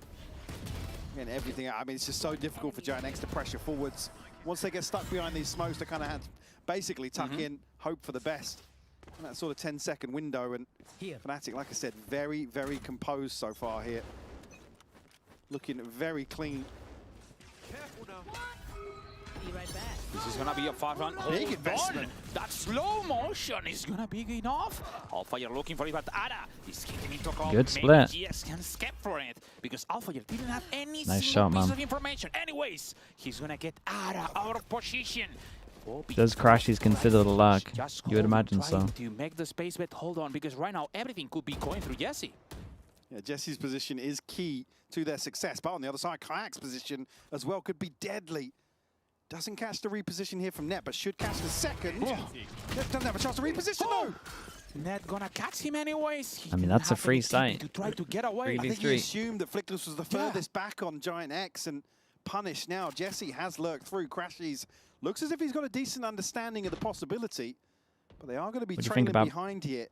And everything, I mean, it's just so difficult for GIANTX to pressure forwards. Once they get stuck behind these smokes, they kind of had to basically tuck in, hope for the best. And that sort of 10-second window. And FNATIC, like I said, very, very composed so far here. Looking very clean. Careful now. Be right back. This is going to be a 5-round. Big investment. That slow motion is going to be enough. Alfire looking for it, but Ada is hitting into a good split. GX can skip for it because Alfire didn't have any nice shot, piece man. of information. Anyways, he's going to get Ada out of position. Does Crashies consider the luck? You would imagine so. To make the space bet, hold on, because right now everything could be going through Jesse. Yeah, Jesse's position is key to their success, but on the other side, KRU's position as well could be deadly. Doesn't catch the reposition here from Net, but should catch the second. Net doesn't have a chance to reposition, though. Net gonna catch him anyways. I mean, that's a free sight. To try to get away. I think he assumed that Flickless was the furthest back on GIANTX and punished now. Jesse has lurked through. Crashies looks as if he's got a decent understanding of the possibility, but they are going to be trailing behind here.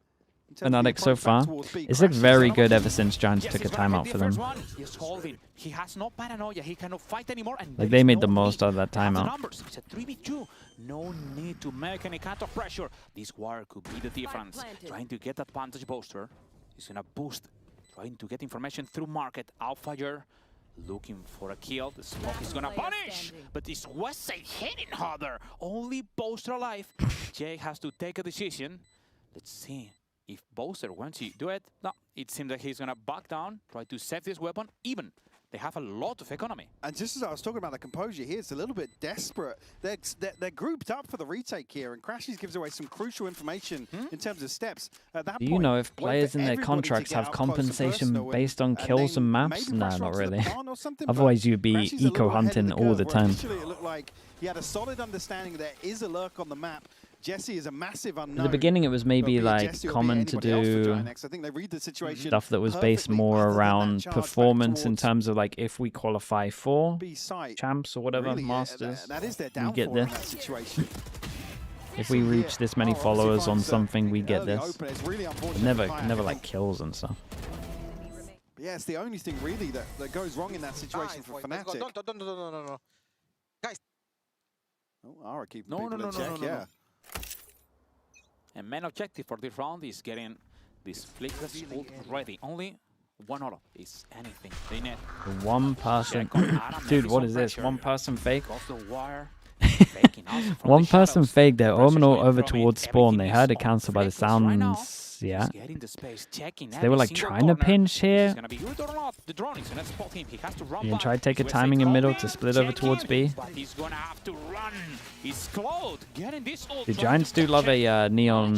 FNATIC so far. It's looked very good ever since Giants took a timeout for them. He's holding. He has no paranoia. He cannot fight anymore. And like they made the most out of that timeout. It's a 3v2. No need to make any kind of pressure. This war could be the difference. Trying to get that advantage booster. He's gonna boost. Trying to get information through market. Outfire looking for a kill. The smoke is gonna punish. But this Westside hitting harder. Only Booster alive. Jay has to take a decision. Let's see. If Bowser wants to do it, no, it seems that he's going to back down, try to save this weapon, even. They have a lot of economy. And just as I was talking about the composure here, it's a little bit desperate. They're grouped up for the retake here, and Crashies gives away some crucial information in terms of steps. At that Do you know if players in their contracts have compensation based on kills and maps? No, not really. Otherwise, you'd be eco-hunting all the time. Initially, it looked like he had a solid understanding there is a lurk on the map. Jesse is a massive unknown. At the beginning, it was maybe like common to do stuff that was based more around performance in terms of like if we qualify for champs or whatever, masters, we get this. If we reach this many followers on something, we get this. Never like kills and stuff. Yeah, it's the only thing really that goes wrong in that situation for FNATIC. No. Guys. Oh, Ara keeping people in check, yeah. And main objective for this round is getting this Flickless ult ready. Only one auto is anything they need. The one person, dude, what is this? One person fake? One person fake. They're Omenal over towards spawn. They heard it cancelled by the sounds. Yes, yeah. Getting the space, checking So they were like trying to pinch here. Gonna be good or not. The drone is gonna spot him. He has to run You can back. try to take a USA timing in middle coming, to split over towards B. but he's gonna have to run. He's Claude getting this ult. The Giants do love a neon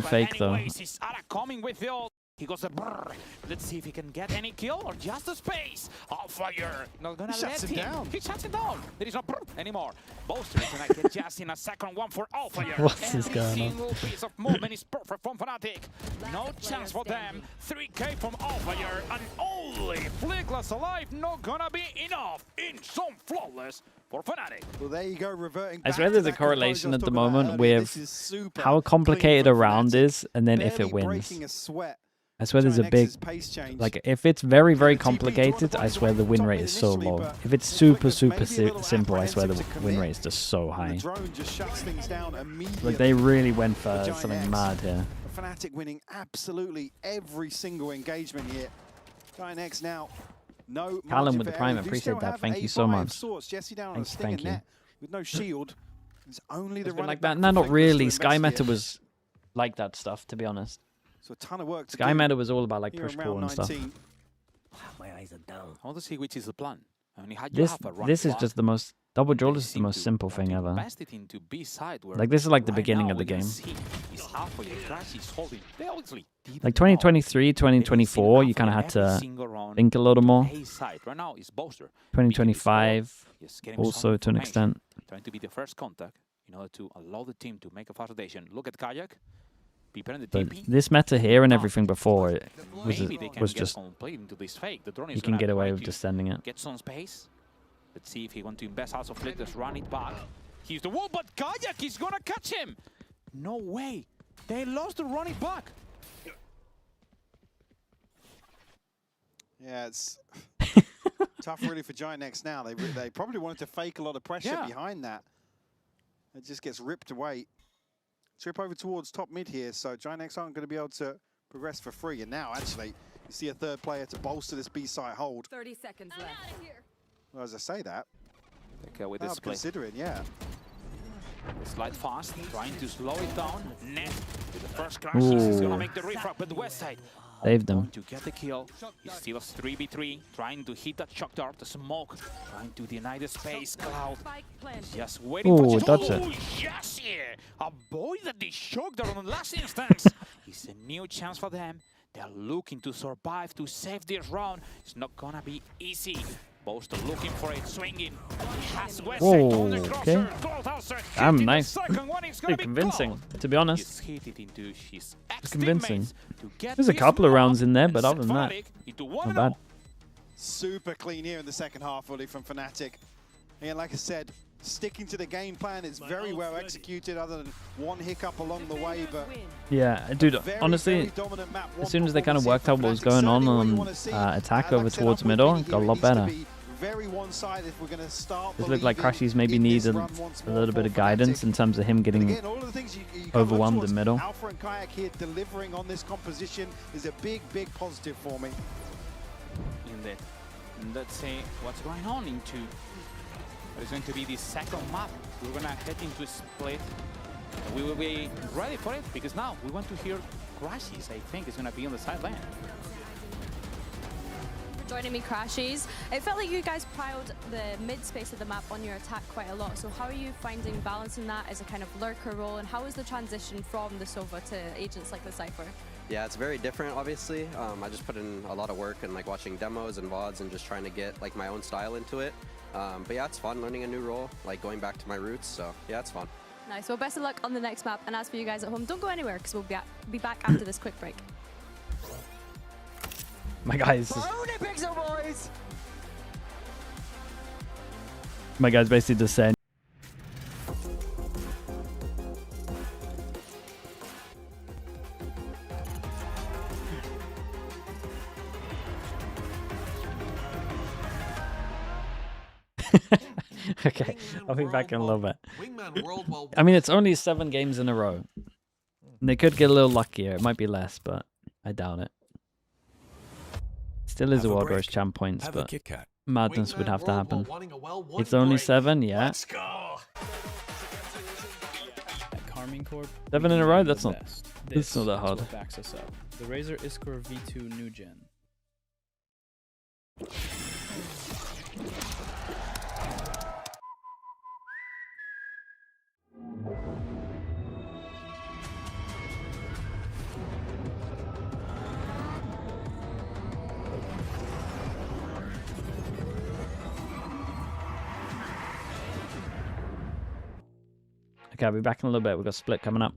fake though. Anyways, he's coming with the ult. He goes a brrr. Let's see if he can get any kill or just a space. Fire. Not gonna let him. He shuts it down. There is no brrr anymore. Boaster is gonna get just in a second one for Fire. What's this going on? Every single piece of movement is perfect from FNATIC. No chance for them. 3K from Fire and only Flickless alive. Not gonna be enough. In some flawless for FNATIC. Well, there you go, reverting I back swear to there's a that correlation at the composure I was talking moment about earlier. with This is super how complicated clean a from round FNATIC. is and then if it Barely wins. breaking a sweat. I swear there's a big, JIANTX's pace change. like if it's very, very complicated, I swear the win rate is so low. If it's super, super simple, I swear the win rate is just so high. The drone just shuts things down immediately. Like they really went for for something JIANTX. mad here. FNATIC winning absolutely every single engagement here. JIANTX now, no Callum margin with the for prime, error. We do appreciate still that. have Thank a you so buy of much. sorts. Jesse down on a Thank you, stinger thank you. net with no shield. It's only the It's been running like back that. No, for not Flickless really. to Sky investigate. Meta was like that stuff, to be honest. So a ton of work to Sky do Meta was all about like here push in pull round and stuff. 19. My eyes are down. I want to see which is the plan. I mean, how you This have a run this is back, just the most double they duel is the seem most to simple want thing to ever. invest it into B side where Like this is like the right beginning now of the we can game. see he's halfway. Crash is holding. They obviously didn't Like know. 2023, 2024, you kind of had to think a little more. A side right now is Boaster. 2025 Yes, getting some also to an information, extent. Trying to be the first contact in order to allow the team to make a fast rotation. Look at Kayak. People in the But TP. this meta here and everything before it Maybe they can was get just complete into this fake. The drone is you can gonna get away try with to just sending it. Get some space. Let's see if he wants to invest also Flick. Just run it back. He's the wall, but Kayak is gonna catch him. No way. They lost the run it back. Yeah, it's tough really for JIANTX now. They probably wanted to fake a lot of pressure behind that. It just gets ripped away. Trip over towards top mid here, so JIANTX aren't going to be able to progress for free. And now, actually, you see a third player to bolster this B site hold. 30 seconds left. Well, as I say that, Okay, with now this I'm play. considering, yeah. Slide fast, trying to slow it down. Net with the first crash. He's gonna Ooh. make the refrag, but the west side. Saved them. To get the kill. He still has 3v3, trying to hit that shock dart, the smoke, trying to deny the space. Cloud just waiting Ooh, for dodged it. Oh, yes, yeah. Avoided the shock dart on the last instance. It's a new chance for them. They're looking to survive, to save this round. It's not gonna be easy. Boaster looking for it, swinging. He has West side on the Oh, crosser. okay. Gold Hauser Damn, hitting the nice. second one. It's gonna Pretty be convincing, Cloud. to be honest. He's hit it into his It's convincing. ex-teammates to get There's a this couple of one rounds in there, and but other than that, FNATIC into not bad. Super clean here in the second half, really, from FNATIC. And like I said, sticking to the game plan is very well executed, other than one hiccup along the way. But Yeah, dude, honestly, dominant map, as soon as they kind of worked out what was going on attack over towards middle, it got a lot better. very one-sided if we're going to start. It looked like Crashies maybe needed a little bit of guidance in terms of him getting overwhelmed in middle. Alpha and Kayak here delivering on this composition is a big, big positive for me. Indeed. Let's see what's going on into what is going to be the second map. We're going to head into a split. We will be ready for it because now we want to hear Crashies. I think is going to be on the sideline. Joining me, Crashies. It felt like you guys piled the mid space of the map on your attack quite a lot. So how are you finding balancing that as a kind of lurker role, and how is the transition from the Sova to agents like the Cypher? Yeah, it's very different, obviously. I just put in a lot of work and like watching demos and VODs and just trying to get like my own style into it. But yeah, it's fun learning a new role, like going back to my roots. So yeah, it's fun. Nice. Well, best of luck on the next map. And as for you guys at home, don't go anywhere because we'll be back after this quick break. My guy's Pixel boys! my guy's basically just saying. Okay, I'll be back in a little bit. I mean, it's only 7 games in a row. And they could get a little luckier. It might be less, but I doubt it. Still is a World Rush champ points, but madness would have to happen. It's only 7, yeah. That calming Corp. 7 in a row? That's not best. that's not that hard. What backs us up. The Razer Iskor V2 New Gen. Okay, I'll be back in a little bit. We've got split coming up.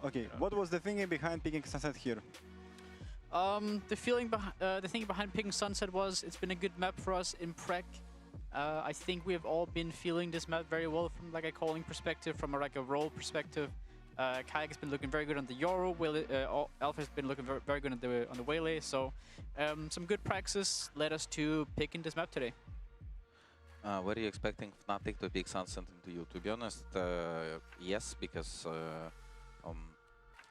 Okay, what was the thinking behind picking Sunset here? The thinking behind picking Sunset was it's been a good map for us in Prec. I think we have all been feeling this map very well from like a calling perspective, from a role perspective. Kayak has been looking very good on the Yoru. Alpha has been looking very good on the Waylay. So some good praxis led us to picking this map today. Were you expecting FNATIC to pick Sunset into you? To be honest, yes, because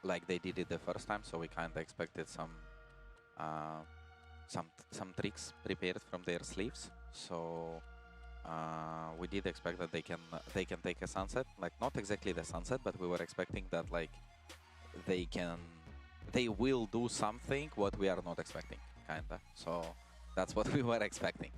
like they did it the first time, so we kind of expected some tricks prepared from their sleeves. So we did expect that they can take a Sunset, like not exactly the Sunset, but we were expecting that like they will do something what we are not expecting, kinda. So that's what we were expecting.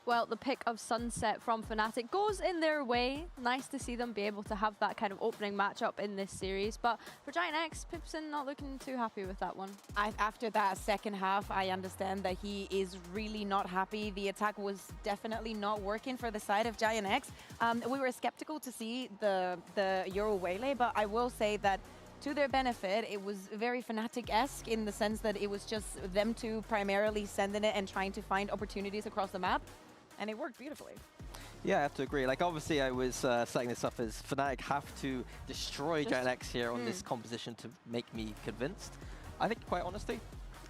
Well, the pick of Sunset from FNATIC goes in their way. Nice to see them be able to have that kind of opening matchup in this series. But for GIANTX, Pipson not looking too happy with that one. After that second half, I understand that he is really not happy. The attack was definitely not working for the side of GIANTX. We were skeptical to see the Euro Waylay, but I will say that to their benefit, it was very FNATIC-esque in the sense that it was just them two primarily sending it and trying to find opportunities across the map. And it worked beautifully. Yeah, I have to agree. Like, obviously, I was setting this up as FNATIC have to destroy GIANTX here on this composition to make me convinced. I think, quite honestly,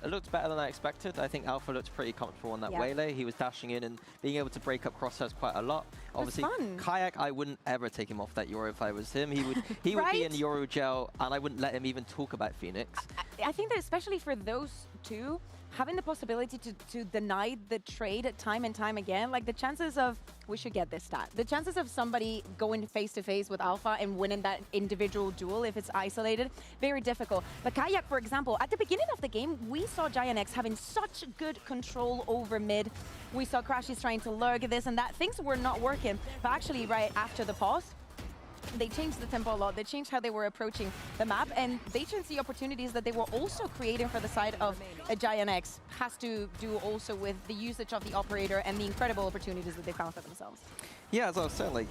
it looked better than I expected. I think Alpha looked pretty comfortable on that waylay. He was dashing in and being able to break up crosshairs quite a lot. Obviously, Kayak, I wouldn't ever take him off that Euro if I was him. He would he would be in Euro gel, and I wouldn't let him even talk about Phoenix. I think that especially for those two, having the possibility to deny the trade time and time again, like the chances of, we should get this stat, the chances of somebody going face-to-face with Alpha and winning that individual duel if it's isolated, very difficult. But Kayak, for example, at the beginning of the game, we saw GIANTX having such good control over mid. We saw Crashies trying to lurk this and that. Things were not working. But actually, right after the pause, they changed the tempo a lot. They changed how they were approaching the map, and they changed the opportunities that they were also creating for the side of GIANTX. Has to do also with the usage of the operator and the incredible opportunities that they found for themselves. Yeah, as I was saying, like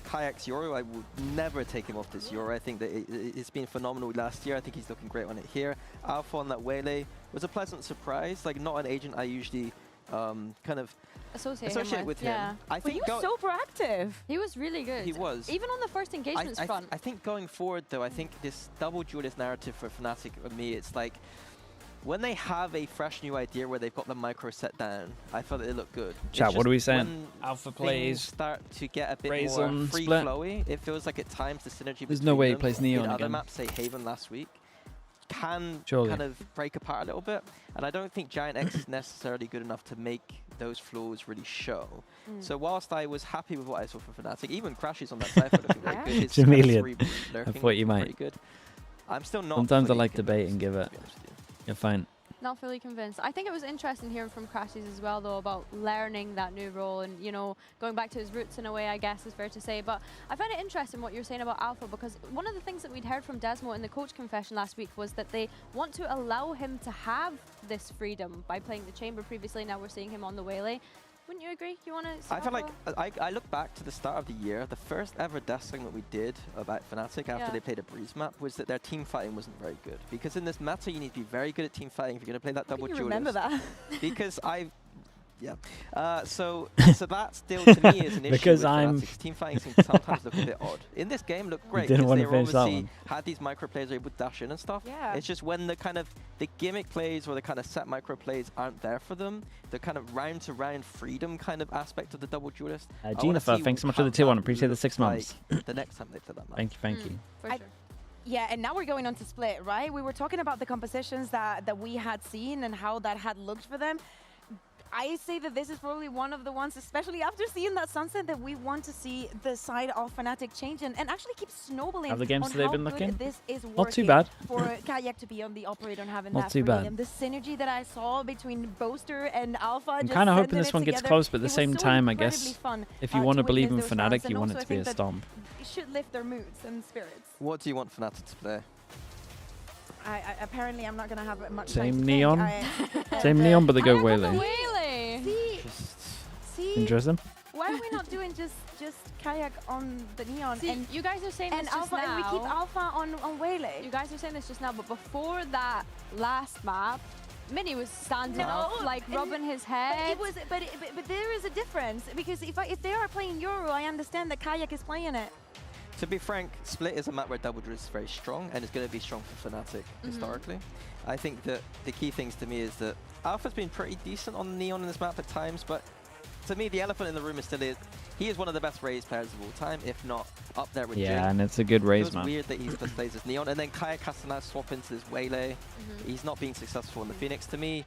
Kayak's Euro, I would never take him off this Euro. I think that it's been phenomenal last year. I think he's looking great on it here. Alpha on that waylay was a pleasant surprise. Like, not an agent I usually kind of associate with him. Yeah. I think he was so proactive. He was really good. He was. Even on the first engagements front. I think going forward, though, I think this double duelist narrative for FNATIC and me, it's like, when they have a fresh new idea where they've got the micro set down, I felt that it looked good. Chat, what are we saying? When Alpha plays. Start to get a bit Raise more on free split. flowy. It feels like at times the synergy There's between no way he them plays Neon in other again. maps, say Haven last week, can Surely. kind of break apart a little bit. And I don't think GIANTX is necessarily good enough to make those flaws really show. So whilst I was happy with what I saw from FNATIC, even Crashes on that side were looking very good. His Jamilian, kind of I thought you might. pretty good. I'm still not. Sometimes I fully like debate and give it. You're fine. Not fully convinced. I think it was interesting hearing from Crashies as well, though, about learning that new role and, you know, going back to his roots in a way, I guess, is fair to say. But I find it interesting what you're saying about Alpha, because one of the things that we'd heard from Desmo in the coach confession last week was that they want to allow him to have this freedom by playing the Chamber previously. Now we're seeing him on the waylay. Wouldn't you agree? You want to? I feel like I look back to the start of the year. The first ever desk thing that we did about FNATIC after they played a Breeze map was that their team fighting wasn't very good. Because in this meta, you need to be very good at team fighting if you're going to play that double duelist. Remember that? Because so that still to me is an issue. Because with team fighting seems to sometimes look a bit odd. In this game, looked great. Didn't want they to were finish that obviously one. had these micro plays able to dash in and stuff. Yeah. It's just when the kind of the gimmick plays or the kind of set micro plays aren't there for them, the kind of round to round freedom kind of aspect of the double duelist. Jennifer, thanks so much for the tier 1. Appreciate the 6 months. The next time they play that map. Thank you. For sure. Yeah, and now we're going on to Split, right? We were talking about the compositions that we had seen and how that had looked for them. I say that this is probably one of the ones, especially after seeing that sunset, that we want to see the side of FNATIC change and actually keep snowballing. How the games on today how been good looking? This is working Not too bad. for Kayak to be on the operator and having Not that too bad. freedom. The synergy that I saw between Boaster and Alpha. I'm kind of hoping this one gets close, but at the same time, I guess, if you want to believe in FNATIC, you want it to be a stomp. It should lift their moods and spirits. What do you want FNATIC to play? Apparently, I'm not going to have much Same time to Neon. think. Same Neon, but they go waylay. Waylay. See, Interesting. why are we not doing just Kayak on the Neon? See, and you guys are saying this just Alpha, now. and we keep Alpha on waylay. You guys are saying this just now, but before that last map, Mini was standing up, like rubbing his head. But there is a difference, because if they are playing Euro, I understand that Kayak is playing it. To be frank, Split is a map where double duelist is very strong, and it's going to be strong for FNATIC historically. I think that the key things to me is that Alpha's been pretty decent on Neon in this map at times, but to me, the elephant in the room is still he is one of the best Raze players of all time, if not up there with Jin. Yeah, and it's a good Raze map. It's weird that he just plays as Neon, and then Kayak has to now swap into this waylay. He's not being successful in the Phoenix. To me,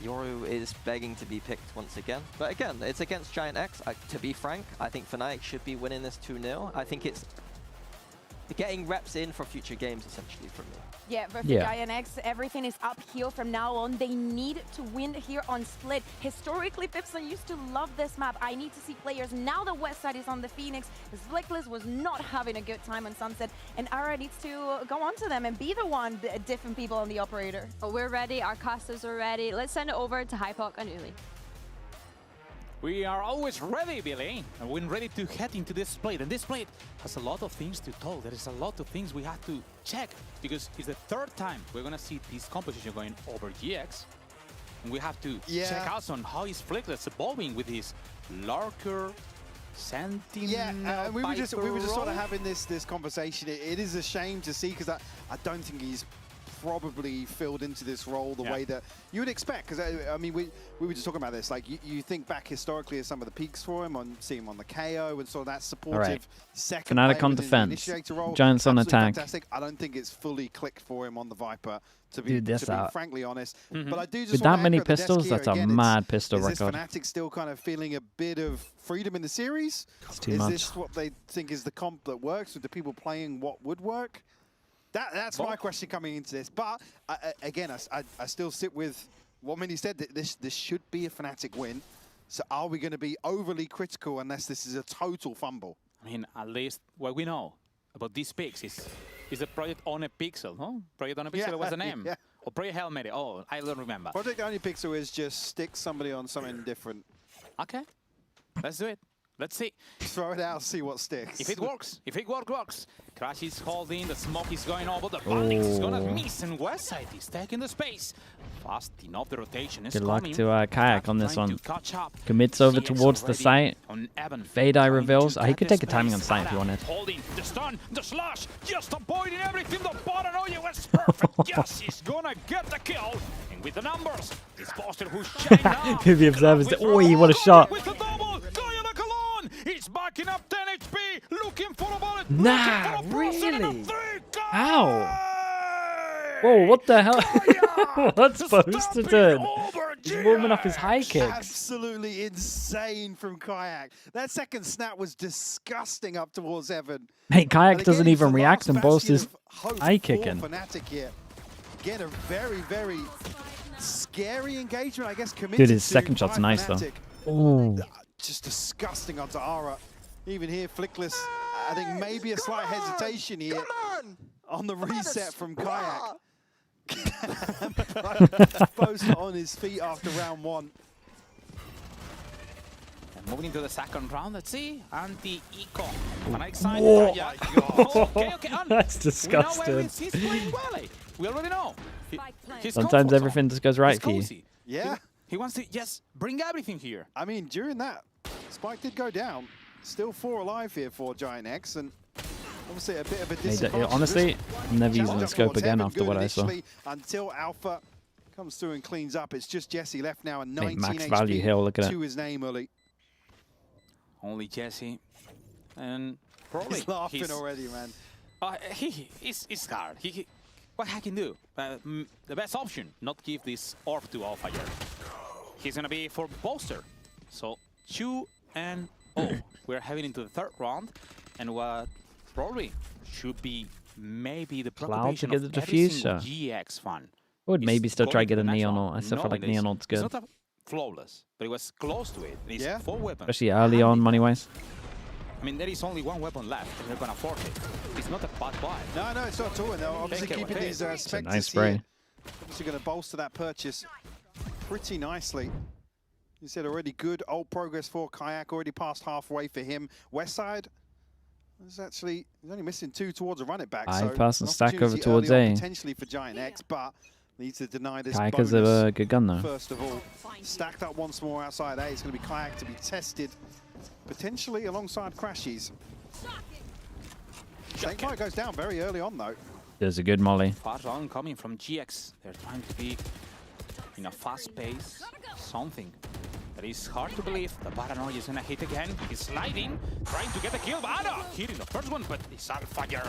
Yoru is begging to be picked once again. But again, it's against GIANTX. To be frank, I think FNATIC should be winning this 2-0. I think it's getting reps in for future games, essentially, for me. Yeah, but for GIANTX, everything is uphill from now on. They need to win here on Split. Historically, Pipson used to love this map. I need to see players. Now the West side is on the Phoenix. Slickless was not having a good time on Sunset, and Ara needs to go on to them and be the one, different people on the operator. Oh, we're ready. Our casters are ready. Let's send it over to Hypoc and Uli. We are always ready, Billy, and we're ready to head into this split. And this split has a lot of things to talk. There is a lot of things we have to check, because it's the third time we're going to see this composition going over GX. And we have to check out on how is Flickless evolving with his Lurker, Sentinel. Yeah, we were just sort of having this conversation. It is a shame to see, because I don't think he's probably filled into this role the way that you would expect. Because, I mean, we were just talking about this. Like, you think back historically of some of the peaks for him, see him on the KO and sort of that supportive second FNATIC player on within the defense. initiator role. Giants on Absolutely attack. Fantastic. I don't think it's fully clicked for him on the Viper, to be frankly honest. But I do just With that many pistols, that's a mad pistol record. Is record. this FNATIC still kind of feeling a bit of freedom in the series? It's too is much. this what they think is the comp that works with the people playing what would work? That's my question coming into this. But again, I still sit with what Minnie said, that this should be a FNATIC win. So are we going to be overly critical unless this is a total fumble? I mean, at least what we know about these picks is the Project On a Pixel, huh? Project On a Pixel, what's the name? Yeah. Or Project Hail Mary, oh, I don't remember. Project Only Pixel is just stick somebody on something different. Okay, let's do it. Let's see. Throw it out, see what sticks. If it works, works. Crash is holding, the smoke is going over, the Phoenix is gonna miss, and Westside is taking the space. Fast enough, the rotation is Good luck coming. to Kayak on this Trying one. to catch up. Commits over CX towards the already site. on Evan. Fade Eye Trying reveals. to He get could the take a timing on space. site if you Ada wanted. Holding the stun, the slash, just avoiding everything. The paranoia was perfect. Yes, he's gonna get the kill. And with the numbers, it's Foster who's shining now. The observers. Oh, what a shot. With the double, Guyana Cologne. He's backing up 10 HP, looking for a bullet. Nah, really? How? Whoa, what the hell? What's supposed to turn? He's warming up his high kicks. Absolutely insane from Kayak. That second snap was disgusting up towards Evan. Hey, Kayak doesn't again, even the react last and boasts his bastion of hope high for kicking. FNATIC here. Again, a very, very scary engagement, I guess, committed Dude, his to second shot's by nice, though. FNATIC. Ooh. Just disgusting onto Ara. Even here, Flickless, I think maybe a slight hesitation here on the reset from Kayak. Both on his feet after round one. And moving into the second round, let's see. Anti-eco. Excited. Whoa. Yeah, okay. That's We know disgusting. where he's playing well. We already know. He's Sometimes comfortable. everything just goes right He's for you. cozy. Yeah. He wants to just bring everything here. I mean, during that, Spike did go down. Still 4 alive here for GIANTX, and obviously a bit of a disadvantage. Honestly, I'm never using the Challenge scope towards again Evan, after good what I saw. initially until Alpha comes through and cleans up. It's just Jesse left now, and Hey, 19 max HP value hill, look at to it. his name, Uli. Only Jesse. And probably He's laughing already, man. It's scared. What he can do? The best option, not give this orb to Alpha yet. He's gonna be for Bolster. So 2-0. We're heading into the third round, and what probably should be maybe the Cloud to preoccupation get of the every single diffuser. GX fan. I would is maybe still try going to get to a the next Neon round, ult. I still feel like knowing Neon that ult's it's good. not flawless, but it was close to it. It's 4 weapons. Especially early on, money-wise. I mean, there is only 1 weapon left, and they're gonna force it. It's not a bad buy. No, it's not at all. And they're obviously Take it, keeping take these it. Spectres nice spray. here. Obviously going to bolster that purchase pretty nicely. You said already good old progress for Kayak, already past halfway for him. Westside is actually, he's only missing 2 towards a run it back. So 5-person an stack over opportunity towards early on A. potentially for GIANTX, but needs to deny this Kayak bonus. is a good gun, though. First of all, stacked up once more outside A. It's going to be Kayak to be tested, potentially alongside Crashies. Snakefire goes down very early on, though. There's a good molly. Far round coming from GX. They're trying to be in a fast pace. Something that is hard to believe. The paranoia is gonna hit again. He's sliding, trying to get the kill. Ada hitting the first one, but it's on fire.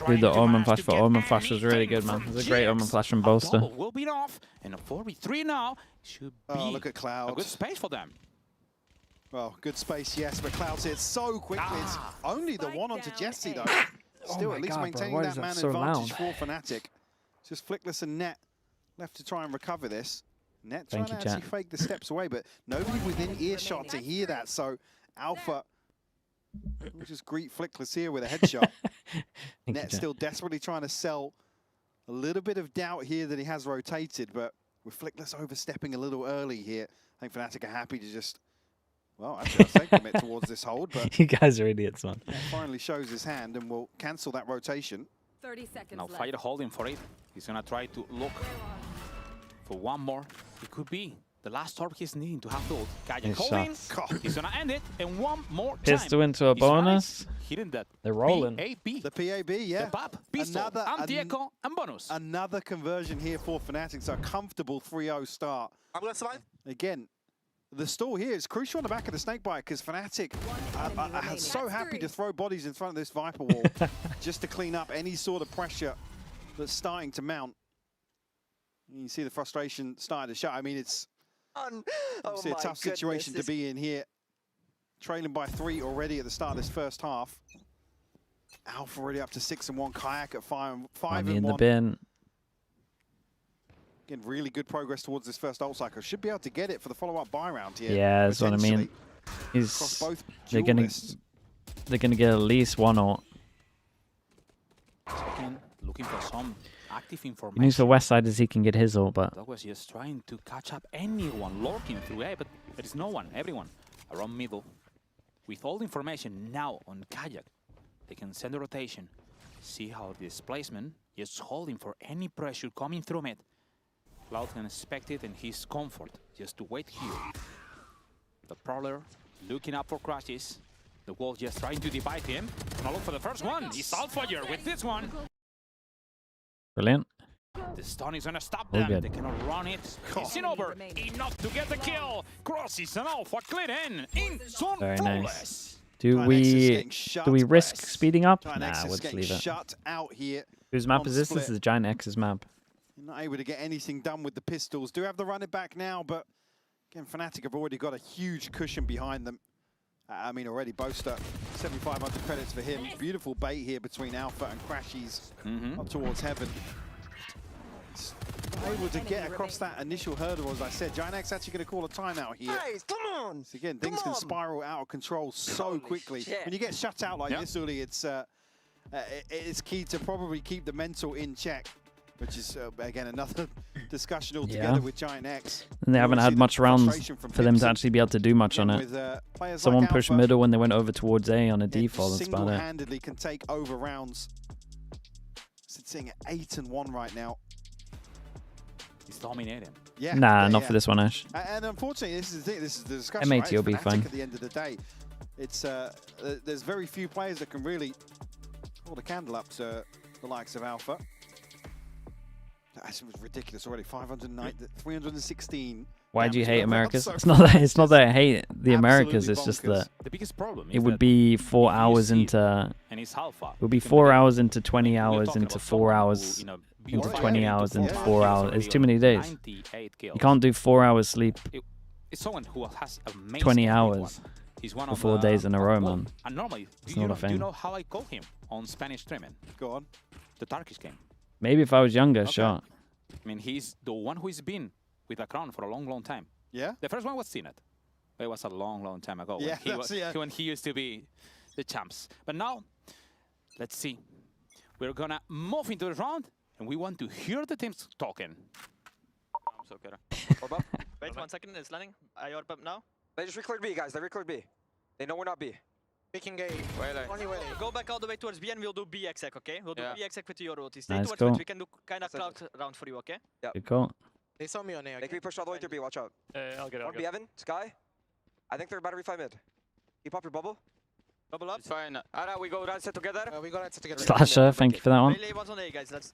Dude, the Omen Flash for Omen Flash was really good, man. It was a great Omen Flash from Bolster. Will be off, and a 4v3 now should be look at Cloud. a good space for them. Well, good space, yes, but Cloud's hit so quickly. It's only the one onto Jesse, though. Still, my at least God, bro, maintaining why that is that man so advantage loud? for FNATIC. It's just Flickless and Net left to try and recover this. Net Thank trying you, to actually chat. fake the steps away, but nobody within earshot to hear that. So Alpha will just greet Flickless here with a headshot. Net still desperately trying to sell a little bit of doubt here that he has rotated, but with Flickless overstepping a little early here, I think FNATIC are happy to just, well, actually I say commit towards this hold, but You guys are idiots, man. finally shows his hand and will cancel that rotation. 30 seconds Now left. Fire holding for it. He's gonna try to look for one more. It could be The last orb he's needing to have ult. Kaja Nice calling. shots. He's gonna end it. And one more Pistol time. into a His bonus. eyes hitting that They're rolling. PAB. The PAB, yeah. The PAB, pistol, anti-echo, and bonus. Another conversion here for FNATIC, so a comfortable 3-0 start. I'm gonna survive. Again, the stall here is crucial on the back of the snakebite because FNATIC are so happy to throw bodies in front of this Viper wall just to clean up any sort of pressure that's starting to mount. You can see the frustration starting to show. I mean, it's obviously a tough situation to be in here. Trailing by 3 already at the start of this first half. Alpha already up to 6-1. Kayak at 5-1. Money in the bin. Again, really good progress towards this first ult cycle. Should be able to get it for the follow-up buy round here. Yeah, that's what I mean. They're gonna get at least one ult. Looking for some active He information. needs the west side as he can get his ult, but That was just trying to catch up anyone lurking through A, but there is no one, everyone around middle. With all the information now on Kayak, they can send a rotation, see how the displacement is holding for any pressure coming through mid. Cloud can expect it in his comfort, just to wait here. The Prowler looking up for crashes. The wall just trying to divide him. Gonna look for the first one. It's Alfire with this one. brilliant. The stun is gonna stop Oh, them. good. They cannot run it. It's in over. Enough to get the kill. Crosses and Alpha clear in zone Very flawless. nice. Do we risk speeding up? GIANTX Nah, is we'll just getting leave it. shut out here. Whose map on is the this? This split. is GIANTX's map. You're not able to get anything done with the pistols. Do have the run it back now, but again, FNATIC have already got a huge cushion behind them. I mean, already Boaster, 7,500 credits for him. Beautiful bait here between Alpha and Crashies up towards heaven. It's not able to get across that initial hurdle, as I said. GIANTX actually going to call a timeout here. Guys, come on! So again, things can spiral out of control so quickly. shit. When you get shut out like this early, it's key to probably keep the mental in check, which is, again, another discussion altogether with GIANTX. And they haven't had Obviously, much the rounds frustration from for them to Gibson. actually be able to do much on With, it. players Someone like pushed Alpha, middle when they went over towards A on a default. That's about it. single-handedly can take over rounds. Sitting at 8-1 right now. He's dominating. Yeah. Nah, not for this one, Ash. And unfortunately, this is the thing. This is the discussion. MAT right? will It's be FNATIC fine. At the end of the day, it's there's very few players that can really hold a candle up to the likes of Alpha. That was ridiculous already. 509, 316. Why do you damage hate per round. Americas? So It's not that. It's not that I hate the Americas. Absolutely It's just bonkers. that The biggest problem it is would that be 4 if you hours see into. and it's Alpha. It would be you can 4 play- hours into 20 we're hours talking into about 4 someone who, hours you know, into before 20 getting hours to into 4 4 hours, hours. It's he's too many already days. 98 kills. You can't do 4 hours sleep It's someone who has amazing 20 speed hours one. He's one for of 4 the days in a top row, one. man. And normally, It's do you not a know, do you thing. know how I call him on Spanish streaming? Go on. The Turkish game. Maybe if I was younger, Okay. sure. I mean, he's the one who's been with the crown for a long, long time. Yeah? The first one was Cinet. It was a long, long time ago Yeah, when he used to be the champs. But now, let's see. We're gonna move into the round, and we want to hear the teams talking. I'm so good. Wait 1 second, it's landing. I orb up now. They just recleared B, guys. They recleared B. They know we're not B. Picking A. Only way. Go back all the way towards B and we'll do B exec, okay? We'll do B exec with your ulti. Stay Nice towards call. mid. We can do kind of cloud round for you, okay? Good call. They saw me on A. They can be pushed all the way through B. Watch out. I'll get it. One B, Evan. Sky. I think they're about to refight mid. Keep up your bubble. Bubble up. It's fine. Alright, we go right set together. We go right set together. Slasher, thank you for that one. Melee one's on A, guys. Let's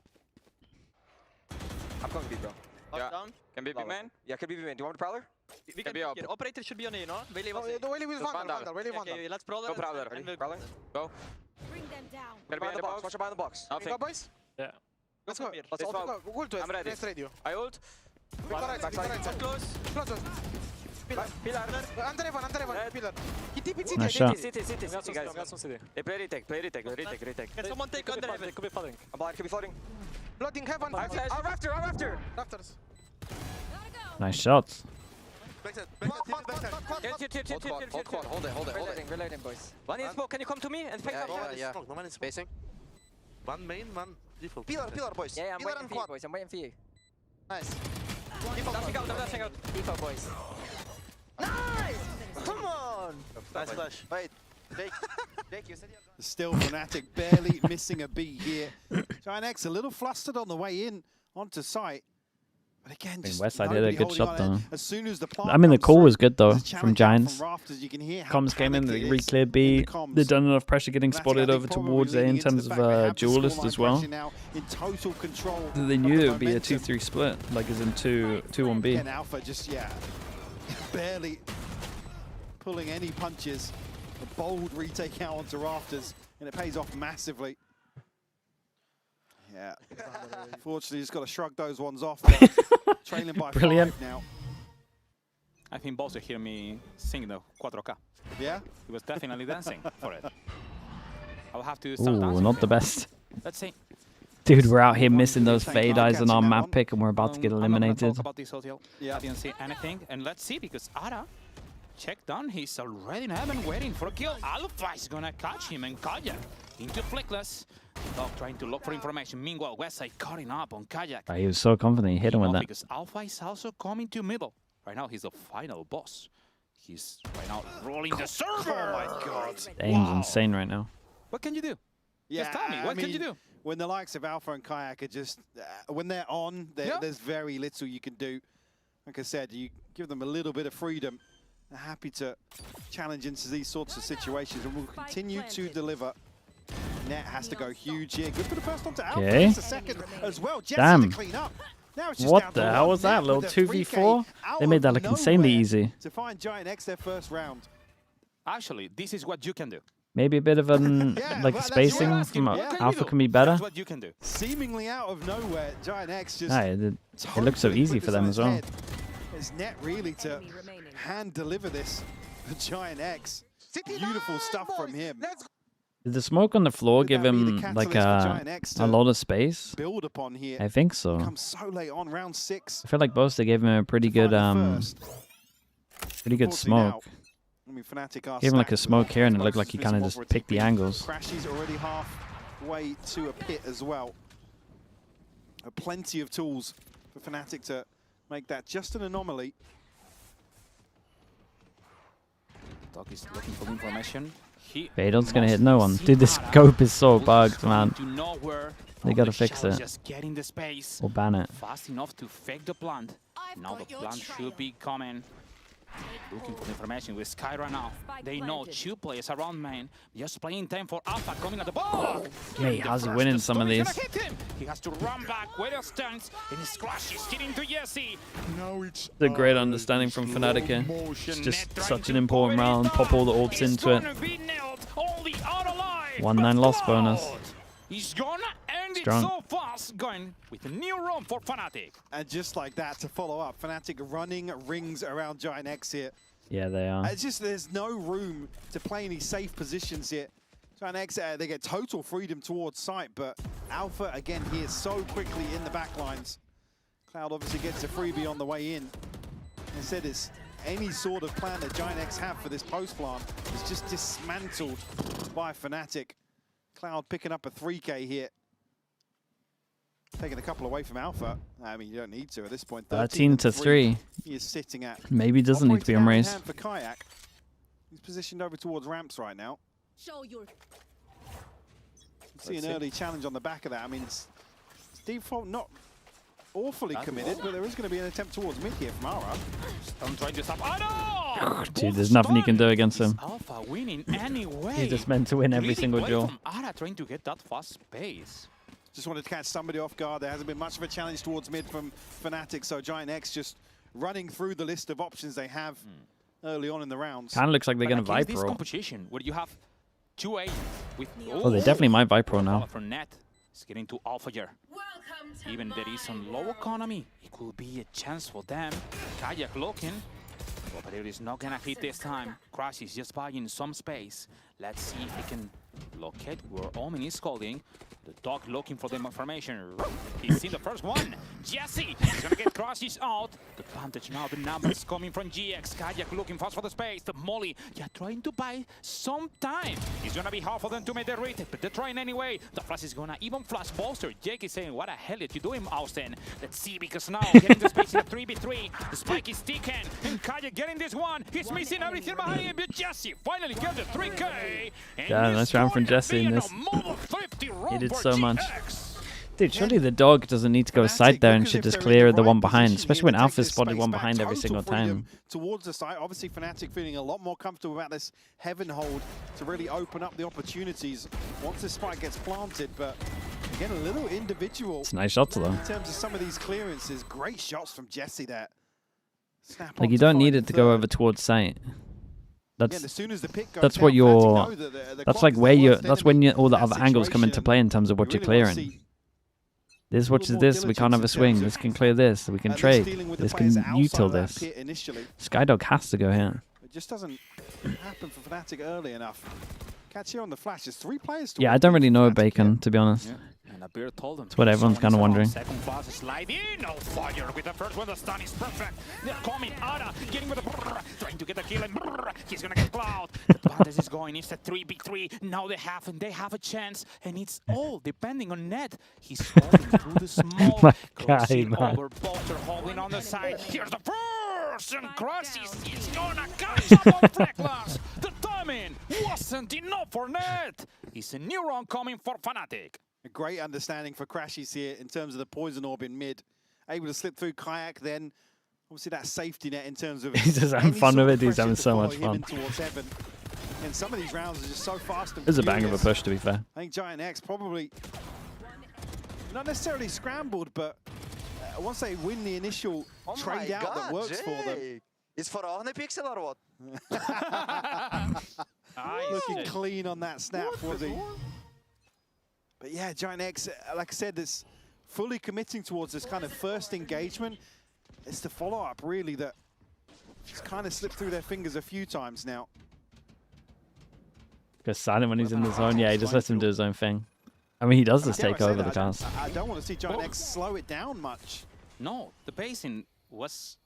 I'm going B, bro. up down. Can be B main? Yeah, can be B main. Do you want the Prowler? We can be up. Operator should be on A, no? Melee No, was A. the Whaley was Vandal. Whaley Vandal. Okay, let's Prowler. Go Prowler. and we'll- Prowler. Go. Bring them down. Get behind the box. Watch it behind the box. Go, boys. Yeah. Let's go. Here. Let's go. We'll do it. I'm ready. Let's radio. I ult. We go right side. Close. Close. Pillar. Pillar. Under Evan. Pillar. He TP CT. Nice shot. CT, guys. They play retake. Retake. Can someone take under heaven? Could be flooding. I'm blind. Could be flooding. Blooding Heaven. I'm after. Rafters. Nice shots. Hold quad. Hold it. Reloading, boys. One in smoke. Can you come to me and pick up? Yeah. No man is spacing. One main, one default. Pillar, boys. Yeah, I'm Pillar waiting and for you, quad. boys. I'm waiting for you. Nice. Dashing out. Default, boys. Nice! Come on! Nice flash. Wait. Jake, you said you're going. Still FNATIC barely missing a beat here. GIANTX a little flustered on the way in onto site. Again, Westside did a good shot though. As soon as the I mean, the call was good though there's a from challenge out Giants. from Rafters. You can hear how Comms came in, panicked they it is re-cleared B. in the comms. They've done enough pressure getting Fnatic, spotted I over think, towards A probably in leaning terms into of the fact they have the duelist scoreline as well. pressure now in total control They of knew the it would be a momentum. 2-3 split, like as in 2 on B. Again, Alpha just, barely pulling any punches. A bold retake out onto Rafters, and it pays off massively. Yeah. Unfortunately, he's got to shrug those ones off. Trailing by 5 now. I think both hear me sing the 4K. Yeah? He was definitely dancing for it. I'll have to start dancing. Ooh, not the best. Let's see. Dude, we're out here missing those fade eyes on our map pick, and we're about to get eliminated. I'm not talk about this hotel. I didn't see anything. And let's see, because Ara checked down. He's already in heaven waiting for a kill. Alpha is gonna catch him, and Kayak into Flickless. Dog trying to look for information. Meanwhile, Westside cutting up on Kayak. He was so confident, he hit him with that. Because Alpha is also coming to middle. Right now, he's the final boss. He's right now rolling the server. Oh my god. The aim's insane right now. What can you do? Yeah, just tell me, what can you do? When the likes of Alpha and Kayak are just, when they're on, there's very little you can do. Like I said, you give them a little bit of freedom. They're happy to challenge into these sorts of situations, and will continue to deliver. Net has to go huge here. Good for the first one to Alpha. Okay. It's a second as well. Jesse Damn. to clean up. Now it's just What down the to hell one. was that? Net Little with a 2v4? 3K They made that out look of insanely nowhere easy. to find GIANTX their first round. Actually, this is what you can do. Maybe a bit of an like spacing from Alpha can be better. That's what you can do. Seemingly out of nowhere, GIANTX just It looks so easy for them as well. It's Net really to hand deliver this for GIANTX. Beautiful stuff from him. Did the smoke on the floor give him like a lot of space? Build upon here. I think so. Comes so late on round 6. I feel like both they gave him a pretty good smoke. I mean, FNATIC Gave him like a smoke here, and it looked like he kind of just picked the angles. Crashy's already halfway to a pit as well. Plenty of tools for FNATIC to make that just an anomaly. Dog is looking for information. Fadel's gonna hit no one. Dude, this scope is so bugged, man. They gotta fix it. Just get in the space. Or ban it. Fast enough to fake the plant. Now the plant should be coming. Looking for information with Sky right now. They know 2 players around main. Just playing time for Alpha coming at the ball. Mate, how's he winning some of these? He has to run back with a stance, and his crash is hitting to Jesse. Now it's a great understanding from FNATIC here. It's just such an important round. Pop all the ults into it. 1-9 loss bonus. He's gonna end it Strong. so fast, going with a new run for FNATIC. And just like that, to follow up, FNATIC running rings around GIANTX here. Yeah, they are. It's just there's no room to play any safe positions here. GIANTX, they get total freedom towards site, but Alpha, again, here so quickly in the back lines. Cloud obviously gets a freebie on the way in. Instead, it's any sort of plan that GIANTX have for this post plant is just dismantled by FNATIC. Cloud picking up a 3K here. Taking a couple away from Alpha. I mean, you don't need to at this point. 13 to 3. He is sitting at. Maybe doesn't need to be on race. For Kayak. He's positioned over towards ramps right now. Show your. See an early challenge on the back of that. I mean, it's default not awfully committed, but there is going to be an attempt towards mid here from Ara. I'm trying to stop. Oh, no! Dude, there's nothing you can do against him. Alpha winning anyway. He's just meant to win every single duel. Ara trying to get that fast space. Just wanted to catch somebody off guard. There hasn't been much of a challenge towards mid from FNATIC, so GIANTX just running through the list of options they have early on in the rounds. Kind of looks like they're going to This Vipro. competition where you have 2A with Oh, they definitely might Vipro now. For Net, it's getting to Alpha here. Even there is some low economy, it could be a chance for them. Kayak looking, but it is not gonna hit this time. Crash is just buying some space. Let's see if he can locate where Omen is holding. The dog looking for the information. He's seen the first one. Jesse is gonna get Crashes out. The advantage now, the numbers coming from GX. Kayak looking fast for the space. The Molly, trying to buy some time. It's gonna be hard for them to make the retake, but they're trying anyway. The flash is gonna even flash bolster. Jake is saying, what the hell did you doing, Austin? Let's see, because now getting the space in a 3v3. The spike is sticking, and Kayak getting this one. He's missing everything behind him, but Jesse finally gets the 3K. Yeah, nice round from Jesse in this. He did so much. Dude, surely the dog doesn't need to go side there and should just clear the one behind, especially when Alpha's spotted one behind every single time. Towards the site, obviously FNATIC feeling a lot more comfortable about this heaven hold to really open up the opportunities once this spike gets planted. But again, a little individual. It's nice shots though. In terms of some of these clearances, great shots from Jesse there. Like you don't need it to go over towards site. That's again, as soon as the pick goes that's down, what you're. FNATIC know the That's like where you. That's when you, all the other angles come into play in terms of what you're clearing. This watches this, we can't have a swing. This can clear this, we can trade. This can util this. Skydog has to go here. It just doesn't happen for FNATIC early enough. Catch here on the flash. There's 3 players to Yeah, I don't really know Bacon, to be honest. Yeah. And Abir told them. That's what everyone's kind of wondering. Second pass is slide in. No fire with the first one. The stun is perfect. They're coming. Ara getting with the brrr, trying to get the kill and brrr, he's gonna get cloud. The Panthers is going. It's a 3v3. Now they have a chance, and it's all depending on Ned. He's falling through the smoke. My guy, Crossing man. over both. They're holding on the side. Here's the first and crosses. He's gonna catch up on Freckless. The timing wasn't enough for Ned. It's a new round coming for FNATIC. A great understanding for Crashies here in terms of the poison orb in mid. Able to slip through Kayak, then obviously that safety net in terms of. He's just having fun with it. He's having so much fun. And some of these rounds are just so fast and It was a bang of a push, to be fair. I think GIANTX probably not necessarily scrambled, but once they win the initial trade out that works for them. Is Farahne pixel or what? Looking clean on that snap, was he? But yeah, GIANTX, like I said, is fully committing towards this kind of first engagement. It's the follow-up, really, that just kind of slipped through their fingers a few times now. Goes silent when he's in the zone. Yeah, he just lets him do his own thing. I mean, he does just take over the cast. I don't want to see GIANTX slow it down much. No, the pacing was...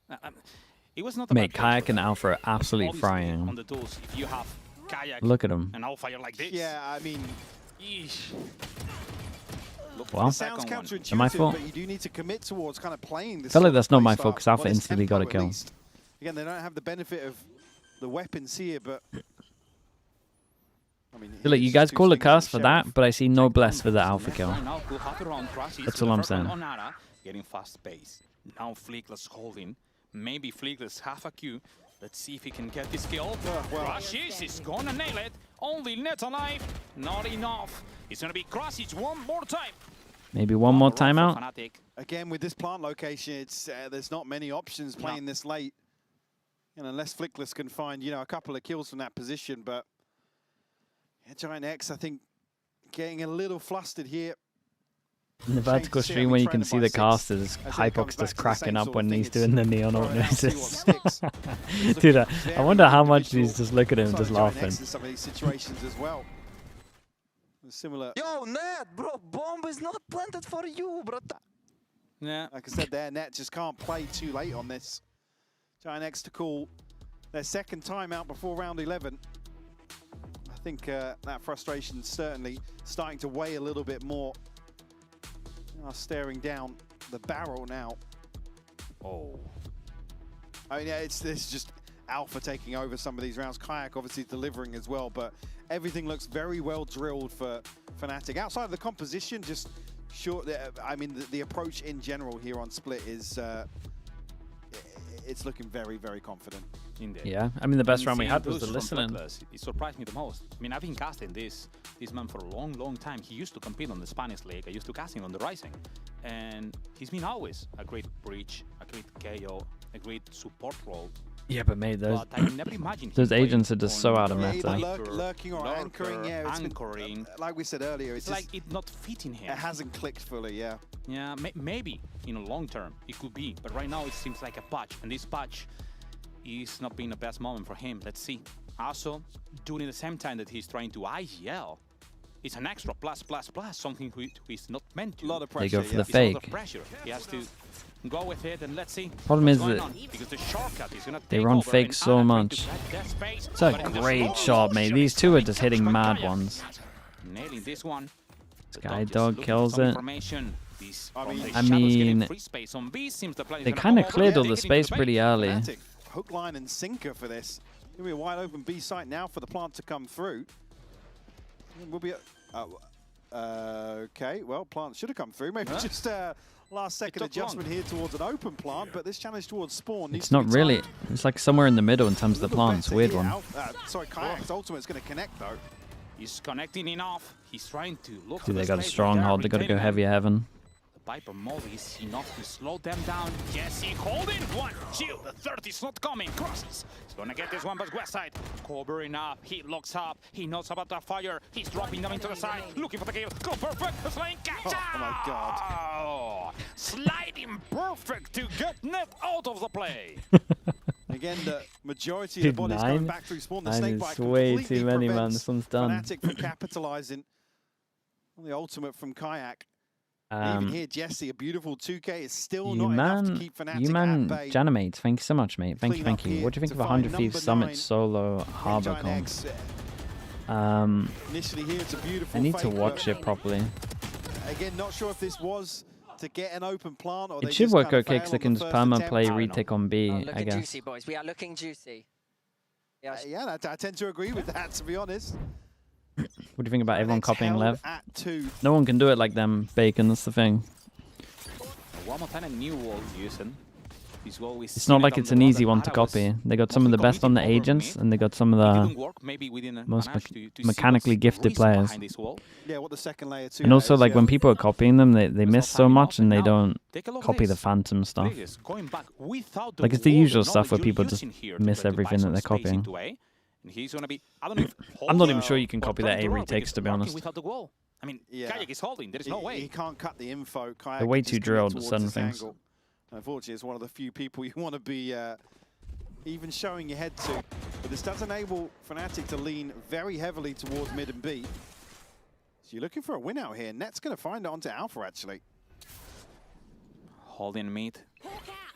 it was not Mate, Kayak and Alpha are absolutely frying. On the tools, if you have Kayak Look at him. and Alpha, you're like this. Yeah, I mean... Well, it sounds counterintuitive, my fault? but you do need to commit towards kind of playing this. I feel like that's not my playstyle. fault because Alpha Well, it's instantly got a tempo kill. at least. Again, they don't have the benefit of the weapons here, but I mean, I feel like you guys call a curse for that, but I see no bless for the Alpha kill. That's all I'm saying. Getting fast pace. Now Fleekless holding. Maybe Fleekless half a Q. Let's see if he can get this kill. Crashes is gonna nail it. Only net alive. Not enough. It's gonna be Crashes one more time. Maybe one more timeout. again with this plant location, it's there's not many options playing this late, and unless Flickless can find a couple of kills from that position. But yeah, GIANTX, I think, getting a little flustered here. In the vertical stream where you can see the casters, Hypox just cracking up when he's doing the neon autognosis. Dude, I wonder how much he's just looking at him just laughing. In some of these situations as well. Similar. Yo, Ned, bro, bomb is not planted for you, bro. Yeah. Like I said there, Net just can't play too late on this. GIANTX to call their second timeout before round 11. I think that frustration's certainly starting to weigh a little bit more. Staring down the barrel now. Oh. I mean, yeah, this is just Alpha taking over some of these rounds. Kayak obviously delivering as well, but everything looks very well drilled for FNATIC. Outside of the composition, just short. I mean, the approach in general here on Split is it's looking very, very confident. Indeed. Yeah, I mean, the best round we had was the listening. It surprised me the most. I mean, I've been casting this man for a long, long time. He used to compete on the Spanish League. I used to cast him on the Rising. And he's been always a great breach, a great KO, a great support role. Yeah, but mate, But I never imagined those agents are just so out of meta. Lurking or anchoring, yeah. Anchoring. Like we said earlier, it's like it's not fitting him. It hasn't clicked fully, yeah. Yeah, maybe in a long term it could be, but right now it seems like a patch, and this patch is not being the best moment for him. Let's see. Also, during the same time that he's trying to IGL, it's an extra plus, something he's not meant to. A lot of pressure. They go for the It's fake. a lot of pressure. He has to go with it, and let's see. Problem is that because the shortcut is gonna they take run over, fake and so Ana much. trying to get that space, It's a but in the great slow shot, mate. These two are just hitting mad ones. Nailing this one. Skydog kills it. I mean, they kind of cleared all the space pretty early. FNATIC, hook, line, and sinker for this. Gonna be a wide open B site now for the plant to come through. It will be Okay, well, plant should have come through. Maybe just last second adjustment here towards an open plant, but this challenge towards spawn needs It's to not be really. timed. It's like somewhere in the middle in terms of the plants. Weird one. Sorry, Kayak's ultimate is going to connect though. He's connecting enough. He's trying to look. Dude, they got a stronghold. They got to go heavy heaven. Viper mode is enough to slow them down. Jesse holding one shield. The 30 is not coming. Crosses. He's gonna get this one, but west side covering up. He locks up. He knows about the fire. He's dropping them into the side, looking for the kill. Go perfect. The sliding catch. Oh my god! Sliding perfect to get net out of the play. Again, the majority of the bodies going back through spawn. The snake bite way completely too many, man. prevents This one's done. FNATIC from capitalizing on the ultimate from Kayak. Even here, Jesse, a beautiful 2K is still not enough to keep FNATIC at bay. Janimate, thank you so much, mate. Thank you. What do you think of 100 Thieves Summit solo harbor comp? Initially here, it's a beautiful I need to fake, watch it properly. Again, not sure if this was to get an open plant or It should work okay because I can just perma play retake on B, I guess. Juicy, boys. We are looking juicy. Yeah, I tend to agree with that, to be honest. What do you think about everyone copying Lev? At 2. No one can do it like them, Bacon, that's the thing. One more time a new wall using. It's not like it's an easy one to copy. They got some of the best on the agents, and they got some of the most mechanically gifted players. Yeah, what the second layer 2 And also, like, when people are copying them, they miss so much, and they don't copy the phantom stuff. Like, it's the usual stuff where people just miss everything that they're copying. I'm not even sure you can copy that A retakes, to be honest. I mean, Kayak is holding. There's no way. He can't cut the info. Kayak They're way too drilled at certain things. Angle. Unfortunately, it's one of the few people you want to be even showing your head to. But this does enable FNATIC to lean very heavily towards mid and B. So you're looking for a win out here. Net's going to find it onto Alpha, actually. Holding mid.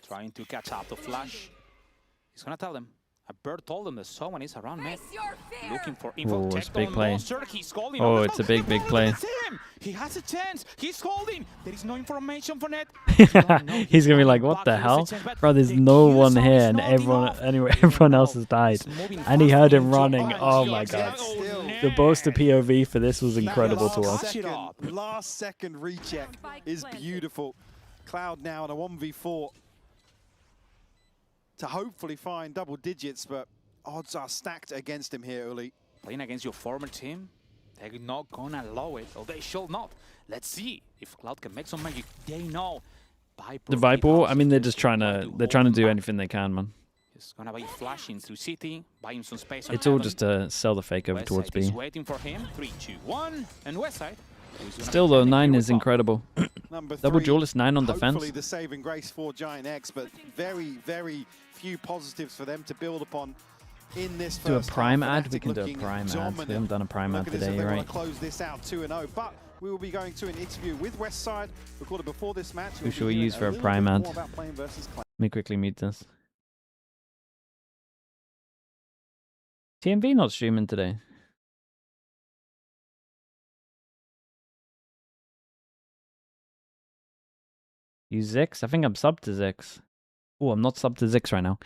Trying to catch up the flash. He's going to tell them. A bird told them that someone is around mid. Looking for info. Oh, it's a big play. Holding. Oh, it's a big play. He has a chance. He's holding. There is no information for net. He's gonna be like, what the hell? Bro, there's no one here and everyone else has died. And he heard him running. Oh my god. The Boaster POV for this was incredible to watch. Last second recheck is beautiful. Cloud now in a 1v4 to hopefully find double digits, but odds are stacked against him here, Uli. Playing against your former team, they're not gonna allow it, or they should not. Let's see if Cloud can make some magic. They know. The Viper, I mean, they're trying to do anything they can, man. He's gonna be flashing through city, buying some space. It's all just to sell the fake over towards B. Waiting for him. 3, 2, 1, and Westside. Still though, 9 is incredible. Double duelist, 9 on defense. Hopefully the saving grace for GIANTX, but very, very few positives for them to build upon in this Do a first prime half. ad? We can do a prime ad. We haven't done a prime ad today, They right? want to close this out 2-0, but we will be going to an interview with Westside, recorded before this match. Who should we use for a prime ad? Let me quickly mute this. TMV not streaming today. Use Zix? I think I'm subbed to Zix. Oh, I'm not subbed to Zix right now.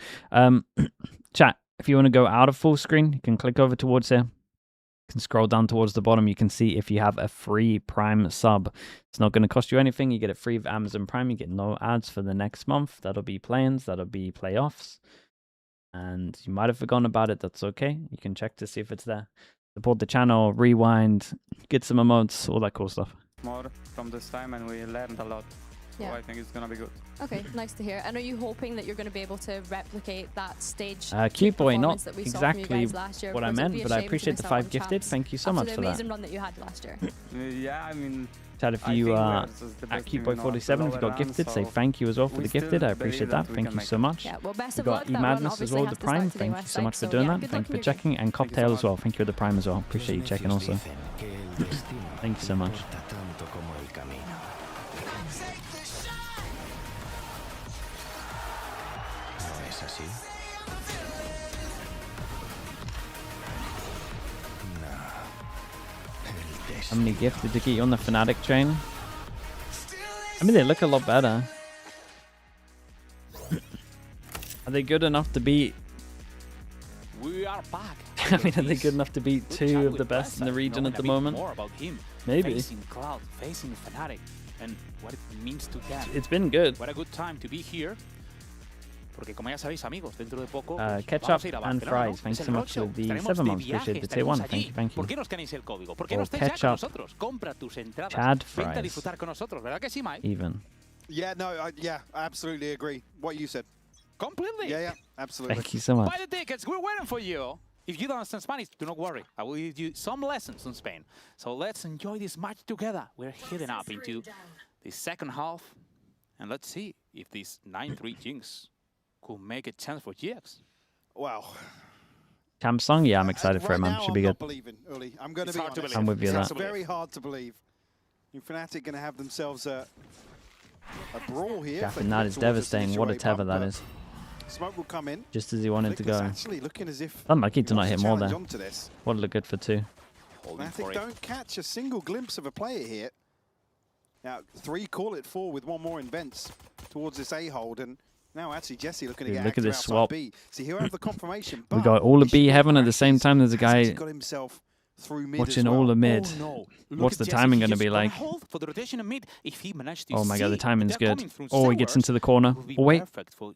Chat, if you want to go out of full screen, you can click over towards here. You can scroll down towards the bottom. You can see if you have a free Prime sub. It's not going to cost you anything. You get it free with Amazon Prime. You get no ads for the next month. That'll be Playins. That'll be playoffs. And you might have forgotten about it. That's okay. You can check to see if it's there. Support the channel, rewind, get some emotes, all that cool stuff. More from this time, and we learned a lot. So I think it's going to be good. Okay, nice to hear. And are you hoping that you're going to be able to replicate that stage? Cute boy, not that we exactly saw last year, what I meant, but I appreciate the 5 gifted. Thank you so much for that. The amazing run that you had last year. Yeah, I mean, Chat, if you are at CuteBoy47, if you got gifted, say thank you as well for the gifted. I appreciate that. Thank you so much. Yeah, well, best We of luck. got E-Madness as well, the Prime. Thank you so much for doing that. Thank you for checking. And Cocktail as well. Thank you for the Prime as well. Appreciate you checking also. Thank you so much. How many gifted to get you on the FNATIC train? I mean, they look a lot better. Are they good enough to beat? We are back. I mean, are they good enough to beat two of the best in the region at the moment? More about him. Maybe. Facing Cloud, facing FNATIC, and what it means to them. It's been good. What a good time to be here. Porque como ya sabéis, amigos, dentro de poco ketchup and fries. Thanks so much for the 7 months. Appreciate the tier 1. Thank you. ¿Por qué no escaneáis el código? ¿Por qué no estáis ya con nosotros? Compra tus entradas. Chad Vente a fries. disfrutar con nosotros, ¿verdad que sí, Mike? Even. Yeah, no, yeah, I absolutely agree. What you said. Completely. Yeah, absolutely. Thank you so much. Buy the tickets. We're waiting for you. If you don't understand Spanish, do not worry. I will give you some lessons on Spain. So let's enjoy this match together. We're heading up into the second half. And let's see if this 9-3 Jinx could make a chance for GX. Wow. Samsung, yeah, I'm excited for it, man. Should be good. I'm going to be honest. I'm with you on It's that. very hard to believe. FNATIC going to have themselves a brawl here. Gaffin, that is devastating. What a tether that is. Smoke will come in. Just as he wanted to go. Actually looking as if Unlucky to not hit more there. This. Would look good for 2. FNATIC don't catch a single glimpse of a player here. Now, 3, call it 4 with 1 more in vents towards this A hold. And now actually Jesse looking to get look at this swap. B. See, he'll have the confirmation. We got all of B heaven at the same time. There's a guy got himself through mid watching all the mid. Oh, no. What's the timing going to be like? For the rotation of mid, if he managed to Oh my god, the see timing's they're good. coming from Oh, he gets sewers, into the corner. it would be Oh, wait. perfect for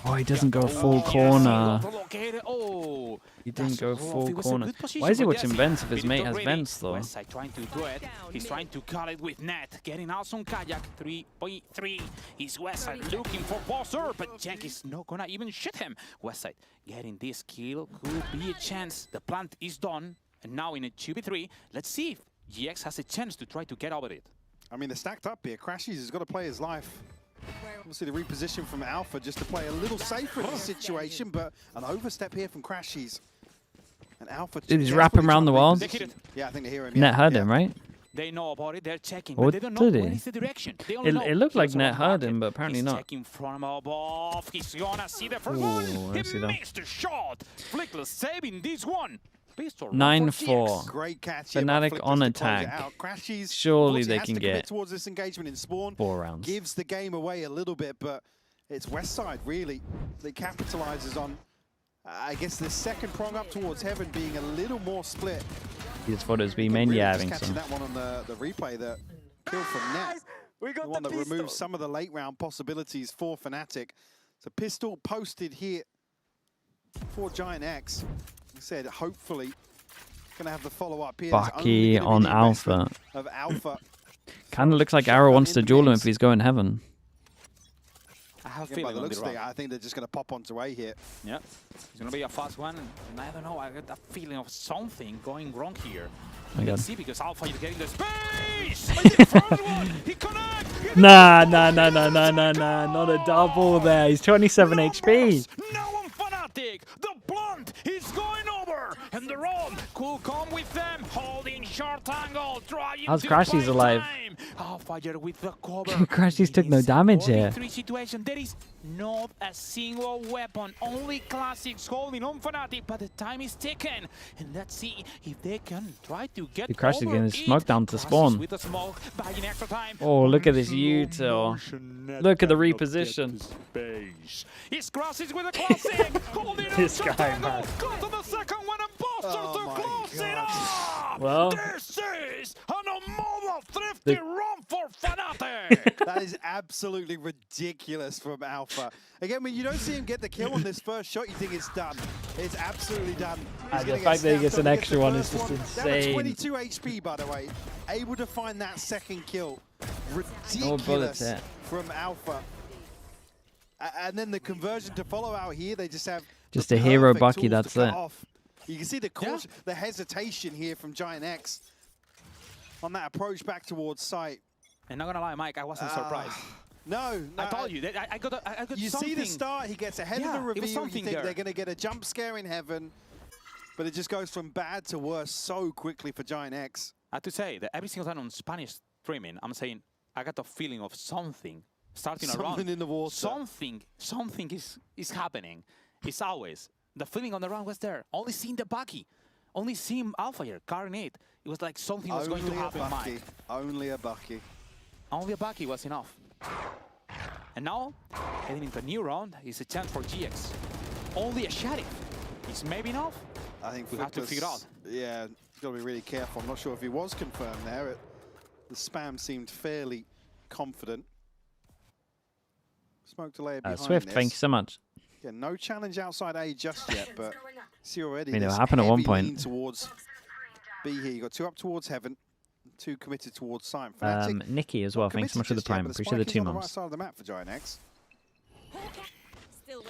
Oh, he doesn't go full corner. He didn't go full corner. Why is he watching vents if his mate has vents, though? Westside trying to do it. He's trying to cut it with net. Getting out on Kayak. 3.3. He's Westside looking for Bosser, but Jank is not gonna even shoot him. Westside getting this kill could be a chance. The plant is done. And now in a 2v3, let's see if GX has a chance to try to get over it. I mean, they're stacked up here. Crashies has got to play his life. Obviously, the reposition from Alpha just to play a little safer in this situation, but an overstep here from Crashies. And Alpha. Did he wrap him around the walls? Yeah, I think they hear him. Net heard him, right? They know about it, they're checking, Or but they don't know did where he? is the direction. They only know It looked like he's Net on heard market. him, but apparently He's not. checking from above. He's gonna see the first Ooh, one. I see He that. missed the shot. Flickless saving this one. 9-4. Great catch here. FNATIC on attack. Crashies. Surely they has can to commit get towards this engagement in spawn. 4 rounds. Gives the game away a little bit, but it's Westside really that capitalizes on. I guess the second prong up towards heaven being a little more split. His photos be mainly Really having just some. catching that one on the replay, that kill from Net. The one that removes some of the late round possibilities for FNATIC. So pistol posted here for GIANTX. Like I said, hopefully going to have the follow-up here. Bucky on Alpha. Of Alpha. Kind of looks like Arrow wants to duel him if he's going heaven. I have a By feeling the on looks the of it, run. I think they're just going to pop onto A here. Yeah, it's gonna be a fast one. And I don't know, I got that feeling of something going wrong here. Oh my God. Let's see, because Alpha is getting the space! The first one, he connects! Nah, not a double there. He's 27 HP. Now on FNATIC, the blunt is going over, and the run could come with them, holding short angle, trying How's to Crashies buy alive? time. Alfire with the cover. Crashies took no damage here. 4v3 situation, there is not a single weapon, only classics holding on FNATIC, but the time is ticking, and let's see if they can try to get The Crashies over getting it. smoke down to Crashies spawn. with the smoke, buying extra time. Oh, look at this util. Look at the reposition. It's Crashies with a classic, holding on This to guy, Tango. man. Go to the second one and Buster to close it up. Well. This is an mobile thrifty run for FNATIC. That is absolutely ridiculous from Alpha. Again, when you don't see him get the kill on this first shot, you think it's done. It's absolutely done. And the fact that he gets an extra one is just insane. 22 HP, by the way. Able to find that second kill. No bullets Ridiculous here. from Alpha. And then the conversion to follow out here, they just have Just the a hero perfect Bucky, tools to that's cut it. off. You can see the caution, the hesitation here from GIANTX on that approach back towards site. And not gonna lie, Mike, I wasn't surprised. No, I told you, I got you something. see the start, he gets ahead of the Yeah, it was reveal, you something think there. they're going to get a jump scare in heaven, but it just goes from bad to worse so quickly for GIANTX. I have to say that every single time on Spanish streaming, I'm saying, I got the feeling of something starting around. Something in the water. Something is happening. It's always. The feeling on the run was there. Only seeing the Bucky. Only seeing Alpha here, carrying it. It was like something was going to happen, Mike. Only a Bucky. Only a Bucky was enough. And now, heading into a new round, is a chance for GX. Only a Sheriff is maybe enough. I think we have to figure out. Yeah, got to be really careful. I'm not sure if he was confirmed there. The spam seemed fairly confident. Smoke delay behind Swift, this. thank you so much. Yeah, no challenge outside A just yet, but see already. I mean, it happened at one point. Lean towards B here. You got 2 up towards Heaven, 2 committed towards Sight. FNATIC, Nikki as well. Thanks so much for the prime. Appreciate the 2 months. Right side of the map for GIANTX.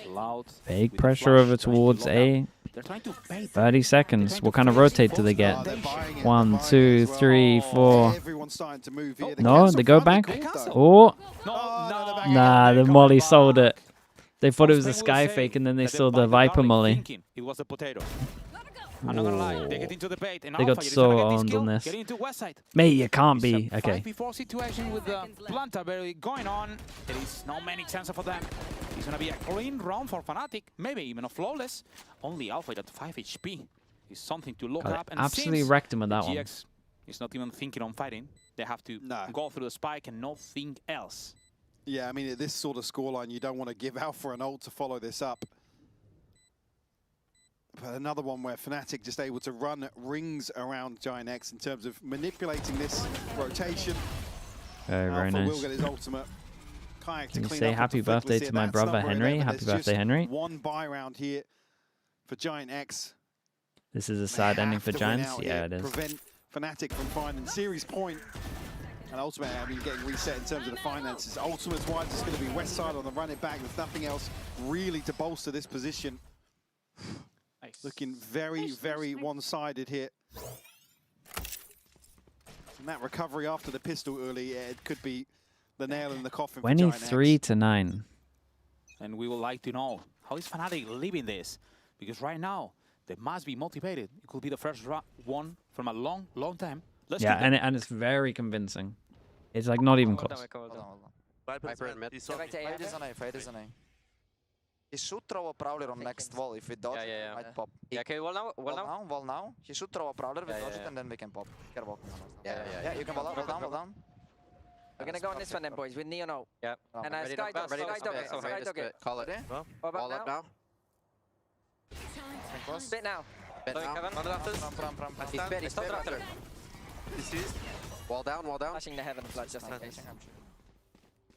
Loud. Big pressure over towards A. 30 seconds. What kind of rotate do they get? 1, 2, 3, 4. No, they go back. Oh, nah, the Molly sold it. They thought it was a sky fake, and then they saw the Viper Molly. It was a potato. I'm not gonna lie, they get into the bait, and They got so owned on this. Mate, you can't be. Okay. 5v4 situation with the Planta barely going on. There is no many chances for them. It's gonna be a clean round for FNATIC, maybe even a flawless. Only Alpha at 5 HP is something to look up. And absolutely wrecked him with that one. GX is not even thinking on fighting. They have to go through the spike and nothing else. Yeah, I mean, at this sort of scoreline, you don't want to give Alpha an ult to follow this up. But another one where FNATIC just able to run rings around GIANTX in terms of manipulating this rotation. Very, very Alpha nice. will get his ultimate. Kayak to Can you clean say up happy birthday to my brother Henry? Happy birthday, Henry. One buy round here for GIANTX. This is a sad ending for Giants. Yeah, it is. Prevent FNATIC from finding series point. And ultimately, I mean, getting reset in terms of the finances. Ultimate-wise, it's going to be West Side on the run it back. There's nothing else really to bolster this position. Looking very, very one-sided here. And that recovery after the pistol early, it could be the nail in the coffin for GIANTX. 23-9. And we would like to know, how is FNATIC living this? Because right now, they must be motivated. It could be the first one from a long, long time. Yeah, and it's very convincing. It's like not even close. Viper in mid. Fade is on A. He should throw a prowler on next wall. If we dodge it, it might pop. Yeah, okay, wall now. Wall now. He should throw a prowler, we dodge it, and then we can pop. Yeah, you can wall down. We're gonna go on this one then, boys, with Neo now. Yeah. And Sky dog it. Call it. Wall up now. Spit now. Bit now. He's stop after. Wall down, wall down. Flashing the Heaven flash just in case.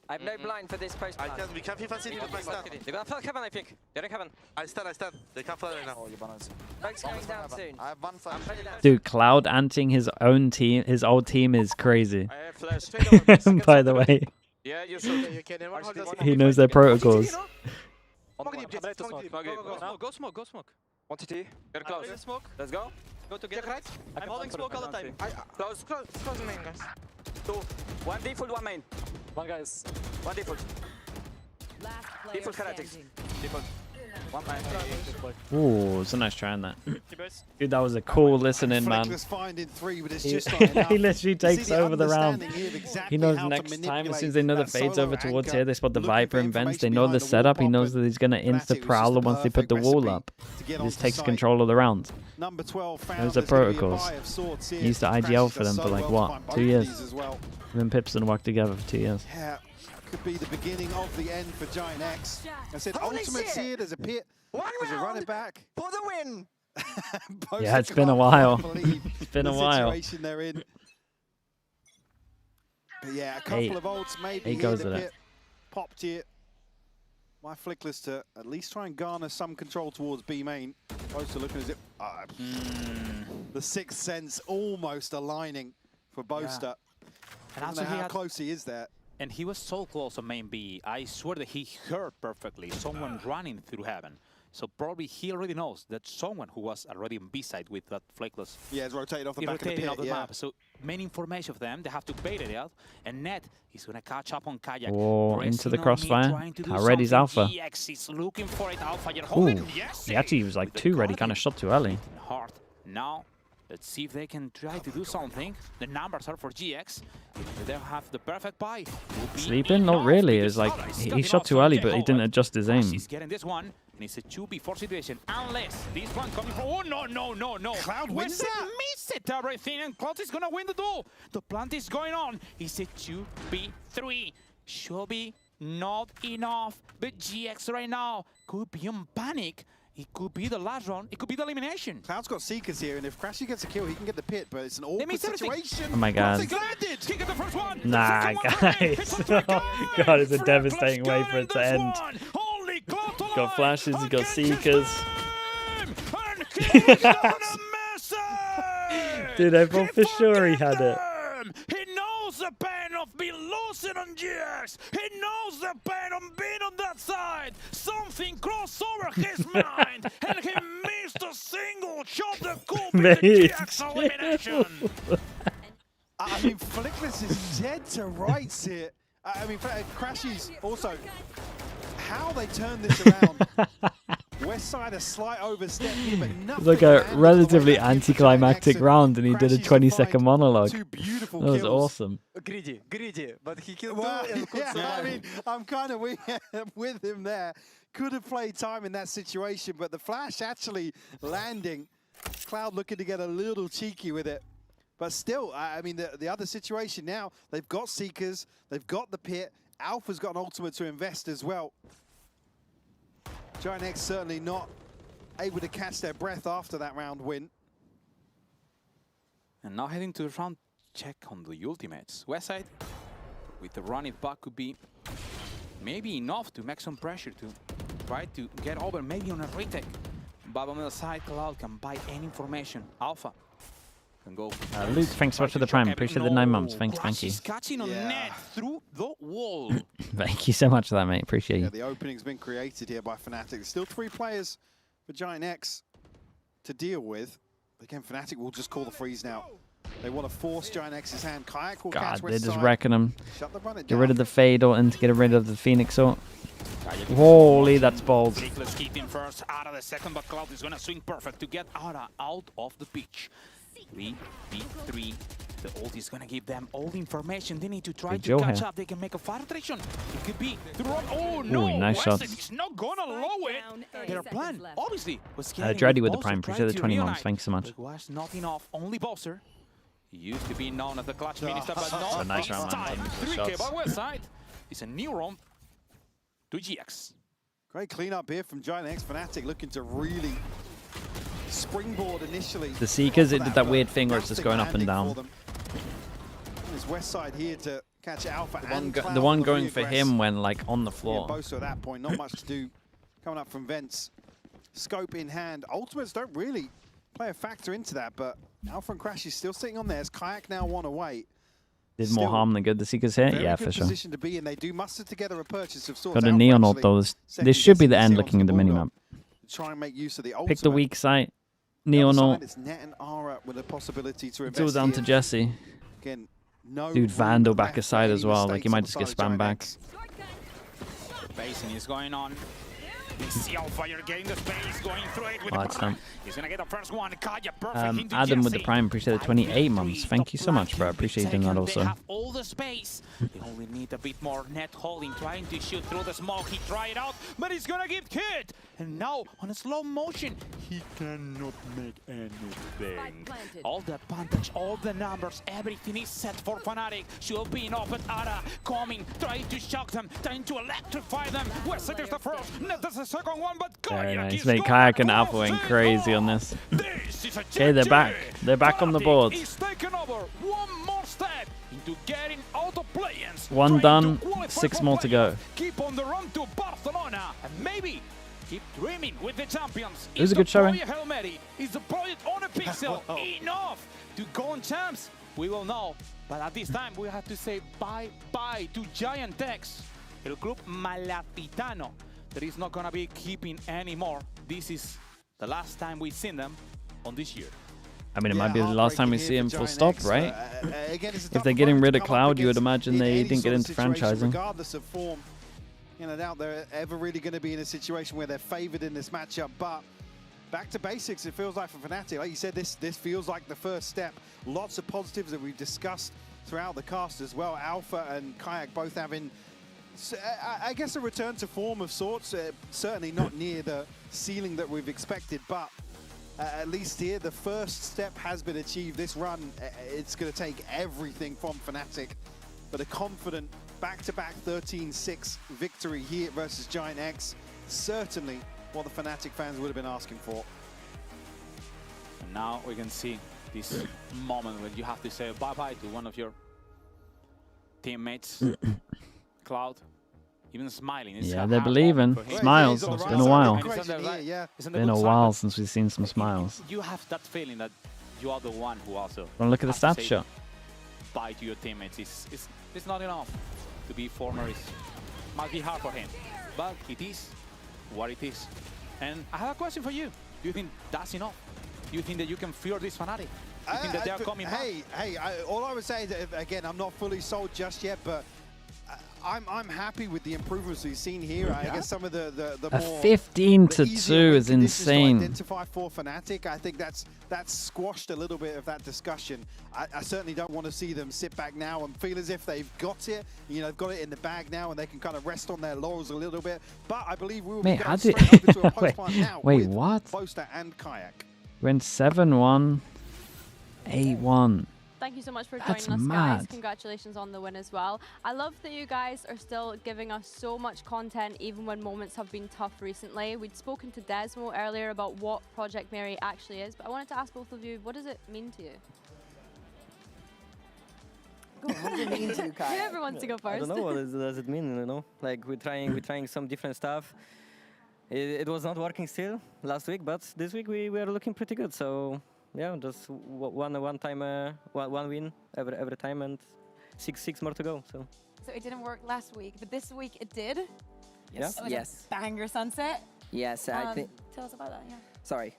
I have no blind for this post plan. We can FIFA city with my stand. They're gonna flank Heaven, I think. They're in Heaven. I stand. They can't fly right now. Smoke's going down soon. I have one flash. Dude, Cloud anting his own team, his old team is crazy. I have flash. By the way. Yeah, you should. He knows their protocols. Go smoke. 1 to 2. Get close. Smoke. Let's go. Go together. Right. I'm holding smoke all the time. Close main, guys. 2. 1 default, 1 main. 1 guys. 1 default. Default Heretics. Default. 1 main. Ooh, it's a nice try on that. Dude, that was a cool listening, man. He literally takes over the round. He knows next time, as soon as they know the fade's over towards here, they spot the Viper and Vents. They know the setup. He knows that he's going to insta-prowler once they put the wall up. He just takes control of the round. Those are protocols. He used to IGL for them for like, what, 2 years? Him and Pipson worked together for 2 years. Yeah, could be the beginning of the end for GIANTX. I said ultimate's here, there's a pit. There's a run it back. For the win! Yeah, it's been a while. It's been a while. Situation they're in. But yeah, a couple of ults maybe here, the pit popped here. My Flickless to at least try and garner some control towards B main. Boaster looking as if the sixth sense almost aligning for Boaster. And I don't know how close he is there. And he was so close on main B. I swear that he heard perfectly someone running through Heaven. So probably he already knows that someone who was already on B side with that Flickless. Yeah, it's rotated off the back of the pit, map. So many information of them. They have to bait it out. And Net is going to catch up on Kayak. Whoa, into the crossfire. Already's Alpha. GX is looking for it. Alpha, you're holding. Yes, he actually was like too ready, kind of shot too early. Hard. Now, let's see if they can try to do something. The numbers are for GX. If they have the perfect buy. Sleeping? Not really. It's like he shot too early, but he didn't adjust his aim. He's getting this one, and it's a 2v4 situation. Unless this one coming from. Oh, no. Cloud wins that. Missed it, everything, and Cloud is going to win the duel. The plant is going on. It's a 2v3. Should be not enough, but GX right now could be on panic. It could be the last round. It could be the elimination. Cloud's got Seekers here, and if Crashy gets a kill, he can get the pit, but it's an awkward situation. Oh my god. He got the first one. Nah, guys. Oh god, it's a devastating way for it to end. He's got flashes, he's got Seekers. Dude, I thought for sure he had it. He knows the pain of being losing on GX. He knows the pain of being on that side. Something crossed over his mind, and he missed a single shot that could be the GX elimination. I mean, Flickless is dead to rights here. I mean, Crashy's also how they turn this around. West side a slight overstep here, but nothing. It's like a relatively anticlimactic round, and he did a 20-second monologue. That was awesome. Greedy, but he killed I mean, I'm kind of with him there. Could have played time in that situation, but the flash actually landing. Cloud looking to get a little cheeky with it. But still, I mean, the other situation now, they've got Seekers, they've got the pit. Alpha's got an ultimate to invest as well. GIANTX certainly not able to catch their breath after that round win. And now heading to the round check on the ultimates. Westside, with the run it back, could be maybe enough to make some pressure to try to get over, maybe on a retake. But on the side, Cloud can buy any information. Alpha can go. Luke, thanks so much for the prime. Appreciate the 9 months. Thank you. Catching on net through the wall. Thank you so much for that, mate. Appreciate you. The opening's been created here by FNATIC. Still 3 players for GIANTX to deal with. Again, FNATIC will just call the freeze now. They want to force GIANTX's hand. Kayak will catch God, they're West just side. wrecking them. Shut the run it Get down. rid of the Fade and to get rid of the Phoenix ult. Holy, that's bold. Flickless keeping first, Ara the second, but Cloud is gonna swing perfect to get Ara out of the pitch. 3v3. The ult is gonna give them all the information they need to try to catch up. They can make a fire attrition. It could be the run. Oh no! Ooh, nice shot. He's not gonna allow it. Their plan, obviously, was Dreddy with the prime. Appreciate the 20 months. Thanks so much. It was not enough. Only Bowser. He used to be known as the clutch minister, but a not nice this round, man. time. 3K by Westside. It's a new round to GX. Great cleanup here from GIANTX. FNATIC looking to really springboard initially. The Seekers, it did that weird thing where it's just going up and down. There's Westside here to catch Alpha and The one going for him when like on the floor. Bosa at that point, not much to do. Coming up from Vents. Scope in hand. Ultimates don't really play a factor into that, but Alpha and Crash is still sitting on there. As Kayak now 1 away. Did more harm than good, the Seekers here? Yeah, for sure. Position to be in. They do muster together a purchase of sorts. Got a Neon ult though. This should be the end looking at the minimap. Try and make use of the Pick the weak side. Neon ult. It's Net and Ara with a possibility to It's all down to Jesse. Again, no dude, Vandal back aside as well. Like he might just get spammed back. The basing is going on. We see Alfire getting the space, going through it with the done. He's gonna get the first one. Kaya perfect into Adam with the Jesse. prime, appreciate the 28 months. Thank you so much, bro. Appreciate you doing that also. They have all the space. They only need a bit more net holding, trying to shoot through the smoke. He tried it out, but he's gonna get hit. And now on a slow motion, he cannot make anything. All the advantage, all the numbers, everything is set for FNATIC. Should be enough, but Ara coming, trying to shock them, trying to electrify them. Westside is the first, Net is the second one, but Very nice. Mate, Kayak and Alpha went crazy on this. Okay, they're back. They're back on the board. He's taken over. One more step into getting out of Playins. 1 done, 6 more to go. Keep on the run to Barcelona and maybe keep dreaming with the champions. It was a good showing. Is the project on a pixel enough to go on champs? We will know. But at this time, we have to say bye-bye to GIANTX. El Club Malatitano. That is not gonna be keeping anymore. This is the last time we've seen them on this year. I mean, it might be the last time we see him full stop, right? If they're getting rid of Cloud, you would imagine they didn't get into franchising. Regardless of form, I doubt they're ever really going to be in a situation where they're favored in this matchup. But back to basics, it feels like for FNATIC. Like you said, this feels like the first step. Lots of positives that we've discussed throughout the cast as well. Alpha and Kayak both having, I guess, a return to form of sorts. Certainly not near the ceiling that we've expected, but at least here, the first step has been achieved. This run, it's going to take everything from FNATIC, but a confident back-to-back 13-6 victory here versus GIANTX certainly what the FNATIC fans would have been asking for. And now we can see this moment when you have to say bye-bye to one of your teammates. Cloud, even smiling. It's Yeah, they're believing. Smiles. It's been a while. It's been a while since we've seen some smiles. You have that feeling that you are the one who also. Well, look at the has to stats say shot. Bye to your teammates. It's not enough to be former. It must be hard for him, but it is what it is. And I have a question for you. Do you think that's enough? Do you think that you can fear this FNATIC? Do you think that they are coming back? All I would say is that, again, I'm not fully sold just yet, but I'm happy with the improvements we've seen here. I guess some of the more 15-2 is insane. To identify for FNATIC, I think that's squashed a little bit of that discussion. I certainly don't want to see them sit back now and feel as if they've got it. You know, they've got it in the bag now, and they can kind of rest on their laurels a little bit. But I believe we will be going straight over to a post-plant now wait, with what? BSTIA and Kayak. Went 7-1, 8-1. Thank you so much for That's joining us, mad. guys. Congratulations on the win as well. I love that you guys are still giving us so much content, even when moments have been tough recently. We'd spoken to Desmo earlier about what Project Mary actually is, but I wanted to ask both of you, what does it mean to you? What does it mean to you, Kai? Whoever wants to go first. I don't know what does it mean, you know? Like we're trying some different stuff. It was not working still last week, but this week we are looking pretty good. So yeah, just one win every time, and six more to go. So it didn't work last week, but this week it did. Yes. It was Yes. a banger sunset. Yes, I think. Tell us about that. Yeah. Sorry.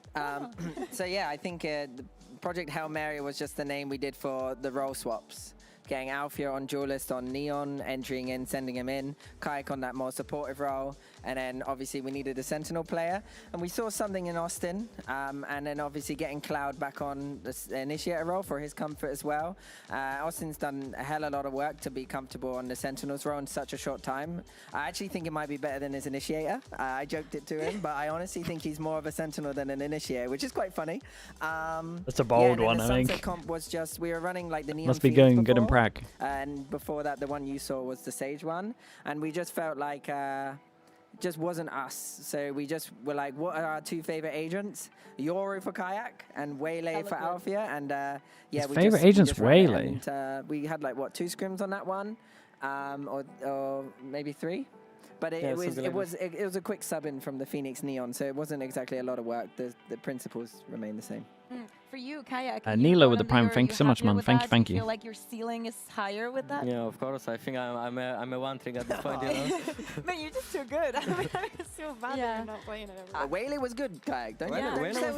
So yeah, I think the Project Hail Mary was just the name we did for the role swaps. Getting Alfia on duelist on Neon, entering in, sending him in, Kayak on that more supportive role, and then obviously we needed a Sentinel player, and we saw something in Austin, and then obviously getting Cloud back on the Initiator role for his comfort as well. Austin's done a hell of a lot of work to be comfortable on the Sentinels role in such a short time. I actually think it might be better than his Initiator. I joked it to him, but I honestly think he's more of a Sentinel than an Initiator, which is quite funny. That's a bold one, I think. The comp was just, we were running like the Neon Must be Phoenix going good in before. Prague. And before that, the one you saw was the Sage one. And we just felt like it just wasn't us. So we just were like, what are our two favorite agents? Yoru for Kayak and Waylay for Alfia. And yeah, his favorite agent's Waylay. And we had like, what, 2 scrims on that one? Or maybe 3? But it was a quick sub in from the Phoenix Neon, so it wasn't exactly a lot of work. The principles remain the same. For you, Kayak. Nilo with the prime. Thank you so much, man. Thank you. Do you feel like your ceiling is higher with that? Yeah, of course. I think I'm a one trick at this point, you know. Man, you're just too good. I mean, it's so bad that you're not playing it. Waylay was good, Kayak. Don't Waylay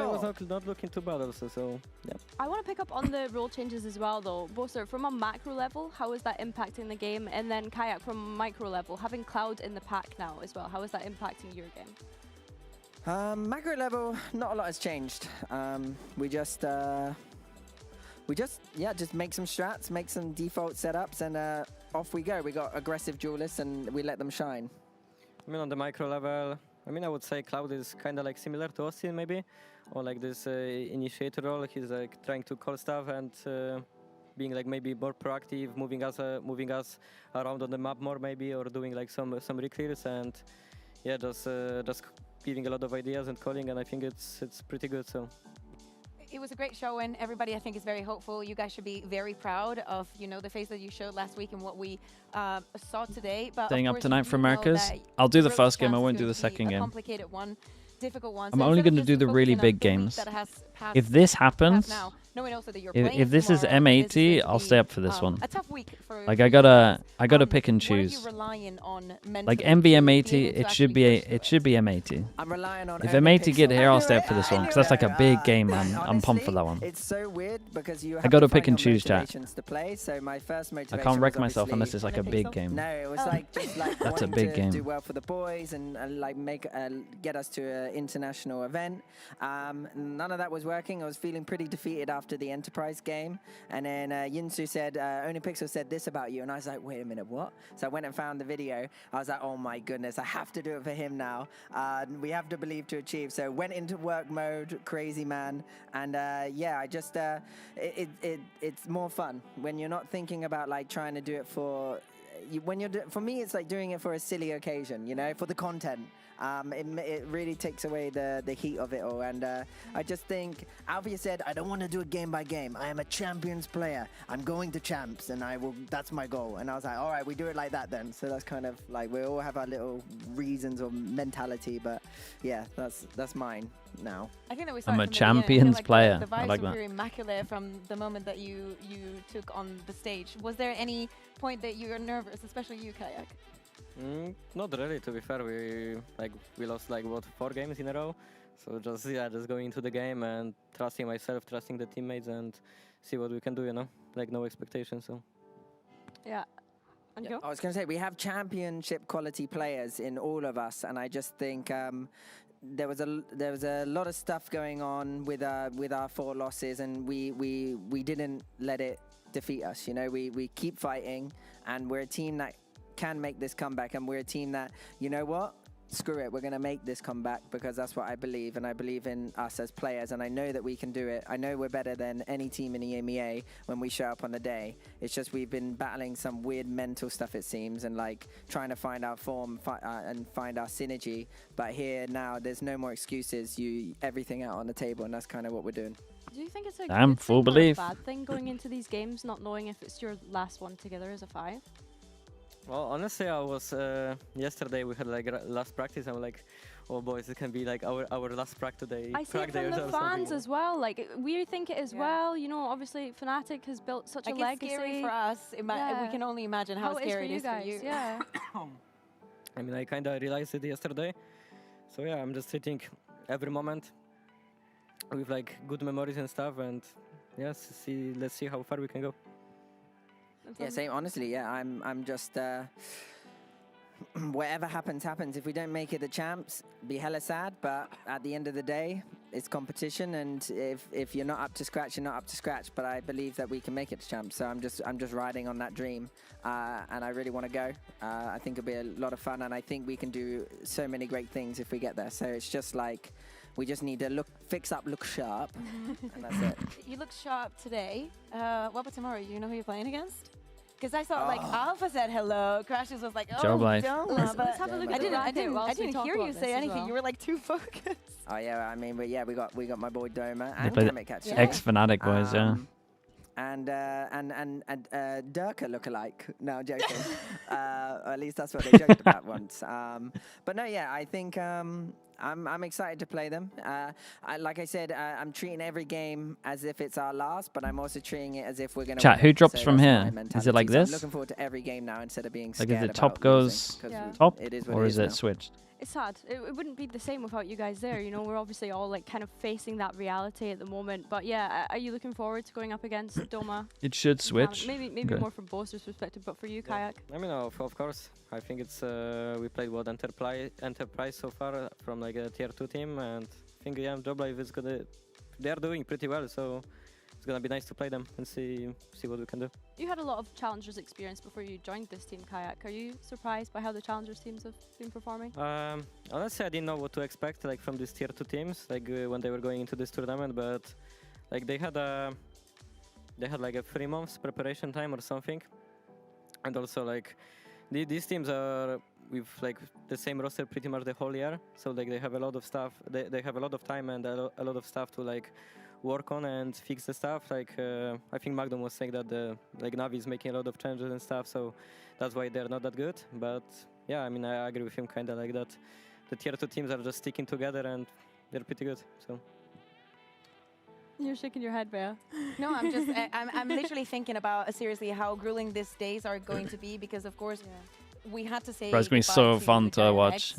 was not looking too bad also, so yeah. I want to pick up on the role changes as well, though. Boaster, from a macro level, how is that impacting the game? And then Kayak, from a micro level, having Cloud in the pack now as well, how is that impacting your game? Macro level, not a lot has changed. We just make some strats, make some default setups, and off we go. We got aggressive duelists, and we let them shine. I mean, on the micro level, I mean, I would say Cloud is kind of like similar to Austin, maybe, or like this initiator role. He's like trying to call stuff and being like maybe more proactive, moving us around on the map more, maybe, or doing like some reclears, and yeah, just giving a lot of ideas and calling, and I think it's pretty good. So it was a great show, and everybody I think is very hopeful. You guys should be very proud of the face that you showed last week and what we saw today. But staying up tonight for Americas. I'll do the first game. I won't do the second game. Complicated one, difficult one. I'm only going to do the really big games. If this happens, if this is M80, I'll stay up for this one. A tough week for like I gotta pick and choose. What are you relying on like MV-M80, it should be M80. I'm relying on if M80 get here, I'll stay up for this one because that's like a big game, man. I'm pumped for that one. It's so weird because you have I gotta pick and choose, chat. To play, so my first motivation I can't wreck myself unless it's like a big game. No, it was like just like that's a wanting big to game. do well for the boys and like get us to an international event. None of that was working. I was feeling pretty defeated after the Enterprise game, and then Yinsu said, Onipixel said this about you, and I was like, wait a minute, what? So I went and found the video. I was like, oh my goodness, I have to do it for him now. We have to believe to achieve. So went into work mode, crazy man, and yeah, I just it's more fun when you're not thinking about like trying to do it for when you're for me, it's like doing it for a silly occasion, you know, for the content. It really takes away the heat of it all. And I just think Alfia said, I don't want to do it game by game. I am a champions player. I'm going to champs, and that's my goal. And I was like, all right, we do it like that then. So that's kind of like, we all have our little reasons or mentality, but yeah, that's mine now. I think that we I'm a from the champions like player. The I vibes like were that. very immaculate from the moment that you took on the stage. Was there any point that you were nervous, especially you, Kayak? Not really, to be fair. We lost like what 4 games in a row. So just going into the game and trusting myself, trusting the teammates, and see what we can do. You know, like no expectations. So yeah. And go. I was going to say we have championship quality players in all of us, and I just think there was a lot of stuff going on with our 4 losses, and we didn't let it defeat us. You know, we keep fighting, and we're a team that can make this comeback, and we're a team that, you know what, screw it, we're going to make this comeback, because that's what I believe, and I believe in us as players, and I know that we can do it. I know we're better than any team in EMEA when we show up on the day. It's just we've been battling some weird mental stuff, it seems, and like trying to find our form and find our synergy. But here now, there's no more excuses. Everything out on the table, and that's kind of what we're doing. Do you think it's a Damn, good full thing or belief. a bad thing going into these games, not knowing if it's your last one together as a 5? well, honestly, I was yesterday we had like last practice. I'm like, oh boys, it can be like our last practice day. I see it from the fans as well. Like we think it as well. You know, obviously FNATIC has built such a legacy. It's scary for us. We can only imagine how scary it is for you. Yeah. I mean, I kind of realized it yesterday. So yeah, I'm just sitting every moment with like good memories and stuff, and yes, let's see how far we can go. Yeah, same. Honestly, yeah, I'm just whatever happens, happens. If we don't make it the champs, be hella sad. But at the end of the day, it's competition, and if you're not up to scratch, you're not up to scratch. But I believe that we can make it to champs. So I'm just riding on that dream, and I really want to go. I think it'll be a lot of fun, and I think we can do so many great things if we get there. So it's just like we just need to fix up, look sharp, and that's it. You look sharp today. What about tomorrow? You know who you're playing against? Because I saw like Alpha said hello, Crashes was like, oh, JOBLIFE. Let's have a look I at the didn't hear you say anything. Well. You were like too focused. Oh yeah, I mean, we got my boy Doma They and play Kamek actually. ex-FNATIC boys, yeah. And Durka look-alike. No, I'm joking. Or at least that's what they joked about once. But no, yeah, I think I'm excited to play them. Like I said, I'm treating every game as if it's our last, but I'm also treating it as if we're going to Chat, win. who drops So from that's here? my Is it like mentality. So this? I'm looking forward to every game now instead of being Like, scared is it about top goes losing, 'cause top, it is what or it is is it now. switched? It's sad. It wouldn't be the same without you guys there. You know, we're obviously all like kind of facing that reality at the moment. But yeah, are you looking forward to going up against Doma? It should and switch. Maybe Okay. more from Boaster's perspective, but for you, Kayak. I mean, of course. I think it's we played what Enterprise so far from like a tier 2 team, and I think JOBLIFE is they're doing pretty well, so it's gonna be nice to play them and see what we can do. You had a lot of Challengers experience before you joined this team, Kayak. Are you surprised by how the Challengers teams have been performing? Honestly, I didn't know what to expect like from these tier 2 teams, like when they were going into this tournament, but like they had like a 3 months preparation time or something, and also like these teams are with like the same roster pretty much the whole year, so like they have a lot of stuff. They have a lot of time and a lot of stuff to like work on and fix the stuff. Like I think Magdum was saying that like Navi is making a lot of changes and stuff, so that's why they're not that good. But yeah, I mean, I agree with him kind of like that. The tier 2 teams are just sticking together and they're pretty good. So. You're shaking your head, Bea. No, I'm just, I'm literally thinking about seriously how grueling these days are going to be, because of course we had to say Bro, it's gonna be so fun to watch.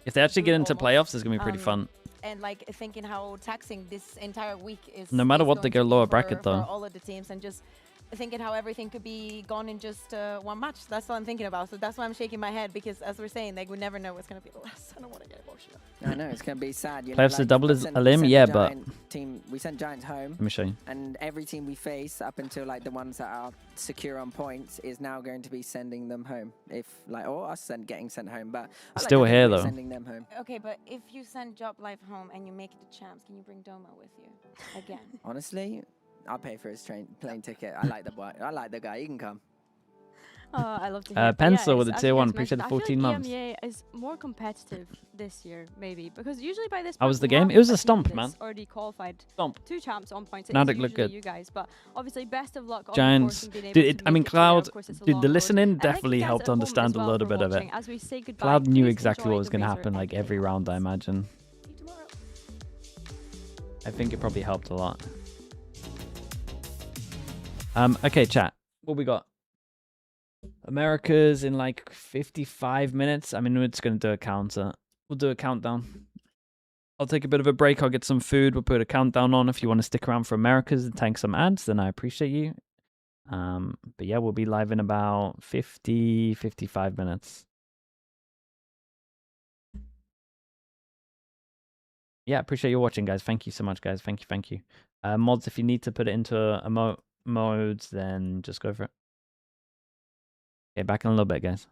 If they actually get into playoffs, it's gonna be pretty fun. And like thinking how taxing this entire week is. No matter is what, going they to go be lower for bracket though. all of the teams, and just thinking how everything could be gone in just one match. That's what I'm thinking about. So that's why I'm shaking my head, because as we're saying, like we never know what's gonna be the last. I don't want to get emotional. I know it's gonna be sad. You know, Playoffs to like, double is we a limb, sent yeah, the but we sent Giants home. let me show you. And every team we face, up until like the ones that are secure on points, is now going to be sending them home. If like, or us getting sent home, but I Still like to think here, we're though. Sending them home. Okay, but if you send JOBLIFE home and you make it to champs, can you bring Doma with you again? Honestly, I'll pay for his plane ticket. I like the boy. I like the guy. He can come. I love to hear. Pencil yeah, with a as tier you 1. guys Appreciate the mentioned, 14 months. I feel like EMEA is more competitive this year, maybe, because usually by this How point was the we game? have It was a team stomp, that's man. already qualified Stomp. 2 champs on points. It's FNATIC usually looked good. you guys, but obviously best of luck on Giants. the course and being able Dude, to I mean, make it through there. Cloud, Of course, it's a dude, long the road. listening And thank you definitely guys helped at home understand as a well little for bit of it. watching. As we say goodbye, Cloud knew please exactly enjoy what was the going to Razor happen like every round, I imagine. I think it probably helped a lot. Okay, chat. What we got? America's in like 55 minutes. I mean, we're just going to do a counter. We'll do a countdown. I'll take a bit of a break. I'll get some food. We'll put a countdown on. If you want to stick around for America's and tank some ads, then I appreciate you. But yeah, we'll be live in about 55 minutes. Yeah, appreciate you watching, guys. Thank you so much, guys. Thank you. Mods, if you need to put it into a modes, then just go for it. Okay, back in a little bit, guys.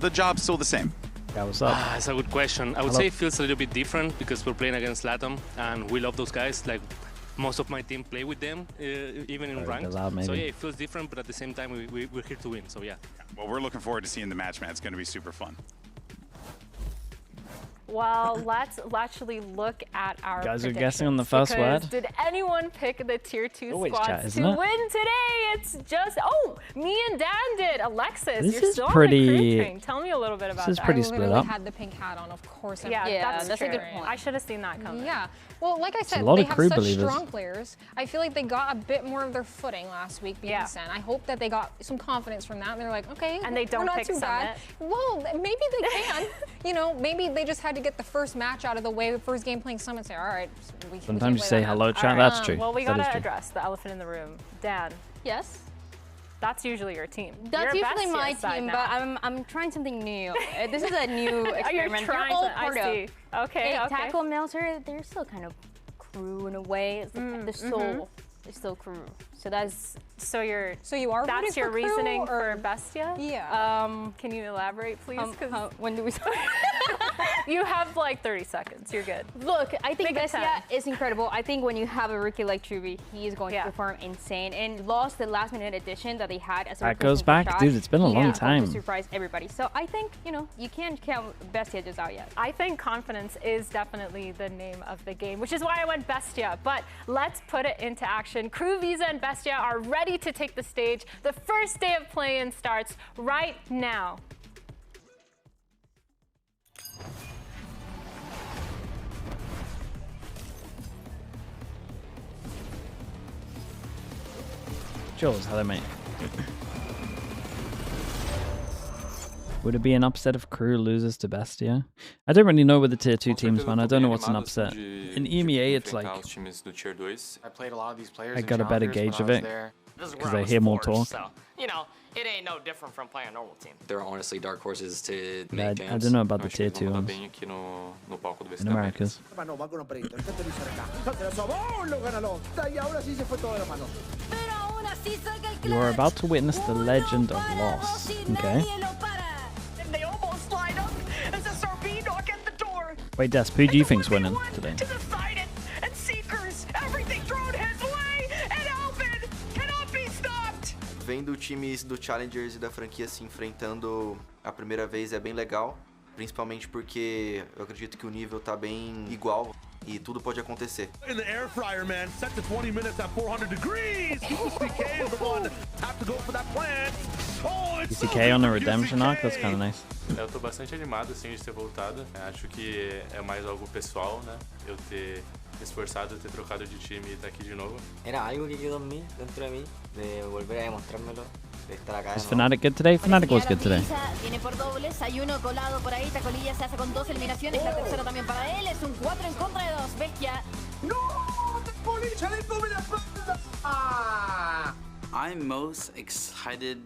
the job's still the same? Yeah, what's up? That's a good question. I would say it feels a little bit different because we're playing against LATAM and we love those guys. Like most of my team play with them, even in ranked. So yeah, it feels different, but at the same time, we're here to win. So yeah. Well, we're looking forward to seeing the match, man. It's going to be super fun. Well, let's actually look at our guys are guessing on the first word. Did anyone pick the tier 2 Always squads chat, to isn't it? win today? It's just, oh, me and Dan did. Alexis, This you're is still pretty- on the crew train. Tell me a little bit about that. This is pretty split up. had the pink hat on, of course. Yeah, that's a true. good point. I should have seen that coming. Yeah. Well, like I said, a lot they of have crew such believers. strong players. I feel like they got a bit more of their footing last week being Sen. I hope that they got some confidence from that. And they're like, okay, And they don't we're not pick too bad. Well, maybe they can. You know, maybe they just had to get the first match out of the way, first game playing Summit. Say, all right, we Sometimes you play say that hello, out. chat. All That's right. true. Well, we That is gotta true. address the elephant in the room. Dan. Yes. That's usually your team. That's You're usually my Bestia's side team, now. but I'm trying something new. This is a new experiment. You're trying all something, part I of. see. Okay, okay. Tackle and Melter, they're still kind of crew in a way. It's the soul is still crew. So that's so you're that's that's your reasoning for Bestia? Yeah. Can you elaborate, please? When do we start? You have like 30 seconds. You're good. Look, I think Make it Bestia 10. is incredible. I think when you have a rookie like Truby, he is going to perform insane. And lost the last-minute addition that they had as a That goes replacement for back, Shaq. dude, it's been a He long is going to time. surprise everybody. So I think, you know, you can't count Bestia just out yet. I think confidence is definitely the name of the game, which is why I went Bestia. But let's put it into action. Crew, Visa, and Bestia are ready to take the stage. The first day of play-in starts right now. Jules, hello, mate. Would it be an upset if Crew loses to Bestia? I don't really know with the tier 2 teams, man. I don't know what's an upset. In EMEA, it's like I played a lot of these players. I got a better gauge of it because I hear more talk. So, you know, it ain't no different from playing a normal team. There are honestly dark horses to Yeah, make I don't know about the tier 2 ones in Americas. You are about to witness the legend of loss. Okay. They almost line up as SRB knock at the door. Wait, Des, who do you think's winning today? To decide it, and Seekers, everything thrown his way, and Alvin cannot be stopped. Vendo times do Challengers e da franquia se enfrentando a primeira vez é bem legal, principalmente porque eu acredito que o nível tá bem igual e tudo pode acontecer. In the air fryer, man, set to 20 minutes at 400 degrees. PCK is the one have to go for that plan. Oh, it's PCK on a redemption arc, that's kind of nice. Eu tô bastante animado assim de ter voltado. Acho que é mais algo pessoal, né? Eu ter me esforçado, ter trocado de time e estar aqui de novo. Era algo que quedó en mí, dentro de mí, de volver a demostrármelo, de estar acá. Is FNATIC good today? FNATIC was good today. Viene por dobles, hay uno colado por ahí, Tacolilla se hace con 2 eliminaciones, la tercera también para él, es un 4 en contra de 2, Bestia. I'm most excited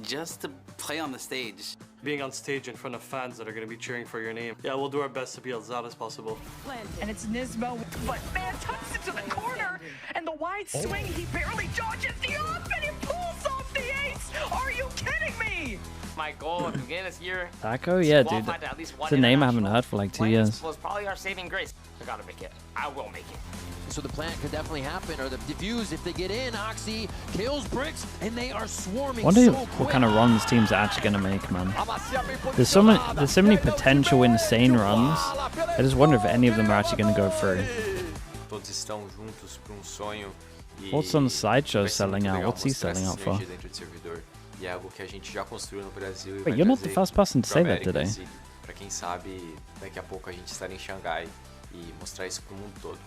just to play on the stage. Being on stage in front of fans that are going to be cheering for your name. Yeah, we'll do our best to be as loud as possible. And it's Nismo, but man tucks it to the corner, and the wide swing, he barely dodges the up, and he pulls off the ace. Are you kidding me? My goal at the beginning of this year. Taco? Yeah, dude. qualify to at least one It's a name I haven't international. heard for like 2 Playins years. was probably our saving grace. I gotta make it. I will make it. So the plant could definitely happen, or the diffuse if they get in. Oxy kills Bricks, and they are swarming. I wonder so what quick. kind of runs teams are actually going to make, man. There's so many potential insane runs. I just wonder if any of them are actually going to go through. Todos estão juntos para sonho. What's on Sideshow selling out? What's he selling out for? Dentro do servidor. E é algo que a gente já construiu no Brasil. Wait, you're not the first person to say that today. Para quem sabe, daqui a pouco a gente estar em Xangai e mostrar isso para o mundo todo.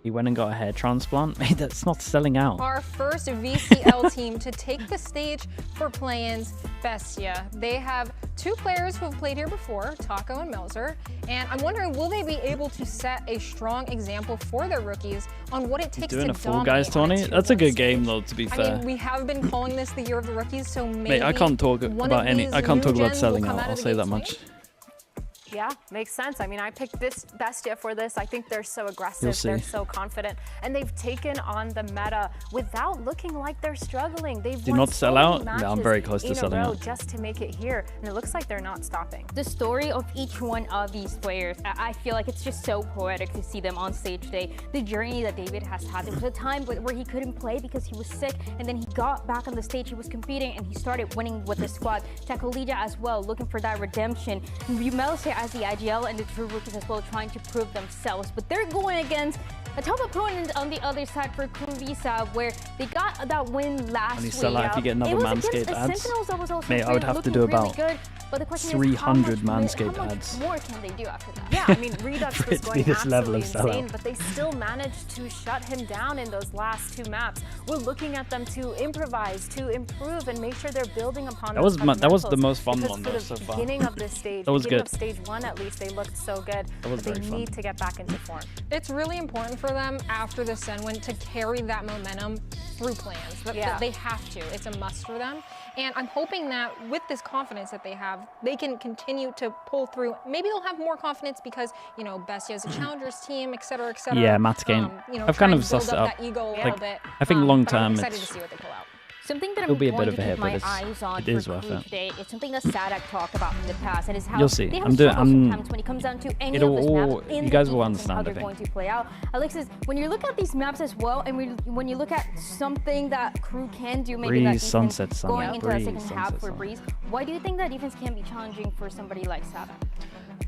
He went and got a hair transplant. Mate, that's not selling out. Our first VCL team to take the stage for Playins, Bestia. They have 2 players who have played here before, Taco and Melzer, and I'm wondering, will they be able to set a strong example for their rookies on what it takes Doing to a Fall Guys dominate on tourney? a That's a 2-1 good stage. game though, to be I fair. mean, we have been calling this the year of the rookies, so maybe Mate, I can't talk one about of any. these I can't new talk about gens selling will come out. out I'll of the say that gate much. Yeah, makes sense. I mean, I picked this BESTIA for this. I think they're so aggressive, they're so confident, and they've taken on the meta without looking like they're struggling. They've Do not sell out. Yeah, I'm very close to selling out. Just to make it here, and it looks like they're not stopping. The story of each one of these players, I feel like it's just so poetic to see them on stage today. The journey that David has had. There was a time where he couldn't play because he was sick, and then he got back on the stage, he was competing, and he started winning with the squad. Takolija as well, looking for that redemption. Melser as the IGL and the True Rookies as well, trying to prove themselves. But they're going against a tough opponent on the other side for KRU Visa, where they got that win last week. Sell out if you get another Manscaped ads. That was also Mate, I would have to do about good. But the question 300 is, Manscaped how much ads. more can they do after that? Yeah, I mean, Redux was going this level of absolutely insane, sellout. but they still managed to shut him down in those last 2 maps. We're looking at them to improvise, to improve, and make sure they're building upon That those was the most fun because one for though the so far. beginning of this stage, That was beginning good. of stage 1 at least, they looked so good. That was but very they fun. need to get back into form. It's really important for them after the Sen win to carry that momentum through plans. They have to. It's a must for them. And I'm hoping that with this confidence that they have, they can continue to pull through. Maybe they'll have more confidence because, you know, BESTIA is a challengers team, et cetera, et cetera. Yeah, Matt's game. You know, I've kind try of and build sussed it up up. that ego a Like, little bit. I think long but I'm term excited it's to see what they pull out. Something that It'll I'm be a going bit to of a keep hit, my but eyes on it is for worth KRU it. today. It's something that Sadak talked about in the past, and it's how You'll see. they have I'm struggled sometimes when it comes down to any of those maps all, in you guys the will defense and how understand, I they're think. going to play out. Alexis, when you look at these maps as well, and when you look at something that KRU can do, maybe that Breeze, defense Sunset Sun, going yeah. into Breeze, the second half Sunset for Sun. Breeze, why do you think that defense can be challenging for somebody like Sadak?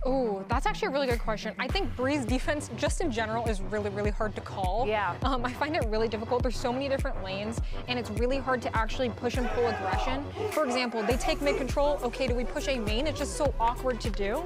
Oh, that's actually a really good question. I think Breeze defense, just in general, is really, really hard to call. Yeah. I find it really difficult. There's so many different lanes, and it's really hard to actually push and pull aggression. For example, they take mid control. Okay, do we push A main? It's just so awkward to do.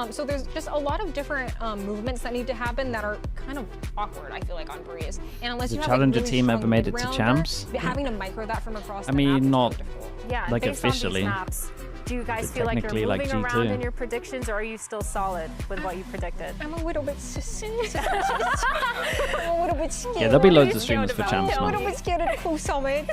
So there's just a lot of different movements that need to happen that are kind of awkward, I feel like, on Breeze. And unless you have Challenger a really team strong ever made it to mid-rounder, champs? having to micro that from across I the map mean, is not really difficult. Yeah, like based on these officially. maps, do you guys They're feel like you're technically like moving around G2. in your predictions, or are you still solid with what you predicted? I'm a little bit I'm a little bit scared. Yeah, there'll be loads of streamers for champs, I'm a man. little bit scared of Crew Summit.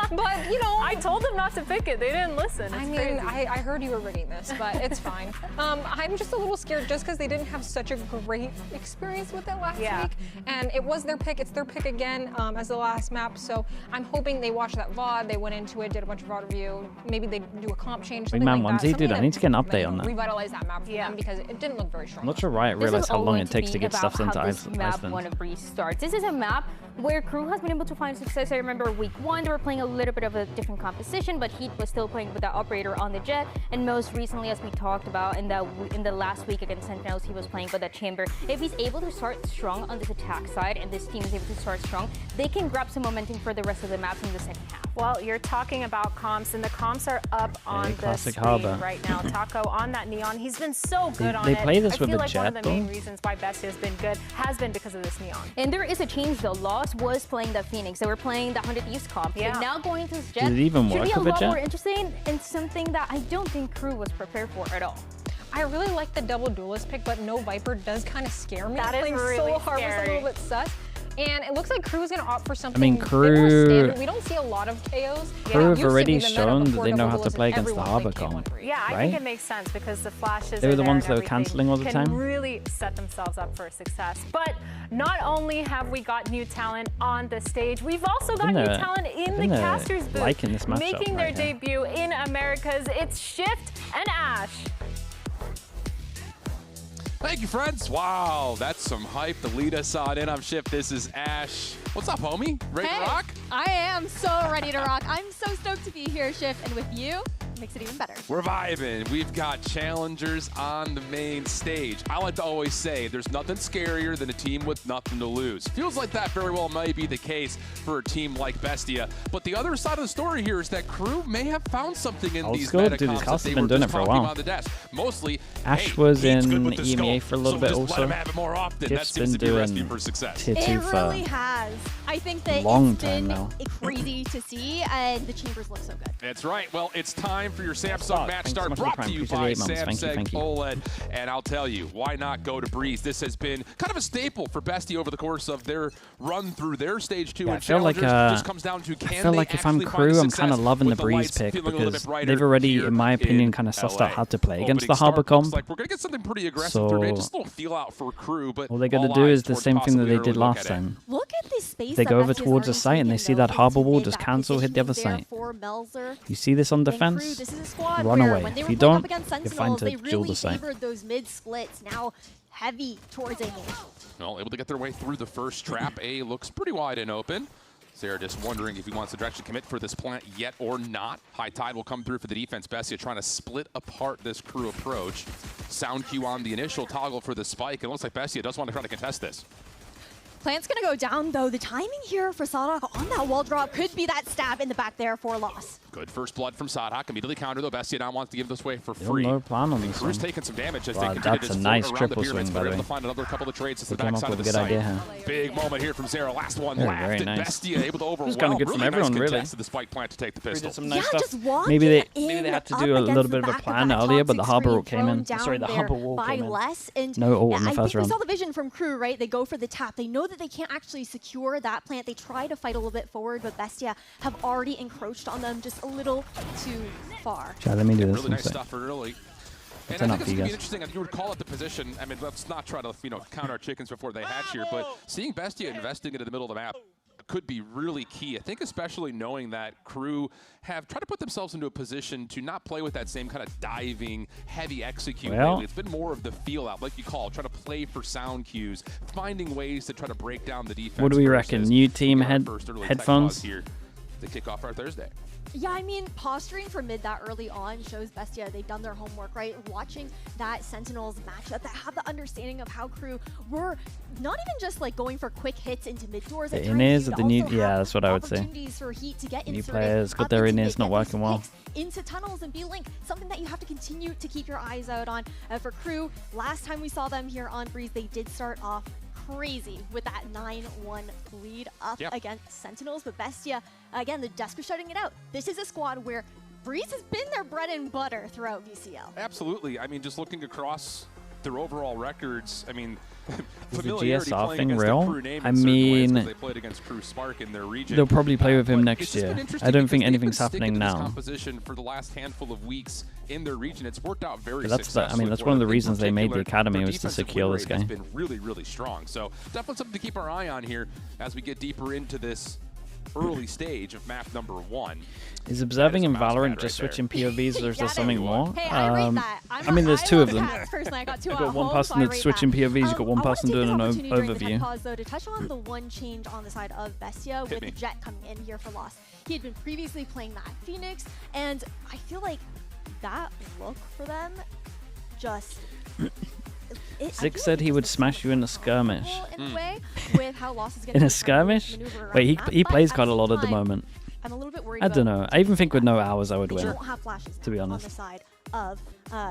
But, you know. I told them not to pick it. They didn't listen. I It's mean, crazy. I heard you were rigging this, but it's fine. I'm just a little scared just because they didn't have such a great experience with it last week. And it was their pick. It's their pick again as the last map. So I'm hoping they watched that VOD. They went into it, did a bunch of VOD review. Maybe they do a comp change, something Man, like that. onesie, dude, I need to get an update on that. Revitalize that map for them because it didn't look very strong. I'm not sure Riot realized how long it takes to get stuff sent to Map Iceland. one of Breeze starts. This is a map where KRU has been able to find success. I remember week 1 they were playing a little bit of a different composition, but Heat was still playing with the operator on the jet. And most recently, as we talked about in the last week against Sentinels, he was playing with the chamber. If he's able to start strong on this attack side, and this team is able to start strong, they can grab some momentum for the rest of the maps in the second half. Well, you're talking about comps, and the comps are up on the classic screen Harbor. right now. Taco on that Neon. He's been so good on they it. play this I with feel a like one of jet, the main though? reasons why BESTIA has been good has been because of this Neon. And there is a change though. Lost was playing the Phoenix. They were playing the 100 Use comp. Yeah. And now going to this jet Did it even should work be a with a lot jet? more interesting and something that I don't think KRU was prepared for at all. I really like the double duelist pick, but no Viper does kind of scare me. That is Playing really Solo Harvest a scary. little bit sus. And it looks like KRU is going to opt for something mean, a bit more KRU standard. We don't see a lot of KOs. KRU have already shown that they know how to play against the Harbor comp. Yeah, I right? think it makes sense because the flashes They were are the there ones and that were everything cancelling all the can time? really set themselves up for success. But not only have we got new talent on the stage, we've also got new talent in the casters booth, liking this matchup making their right here. debut in Americas. It's Shift and Ash. Thank you, friends. Wow, that's some hype to lead us on in. I'm Shift. This is Ash. What's up, homie? Ready to rock? I am so ready to rock. I'm so stoked to be here, Shift, and with you, makes it even better. We're vibing. We've got challengers on the main stage. I like to always say there's nothing scarier than a team with nothing to lose. Feels like that very well might be the case for a team like BESTIA. But the other side of the story here is that KRU may have found something in these school, meta dude, comps these that casts they have been were doing just it for a talking while. on the desk. Mostly, Ash hey, was Heat's in good with the EMEA scope, for a little so bit just also. let him have it more often. Gift's That seems to be a been recipe doing for success. tier 2 It for really has. I think that long it's time been now. crazy to see, and the chambers look so good. That's right. Well, it's time time for your Samsung match start, brought to you by Samsung OLED. And I'll tell you, why not go to Breeze? This has been kind of a staple for BESTIA over the course of their run through their stage 2 and Challengers. Just comes down to, I feel like if I'm Crew, I'm kind of loving the Breeze pick because they've already, in my opinion, kind of sussed out how to play against the Harbor comp. Like we're gonna get something pretty aggressive today. Just a little feel out for Crew, but all they got to do is the same thing that they did last time. Look at this space. They go over towards the site and they see that Harbor wall, just cancel, hit the other site. You see this on defense? Run away. If you don't, you're fine to duel the site. Those mid splits now heavy towards A. Well, able to get their way through the first trap. A looks pretty wide and open. Sarah just wondering if he wants to actually commit for this plant yet or not. High Tide will come through for the defense. BESTIA trying to split apart this Crew approach. Sound cue on the initial toggle for the spike. It looks like BESTIA does want to try to contest this. Plant's going to go down, though. The timing here for Sadok on that wall drop could be that stab in the back there for loss. Good first blood from Sadok. Immediately counter, though. BESTIA now wants to give this away for free. No plan on this one. Crew's taking some damage as wow, they that's a nice triple swing, by the way. To find another couple of trades to the came up backside with of a the good site. idea, huh? Big moment here from Sarah. Last one Very, laughed, very and nice. BESTIA able to overwhelm. This is kind of good from everyone, really. The spike plant to take the pistol. Some nice stuff. Maybe they had to do a little bit of a plan earlier, but the Harbor ult came in. Sorry, the Harbor wall came in. No ult in the first round. We saw the vision from Crew, right? They go for the tap. They know that they can't actually secure that plant. They try to fight a little bit forward, but BESTIA have already encroached on them just a little too far. Let me do this. Really nice stuff early. And I think it's going to be interesting. If you would call it the position, I mean, let's not try to count our chickens before they hatch here, but seeing BESTIA investing into the middle of the map could be really key. I think especially knowing that Crew have tried to put themselves into a position to not play with that same kind of diving, heavy execute. Well, it's been more of the feel out, like you call, trying to play for sound cues, finding ways to try to break down the defense. What do we reckon? New team headphones? Here to kick off our Thursday. Yeah, I mean, posturing for mid that early on shows BESTIA they've done their homework, right? Watching that Sentinels matchup, that have the understanding of how Crew were not even just like going for quick hits into mid doors. The in-ears or the new? Yeah, that's what I would say. For Heat to get new players got their in-ears not working well. Into tunnels and B-Link, something that you have to continue to keep your eyes out on. For Crew, last time we saw them here on Breeze, they did start off crazy with that 9-1 lead up against Sentinels, but BESTIA, again, the desk is shutting it out. This is a squad where Breeze has been their bread and butter throughout VCL. Absolutely. I mean, just looking across their overall records, I mean, is the GSR thing real? I mean, they played against Crew Spark in their region. They'll probably play with him next year. I don't think anything's happening now. Composition for the last handful of weeks in their region, it's worked out very successfully. I mean, that's one of the reasons they made the academy was to secure this guy. It's been really, really strong. So definitely something to keep our eye on here as we get deeper into this early stage of map number 1. Is observing in Valorant just switching POVs, or is there something more? Hey, I rate that. I mean, there's two of them. Personally, I got two You've got one person that's switching POVs, you've got one person doing an overview. Pause, though, to touch on the one change on the side of BESTIA with Jet coming in here for loss. He had been previously playing that Phoenix, and I feel like that look for them just... Six said he would smash you in a skirmish. In a way, with how Loss is in a skirmish? Wait, he plays quite a lot at the moment. I'm a little bit worried. I don't know. I even think with no hours I would win. Don't have flashes to be honest. On the side of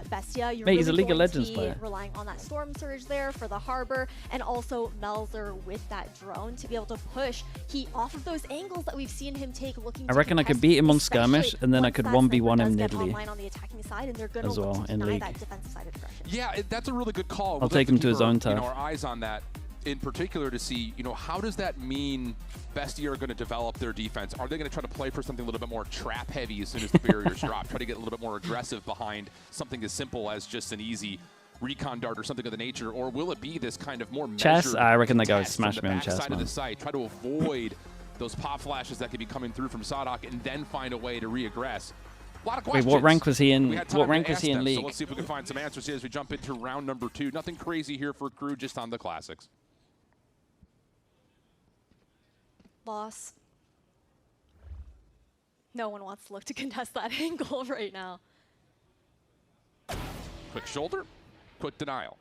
BESTIA, you're Mate, he's a League of Legends player. Relying on that Storm Surge there for the Harbor, and also Melzer with that drone to be able to push Heat off of those angles that we've seen him take. Looking I reckon I could beat him on skirmish, and then I could 1v1 him Nidley as well in League. Yeah, that's a really good call. I'll take him to his own turf. Our eyes on that in particular to see, how does that mean BESTIA are going to develop their defense? Are they going to try to play for something a little bit more trap heavy as soon as the barriers drop? Try to get a little bit more aggressive behind something as simple as just an easy recon dart or something of the nature? Or will it be this kind of more chess? I reckon that guy would smash me in chess, side of the site, try to avoid those pop flashes that could be coming through from Sadok and then find a way to re-aggress. A lot of questions. Wait, what rank was he in? What rank was he in League? So let's see if we can find some answers here as we jump into round number 2. Nothing crazy here for Crew, just on the classics. Loss. No one wants to look to contest that angle right now. Quick shoulder, quick denial.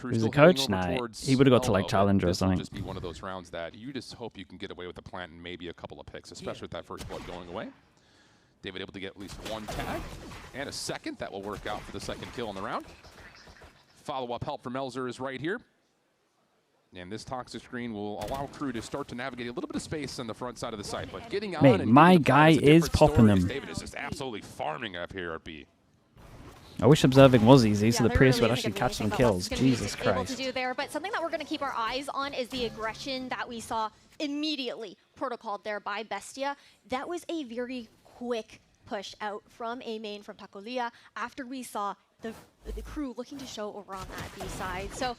He's a coach now. He would have got to like Challenger or something. This will just be one of those rounds that you just hope you can get away with a plant and maybe a couple of picks, especially with that first blood going away. David able to get at least one tag and a second. That will work out for the second kill in the round. Follow-up help from Melzer is right here. And this toxic screen will allow Crew to start to navigate a little bit of space on the front side of the site. But getting on Mate, and my getting the guy is a is different popping story. them. David is just absolutely farming up here at B. I wish observing was easy, so the there Prius really would isn't actually gonna be catch some anything that kills. Lost is gonna be Jesus able to Christ. do there, but something that we're going to keep our eyes on is the aggression that we saw immediately protocoled there by BESTIA. That was a very quick push out from A main from Takolia after we saw the Crew looking to show over on that B side. So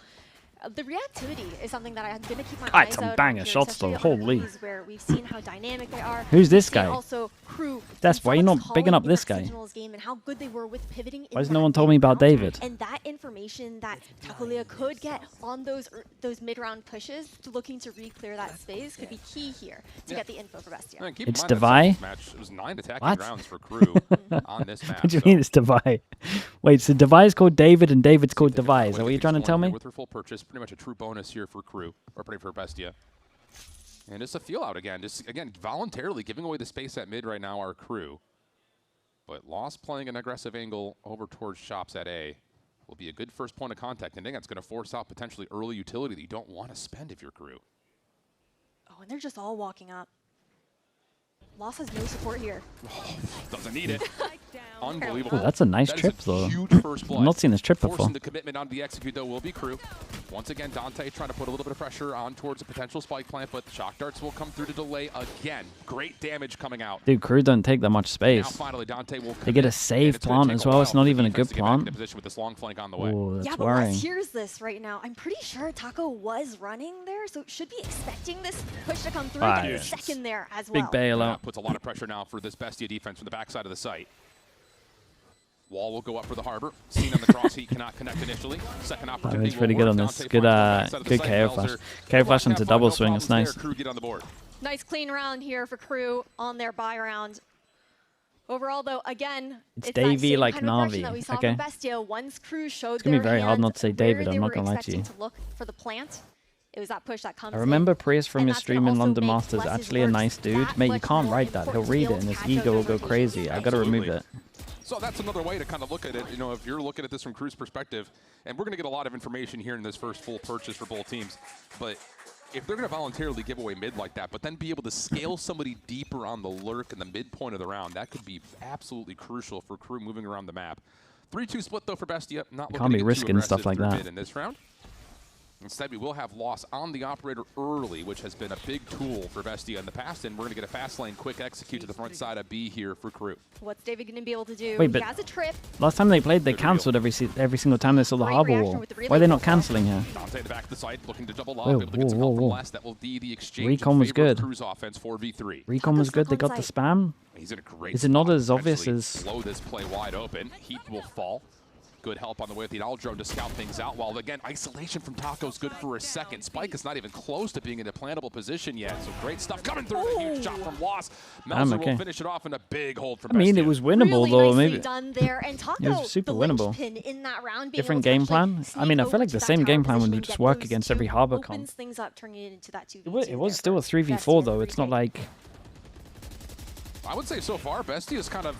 the reactivity is something that I'm going to keep my God, eyes some out banger on here, shots though, especially on holy. Bs where we've seen how dynamic they are. Who's this We've seen guy? Also, Crew That's why you're not bigging up in this that guy. Sentinels game and how good they were with pivoting. Why has no one told me about David? And that information that Takolia could get on those mid-round pushes, looking to re-clear that space, could be key here to get the info for BESTIA. It's Devi? It was 9 attacking What? rounds for Crew on this map. What do you mean it's Devi? Wait, so Devi is called David and David's called Devi. Is that what you're trying to tell me? With her full purchase, pretty much a true bonus here for Crew, or pretty for BESTIA. And just a feel out again. Just again, voluntarily giving away the space at mid right now, our Crew. But Lost playing an aggressive angle over towards shops at A will be a good first point of contact. And I think that's going to force out potentially early utility that you don't want to spend if you're Crew. Oh, and they're just all walking up. Lost has no support here. Doesn't need it. Unbelievable. Oh, that's a nice That is trip, a though. huge first blood. I've not seen this trip before. Forcing the commitment onto the execute, though, will be Crew. Once again, Dante trying to put a little bit of pressure on towards a potential spike plant, but shock darts will come through to delay again. Great damage coming out. Dude, Crew don't take that much Now space. finally, Dante will They get a commit, save and it's gonna plant take as well. while It's not for even a defense good to get back into plant. position with this long flank on the way. Oh, that's Yeah, but worrying. Wes hears this right now. I'm pretty sure Taco was running there, so should be expecting this push to come through. Fine. Get a second there as well. Big bailout. Puts a lot of pressure now for this BESTIA defense from the backside of the site. Wall will go up for the Harbor. Seen on the cross, he cannot connect initially. Second opportunity. He's pretty will good work. on this. Dante Good, finds the backside of the good site. KO Melzer, flash. KO flash into double swing. It's nice. Crew get on the board. Nice clean round here for Crew on their buy round. Overall, though, again, It's that Davey same like kind of aggression Navi. that we saw Okay. from BESTIA. Once Crew showed It's gonna be their very hard hand not to say where David, they I'm not were gonna lie to you. expecting to look for the plant. It was that push that comes I remember in, Prius from and your that's gonna stream in also London make Masters. Wes's Actually a works nice dude. that Mate, you much can't more write that. He'll important to read be it able and to his catch ego those will go rotations. crazy. I gotta remove it. So that's another way to kind of look at it. You know, if you're looking at this from Crew's perspective, and we're going to get a lot of information here in this first full purchase for both teams, but if they're going to voluntarily give away mid like that, but then be able to scale somebody deeper on the lurk in the midpoint of the round, that could be absolutely crucial for Crew moving around the map. 3-2 split, though, for BESTIA. Not looking Can't to be get too risking stuff aggressive like through that. mid in this round. Instead, we will have loss on the operator early, which has been a big tool for BESTIA in the past, and we're going to get a fast lane quick execute to the front side of B here for Crew. What's David going to be able to do? Wait, He but has a trip. last time they played, they cancelled every single time they saw the harbor reaction wall. with the relay Why are they not profile. cancelling here? Dante at the back of the site, looking to double off, Whoa, able to get some whoa, help from whoa. Les. That will be the exchange Recon in was favor of good. Crew's offense 4v3. Recon was good. They got the spam. He's in a great Is it not spot as to obvious actually as? blow this play wide open. Heat will fall. Good help on the way with the Owl drone to scout things out. While again, isolation from Taco's good for a second. Spike is not even close to being in a plantable position yet. So great stuff coming through. A huge shot from Loss. Melzer okay. will finish it off in a big hold from I mean, BESTIA. it was winnable Really though. nicely Maybe done there, and Taco, it was super the winnable. linchpin in that round, being Different able to game actually plan. I sneak mean, I over feel like to the that same tower game plan position would and just get work those against two. every harbor comp. Opens things up, turning it into that 2v2. It was there still a for 3v4 BESTIA though. It's not like I would say so far, BESTIA is kind of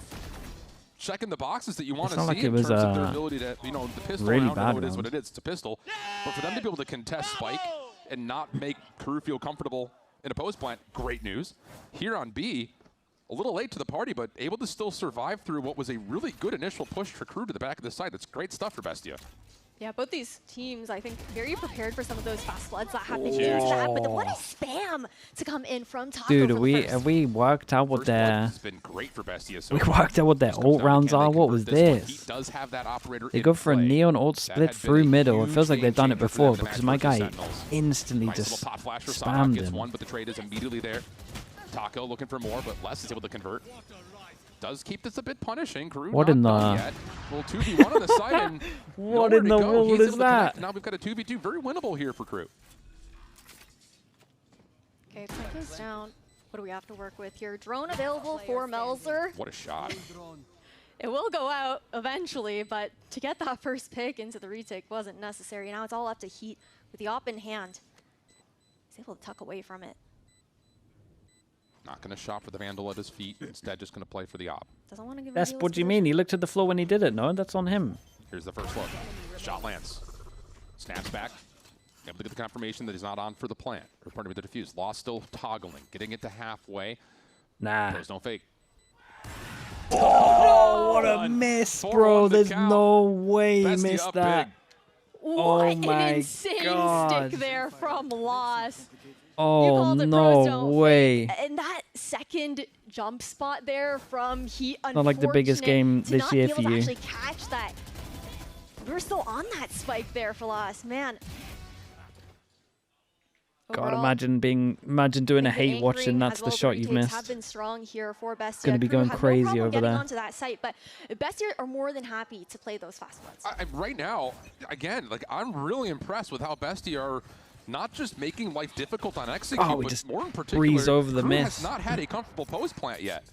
checking the boxes that you want It's to see not like it in was, terms of their ability to, you know, the pistol really round, I know bad it is what round. it is, it's a pistol. But for them to be able to contest Spike and not make Crew feel comfortable in a post plant, great news. Here on B, a little late to the party, but able to still survive through what was a really good initial push for Crew to the back of the site. That's great stuff for BESTIA. Yeah, both these teams, I think, very prepared for some of those fast floods that happened into that. But what a spam to come in from Taco. dude, for the have we worked out what their It's been great for BESTIA. So we worked out what their ult rounds are? What was this? He does have that operator They in go for a play. neon ult That split had been through a middle. It huge feels like they've done it game changer for them before in the because match my versus guy Sentinels. instantly Nice just little pop flash for Sadak, spammed gets him. one, but the trade is immediately there. Taco looking for more, but Les is able to convert. Does keep this a bit punishing. Crew What not in the- done yet. Well, 2v1 on the side and What nowhere in to the go. world He's is able to connect. that? Now we've got a 2v2. Very winnable here for Crew. Okay, Taco's down. What do we have to work with here? Drone available for Melzer. What a shot. It will go out eventually, but to get that first pick into the retake wasn't necessary. Now it's all up to Heat with the op in hand. He's able to tuck away from it. Not going to shop for the Vandal at his feet. Instead, just going to play for the op. Doesn't want to give That's a what do you mean? He looked at the floor when he did it. No, that's on him. Here's the first look. Shot lands. Snaps back. Able to get the confirmation that he's not on for the plant. Or pardon me, the defuse. Lost still toggling. Getting it to halfway. Nah. There's no fake. Oh, what a miss, bro. There's no way he missed that. What oh my an insane God. stick there from Loss. Oh, no way. And that second jump spot there from Heat, Not like the biggest game this year for you. actually catch that. We're still on that spike there for Loss, man. God, imagine doing a hate watch and that's the shot you've missed. Have been strong here for BESTIA. Gonna be going crazy over there. Onto that site, but BESTIA are more than happy to play those fast ones. Right now, again, like I'm really impressed with how BESTIA are not just making life difficult on execute, but just more in particular, breeze over the KRU miss. has not had a comfortable post plant yet.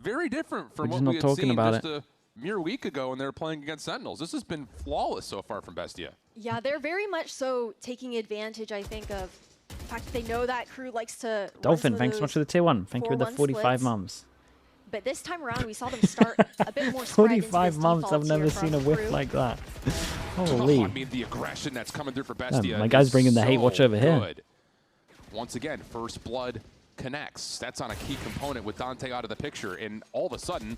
Very different from We're what just we not had talking seen about just it. a mere week ago when they were playing against Sentinels. This has been flawless so far from BESTIA. Yeah, they're very much so taking advantage, I think, of the fact that they know that KRU likes to Dolphin, thanks so much for the tier 1. Thank you for the 4-1 45 splits. mums. But this time around, we saw them start a bit more spread into 45 this mums, default I've never here seen from a whiff KRU. like that. Oh, Holy. I mean, the aggression that's coming through for BESTIA. my guy's is bringing the hate so watch over here. good. Once again, first blood connects. That's on a key component with Dante out of the picture. And all of a sudden,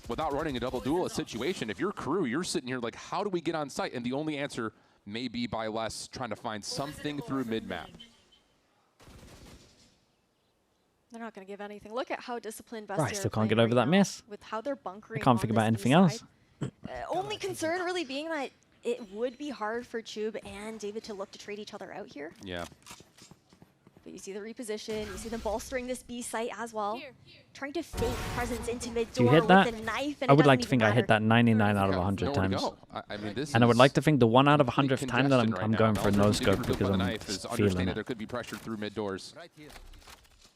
without running a double duelist situation, if you're KRU, you're sitting here like, how do we get on site? And the only answer may be by less trying to find something through mid-map. They're not going to give anything. Look at how disciplined BESTIA Right, still are can't get playing over right that now miss. with how they're bunkering. I can't on think this about B anything side. else. Only concern really being that it would be hard for Chube and David to look to trade each other out here. Yeah. But you see the reposition, you see them bolstering this B site as well. Trying to fake presence into mid Do you door hit that? with the knife, and I it would like doesn't to think even I hit matter. that 99 out of Yeah, 100 nowhere to times. go. I mean, this And I would is like to think the 1 out of 100th complete time that I'm congestion right going now. for a Melzer no being scope revealed because by the I'm knife is feeling understanding it. there could be pressure through mid doors.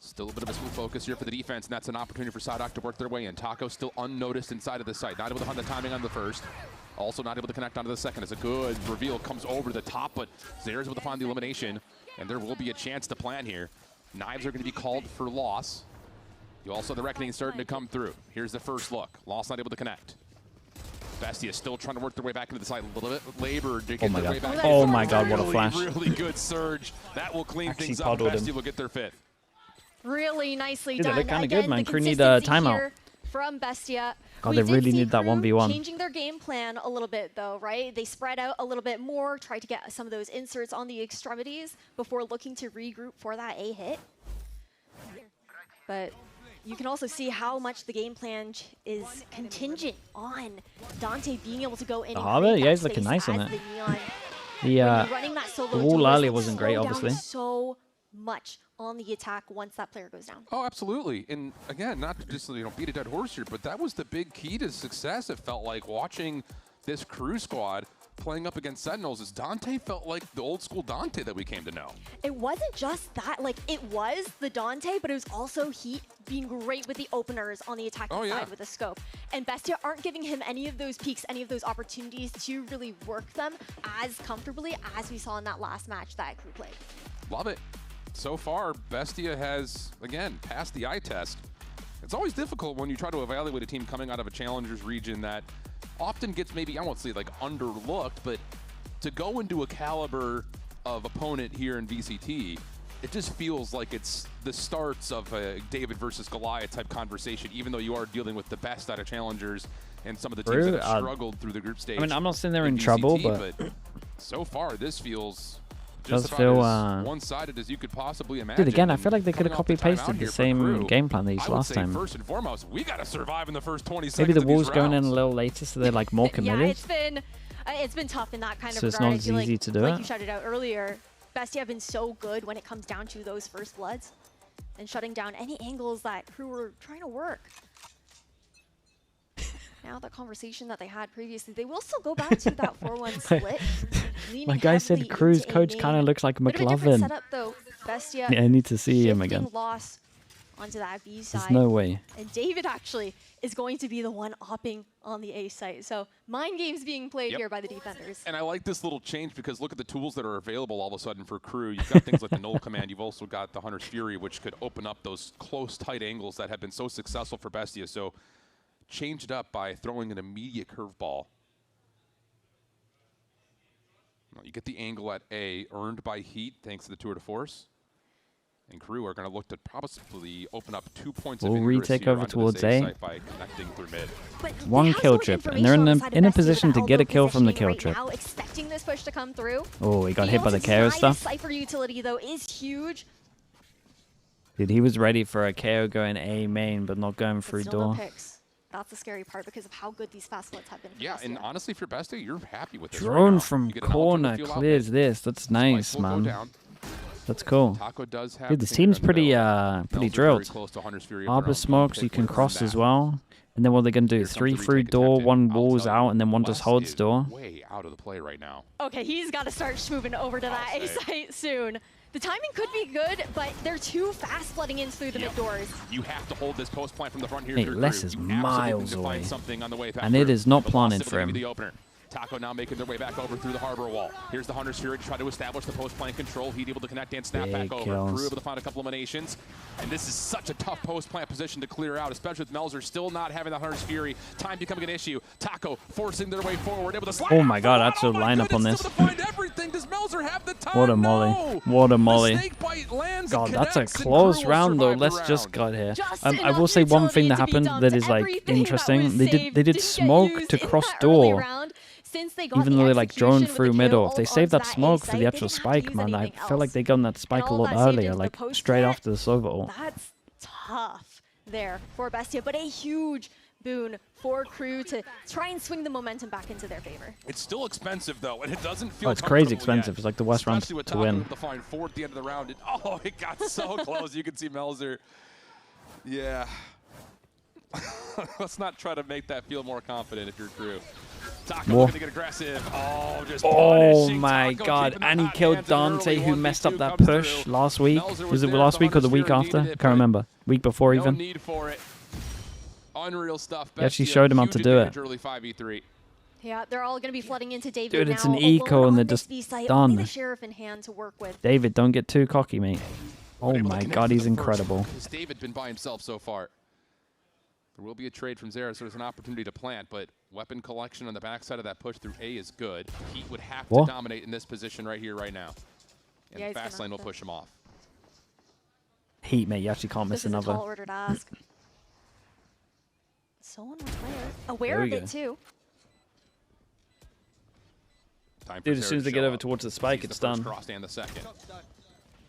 Still a bit of a smooth focus here for the defense, and that's an opportunity for Psyduck to work their way in. Taco still unnoticed inside of the site. Not able to hunt the timing on the first. Also not able to connect onto the second. As a good reveal comes over the top, but Zayre's able to find the elimination, and there will be a chance to plan here. Knives are going to be called for loss. You also have the Reckoning starting to come through. Here's the first look. Loss not able to connect. BESTIA still trying to work their way back into the side. A little bit labored to get their way back. Oh my God, what a flash. Really good surge. That will clean Actually things up. puddled him. BESTIA will get their fifth. Really nicely Dude, they done. look kinda Again, good, man. the KRU need a consistency timeout. here from BESTIA. God, We they did really see need that KRU 1v1. changing their game plan a little bit, though, right? They spread out a little bit more, tried to get some of those inserts on the extremities before looking to regroup for that A hit. But you can also see how much the game plan is contingent on Dante being able to go in. The and Harbor? create Yeah, that he's looking space nice on as it. the Neon. The, When you're running that solo the wall duelist, earlier it wasn't great, slow down obviously. so much on the attack once that player goes down. Oh, absolutely. And again, not to just beat a dead horse here, but that was the big key to success. It felt like watching this KRU squad playing up against Sentinels is Dante felt like the old school Dante that we came to know. It wasn't just that, like it was the Dante, but it was also Heat being great with the openers on the attacking side with the scope. And BESTIA aren't giving him any of those peaks, any of those opportunities to really work them as comfortably as we saw in that last match that KRU played. Love it. So far, BESTIA has, again, passed the eye test. It's always difficult when you try to evaluate a team coming out of a challengers region that often gets maybe, I won't say like underlooked, but to go into a caliber of opponent here in VCT, it just feels like it's the starts of a David versus Goliath type conversation, even though you are dealing with the best out of challengers and some of the teams that have struggled through the group stage. I mean, I'm not saying they're in VCT, trouble, but so far this feels does just feel about as one-sided as you could possibly imagine. Dude, again, I feel like they could have Coming off the timeout copy-pasted the here for same KRU, game plan they used I would last say time. First and foremost, we got to survive in the first 20 seconds. Maybe the of these wall's going in rounds. a little later, so they're like more committed. Yeah, it's been tough in that kind So of it's regard. not I as feel easy like, to do like it? you shouted out earlier, BESTIA have been so good when it comes down to those first bloods and shutting down any angles that KRU were trying to work. Now that conversation that they had previously, they will still go back to that 4-1 split. My guy said KRU's coach kind of looks like Bit of a different McLovin. setup though. BESTIA Yeah, I need to see him shifting again. Loss onto that B side. There's no way. And David actually is going to be the one opping on the A site. So mind games being played here by the defenders. And I like this little change because look at the tools that are available all of a sudden for KRU. You've got things like the null command. You've also got the Hunter's Fury, which could open up those close, tight angles that have been so successful for BESTIA. So changed up by throwing an immediate curveball. Well, you get the angle at A, earned by Heat, thanks to the tour de force. And KRU are going to look to probably open up 2 points We'll of ingress retake here over onto towards this A. site by connecting through mid. One kill trip, and they're in a position to get a kill from the kill trip. Now expecting this push to come through. Oh, he got hit by the KO stuff. Cypher utility though is huge. Dude, he was ready for a KO going A main, but not going through door. That's the scary part because of how good these fast splits have been. Yeah, and honestly, for BESTIA, you're happy with this. Drone right from corner clears this. That's nice, man. That's cool. Dude, this team's pretty drilled. Arbor smokes, you can cross as well. And then what are they going to do? 3 through door, 1 walls out, and then 1 just holds door. Way out of the play right now. Okay, he's got to start moving over to that A site soon. The timing could be good, but they're too fast flooding in through the mid doors. You have to hold this post plant from the front here. Hey, Les is miles away. And it is not planted for him. Taco now making their way back over through the harbor wall. Here's the Hunter's Fury to try to establish the post-plant control. Heat able to connect and snap back over. KRU able to find a couple eliminations. And this is such a tough post-plant position to clear out, especially with Melzer still not having the Hunter's Fury. Time becoming an issue. Taco forcing their way forward, able to slide. Oh my god, that's a lineup on this. Does Melzer have the time? What a molly. What a molly. God, that's a close round though. Let's just got here. I will say one thing that happened that is like interesting. They did smoke to cross door. Even though they like drone through middle, if they save that smoke for the actual spike, man, I feel like they got on that spike a lot earlier, like straight after the Sova ult. That's tough there for BESTIA, but a huge boon for KRU to try and swing the momentum back into their favor. It's still expensive though, and it doesn't feel it's crazy expensive. It's like the West round to win. To find 4 at the end of the round. It got so close. You can see Melzer. Yeah. Let's not try to make that feel more confident if you're KRU. Taco looking to get aggressive. Oh my god, and he killed Dante who messed up that push last week. Was it last week or the week after? I can't remember. Week before even. No need for it. Unreal stuff. He actually showed him how to do it. Yeah, they're all going to be flooding into David. Dude, it's an eco and they're just done. The Sheriff in hand to work with. David, don't get too cocky, mate. Oh my god, he's incredible. Has David been by himself so far? There will be a trade from Zera, so there's an opportunity to plant, but weapon collection on the backside of that push through A is good. Heat would have to dominate in this position right here, right now. And the fast lane will push him off. Heat, mate, you actually can't miss another. This is a tall order to ask. So aware of it, too. Dude, as soon as they get over towards the spike, it's done. Cross and the second.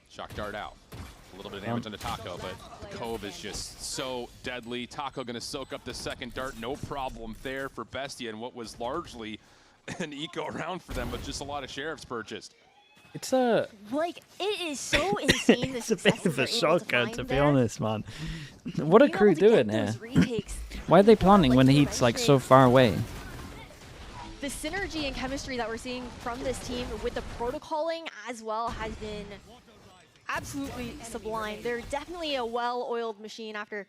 Shock dart out. A little bit of damage on the Taco, but Cove is just so deadly. Taco going to soak up the second dart. No problem there for BESTIA and what was largely an eco round for them, but just a lot of sheriffs purchased. It's a... Like, it is so insane. It's a bit of a shocker, to be honest, man. What are KRU doing here? Why are they planning when Heat's like so far away? The synergy and chemistry that we're seeing from this team with the protocoling as well has been absolutely sublime. They're definitely a well-oiled machine after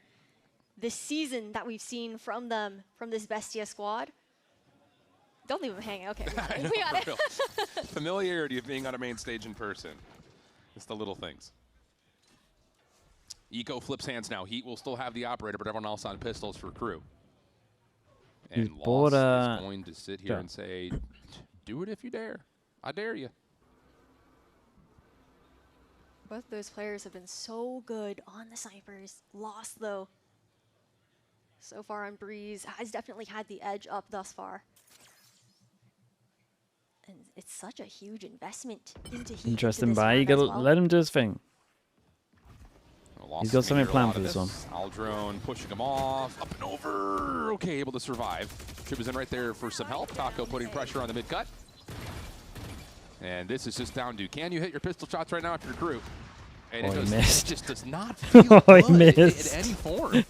this season that we've seen from them, from this BESTIA squad. Don't leave them hanging. Okay, we got it. Familiarity of being on a main stage in person. It's the little things. Eco flips hands now. Heat will still have the operator, but everyone else on pistols for KRU. And Loss is going to sit here and say, do it if you dare. I dare you. Both those players have been so good on the snipers. Lost, though, so far on Breeze, has definitely had the edge up thus far. And it's such a huge investment into Heat. Interesting buy. You gotta let him do his thing. He's got something planned for this one. Aldrone pushing him off, up and over. Okay, able to survive. Trip is in right there for some help. Taco putting pressure on the mid cut. And this is just down to, can you hit your pistol shots right now if you're KRU? And he missed. It just does not feel good he missed. in any form.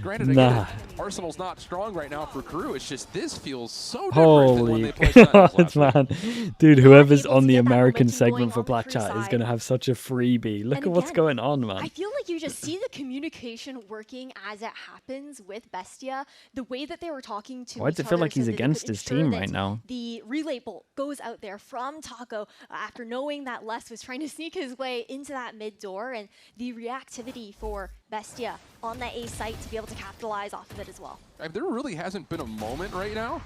Granted, again, Arsenal's not strong right now for KRU. It's just this feels so different than when they played God, man. Dude, whoever's on the American segment for Black Chat is going to have such a freebie. Look at what's going on, man. I feel like you just see the communication working as it happens with BESTIA. The way that they were talking to Why does it feel like he's against his team right now? The relay bolt goes out there from Taco after knowing that Les was trying to sneak his way into that mid door, and the reactivity for BESTIA on that A site to be able to capitalize off of it as well. There really hasn't been a moment right now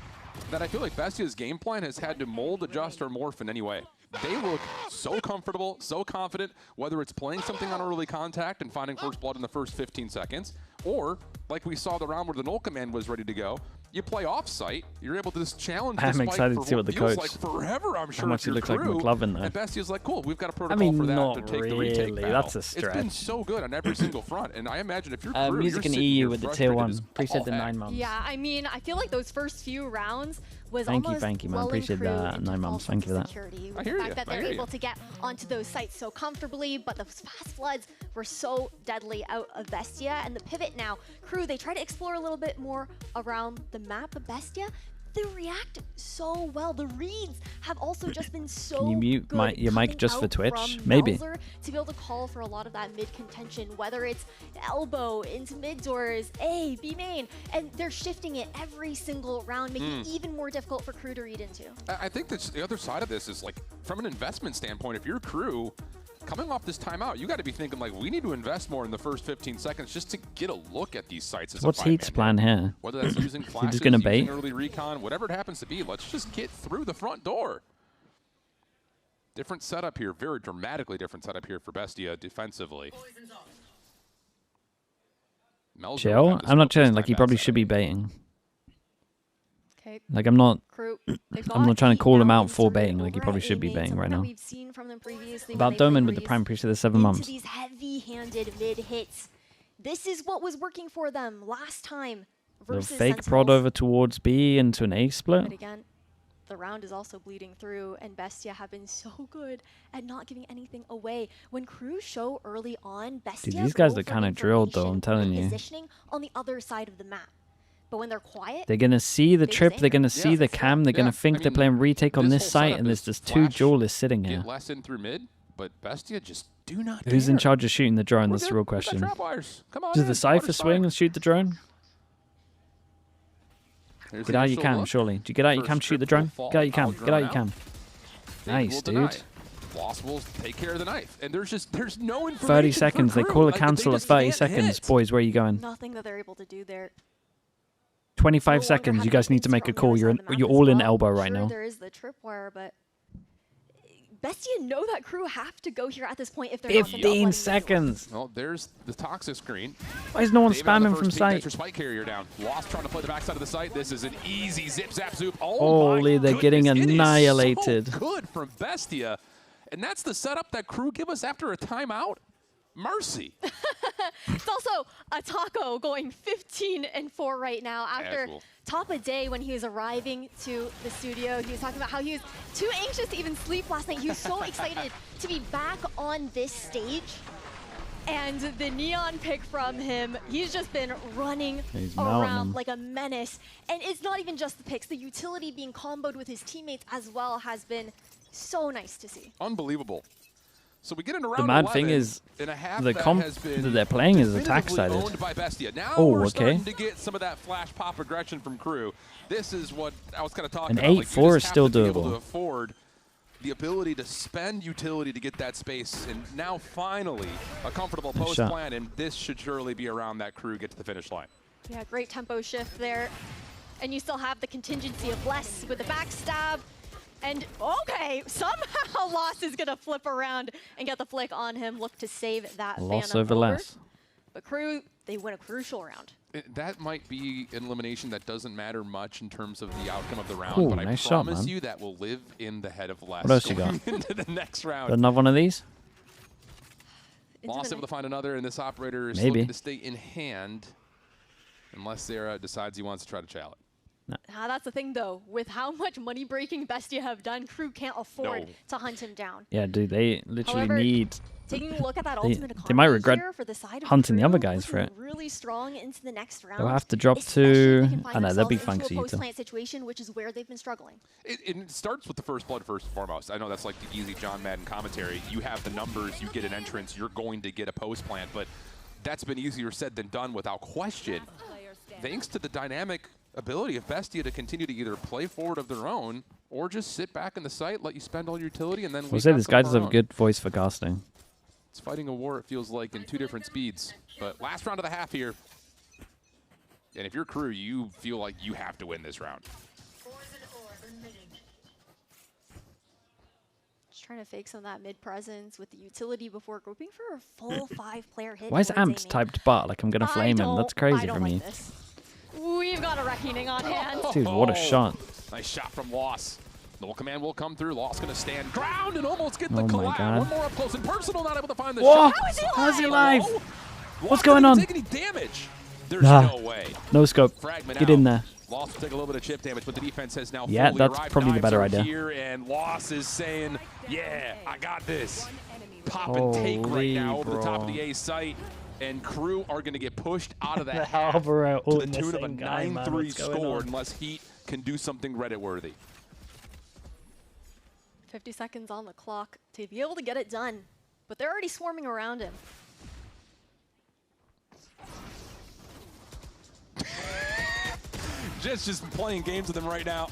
that I feel like Bestia's game plan has had to mold, adjust, or morph in any way. They look so comfortable, so confident, whether it's playing something on early contact and finding first blood in the first 15 seconds, or like we saw the round where the null command was ready to go, you play off-site, you're able to just challenge this I'm excited fight to see what the coach, like forever, I'm sure, how much he looks like McLovin though. And Bestia's like, cool, we've got a protocol for that to take the retake battle. That's a stretch. It's been so good on every single front, and I imagine if you're crew, music you're in EU with the tier 1. Appreciate the 9 months. Yeah, I mean, I feel like those first few rounds was thank almost you, man. Appreciate that 9 months. Thank you for that. The fact that they're able to get onto those sites so comfortably, but the fast floods were so deadly out of Bestia. And the pivot now, crew, they try to explore a little bit more around the map of Bestia. They react so well. The reads have also just been so Can you mute good your mic just for Twitch? from Maybe. Melzer to be able to call for a lot of that mid contention, whether it's elbow into mid doors, A, B main, and they're shifting it every single round, making it even more difficult for crew to read into. I think that the other side of this is like, from an investment standpoint, if you're crew, coming off this timeout, you got to be thinking like, we need to invest more in the first 15 seconds just to get a look at these sites. As What's Heat's plan here? Whether that's using flashes, just gonna bait? using early recon, whatever it happens to be, let's just get through the front door. Different setup here, very dramatically different setup here for Bestia defensively. Chill? I'm not chilling. Like, he probably should be baiting. Okay. Like, I'm not I'm not trying to call him out for baiting. Like, he probably should be baiting right now. We've seen from them previously About Doman with the Prime, appreciate the 7 months. these heavy-handed mid hits. This is what was working for them last time The versus fake Sentinels. prod over towards B into an A split. But again, the round is also bleeding through, and Bestia have been so good at not giving anything away. When crews show early on, Bestia Dude, these guys go are for kind of drilled, though, I'm information telling and you. Positioning on the other side of the map. But when they're quiet, They're going to see the trip, they're going to see the cam, they're going to think they're playing retake on this site, and there's just 2 duelists sitting here. Get less in through mid, but Bestia just do not Who's care. in charge of shooting the drone? That's the real question. Does the Cypher swing and shoot the drone? Get out your cam, surely. Do you get out your cam to shoot the drone? Get out your cam. Get out your cam. Nice, dude. Lost will take care of the knife, and there's no information. 30 seconds. They call a Like, cancel at 30 seconds. Boys, where are you going? nothing that they're able to do there. 25 seconds. You guys need to make a call. You're all in elbow right now. There is the tripwire, but Bestia know that crew have to go here at this point if they're not 15 seconds. Well, there's the toxic screen. Why is no one David on the spamming first from peek, site? gets your spike carrier down. Lost trying to play the backside of the site. This is an easy zip zap zoop. Holy, they're getting annihilated. So good from Bestia, and that's the setup that crew give us after a timeout. Mercy. It's also a Taco going 15-4 right now after top of day when he was arriving to the studio. He was talking about how he was too anxious to even sleep last night. He was so excited to be back on this stage. And the neon pick from him, he's just been running around like a menace. And it's not even just the picks. The utility being comboed with his teammates as well has been so nice to see. Unbelievable. So we get into round The mad 11 thing is, in a half the that comp has been that they're playing is attack-sided. owned by Bestia. Now Oh, we're okay. starting to get some of that flash pop aggression from crew. This is what I was kind of talking An about. 8-4 is still Be able doable. to afford the ability to spend utility to get that space, and now finally a comfortable Nice post shot. plan, and this should surely be around that crew get to the finish line. Yeah, great tempo shift there. And you still have the contingency of Bless with the backstab. And okay, somehow Lost is gonna flip around and get the flick on him. Look to save that Loss Phantom over over. less. But crew, they win a crucial round. That might be an elimination that doesn't matter much in terms of the outcome of the round, Ooh, but nice I shot, promise man. you that will live in the head of Les What else you going got? into the next round. Got another one of these? Lost able to find another, and this operator is Maybe. looking to stay in hand unless Sarah decides he wants to try to challenge. That's the thing though, with how much money breaking Bestia have done, crew can't afford to hunt him down. Yeah, dude, they literally However, need... Taking a look at that ultimate They might economy regret here for the side of hunting the crew, other guys for it. really strong into the next round. They'll have to drop especially if to... they can find I know, they'll be themselves fancy into a too. post-plant situation, which is where they've been struggling. It starts with the first blood first and foremost. I know that's like the easy John Madden commentary. You have the numbers, you get an entrance, you're going to get a post plant, but that's been easier said than done without question. Thanks to the dynamic ability of Bestia to continue to either play forward of their own or just sit back in the site, let you spend all your utility, and then I'll say this guy does have a good voice for casting. It's fighting a war, it feels like, in 2 different speeds. But last round of the half here. And if you're crew, you feel like you have to win this round. trying to fake some of that mid presence with the utility before grouping for a full 5-player hit. Why is towards Amps Amy. typed bot? Like I'm gonna flame him. That's crazy for me. This. We've got a reckoning on hand. Dude, what a shot. Nice shot from Loss. No command will come through. Loss gonna stand ground and almost get the Oh my collab. God. One more up close and personal, not able to find the Whoa! shot. How is he alive? Oh, What's Loss going didn't on? Take any damage. There's Nah. no way. No scope. Fragment Get out. in there. Loss will take a little bit of chip damage, but the defense has now Yeah, fully that's arrived. probably the Knives better are idea. Here, and Loss is saying, yeah, I got this. Pop and take right Holy now over the top of bro. the A site. And Crew are going to get pushed out of The that half Harbor to all the in the tune of a same guy, man. 9-3 What's going score on? unless Heat can do something Reddit-worthy. 50 seconds on the clock to be able to get it done. But they're already swarming around him. Just playing games with him right now.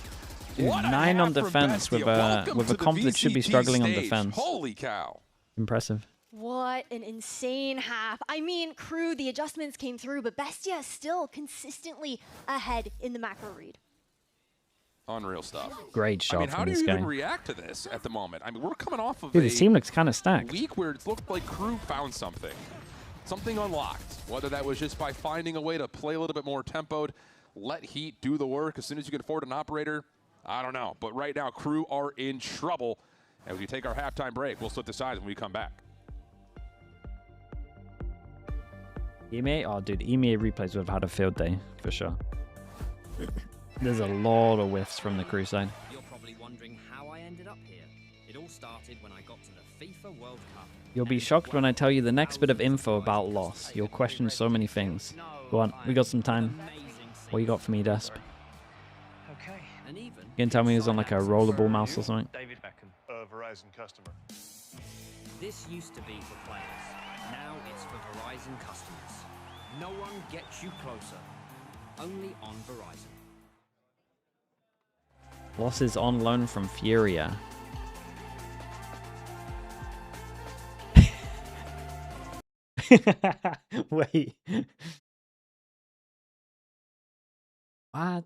Dude, What a 9 on half from defense with Bestia. a with Welcome a to comp the that should be VCT struggling on stage. defense. Holy cow. Impressive. What an insane half. I mean, Crew, the adjustments came through, but Bestia is still consistently ahead in the macro read. Unreal stuff. Great shot I mean, how from do this you guy. even react to this at the moment? I mean, we're coming off of Dude, a his team looks kind of stacked. week where it looked like Crew found something. Something unlocked. Whether that was just by finding a way to play a little bit more tempoed, let Heat do the work as soon as you can afford an operator, I don't know. But right now, Crew are in trouble. As we take our halftime break, we'll split the sides when we come back. EMEA? Oh, dude, EMEA replays would have had a field day, for sure. There's a lot of whiffs from the Crew side. You're probably wondering how I ended up here. It all started when I got to the FIFA World Cup. You'll be shocked when I tell you the next bit of info about Loss. You'll question so many things. Go on, we got some time. What you got for me, Desp? Okay. And even You can tell me he was on like a rollerball mouse or something? David Beckham, a Verizon customer. This used to be for players. Now it's for Verizon customers. No one gets you closer. Only on Verizon. Loss is on loan from Furia. Wait. What?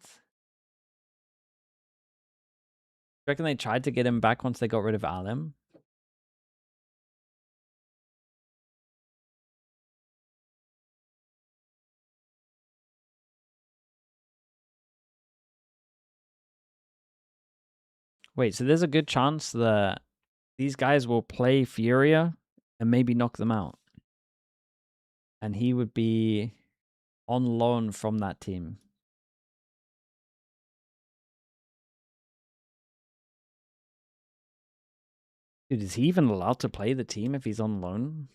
You reckon they tried to get him back once they got rid of Alim? Wait, so there's a good chance that these guys will play Furia and maybe knock them out. And he would be on loan from that team. Dude, is he even allowed to play the team if he's on loan?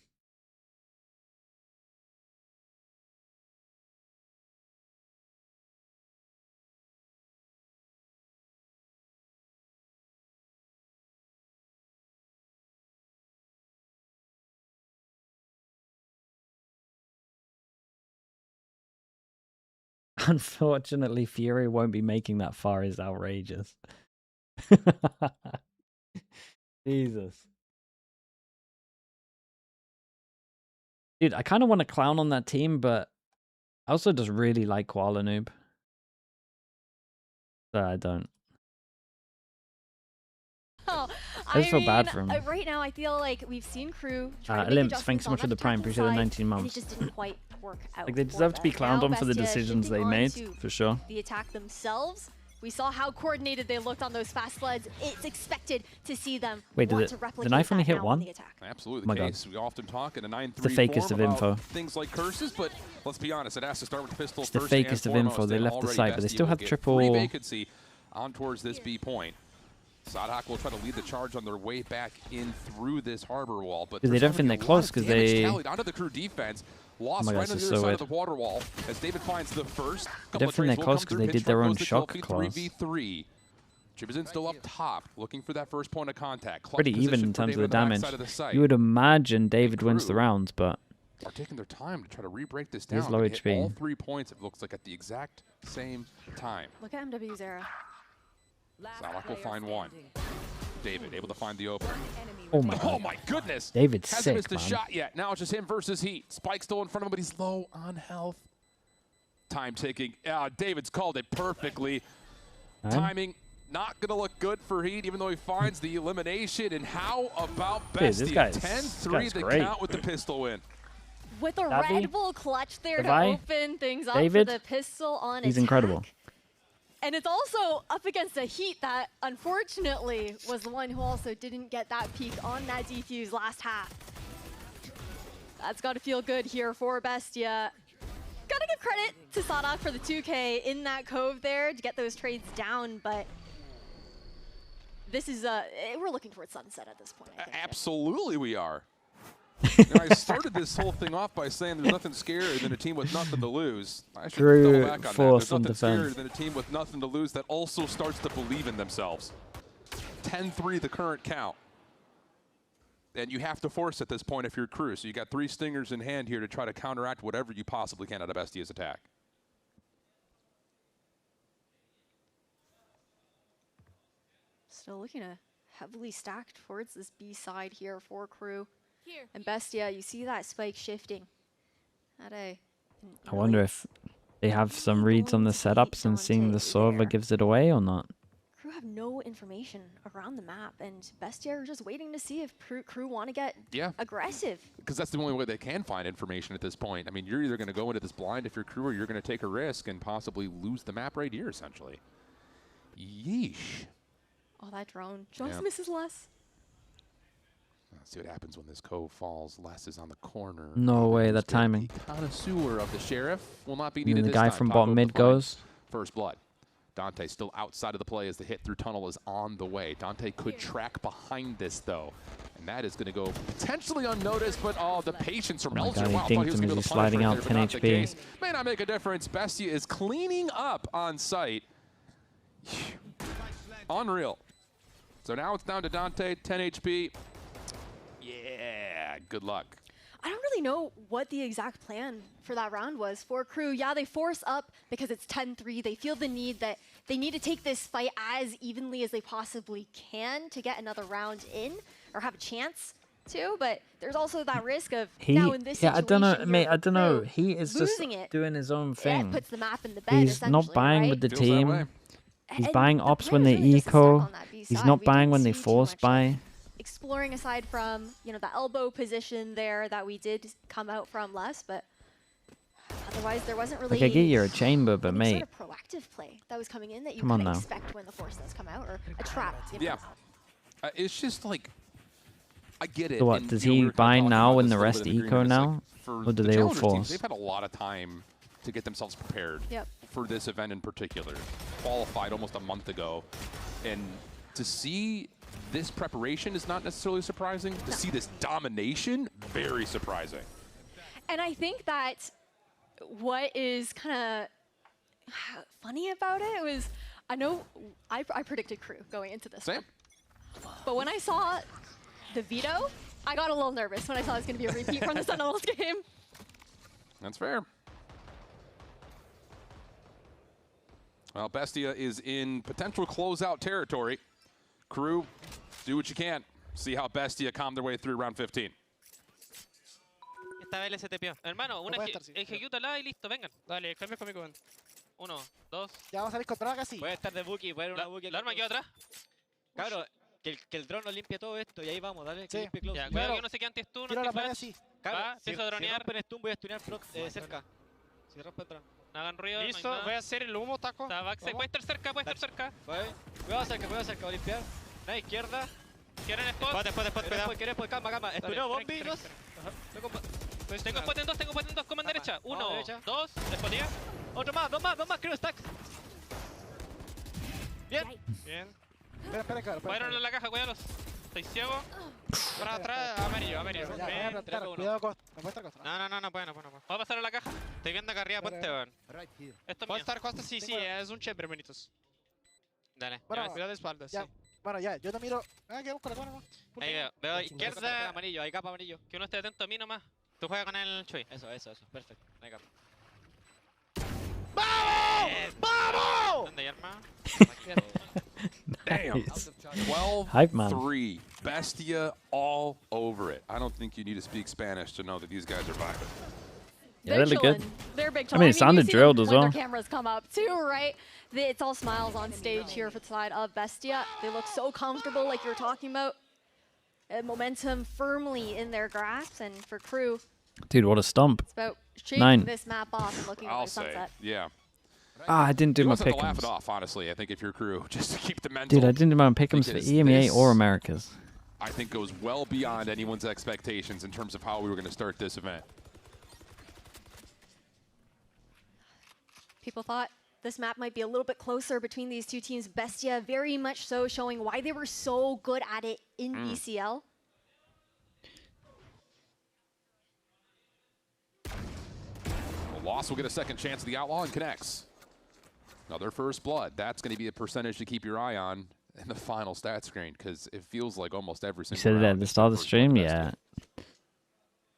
Unfortunately, Fury won't be making that far is outrageous. Jesus. Dude, I kind of want to clown on that team, but I also just really like Koala Noob. So I don't. Oh, I just feel bad for him. Right now, I feel like we've seen Crew try to make Limps, adjustments thanks so much on for the that prime. attacking Appreciate the side, 19 and months. it just didn't quite work out. Like, they for deserve to be them. clowned Now on for the Bestia decisions shifting they on made, to for sure. the attack themselves. We saw how coordinated they looked on those fast sleds. It's expected to see them Wait, want did to the replicate knife only that hit now on one? the attack. Absolutely Oh my the God. case. We often talk in a 9-3 It's the fakest form of about info. things like curses, but let's be honest, it has to start with the pistol It's the first and fakest of foremost, info. They and left the already site, but they Bestia still will have get triple- free vacancy on towards this B point. Sadhak will try to lead the charge on their way back in through this harbor wall, but They there's don't gonna think be they're a close lot of 'cause damage they- tallied onto the Crew defense. Lost my God, right on this the is other so side of weird. the water wall as David finds the first. I Couple don't of think they're trades will close come 'cause through. they did their Pinchmark own goes to kill shock feed, clause. 3v3. Jibizin still up top, looking for that first point of contact. Clutch Pretty even position in for terms of David the on damage. backside of the site. You would imagine David wins the Crew round, but are taking their time to try to re-break this He is down. low They hit HP. all 3 points, it looks like, at the exact same time. Look at MW's era. Salak will find one. David able to find the opener. Oh my God. Oh my goodness. David's Hasn't sick, missed a man. shot yet. Now it's just him versus Heat. Spike's still in front of him, but he's low on health. Time ticking. David's called it perfectly. Huh? Timing not going to look good for Heat, even though he finds the elimination. And how about Dude, this Bestia? guy's 10-3 the great. count with the pistol win. With a Davi? Red Bull clutch there to Davi? open things up David? for the pistol on He's attack. incredible. And it's also up against a Heat that, unfortunately, was the one who also didn't get that peak on that defuse last half. That's got to feel good here for Bestia. Gotta give credit to Sadak for the 2K in that cove there to get those trades down, but this is we're looking towards sunset at this point, I think. Absolutely we are. Now, I started this whole thing off by saying there's nothing scarier than a team with nothing to lose. I should Drew double back on that. force There's on nothing scarier defense. than a team with nothing to lose that also starts to believe in themselves. 10-3 the current count. And you have to force at this point if you're Crew. So you got 3 stingers in hand here to try to counteract whatever you possibly can out of Bestia's attack. Still looking to heavily stacked towards this B side here for Crew. And Bestia, you see that spike shifting. I wonder if they have some reads on the setups and seeing the server gives it away or not. Crew have no information around the map, and Bestia are just waiting to see if Crew want to get aggressive. Because that's the only way they can find information at this point. I mean, you're either going to go into this blind if you're Crew, or you're going to take a risk and possibly lose the map right here, essentially. Yeesh. Oh, that drone just misses less. Let's see what happens when this cove falls. Les is on the corner. No way, that timing. The connoisseur of the Sheriff will not be And needed the this guy time. from Taco bottom mid with the flank. goes. First blood. Dante still outside of the play as the hit through tunnel is on the way. Dante could track behind this, though. And that is going to go potentially unnoticed, but the patience from Elger. God, he Wow, thought dinked he was him going as to he's sliding out 10 not the HP. case. May not make a difference. Bestia is cleaning up on site. Unreal. So now it's down to Dante, 10 HP. Yeah, good luck. I don't really know what the exact plan for that round was for Crew. Yeah, they force up because it's 10-3. They feel the need that they need to take this fight as evenly as they possibly can to get another round in or have a chance to. But there's also that risk of now in this situation, I don't know, mate. you're I don't know. Crew He is just losing it. doing his own Yeah, thing. it puts the map in the bed, He's not essentially, buying right? with the Feels that way. team. He's And buying the ops when players they really just stuck eco. on that B He's side. not We buying didn't when they see too force much buy. exploring aside from, the elbow position there that we did come out from less, but otherwise there wasn't really Like, I get you're a chamber, but any mate. sort of proactive play that was coming in that you Come on could now. expect when the force does come out, or a trap. Yeah. It's just like, I get it. So what, and, does we he were kinda buy talking now about when this the a little rest bit in eco agreement. It's now? like, for Or do the they all Challengers teams, force? they've had a lot of time to get themselves prepared Yep. for this event in particular. Qualified almost a month ago. And to see this preparation is not necessarily surprising. To see this domination, very surprising. And I think that what is kind of funny about it was, I know I predicted Crew going into this one. But when I saw the veto, I got a little nervous when I saw it was going to be a repeat from the Sentinels game. That's fair. Well, Bestia is in potential closeout territory. Crew, do what you can. See how Bestia calm their way through round 15. Esta vez le STPO. Hermano, una ejecútala y listo, vengan. Dale, cambia conmigo, ven. 1, 2. Ya vamos a salir contra casi. Puede estar de Buki, puede haber una Buki. ¿La arma quedó atrás? Claro, que el drone nos limpie todo esto y ahí vamos, dale, que limpie close. Ya, cuidado que uno se quede anti-stun, Tiro la pared anti-flash. así. Claro, Empiezo a si dronear. rompen stun voy a stunear cerca. Si rompen drone. No hagan ruido, Listo, no hay nada. voy a hacer el humo, taco. Está backside, puede estar cerca, puede estar cerca. Cuidado cerca, voy a limpiar. La izquierda. Quieren spot. Después, cuidado. Calma. Estuneo bombi, dos. Tengo spot en 2, coman derecha. 1, 2, spotea. Otro más, dos más, creo stacks. Bien. Espera, claro. Fueron en la caja, cuídalos. Estoy ciego. Para atrás, amarillo. Cuidado, no puede estar costa. No puede. Voy a pasar a la caja. Estoy viendo acá arriba, puente, weón. Esto es mío. estar costa, sí, es un chamber, benitos. Dale. Bueno, cuidado de espaldas, sí. Bueno, ya, yo te miro. Aquí busco la cámara. Ahí veo izquierda. Amarillo, hay capa amarillo. Que uno esté atento a mí nomás. Tú juegas con el Chuy. Eso, perfecto. Hay capa. ¡Vamos! ¿Dónde hay arma? Damn. Nice. 12-3. Hype man. Bestia all over it. I don't think you need to speak Spanish to know that these guys are vibing. Yeah, they look good. They're big. I mean, it sounded drilled as well. Their cameras come up too, right? It's all smiles on stage here for the side of BESTIA. They look so comfortable, like you were talking about. Momentum firmly in their grasp, and for KRU, dude, what a stomp! It's about shaking this map off and looking at the sunset. Yeah. I didn't do my pick'ems. To laugh it off, honestly. I think if you're KRU, just to keep the mental. Dude, I didn't do my pick'ems for EMEA or Americas. I think goes well beyond anyone's expectations in terms of how we were going to start this event. People thought this map might be a little bit closer between these two teams. BESTIA very much so showing why they were so good at it in BCL. Well, Lost will get a second chance at the Outlaw and connects. Another first blood. That's going to be a percentage to keep your eye on in the final stat screen, because it feels like almost every single You said it at the start of the stream? Yeah.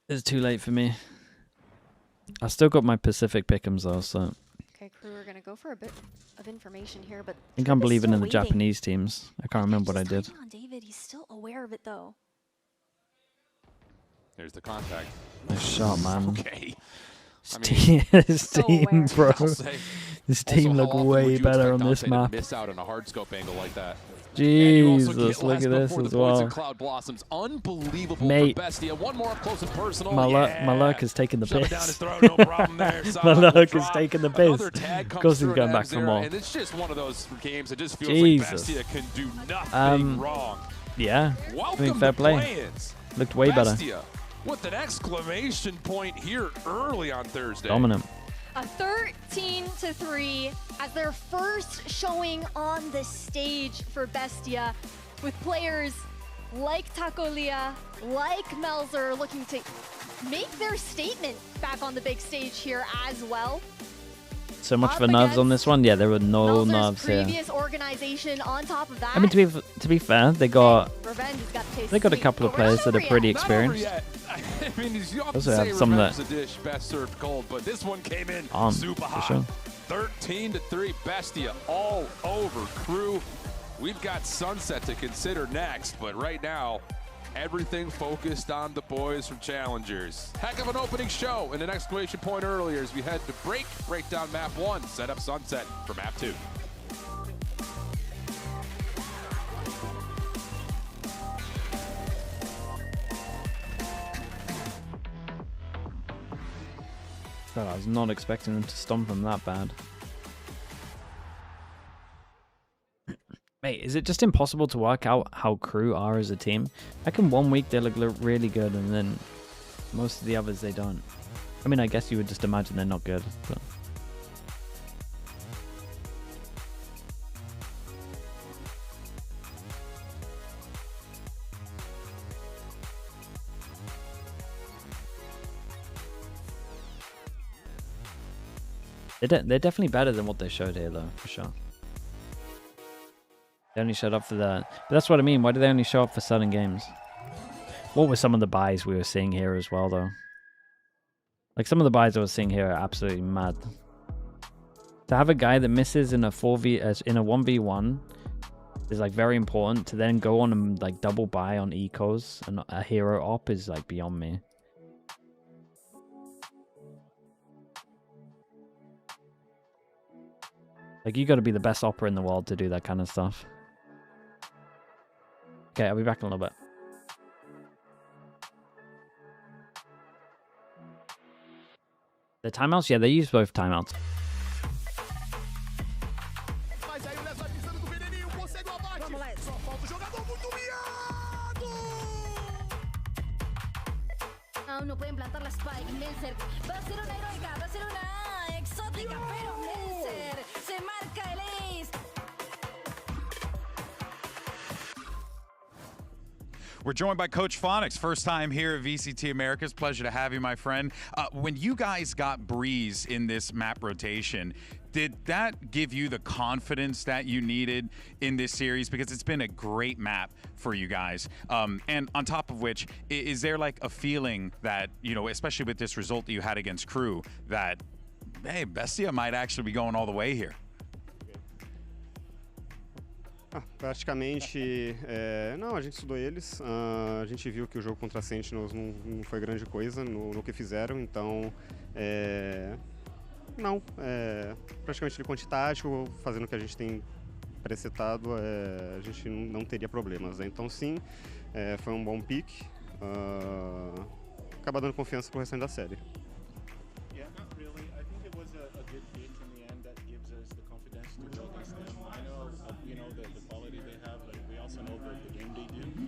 It's too late for me. I still got my Pacific pick'ems though, so. Okay, KRU, we're going to go for a bit of information here, but I think I'm believing in the Japanese teams. I can't remember what I did. On David, he's still aware of it though. There's the contact. Nice shot, man. Okay. This team, bro. This team look way better on this map. Miss out on a hard scope angle like that. Jesus, look at this as well. Cloud Blossoms, unbelievable. Mate, BESTIA. One more up close and personal. my luck is taking the piss. No problem there. My luck is taking the piss. Of course he's going back for more. And it's just one of those games that just feels Jesus. like BESTIA can do nothing wrong. Yeah, I mean, fair play. Looked way better. With an exclamation point here early on Thursday. Dominant. A 13-3 as their first showing on the stage for BESTIA, with players like Takolia, like Melzer looking to make their statement back on the big stage here as well. So much for nerves on this one. Yeah, there were no nerves here. Previous organization on top of that. I mean, to be fair, they got a couple of players that are pretty experienced. I mean, you also have some that a dish best served cold, but this one came in super hot. Sure. 13-3, BESTIA all over KRU. We've got Sunset to consider next, but right now, everything focused on the boys from Challengers. Heck of an opening show, and an exclamation point earlier as we head to break down map 1, set up Sunset for map 2. God, I was not expecting them to stomp them that bad. Mate, is it just impossible to work out how KRU are as a team? Like in 1 week they look really good, and then most of the others they don't. I mean, I guess you would just imagine they're not good, but... They're definitely better than what they showed here, though, for sure. They only showed up for that. But that's what I mean. Why do they only show up for certain games? What were some of the buys we were seeing here as well, though? Like, some of the buys I was seeing here are absolutely mad. To have a guy that misses in a 1v1 is, like, very important. To then go on and, like, double buy on ecos and a hero op is, like, beyond me. Like, you got to be the best opera in the world to do that kind of stuff. Okay, I'll be back in a little bit. The timeouts? Yeah, they use both timeouts. No pueden plantar la spike. Melzer va a ser una heroica, va a ser una exótica, pero Melzer se marca el ace. We're joined by Coach Phonics. First time here at VCT Americas. Pleasure to have you, my friend. When you guys got Breeze in this map rotation, did that give you the confidence that you needed in this series? Because it's been a great map for you guys. And on top of which, is there like a feeling that, you know, especially with this result that you had against KRU, that, hey, BESTIA might actually be going all the way here? Praticamente, não, a gente estudou eles, a gente viu que o jogo contra a Sentinels não foi grande coisa no que fizeram, então, praticamente ele quantitático, fazendo o que a gente tem presetado, a gente não teria problemas, né? Então sim, foi um bom pick, acaba dando confiança pro restante da série.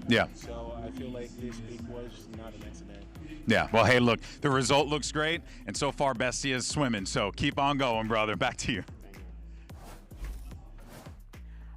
Yeah. So I feel like this pick was not an accident. Yeah. Well, hey, look, the result looks great, and so far Bestia is swimming. So keep on going, brother. Back to you.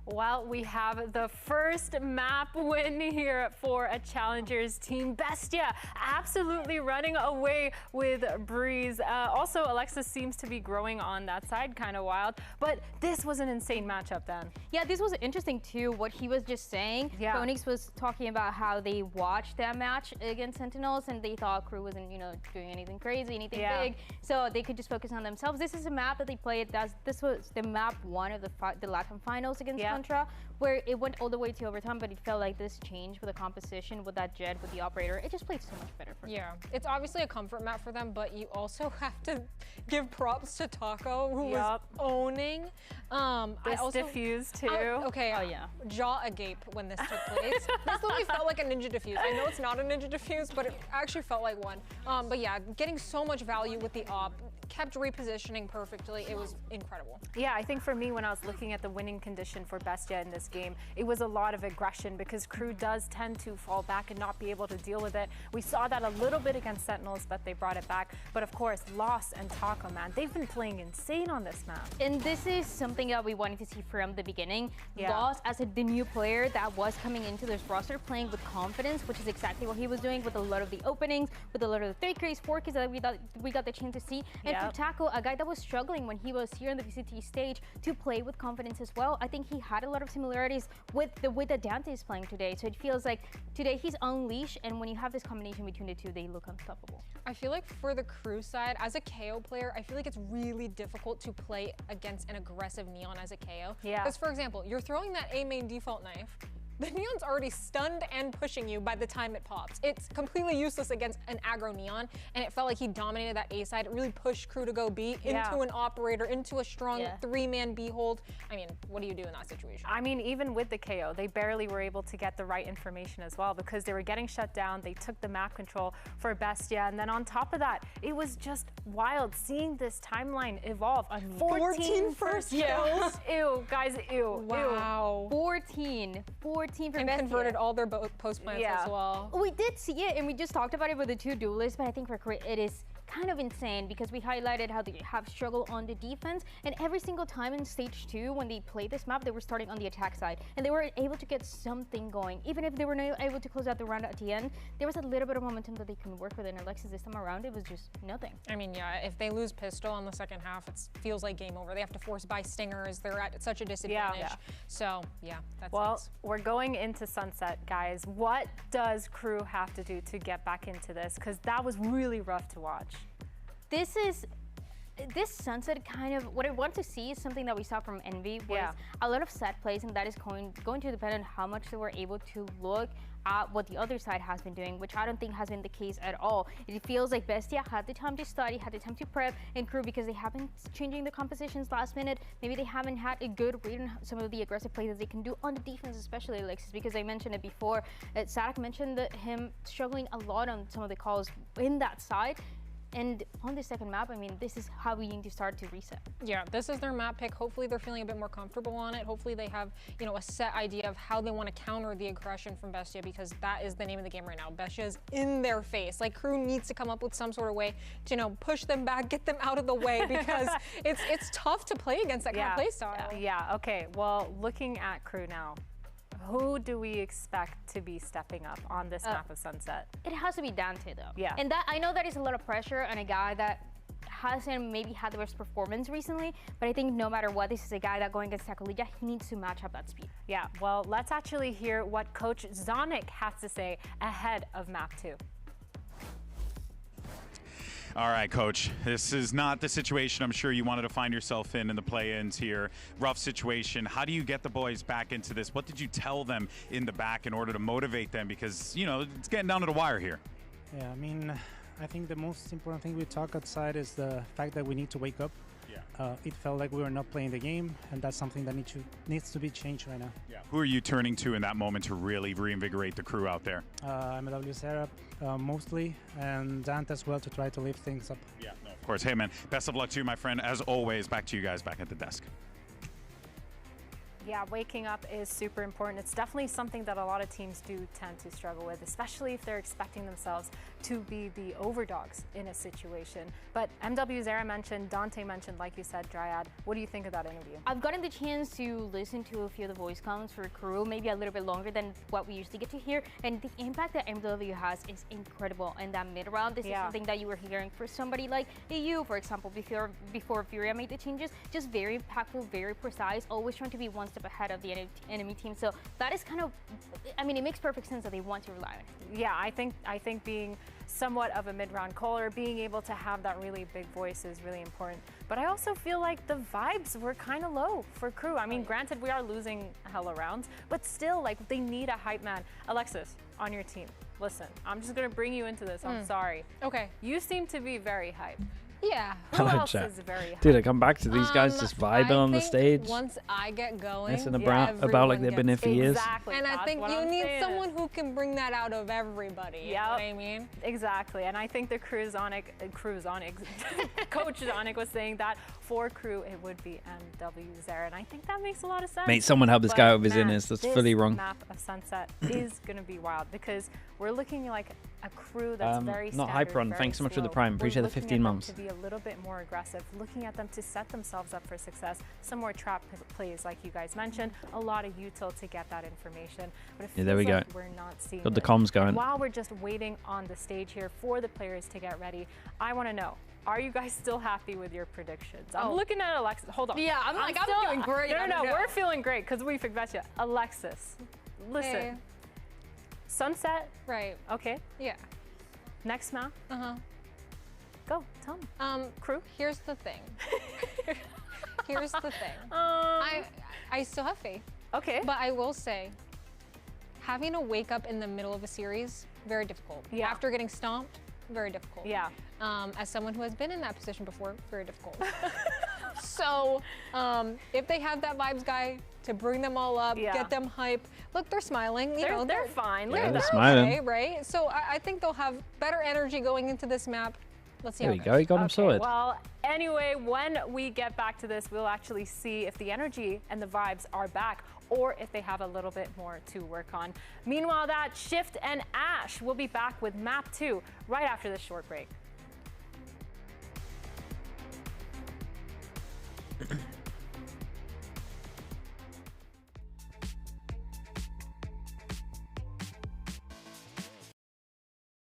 Well, we have the first map win here for a Challengers team. Bestia absolutely running away with Breeze. Also, Alexis seems to be growing on that side, kind of wild. But this was an insane matchup then. Yeah, this was interesting too, what he was just saying. Yeah. Phoenix was talking about how they watched that match against Sentinels and they thought Crew wasn't, doing anything crazy, anything big. So they could just focus on themselves. This is a map that they played. This was the map 1 of the Latin finals against Contra, where it went all the way to overtime, but it felt like this change with the composition, with that Jet, with the operator, it just played so much better for them. Yeah, it's obviously a comfort map for them, but you also have to give props to Taco, who was owning. This diffuse too. Jaw agape when this took place. This literally felt like a ninja diffuse. I know it's not a ninja diffuse, but it actually felt like one. But yeah, getting so much value with the op, kept repositioning perfectly. It was incredible. Yeah, I think for me, when I was looking at the winning condition for Bestia in this game, it was a lot of aggression because Crew does tend to fall back and not be able to deal with it. We saw that a little bit against Sentinels, but they brought it back. But of course, Lost and Taco, man, they've been playing insane on this map. And this is something that we wanted to see from the beginning. Lost, as the new player that was coming into this roster, playing with confidence, which is exactly what he was doing with a lot of the openings, with a lot of the 3 Ks, 4 Ks that we got the chance to see. And for Taco, a guy that was struggling when he was here on the VCT stage to play with confidence as well, I think he had a lot of similarities with the way that Dante is playing today. So it feels like today he's unleashed, and when you have this combination between the two, they look unstoppable. I feel like for the Crew side, as a KO player, I feel like it's really difficult to play against an aggressive Neon as a KO. Yeah. Because for example, you're throwing that A main default knife, the Neon's already stunned and pushing you by the time it pops. It's completely useless against an aggro Neon, and it felt like he dominated that A side. It really pushed Crew to go B into an operator, into a strong 3-man B hold. I mean, what do you do in that situation? I mean, even with the KO, they barely were able to get the right information as well because they were getting shut down. They took the map control for Bestia, and then on top of that, it was just wild seeing this timeline evolve. 14 first kills. Ew, guys, ew. Wow. 14 for and Bestia. Converted all their post plants as well. We did see it, and we just talked about it with the 2 duelists, but I think for Korea it is kind of insane because we highlighted how they have struggled on the defense, and every single time in stage 2 when they played this map, they were starting on the attack side, and they were able to get something going. Even if they were not able to close out the round at the end, there was a little bit of momentum that they can work with, and Alexis this time around, it was just nothing. I mean, yeah, if they lose pistol on the second half, it feels like game over. They have to force buy stingers. They're at such a disadvantage. So, yeah, that's Well, we're going into Sunset, guys. What does Crew have to do to get back into this? Because that was really rough to watch. This Sunset kind of, what I want to see is something that we saw from Envy was a lot of set plays, and that is going to depend on how much they were able to look at what the other side has been doing, which I don't think has been the case at all. It feels like Bestia had the time to study, had the time to prep, and Crew, because they haven't changing the compositions last minute, maybe they haven't had a good read on some of the aggressive plays that they can do on the defense, especially Alexis, because I mentioned it before. Sadak mentioned him struggling a lot on some of the calls in that side. And on the second map, I mean, this is how we need to start to reset. Yeah, this is their map pick. Hopefully they're feeling a bit more comfortable on it. Hopefully they have, a set idea of how they want to counter the aggression from Bestia, because that is the name of the game right now. Bestia is in their face. Like, Crew needs to come up with some sort of way to, push them back, get them out of the way, because it's tough to play against that kind of play style. Yeah, okay. Well, looking at Crew now, who do we expect to be stepping up on this map of Sunset? It has to be Dante, though. Yeah. And that, I know that is a lot of pressure on a guy that hasn't maybe had the best performance recently, but I think no matter what, this is a guy that going against Takolija, he needs to match up that speed. Yeah, well, let's actually hear what Coach Zonic has to say ahead of map 2. All right, Coach. This is not the situation I'm sure you wanted to find yourself in the play-ins here. Rough situation. How do you get the boys back into this? What did you tell them in the back in order to motivate them? Because, you know, it's getting down to the wire here. Yeah, I mean, I think the most important thing we talk outside is the fact that we need to wake up. Yeah. It felt like we were not playing the game, and that's something that needs to be changed right now. Yeah. Who are you turning to in that moment to really reinvigorate the crew out there? MW Sarah mostly, and Dant as well to try to lift things up. Yeah, no, of course. Hey, man, best of luck to you, my friend. As always, back to you guys back at the desk. Yeah, waking up is super important. It's definitely something that a lot of teams do tend to struggle with, especially if they're expecting themselves to be the overdogs in a situation. But MW Zara mentioned, Dante mentioned, like you said, Dryad. What do you think of that interview? I've gotten the chance to listen to a few of the voice comments for Crew, maybe a little bit longer than what we usually get to hear. And the impact that MW has is incredible. And that mid-round, this is something that you were hearing for somebody like EU, for example, before Furia made the changes. Just very impactful, very precise, always trying to be one step ahead of the enemy team. So that is kind of, I mean, it makes perfect sense that they want to rely on it. Yeah, I think being somewhat of a mid-round caller, being able to have that really big voice is really important. But I also feel like the vibes were kind of low for Crew. I mean, granted, we are losing hella rounds, but still, like, they need a hype man. Alexis, on your team, listen, I'm just gonna bring you into this. I'm sorry. Okay. You seem to be very hype. Yeah. Who else is very hype? Dude, I come back to these guys just vibing on the stage. Once I get going, messing about like they've been here for years. Exactly. And I think you need someone who can bring that out of everybody. You know what I mean? Exactly. And I think the Coach Zonic was saying that for Crew it would be MW Zara, and I think that makes a lot of sense. Mate, someone help this guy out of his inners. That's fully wrong. Map of Sunset is going to be wild because we're looking like a crew that's very not standard, Hyperon. Thanks so much for the prime. Appreciate the 15 months. To be a little bit more aggressive, looking at them to set themselves up for success. Some more trap plays, like you guys mentioned. A lot of util to get that information. But it feels there we like go. We're not seeing Got the it. comms going. While we're just waiting on the stage here for the players to get ready, I want to know. Are you guys still happy with your predictions? I'm looking at Alexis. Hold on. Yeah, I'm feeling great. No, we're feeling great because we forgot you. Alexis, listen. Hey. Sunset. Right. Okay. Yeah. Next map. Go. Tell me. Crew. Here's the thing. Here's the thing. I still have faith. Okay. But I will say, having to wake up in the middle of a series, very difficult. Yeah. After getting stomped, very difficult. Yeah. As someone who has been in that position before, very difficult. So if they have that vibes guy to bring them all up, get them hype. Look, they're smiling. You know, they're fine. They're smiling. Okay, right? So I think they'll have better energy going into this map. Let's see There how we it go. goes. He got him sorted. Well, anyway, when we get back to this, we'll actually see if the energy and the vibes are back or if they have a little bit more to work on. Meanwhile, that Shift and Ash will be back with Map 2 right after this short break.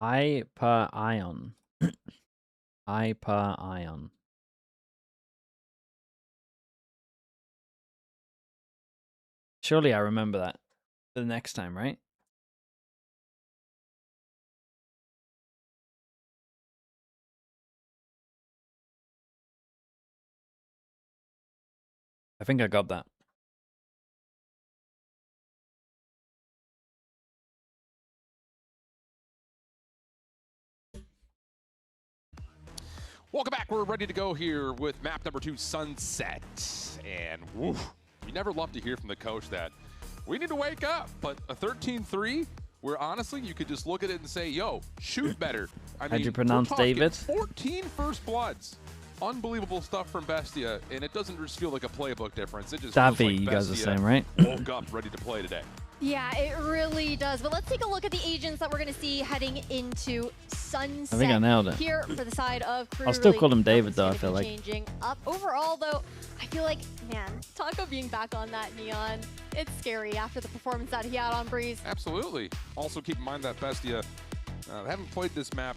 Hyperion. Hyperion. Surely I remember that for the next time, right? I think I got that. Welcome back. We're ready to go here with map number 2, Sunset. And woof, we never love to hear from the coach that we need to wake up. But a 13-3, where honestly you could just look at it and say, yo, shoot better. I mean, How'd you pronounce David? 14 first bloods. Unbelievable stuff from BESTIA, and it doesn't just feel like a playbook difference. It just Davy, feels like you guys are BESTIA saying, right? woke up ready to play today. Yeah, it really does. But let's take a look at the agents that we're going to see heading into Sunset. I think I nailed it. Here for the side of Crew. I'll still really call him David, though, I nothing's feel gonna like. be changing up. Overall, though, I feel like, man, Taco being back on that Neon, it's scary after the performance that he had on Breeze. Absolutely. Also keep in mind that BESTIA haven't played this map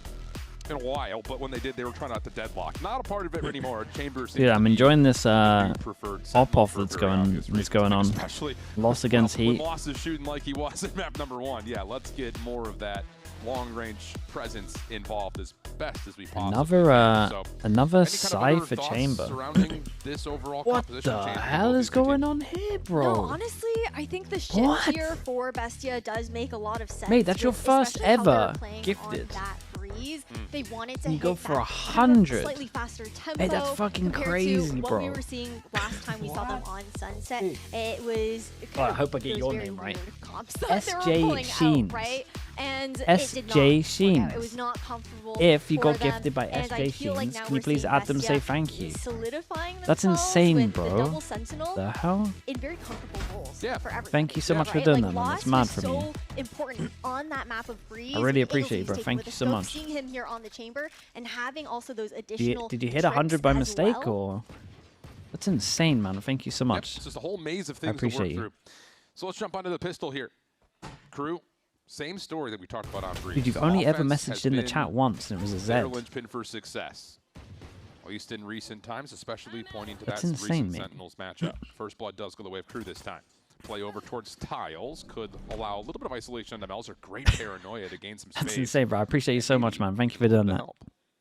in a while, but when they did, they were trying not to deadlock. Not a part of it anymore. Chambers. Dude, I'm enjoying this preferred op-off that's going on. Especially Loss against when Heat. Loss is shooting like he was in map number 1. Yeah, let's get more of that long-range presence involved as best as we possibly another cipher chamber. Surrounding this overall What the hell is going on here, bro? No, honestly, I think the shift here for Bestia does make a lot of sense. Mate, that's your first ever gifted. They wanted to you go hit for 100. Slightly faster tempo. Hey, that's fucking crazy, to bro. what we were seeing last time we saw them on Sunset. It was. Oh, I hope I get your name right. SJ Sheen. Right? And SJ Sheen. It was not comfortable. If you got gifted by SJ Sheens, can you please add them? Say thank you. That's insane, bro. The hell? In very comfortable roles. Yeah. For everyone. Thank you so much for doing that, man. That's mad from you. So important on that map of Breeze. I really appreciate it, bro. Thank you so much. Seeing him here on the chamber and having also those additional. Did you hit 100 by mistake or? That's insane, man. Thank you so much. Yep, it's just a whole maze of things I appreciate to work through. So let's jump onto the pistol here. Crew, same story that we talked about on Breeze. Dude, you've only ever messaged in the chat once, and it was a Z. Their linchpin for success, at least in recent times, especially pointing to That's that insane, recent mate. Sentinels matchup. First blood does go the way of Crew this time. Play over towards tiles could allow a little bit of isolation on the Melzer. Great paranoia to gain some space. That's insane, bro. I appreciate you so much, man. Thank you for doing that.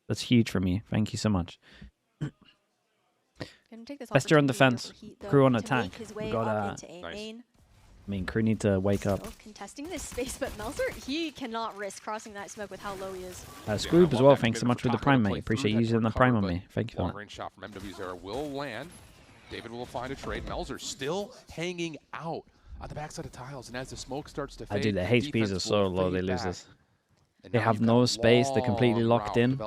That's huge from you. Thank you so much. Bestia on defense, Crew on attack. We got nice. I mean, Crew need to wake up. Contesting this space, but Melzer, he cannot risk crossing that smoke with how low he is. Scroob as well. Thanks so much for the prime, mate. Appreciate you using the prime on me. Thank you for that. Long-range shot from MW's era will land. David will find a trade. Melzer still hanging out on the backside of tiles, and as the smoke starts to fade, I do. Their HPs are so low, they lose this. They have no space. They're completely locked in.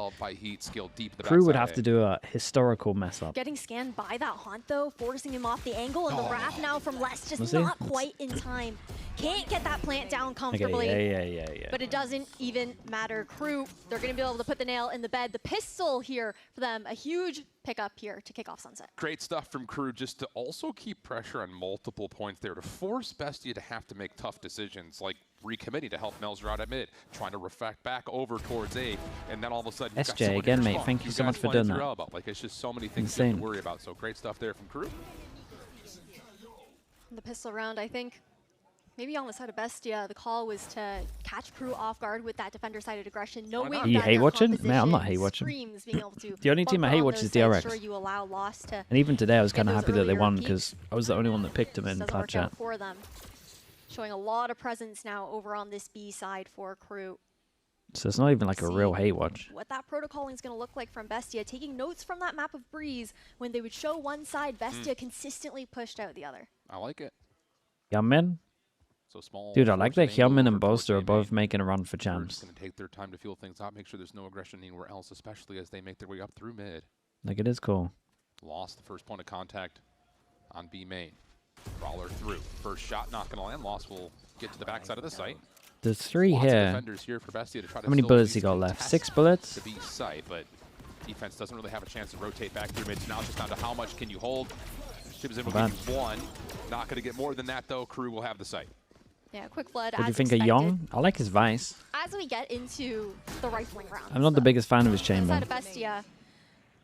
Crew would have to do a historical mess up. Getting scanned by that haunt though, forcing him off the angle, and the wrap now from Les just not quite in time. Can't get that plant down comfortably. Okay, yeah. But it doesn't even matter. Crew, they're going to be able to put the nail in the bed. The pistol here for them, a huge pickup here to kick off Sunset. Great stuff from Crew, just to also keep pressure on multiple points there, to force Bestia to have to make tough decisions, like recommitting to help Melzer out at mid, trying to reflect back over towards A, and then all of a sudden SJ again, mate. Thank you so much for doing that. Like, it's just so many things to worry about. So great stuff there from Crew. The pistol round, I think. Maybe on the side of Bestia, the call was to catch Crew off guard with that defender-sided aggression. No way. Are you hate watching? Man, I'm not hate watching. The only team I hate watch is DRX. And even today, I was kind of happy that they won because I was the only one that picked them in Cloud Chat. Showing a lot of presence now over on this B side for Crew. So it's not even like a real hate watch. What that protocoling is going to look like from Bestia, taking notes from that map of Breeze. When they would show one side, Bestia consistently pushed out the other. I like it. Hyunmin? So small. Dude, I like that Hyunmin and Boaster are both making a run for champs. Going to take their time to feel things out, make sure there's no aggression anywhere else, especially as they make their way up through mid. Like, it is cool. Lost the first point of contact on B main. Crawler through. First shot not going to land. Lost will get to the backside of the site. There's 3 here. Defenders here for Bestia to try to How many bullets he got left? 6 bullets? The B site, but defense doesn't really have a chance to rotate back through mid. So now it's just down to how much can you hold. Shibazin will give you 1. Not going to get more than that, though. Crew will have the site. Yeah, quick flood. What do you think of Young? I like his Vice. As we get into the rifling round. I'm not the biggest fan of his chamber. Inside of Bestia.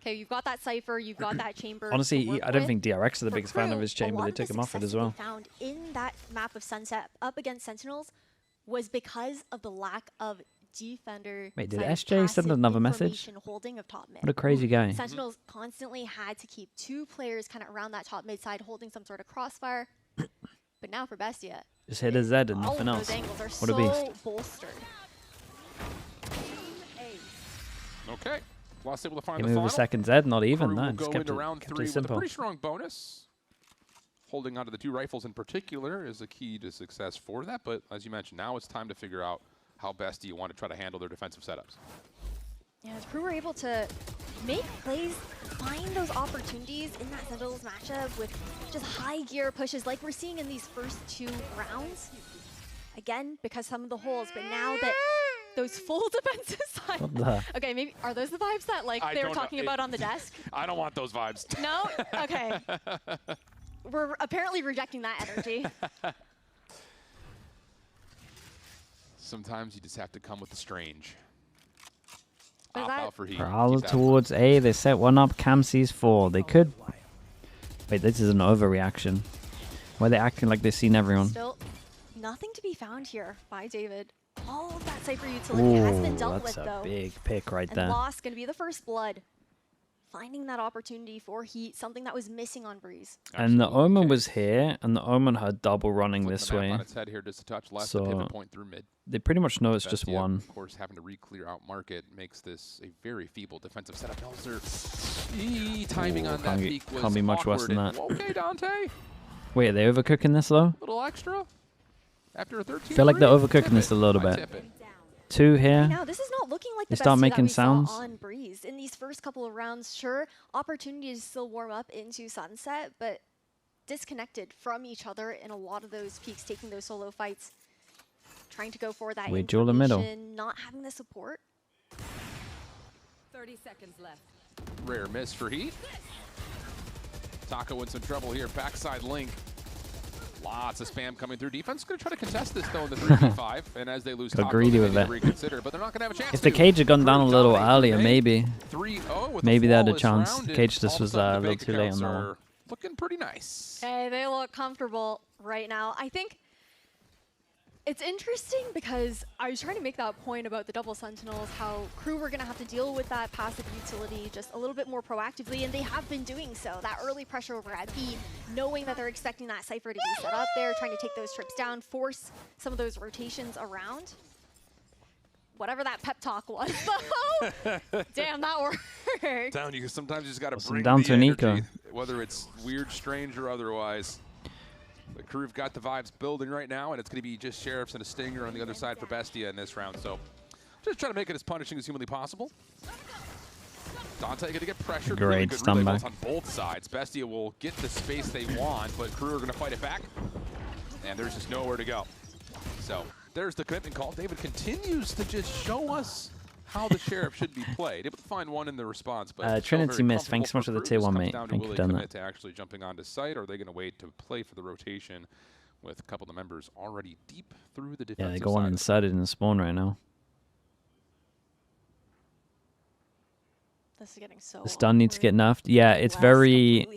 Okay, you've got that Cypher, you've got that chamber. Honestly, I don't think DRX is the biggest fan of his chamber. They took him off it as well. Found in that map of Sunset up against Sentinels was because of the lack of defender. Wait, did SJ send another message? Holding of top mid. What a crazy guy. Sentinels constantly had to keep 2 players kind of around that top mid side holding some sort of crossfire. But now for Bestia, just hit a Z and nothing else. What a beast. Bolstered. Okay. Lost able to find He the moved final. A second Z, not even. No, just kept round 3 it simple. with a pretty strong bonus. Holding onto the 2 rifles in particular is a key to success for that. But as you mentioned, now it's time to figure out how best do you want to try to handle their defensive setups. Yeah, as Crew were able to make plays, find those opportunities in that Sentinels matchup with just high gear pushes like we're seeing in these first 2 rounds. Again, because some of the holes, but now that those full defensive sides. Okay, maybe are those the vibes that like they were talking about on the desk? I don't want those vibes. No? Okay. We're apparently rejecting that energy. Sometimes you just have to come with the strange. Prowler towards A. They set one up. Cam sees 4. They could. Wait, this is an overreaction. Why are they acting like they've seen everyone? Still, nothing to be found here by David. all of that Cypher utility has been dealt with, that's though. a big pick right there. And Lost going to be the first blood. Finding that opportunity for Heat, something that was missing on Breeze. And the Omen was here, and the Omen had double running this way. On its head here just a touch left, the pivot point through mid. They pretty much know it's just BESTIA, one. Of course, having to re-clear out market makes this a very feeble defensive setup. Melzer, timing on that peak was can't be much worse than that. Okay, Dante. Wait, are they overcooking this though? Little extra. After a 13. I feel like they're overcooking this a little bit. 2 here. Now, this is not looking like They the start BESTIA making that we sounds. saw on Breeze. In these first couple of rounds, sure, opportunities still warm up into Sunset, but disconnected from each other in a lot of those peaks, taking those solo fights, trying to go for that We duel the middle. information, not having the support. 30 seconds left. Rare miss for Heat. Taco in some trouble here. Backside link. Lots of spam coming through. Defense is going to try to contest this, though, in the 3v5. And as they lose Got Taco, greedy they with need to it. reconsider. But they're not going to have a chance If the cage had gone down a little earlier, maybe. 3-0 with Maybe they had a flawless chance. round, The and cage all just of was sudden a the little bank too late on accounts that are one. looking pretty nice. Hey, they look comfortable right now. I think it's interesting because I was trying to make that point about the double sentinels, how crew were going to have to deal with that passive utility just a little bit more proactively, and they have been doing so. That early pressure over at B, knowing that they're expecting that Cypher to be set up there, trying to take those trips down, force some of those rotations around. Whatever that pep talk was, though. Damn, that worked. Down, you sometimes you just got to bring down the to Nico. energy, whether it's weird, strange, or otherwise. The crew've got the vibes building right now, and it's going to be just Sheriffs and a Stinger on the other side for BESTIA in this round. So just trying to make it as punishing as humanly possible. Dante going to get pressured. Great really good stun relay back. balls on both sides. BESTIA will get the space they want, but crew are going to fight it back. And there's just nowhere to go. So there's the commitment call. David continues to just show us how the Sheriff should be played. Able to find one in the response, but still Trinity very missed. Thanks so much for comfortable the Crew. tier This 1, comes down mate. to Thank will you they for doing commit that. to actually jumping onto site, or are they going to wait to play for the rotation with a couple of the members already deep through the defensive Yeah, they go on side? inside it in the spawn right now. This is getting so The stun needs to get nerfed. Yeah, it's very...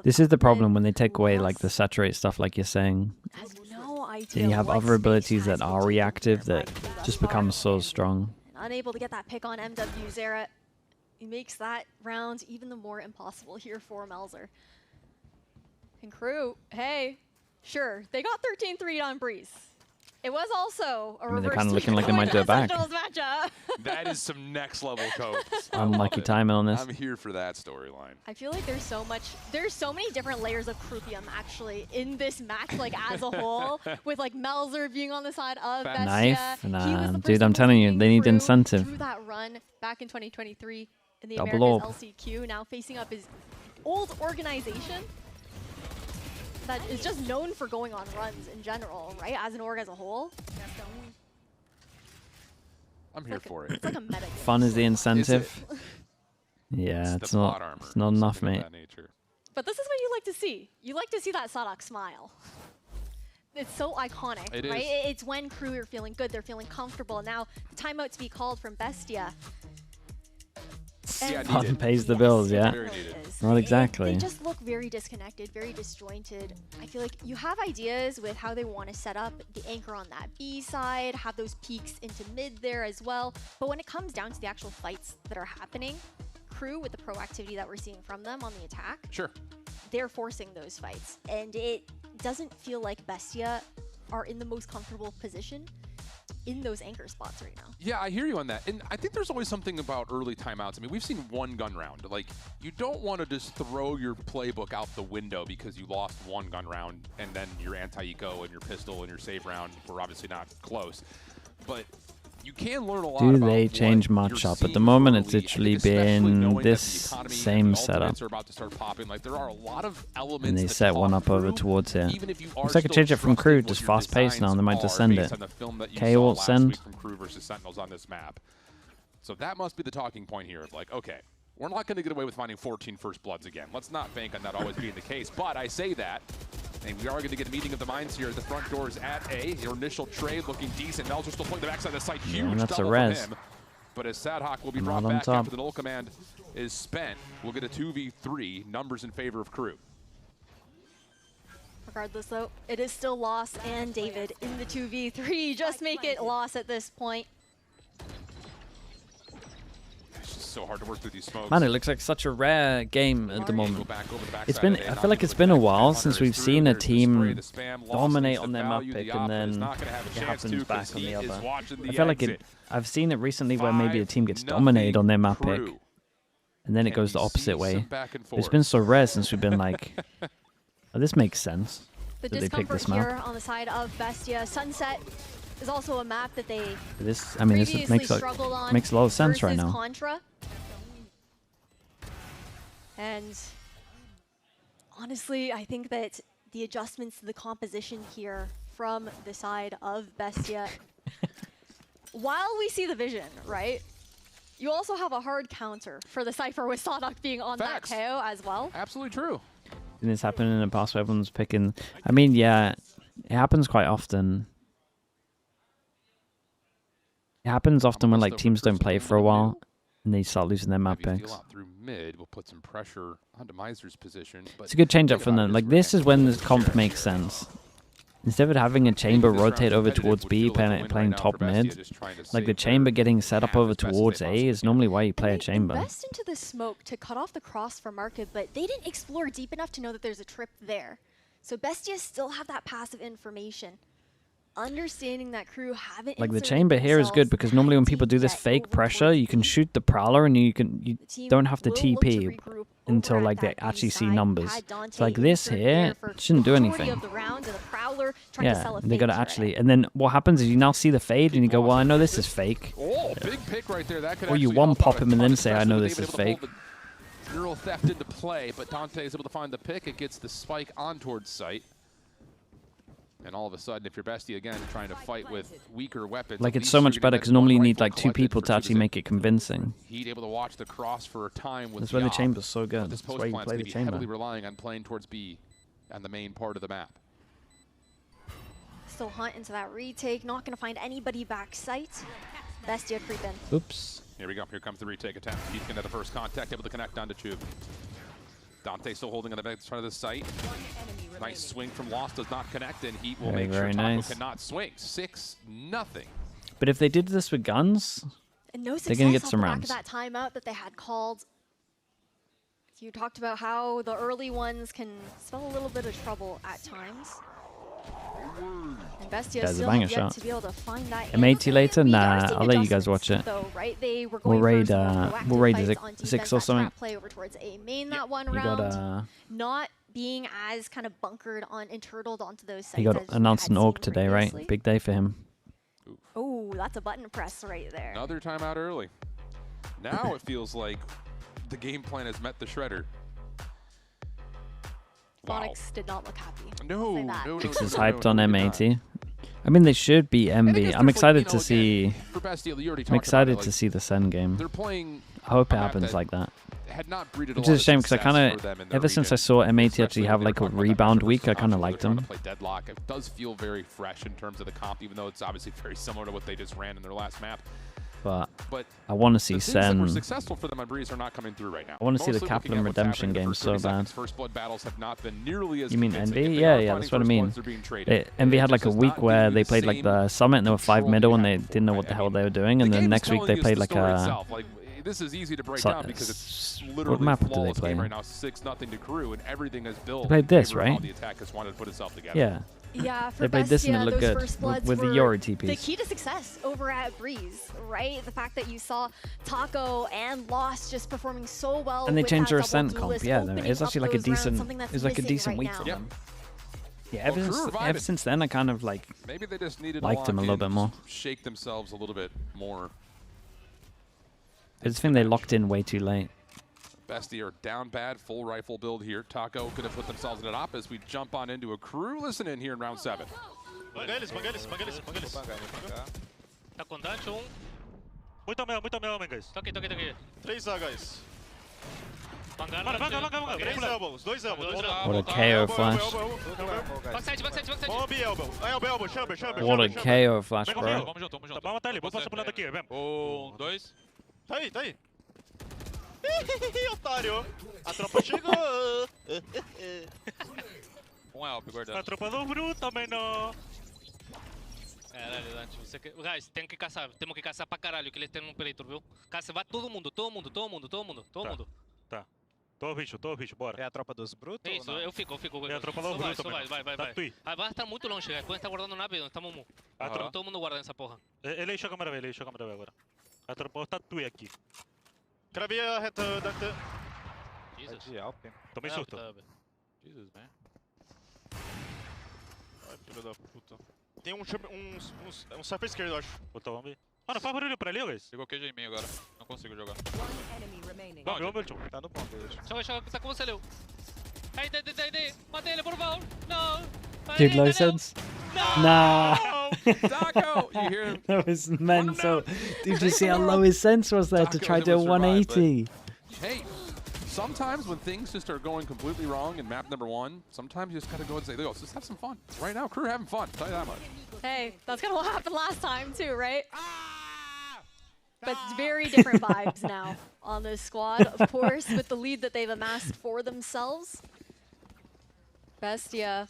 This is the problem when they take away like the saturate stuff like you're saying. Has no idea Then you have what other space abilities has that are been reactive taken that by just thus become far. so strong. And unable to get that pick on MW Zera. It makes that round even the more impossible here for Melzer. And crew, hey, sure, they got 13-3 on Breeze. It was also a I mean, they're reverse kind of looking like they might do it back. Sentinels matchup. That is some next level code. Unlucky timing on this. I'm here for that storyline. I feel like there's so many different layers of croupium actually in this match, like as a whole, with like Melzer being on the side of BESTIA. Knife? He was Nah, the dude, person I'm telling you, leading they need Crew incentive. through that run back in 2023 in the Double Americas LCQ, now facing up his old organization that is just known for going on runs in general, right? As an org as a whole. I'm here for it. It's like a meta game. Fun is the incentive. Is Yeah, It's it's the not. plot armor, It's not enough, something of mate. that nature. But this is what you like to see. You like to see that Sadok smile. It's so iconic, It right? is. It's when crew are feeling good, they're feeling comfortable. Now, the timeout to be called from BESTIA. Yeah, Fun needed. pays the bills, yeah. Very needed. Not exactly. They just look very disconnected, very disjointed. I feel like you have ideas with how they want to set up the anchor on that B side, have those peaks into mid there as well. But when it comes down to the actual fights that are happening, crew with the proactivity that we're seeing from them on the attack, Sure. they're forcing those fights. And it doesn't feel like BESTIA are in the most comfortable position in those anchor spots right now. Yeah, I hear you on that. And I think there's always something about early timeouts. I mean, we've seen one gun round. Like, you don't want to just throw your playbook out the window because you lost one gun round and then your anti-eco and your pistol and your save round were obviously not close. But you can learn a lot Do about they what change you're much up? At seeing the moment, it's early. I literally think especially been knowing that this the economy and same the setup. ultimates are about to start popping. Like, there are a lot of elements And they that set one talk up over through, towards here. even if you are Looks like a still change it from trusting crew, what just your fast paced now. They might just designs send are it. based on the film that you K saw ult last send. week from Crew versus Sentinels on this map. So that must be the talking point here of like, okay, we're not going to get away with finding 14 first bloods again. Let's not bank on that always being the case. But I say that, and we are going to get a meeting of the minds here at the front doors at A. Your initial trade looking decent. Melzer still playing the backside of the site. Yeah, Huge that's a double res. from him. But as Sadhawk will be Not brought on back top. after the null command is spent, we'll get a 2v3, numbers in favor of Crew. Regardless, though, it is still loss, and David in the 2v3 just make it loss at this point. It's just so hard to work through these smokes. Man, it looks like such a rare game at the moment. It's been, I feel like it's been a while since we've seen a team dominate on their map pick and then it happens back on the other. I feel like I've seen it recently where maybe a team gets dominated on their map pick and then it goes the opposite way. It's been so rare since we've been like, oh, this makes sense. The that they picked this map. here on the side of Bestia. Sunset is also a map that they this, I mean, this makes a lot of sense right now. Contra. And honestly, I think that the adjustments to the composition here from the side of Bestia, while we see the vision, right? You also have a hard counter for the Cypher with Sawduck being on that KO as well. Absolutely true. And it's happening in the past where everyone's picking. I mean, yeah, it happens quite often. It happens often when like teams don't play for a while and they start losing their map picks. Through mid, we'll put some pressure onto Miser's position. It's a good change up from them. Like this is when this comp makes sense. Instead of having a chamber rotate over towards B, playing top mid, like the chamber getting set up over towards A is normally why you play a chamber. Invest into the smoke to cut off the cross for Market, but they didn't explore deep enough to know that there's a trip there. So Bestia still have that passive information. Understanding that crew haven't like the chamber here is good because normally when people do this fake pressure, you can shoot the prowler and you don't have to TP until like they actually see numbers. So like this here shouldn't do anything. Yeah, they gotta actually, and then what happens is you now see the fade and you go, well, I know this is fake. Oh, big pick right there. That could or you one pop him and then say, I know this is fake. Neural theft into play, but Dante is able to find the pick. It gets the spike on towards site. And all of a sudden, if you're Bestia again trying to fight with weaker weapons, like it's so much better because normally you need like 2 people to actually make it convincing. He's able to watch the cross for a time with That's why the chamber's so good. That's why you play the chamber. Heavily relying on playing towards B and the main part of the map. Still hunt into that retake, not going to find anybody back site. Bestia creep in. Oops. Here we go. Here comes the retake attempt. He's going to the first contact, able to connect onto Chub. Dante still holding on the back front of the site. Nice swing from Lost, does not connect, and Heat will make sure Taco cannot swing. 6-0. But if they did this with guns, they're going to get some rounds. That timeout that they had called. You talked about how the early ones can spell a little bit of trouble at times. And Bestia still have yet to be able to find that. MAT later? Nah, I'll let you guys watch it. Though, right? They were we'll raid the 6 or something. Play over towards A main that one round. Not being as kind of bunkered on and turtled onto those sites. He got announced an org today, right? Big day for him. Oh, that's a button press right there. Another timeout early. Now it feels like the game plan has met the shredder. Onyx did not look happy. No. X is hyped on MAT. I mean, they should be MV. I'm excited to see. I'm excited to see the Sen game. I hope it happens like that. Which is a shame because I kind of, ever since I saw MAT actually have like a rebound week, I kind of liked them. Deadlock. It does feel very fresh in terms of the comp, even though it's obviously very similar to what they just ran in their last map. But I want to see Sen. Were successful for them on Breeze are not coming through right now. I want to see the Kaplan Redemption game so bad. First blood battles have not been nearly as you mean Envy? Yeah, that's what I mean. Envy had like a week where they played like the Summit and there were 5 middle and they didn't know what the hell they were doing, and then next week they played like a. This is easy to break down because it's literally what map did they play right now. 6-0 to Crew, and everything is built. They played this, right? The attack has wanted to put itself together. Yeah. Yeah, for they played this and it looked good with the Yori TPs. The key to success over at Breeze, right? The fact that you saw Taco and Lost just performing so well. And they changed their Ascent comp. Yeah, it's actually like a decent. It's like a decent week for them. Yeah, ever since then, I kind of like maybe they just needed liked them a little bit more. Shake themselves a little bit more. I just think they locked in way too late. Bestia are down bad, full rifle build here. Taco could have put themselves in an op as we jump on into a Crew. Listen in here in round 7. Bangalis. Tá com dash, Muito meu, guys. Toque. 3A, guys. Manga. 3 elbows, 2 elbows. What a KO flash. Backside. Bomb elbow. Elbow, chamber. What a KO flash, bro. Vamos junto. Vamos matar ele, vou passar pro lado aqui, vem. 1, 2. Tá aí. Otário! A tropa chegou! Um help guardando. A tropa do bruto, menor. Caralho, Dante, você que... Guys, tem que caçar. Temos que caçar pra caralho, que eles têm um peleito, viu? Caça, vai todo mundo. Tá. Tô bicho, bora. É a tropa dos brutos? Isso, eu fico. É a tropa do bruto, Vai. Vai estar muito longe, guys. Pode estar guardando nave, não estamos mu. Todo mundo guardando essa porra. Ele encheu a câmera B agora. A tropa do Tatui aqui. Cravia, reto, Dante. Jesus. Tomei surto. Jesus, man. Ai, filho da puta. Tem um surfer esquerdo, eu acho. Botou bomba. Mano, faz barulho pra ele, guys. Pegou QG em mim agora. Não consigo jogar. Bomba, tio. Tá no bomb, eu acho. Joga, tá com você, Leo. Aí, mata ele, por favor. Não. Dude, low sense. Nah. Taco! You hear him? That was mental. Did you see how low his sense was there to try to do a 180? Hey, sometimes when things just are going completely wrong in map number 1, sometimes you just gotta go and say, let's just have some fun. Right now, crew having fun. Tell you that much. Hey, that's kind of what happened last time too, right? But very different vibes now on this squad, of course, with the lead that they've amassed for themselves. BESTIA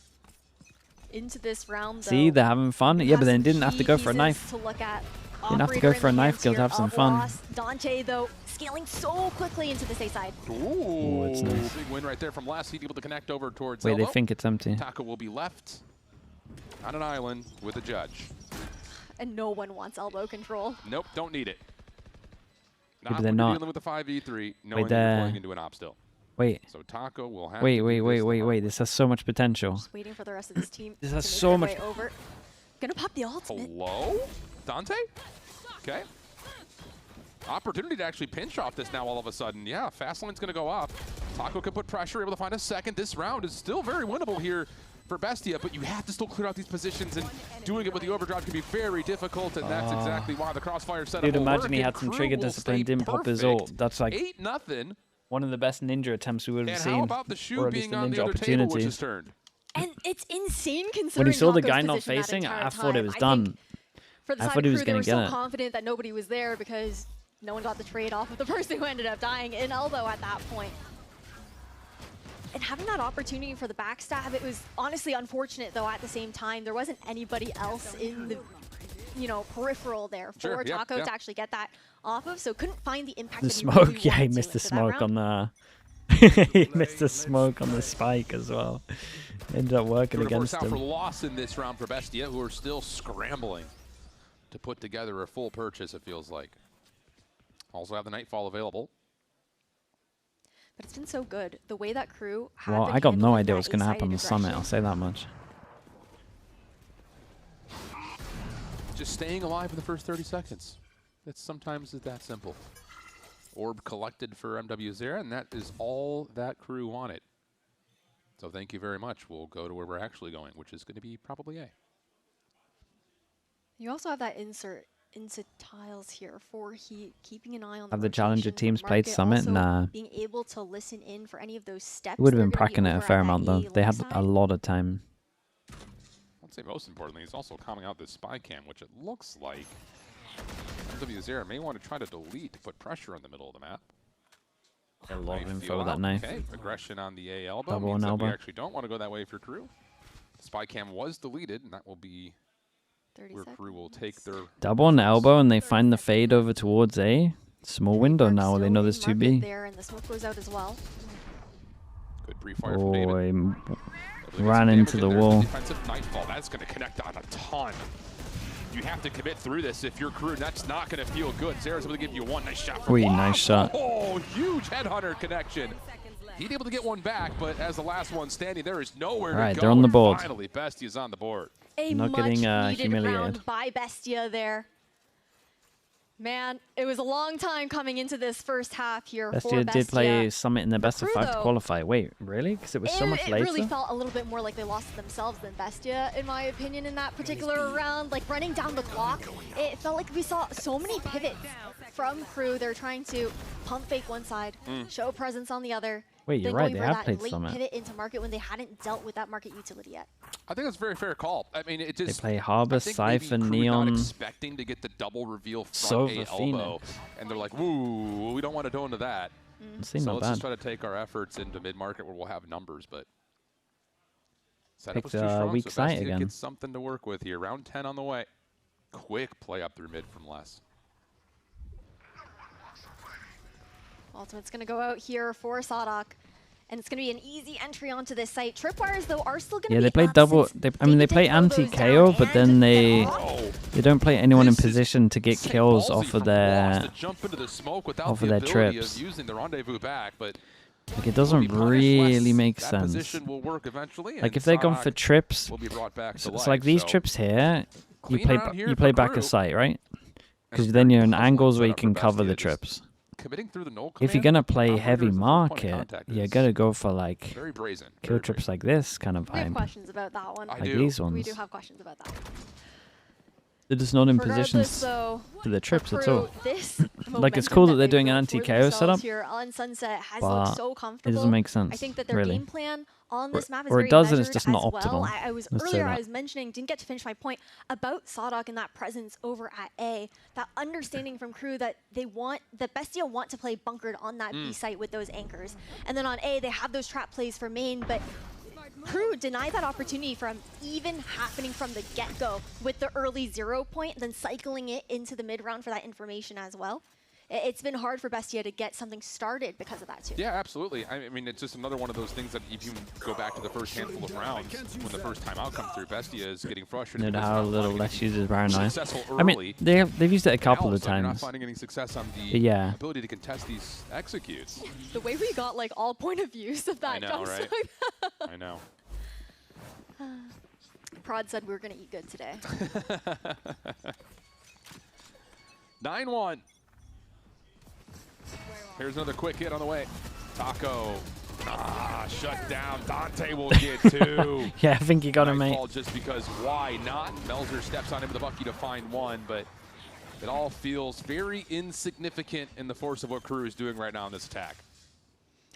into this round, though. See, they're having fun. Yeah, but then didn't have to go for a knife. Didn't have to go for a knife kill to have some fun. Dante, though, scaling so quickly into this A side. Ooh, it's nice. Big win right there from last seed, able to connect over towards Wait, Elbow. they think it's empty. Taco will be left on an island with a judge. And no one wants elbow control. Nope, don't need it. Yeah, but Not they're when you're not. dealing with the 5v3, knowing Wait, that you're there. going into an op still. Wait. So Taco will have Wait. to do this the hard way. This has so much potential. Just waiting for the rest of this team This to has make so their much- way over. Gonna pop the ultimate. Hello? Dante? Okay. Opportunity to actually pinch off this now all of a sudden. Yeah, fast lane's going to go up. Taco can put pressure, able to find a second. This round is still very winnable here for BESTIA, but you have to still clear out these positions, and doing it with the overdrive can be very difficult, and that's exactly why the crossfire setup Dude, will imagine work, he and had some Crew trigger will discipline, stay didn't pop his perfect. ult. That's like 8-0. one of the best ninja attempts we would have And seen. how about the shoe or at least being the on the ninja other table, which opportunities. is turned? And it's insane considering When he saw the Taco's guy not position that facing, entire I thought it time. was I done. think for the I side thought he of was Crew, they gonna were get so it. confident that nobody was there because no one got the trade off of the person who ended up dying in elbow at that point. And having that opportunity for the backstab, it was honestly unfortunate, though, at the same time. There wasn't anybody else in the, peripheral there for Taco to actually get that off of, so couldn't find the impact The that he smoke, really yeah, he wanted to missed the into that smoke round. on the... he missed the smoke on the spike as well. Ended up working against out for him. loss in this round for BESTIA, who are still scrambling to put together a full purchase, it feels like. Also have the Nightfall available. But it's been so good. The way that Crew had Well, been I got no handling idea that what's going to happen on the A-sided summit, aggression. I'll say that much. Just staying alive in the first 30 seconds. It's sometimes that simple. Orb collected for MW0, and that is all that Crew wanted. So thank you very much. We'll go to where we're actually going, which is going to be probably A. You also have that insert into tiles here for keeping an eye on Have the the challenger rotations, teams the played market, Summit? also Nah. being able to listen in for any of those steps. It would have they're been gonna be pracking it a over fair at amount, that though. A They had lane a side. lot of time. I'd say most importantly, he's also coming out this spy cam, which it looks like MW0 may want to try to delete to put pressure in the middle of the map. A lot of Knife info feel with that out. knife. Okay, aggression on the A elbow Double means on that we elbow. actually don't want to go that way for Crew. Spy cam was deleted, and that will be 30 where Crew will take their... Double on the elbow, and they find the fade over towards A. Small window now, they know there's 2B. There, and the smoke goes out as well. Good pre-fire from David. Boy, Able to get ran some into damage the in there. wall. Defensive Nightfall, that's going to connect on a ton. You have to commit through this if you're Crew. That's not going to feel good. Zera's able to give you one nice shot. Oi, nice shot. Oh, huge headhunter connection. He's able to get one back, but as the last one standing, there is nowhere to go. Alright, they're on the And board. Finally, BESTIA's on the board. A Not much getting, needed humiliated. round by BESTIA there. Man, it was a long time coming into this first half here for BESTIA did play BESTIA. Summit in their best of Crew, 5 to though, qualify. Wait, really? Because it was so much it later? really felt a little bit more like they lost to themselves than BESTIA, in my opinion, in that particular round. Like, running down the clock, it felt like we saw so many pivots from Crew. They're trying to pump fake one side, show presence on the other. Wait, you're then right, going they for have that played late Summit. pivot into market when they hadn't dealt with that market utility yet. I think that's a very fair call. I mean, it They just... play Harbor, I think maybe Cypher, Crew Neon. not expecting to get the double reveal front Sova, A elbow. Phoenix. And they're like, woo, we don't want to go into that. Seemed So not let's just bad. try to take our efforts into mid-market where we'll have numbers, but... Setup was Picked too a strong, weak so site Bestia again. gets something to work with here. Round 10 on the way. Quick play up through mid from Les. Ultimate's going to go out here for Sadok. And it's going to be an easy entry onto this site. Tripwires, though, are still going to Yeah, be they play up double. since I mean, they play anti-KO, but then they don't play anyone in position to get kills off of their trips. Using the rendezvous back, but Like, it doesn't really make that sense. position will work eventually, Like, and if they're going for Sadok trips, will be brought back to it's life, like these so trips here, you clean play around here you for play back Crew. a site, right? Because then you're in angles where you setup can for cover Bestia, the just trips. committing through the null If you're command, gonna play heavy operators and market, contact you is gotta go for like very brazen, kill very trips like this kind of We have vibe. questions about that one. Like these We ones. do have questions about that. They're just not in Regardless, positions though, for the trips at Crew, all. this Like, it's momentum cool that that they're they've doing an built for anti-KO themselves setup, here on Sunset has but looked so it comfortable. doesn't make sense, I think that their really. game plan on this map is Or it very does, and it's measured just not as optimal. well. I was Let's say earlier I that. was mentioning, didn't get to finish my point about Sadok and that presence over at A, that understanding from Crew that that Bestia want to play bunkered on that B site with those anchors. And then on A, they have those trap plays for main, but Crew denied that opportunity from even happening from the get-go with the early 0 point, then cycling it into the mid-round for that information as well. It's been hard for Bestia to get something started because of that too. Yeah, absolutely. I mean, it's just another one of those things that if you go back to the first handful of rounds, when the first time out comes through, Bestia is getting frustrated. Know because how they're not little finding less any uses paranoia. successful I mean, early, they've used it a and couple all of a sudden you're not times. finding any success on the But yeah. ability to contest these executes. The way we got like all point of views of that I know, dump right? site. I know. Prod said we were going to eat good today. 9-1. Here's another quick hit on the way. Taco. Shut down. Dante will get two. Yeah, I think you got him, Nice mate. ball just because why not? Melzer steps on him with a Bucky to find one, but it all feels very insignificant in the force of what Crew is doing right now in this attack.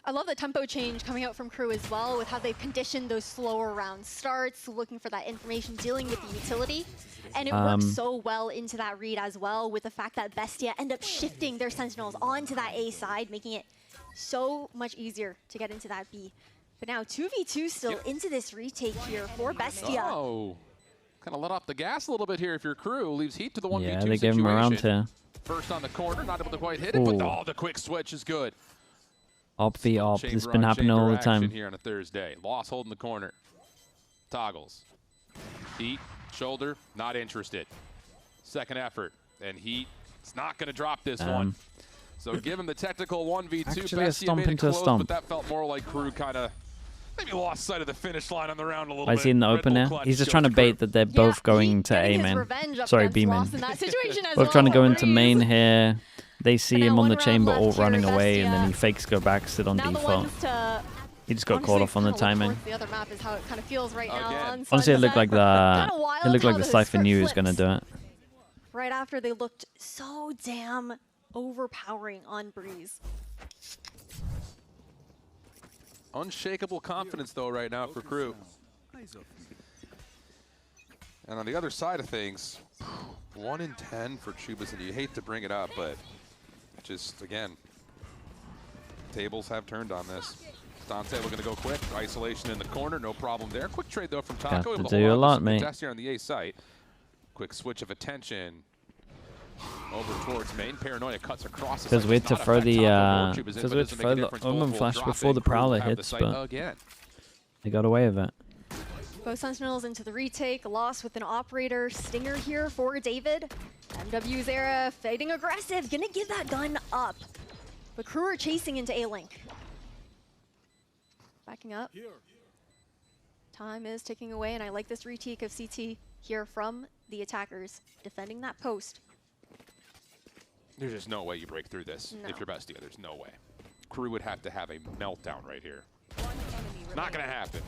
I love the tempo change coming out from Crew as well with how they've conditioned those slower round starts, looking for that information, dealing with the utility. And it works so well into that read as well with the fact that Bestia end up shifting their Sentinels onto that A side, making it so much easier to get into that B. But now 2v2 still into this retake here for Bestia. Oh, kind of let off the gas a little bit here if your Crew leaves heat to the 1v2 Yeah, they gave him around here. First on the corner, not able to quite hit it, but Ooh. the quick switch is good. Op v op. It's Chamber been on happening all chamber the action time. here on a Thursday. Loss holding the corner. Toggles. Heat, shoulder, not interested. Second effort, and Heat is not going to drop this one. So give him the technical 1v2. Actually, a Bestia stomp made it into a close, stomp. but that felt more like Crew kind of maybe lost sight of the finish line on the round a little Why bit. is he in the Red open Bull there? clutch He's just shows trying to the Crew. bait that they're both going to A main. Sorry, B main. So trying to go into main here. They see him on the chamber all running away, and then he fakes go back, sit on Now the default. ones to He just got caught off on the timing. the other map is how it kind of feels right now on Honestly, it looked Sunset. like Kinda the wild it looked like how the those Cypher script knew he was gonna flips do it. right after they looked so damn overpowering on Breeze. Unshakable confidence, though, right now for Crew. And on the other side of things, 1 in 10 for Chubas, and you hate to bring it up, but just, again, tables have turned on this. Dante looking to go quick. Isolation in the corner, no problem there. Quick trade, though, from Taco. Got to do a lot, mate. Contest here on the A site. Quick switch of attention. Over towards main. Paranoia cuts across. Because we had to throw the Omen flash before the Prowler hits, but they got away with it. Both Sentinels into the retake, loss with an operator. Stinger here for David. MW's era fighting aggressive, gonna give that gun up. But Crew are chasing into A-Link. Backing up. Time is ticking away, and I like this retake of CT here from the attackers, defending that post. There's just no way you break through this if you're Bestia. There's no way. Crew would have to have a meltdown right here. Not going to happen.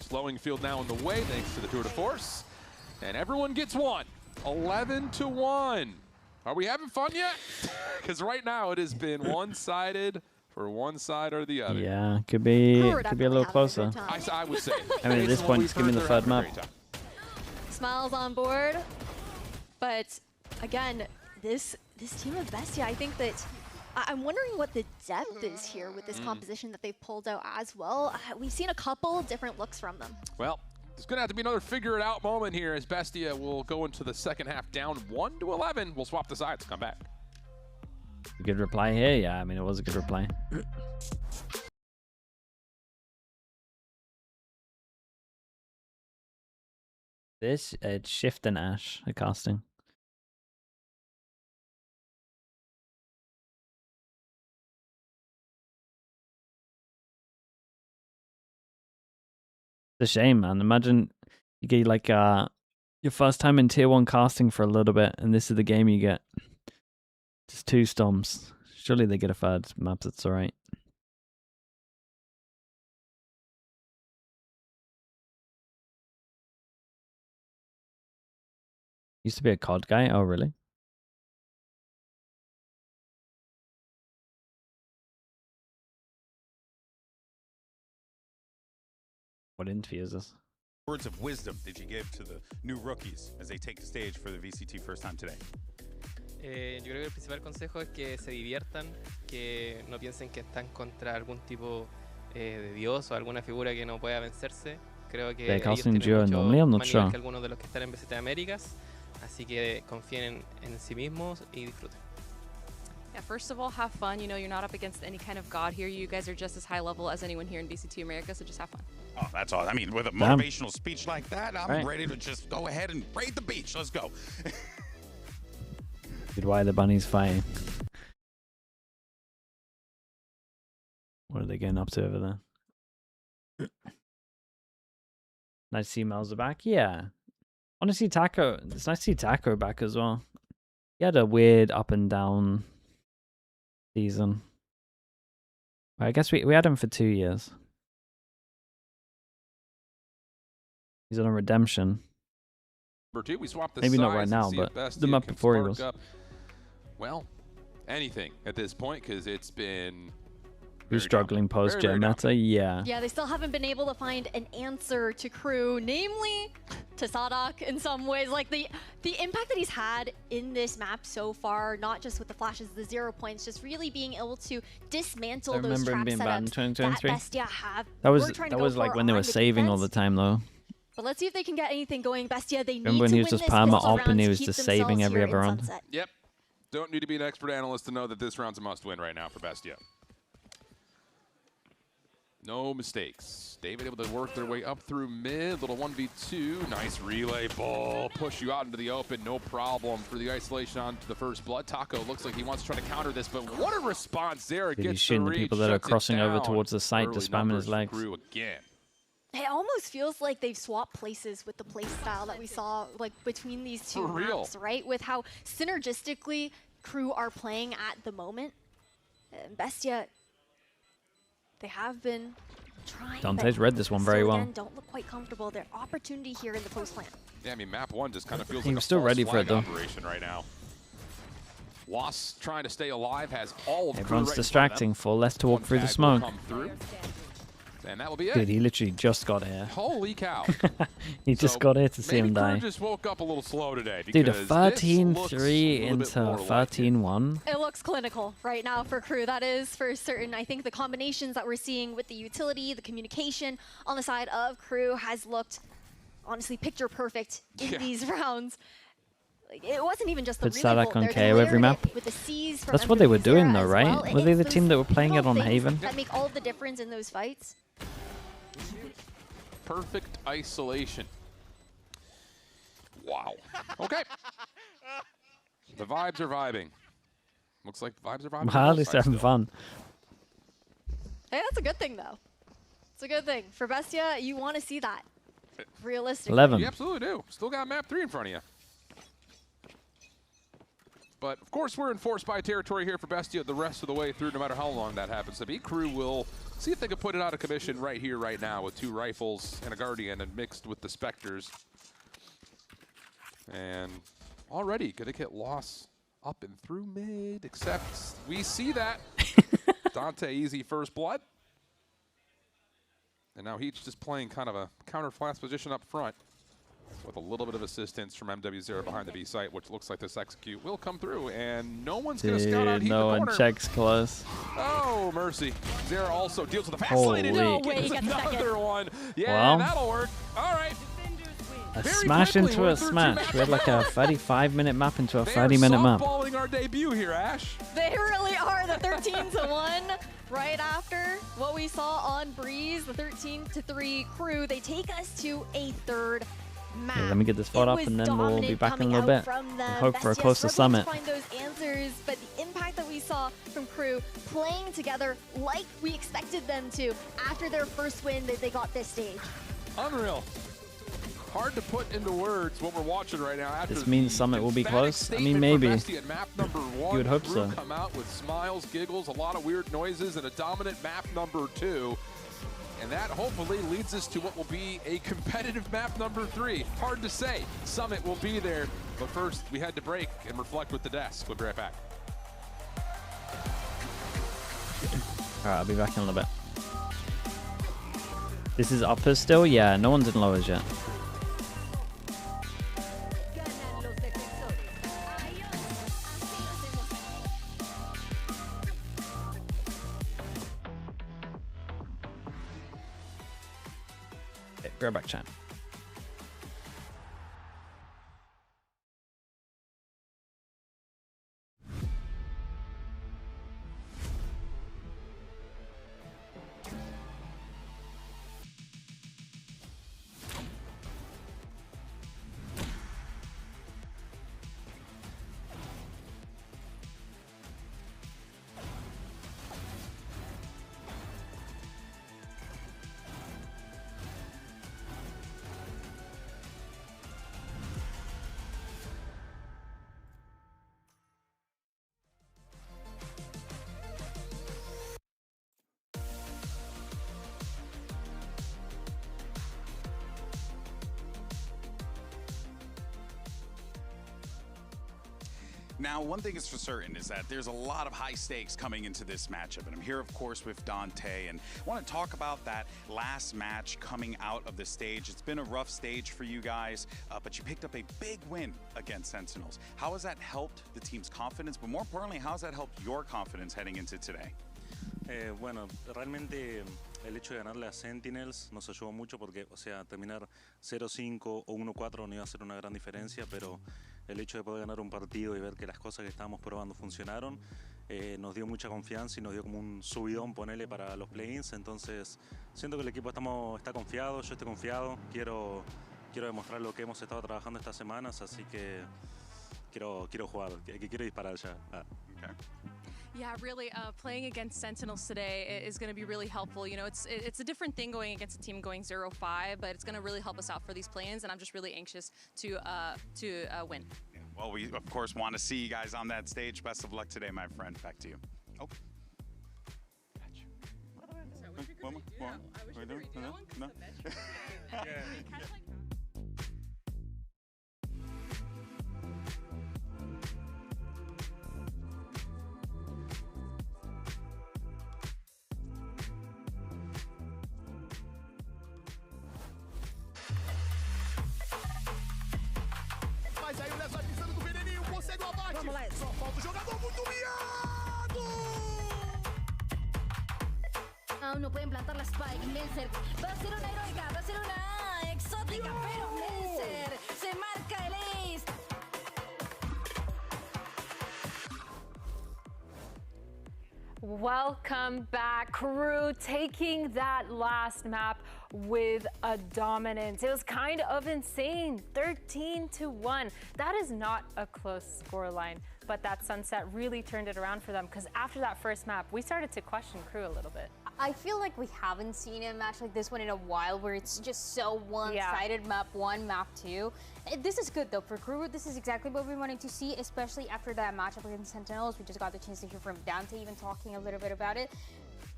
Slowing field now in the way thanks to the tour de force. And everyone gets one. 11-1. Are we having fun yet? Because right now it has been one-sided for one side or the other. Yeah, could be a little closer. I would say. I mean, at this point, just give me the third map. Smiles on board. But again, this team of Bestia, I think that I'm wondering what the depth is here with this composition that they've pulled out as well. We've seen a couple different looks from them. Well, There's going to have to be another figure-it-out moment here as Bestia will go into the second half down 1-11. We'll swap the sides, come back. Good reply here. Yeah, I mean, it was a good reply. This, it's Shift and Ash, a casting. It's a shame, man. Imagine you get like your first time in tier 1 casting for a little bit, and this is the game you get. Just 2 Storms. Surely they get a third map that's alright. Used to be a COD guy? Oh, really? What interview is this? Words of wisdom did you give to the new rookies as they take the stage for the VCT first time today? Yo creo que el principal consejo es que se diviertan, que no piensen que están contra algún tipo de dios o alguna figura que no pueda vencerse. Creo que ellos tienen mucho más nivel que algunos de los que están en BST Américas, así que confíen en sí mismos y disfruten. Yeah, first of all, have fun. You know, you're not up against any kind of god here. You guys are just as high level as anyone here in VCT America, so just have fun. Oh, that's all. I mean, with a motivational speech like that, I'm ready to just go ahead and raid the beach. Let's go. Dude, why the bunnies fighting? What are they getting up to over there? Nice to see Melzer back. Yeah. Honestly, Taco. It's nice to see Taco back as well. He had a weird up and down season. I guess we had him for 2 years. He's on a redemption. We swapped the maybe not right now, but the map before he was. Well, anything at this point because it's been. Who's struggling post-gen meta? Yeah. Yeah, they still haven't been able to find an answer to Crew, namely to Sadak in some ways. Like the impact that he's had in this map so far, not just with the flashes, the 0 points, just really being able to dismantle those trap setups that Bestia have. That was like when they were saving all the time though. But let's see if they can get anything going. Bestia, they need Remember when to he was win just this perma pistol up and he round was to just keep saving every themselves other here in round? Sunset. Yep. Don't need to be an expert analyst to know that this round's a must-win right now for Bestia. No mistakes. David able to work their way up through mid. Little 1v2. Nice relay ball. Push you out into the open. No problem for the isolation onto the first blood. Taco looks like he wants to try to counter this, but what a response there. Dude, he's shooting the people that are crossing over towards the site, just spamming his legs. Again. It almost feels like they've swapped places with the play style that we saw like between these two maps, right? With how synergistically Crew are playing at the moment. Bestia, they have been trying. Dante's read this one very well. Again, don't look quite comfortable. Their opportunity here in the post plan. Yeah, I mean, map 1 just kind of feels he like was a still ready for it though. Operation right now. Wasp trying to stay alive, has all of Everyone's distracting for less to walk through the smoke. And that will be it. Dude, he literally just got here. Holy cow. He just got here to see him die. Maybe Crew just woke up a little slow today. Dude, a 13-3 into 13-1. It looks clinical right now for Crew, that is for certain. I think the combinations that we're seeing with the utility, the communication on the side of Crew has looked, honestly, picture perfect in these rounds. Like, it wasn't even just the Put Sadak on KO every map. With the C's from That's what they were doing though, right? Well. Were they the team that were playing it on Haven? That make all of the difference in those fights. Perfect isolation. Wow. Okay. The vibes are vibing. Looks like the vibes are vibing. Well, at least having fun. Hey, that's a good thing though. It's a good thing. For Bestia, you want to see that. Realistically. 11. You absolutely do. Still got map 3 in front of you. But, of course, we're in force by territory here for Bestia the rest of the way through, no matter how long that happens to be. Crew will see if they can put it out of commission right here, right now, with 2 rifles and a Guardian and mixed with the Spectres. And already going to get loss up and through mid, except we see that. Dante easy first blood. And now he's just playing kind of a counter flash position up front, with a little bit of assistance from MW0 behind the B site, which looks like this execute will come through, and no one's going to scout out no one checks close. Oh, mercy. Zera also deals with the fast lane. Holy. No way, he gets another one. Yeah, well, that'll work. All right. A smash into a smash. We had like a 35-minute map into a 30-minute map. Softballing our debut here, Ash. They really are. The 13-1 right after what we saw on Breeze, the 13-3 crew. They take us to a third map. Yeah, let me get this spot up and then we'll be back in a little bit. And hope for a closer summit. To find those answers, but the impact that we saw from crew playing together like we expected them to after their first win that they got this stage. Unreal. Hard to put into words what we're watching right now. After This means Summit will be close. I mean, maybe. You would hope so. Come out with smiles, giggles, a lot of weird noises, and a dominant map number 2. And that hopefully leads us to what will be a competitive map number 3. Hard to say. Summit will be there. But first, we had to break and reflect with the desk. We'll be right back. All right, I'll be back in a little bit. This is uppers still? Yeah, no one's in lowers yet. Okay, go back, chat. Now, one thing is for certain is that there's a lot of high stakes coming into this matchup, and I'm here, of course, with Dante, and I want to talk about that last match coming out of the stage. It's been a rough stage for you guys, but you picked up a big win against Sentinels. How has that helped the team's confidence, but more importantly, how has that helped your confidence heading into today? Bueno, realmente el hecho de ganarle a Sentinels nos ayudó mucho porque, o sea, terminar 0-5 o 1-4 no iba a ser una gran diferencia, pero el hecho de poder ganar un partido y ver que las cosas que estábamos probando funcionaron nos dio mucha confianza y nos dio como un subidón, ponele, para los play-ins. Entonces, siento que el equipo está confiado, yo estoy confiado, quiero demostrar lo que hemos estado trabajando estas semanas, así que quiero jugar, que quiero disparar ya. Okay. Yeah, really, playing against Sentinels today is going to be really helpful. You know, it's a different thing going against a team going 0-5, but it's going to really help us out for these play-ins, and I'm just really anxious to win. Yeah, well, we, of course, want to see you guys on that stage. Best of luck today, my friend. Back to you. Oh. Gotcha. One more? I wish I could redo that one, 'cause the metric kind of like... Mas aí o Lesão pisando do veneninho, consegue o abate. Vamos lá, só falta o jogador muito miado. Aún no pueden plantar la spike. Melzer va a ser una heroica, va a ser una exótica, pero Melzer se marca el ace. Welcome back, crew, taking that last map with a dominance. It was kind of insane, 13-1. That is not a close scoreline, but that sunset really turned it around for them, because after that first map, we started to question crew a little bit. I feel like we haven't seen a match like this one in a while, where it's just so one-sided. Yeah. Map 1, map 2. This is good though for crew. This is exactly what we wanted to see, especially after that matchup against Sentinels. We just got the chance to hear from Dante even talking a little bit about it.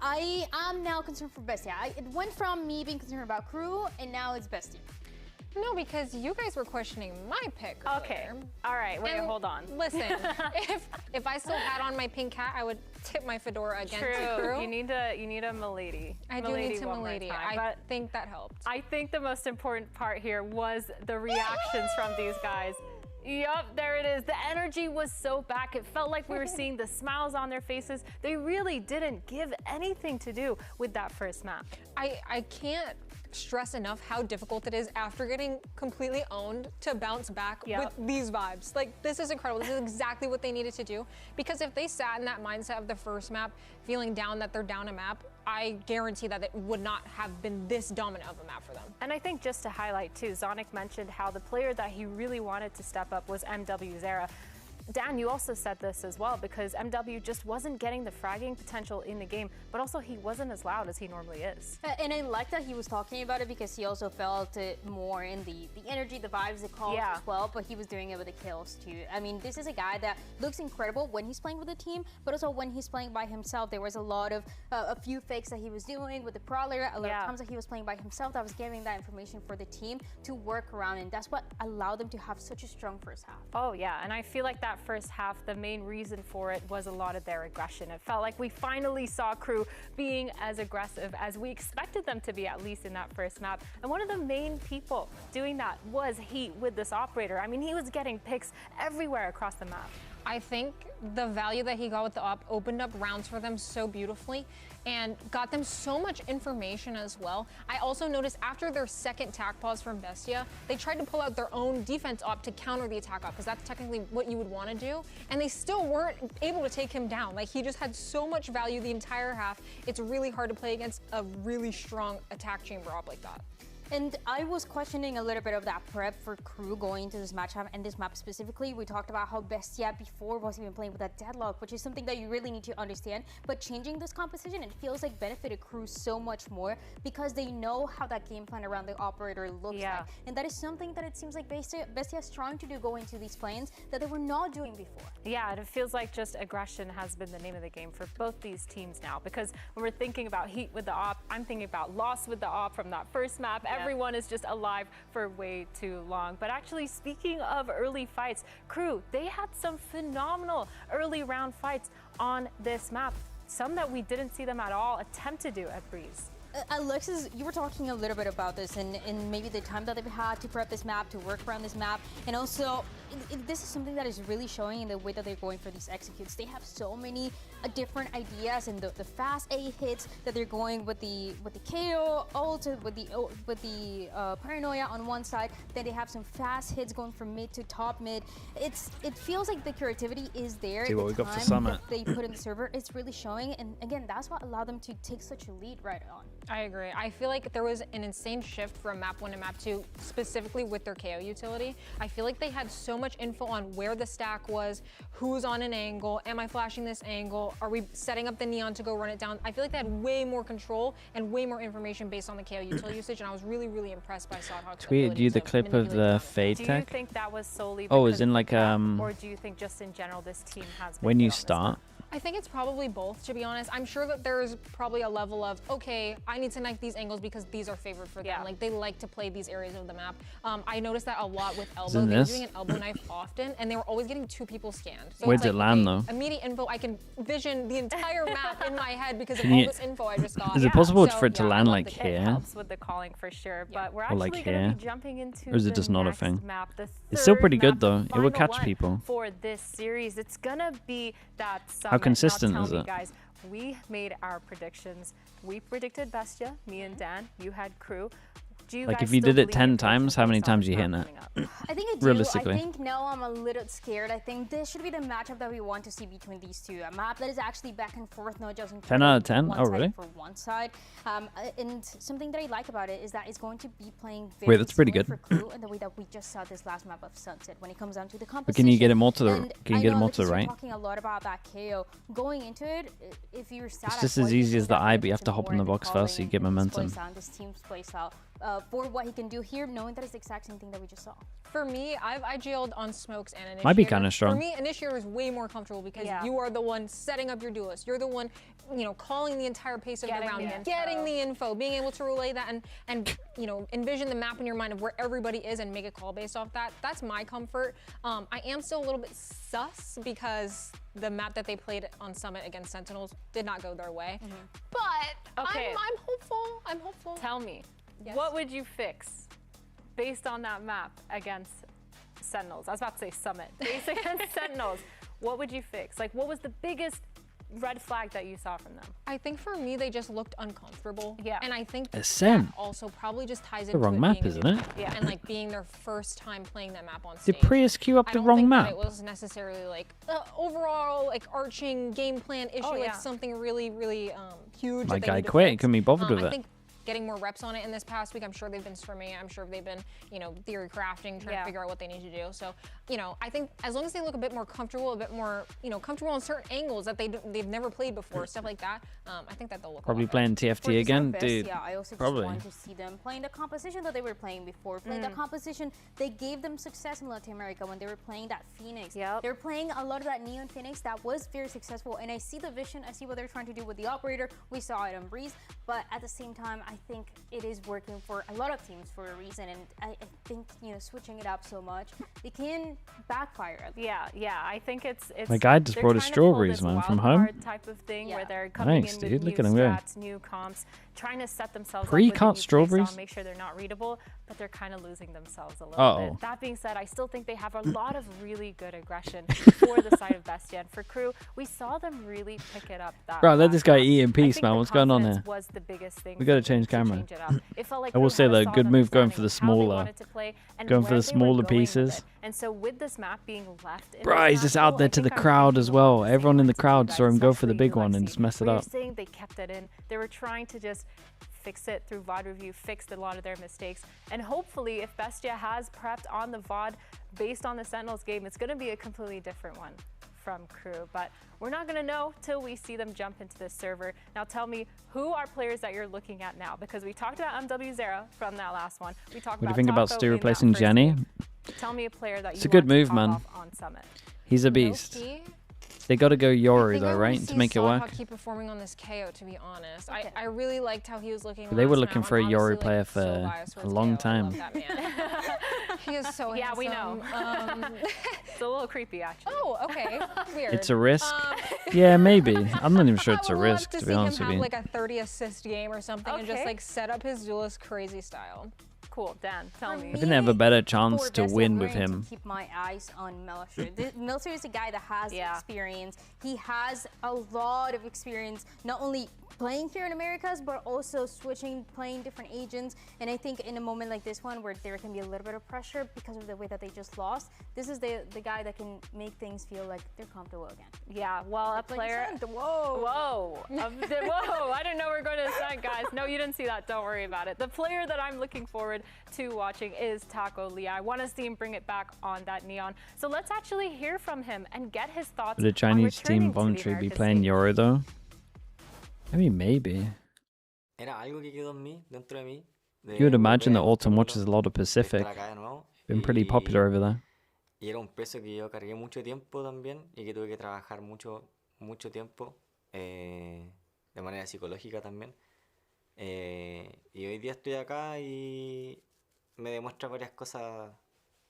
I am now concerned for Bestia. It went from me being concerned about crew, and now it's Bestia. No, because you guys were questioning my pick Okay, earlier. all right, wait, And hold on. Listen, if I still had on my pink hat, I would tip my fedora against crew. You need a milady. I do need to milady. I think that helped. I think the most important part here was the reactions from these guys. Yup, there it is. The energy was so back. It felt like we were seeing the smiles on their faces. They really didn't give anything to do with that first map. I can't stress enough how difficult it is after getting completely owned to bounce back with these vibes. Like, this is incredible. This is exactly what they needed to do. Because if they sat in that mindset of the first map, feeling down that they're down a map, I guarantee that it would not have been this dominant of a map for them. And I think just to highlight too, Zonic mentioned how the player that he really wanted to step up was MW Zera. Dan, you also said this as well, because MW just wasn't getting the fragging potential in the game, but also he wasn't as loud as he normally is. And I like that he was talking about it because he also felt it more in the energy, the vibes, the calls as well, but he was doing it with the kills too. I mean, this is a guy that looks incredible when he's playing with a team, but also when he's playing by himself. There was a lot of, a few fakes that he was doing with the Prowler, a lot of times that he was playing by himself that was giving that information for the team to work around, and that's what allowed them to have such a strong first half. Oh yeah, and I feel like that first half, the main reason for it was a lot of their aggression. It felt like we finally saw KRU being as aggressive as we expected them to be, at least in that first map. And one of the main people doing that was Heat with this operator. I mean, he was getting picks everywhere across the map. I think the value that he got with the op opened up rounds for them so beautifully and got them so much information as well. I also noticed after their second tac pause from BESTIA, they tried to pull out their own defense op to counter the attack op, because that's technically what you would want to do, and they still weren't able to take him down. Like, he just had so much value the entire half. It's really hard to play against a really strong attack chamber op like that. And I was questioning a little bit of that prep for KRU going into this matchup and this map specifically. We talked about how BESTIA before was even playing with that deadlock, which is something that you really need to understand. But changing this composition, it feels like benefited KRU so much more because they know how that game plan around the operator looks like. And that is something that it seems like BESTIA is trying to do going into these Playins that they were not doing before. Yeah, and it feels like just aggression has been the name of the game for both these teams now, because when we're thinking about Heat with the op, I'm thinking about Lost with the op from that first map. Everyone is just alive for way too long. But actually, speaking of early fights, KRU, they had some phenomenal early round fights on this map. Some that we didn't see them at all attempt to do at Breeze. Alexis, you were talking a little bit about this and maybe the time that they've had to prep this map, to work around this map, and also this is something that is really showing in the way that they're going for these executes. They have so many different ideas, and the fast A hits that they're going with the KO ult, with the paranoia on one side. Then they have some fast hits going from mid to top mid. It feels like the creativity is there. See what we got for time Summit. that they put in the server, it's really showing, and again, that's what allowed them to take such a lead right on. I agree. I feel like there was an insane shift from map 1 to map 2, specifically with their KO utility. I feel like they had so much info on where the stack was, who's on an angle, am I flashing this angle, are we setting up the neon to go run it down? I feel like they had way more control and way more information based on the KO utility usage, and I was really, really impressed by Sodhawk's Tweeted you the clip of the fade Do you tech? think that was solely Oh, because is in like or do you think just in general this team has been when you good on this start? I think it's probably both, to be honest. I'm sure that there's probably a level of, okay, I need to knife these angles because these are favored for them. Like, they like to play these areas of the map. I noticed that a lot with elbow. Isn't They were this? doing an elbow knife often, and they were always getting 2 people scanned. So Where'd it's it like, land, okay, though? immediate info, I can vision the entire map in my head because of Can all you- this info I just got. Is it possible So, for it to yeah, I land love like the It here? helps with the calling for sure, but we're Or actually like going to here? be jumping into Or is it the just not a next thing? map, the It's still third pretty good map, though. the It will final catch one people. for this series. It's gonna be that Summit. How consistent now, is tell me, it? guys, we made our predictions. We predicted BESTIA, me and Dan. You had KRU. Do you Like guys if you still did it believe 10 in times, how many based on times this you hitting map it? coming up? I think I do. Realistically. I think now I'm a little scared. I think this should be the matchup that we want to see between these two. A map that is actually back and forth, not just 10 out of 10? one Oh, side really? for one side. And something that I like about it is that it's going to be playing very Wait, that's pretty similar good. for KRU in the way that we just saw this last map of Sunset when it comes down to the composition. But can you get it more to the? And Can you I get it know more that to the you're right? talking a lot about that KO. Going into it, if you're sat It's at just point, as you easy can as the eye, definitely but you have put to some hop more in the into box first so you calling get and this momentum. playstyle and this team's playstyle for what he can do here, knowing that it's the exact same thing that we just saw. For me, I jailed on smokes and initiator. Might be kinda strong. For me, initiator is way more comfortable because you are the one setting up your duelist. You're the one, you know, calling the entire pace of the round, getting the info, being able to relay that and you know, envision the map in your mind of where everybody is and make a call based off that. That's my comfort. I am still a little bit sus because the map that they played on Summit against Sentinels did not go their way. But Okay. I'm hopeful. I'm hopeful. Tell me, what would you fix based on that map against Sentinels. I was about to say Summit. Base against Sentinels. What would you fix? Like, what was the biggest red flag that you saw from them? I think for me, they just looked uncomfortable. Yeah. And I think Ascent. that also probably just ties The into wrong it map, being a isn't new it? map Yeah. and like being their first time playing that map on stage. Did Prius queue up the wrong I don't map? think that it was necessarily like overall like arching game plan issue, like something really, really huge. My that they guy need to quit. He fix. couldn't be bothered with I it. think getting more reps on it in this past week, I'm sure they've been scrimming. I'm sure they've been, you know, theory crafting, trying to figure out what they need to do. So, you know, I think as long as they look a bit more comfortable, a bit more, you know, comfortable on certain angles that they've never played before, stuff like that, I think that they'll look Probably a lot better. playing TFT again, dude. Yeah, I also Probably. just want to see them playing the composition that they were playing before. Playing the composition, they gave them success in Latin America when they were playing that Phoenix. They were playing a lot of that Neon Phoenix that was very successful, and I see the vision, I see what they're trying to do with the operator. We saw it on Breeze, but at the same time, I think it is working for a lot of teams for a reason, and I think, you know, switching it up so much, it can backfire. Yeah, I think it's My guy just they're brought his trying to pull strawberries, this man, wild from home. card type of thing where they're coming Nice, in dude. with Look new at him go. strats, new comps, trying to set themselves Pre-cut up with a new strawberries? playstyle, make sure they're not readable, but they're kind of losing themselves a little Uh-oh. bit. That being said, I still think they have a lot of really good aggression for the side of BESTIA. And for Crew, we saw them really pick it up. That Bro, let this guy last eat in round. I peace, think man. the What's going on confidence here? was the biggest thing We got to for them change camera. change it up. It felt like I will Crew say had a though, good solid move going for understanding the of how they smaller. wanted to play and Going for where the they were smaller going with pieces. it. And so with this map being left in Bro, this he's just map out pool, there I to the think I'm crowd thinking as of well. the Everyone in the same crowd guys, saw him go for the especially big one and just mess it where up. You're saying they kept it in. They were trying to just fix it through VOD review, fixed a lot of their mistakes. And hopefully, if BESTIA has prepped on the VOD based on the Sentinels game, it's going to be a completely different one from Crew. But we're not going to know till we see them jump into this server. Now tell me, who are players that you're looking at now? Because we talked about MW0 from that last one. We talked What do you about think about Taco Stu in that replacing first Jenny? game. Tell me a player that It's you a good want to move, pop man. off on Summit. He's a beast. They got to go Yori though, right, to make it work. Keep performing on this KO, to be honest. I really liked how he was looking. They were last looking map. for a I'm Yori honestly, player like, for so biased a towards long KO. I love time. that man. He is so Yeah, we know. handsome. It's a little creepy, actually. Oh, okay. Weird. It's a risk. Yeah, maybe. I'm not even sure it's a I would love risk, to see be honest him with have you. like a 30 assist game or something and just Okay. like set up his duelist crazy style. Cool, Dan, tell me. I think they have a better chance to BESTIA, win I'm with going him. to keep my eyes on Melcher. Melcher is a guy that has experience. He has a lot of experience, not only playing here in Americas, but also switching, playing different agents. And I think in a moment like this one, where there can be a little bit of pressure because of the way that they just lost, this is the guy that can make things feel like they're comfortable again. Yeah, well, a player. Whoa. Whoa, I didn't know we were going to Ascent, guys. No, you didn't see that. Don't worry about it. The player that I'm looking forward to watching is Taco Lee. I want to see him bring it back on that Neon. So let's actually hear from him and get his thoughts. Would a Chinese on returning team to the voluntary be Americas playing stage. Yoro though? I mean, maybe. Era algo que quedó en mí, dentro de mí. You would imagine that Autumn watches a lot of Pacific. Estar acá de nuevo. Been pretty popular over there. Y era un peso que yo cargué mucho tiempo también y que tuve que trabajar mucho tiempo de manera psicológica también. Y hoy día estoy acá y me demuestra varias cosas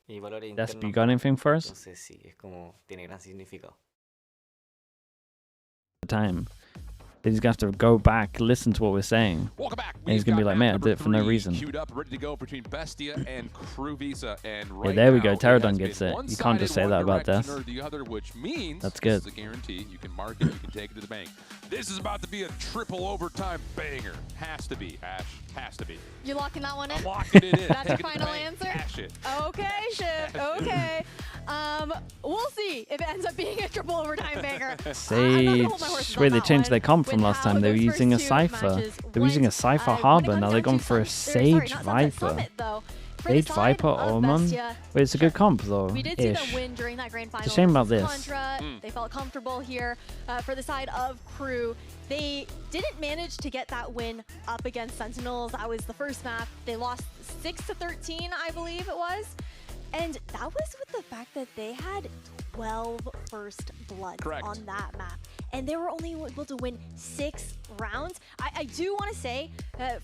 y valores That's, internos. you got anything for us? Entonces sí, es como tiene gran significado. Time. Then he's gonna have to go back, listen to what we're saying. Welcome back. And he's gonna be like, man, I did it for no reason. Queued up, ready to go between BESTIA and Crew Visa, and Yeah, right there we now, go. it Pterodon has gets been it. You can't just say one-sided, that about one Death. direction or the other, which means That's this good. is a guarantee. You can mark it, you can take it to the bank. This is about to be a triple overtime banger. Has to be, Ash. Has to be. You locking that one in? I'm locking it in. That's your Take it to the final bank. answer? Cash it. Okay, Shiv. Okay. We'll see if it ends up being a triple overtime banger. Sage. Wait, they changed their comp from last time. They were using a Cypher. They were using a Cypher Harbor. Now they've gone for a Sage Viper. Sage Viper Omen? Wait, it's a good comp though. We did see them Ish. win during that grand final. It's a shame about this. Contra. They felt comfortable here for the side of Crew. They didn't manage to get that win up against Sentinels. That was the first map. They lost 6-13, I believe it was. And that was with the fact that they had 12 first bloods on that map. And they were only able to win 6 rounds. I do want to say,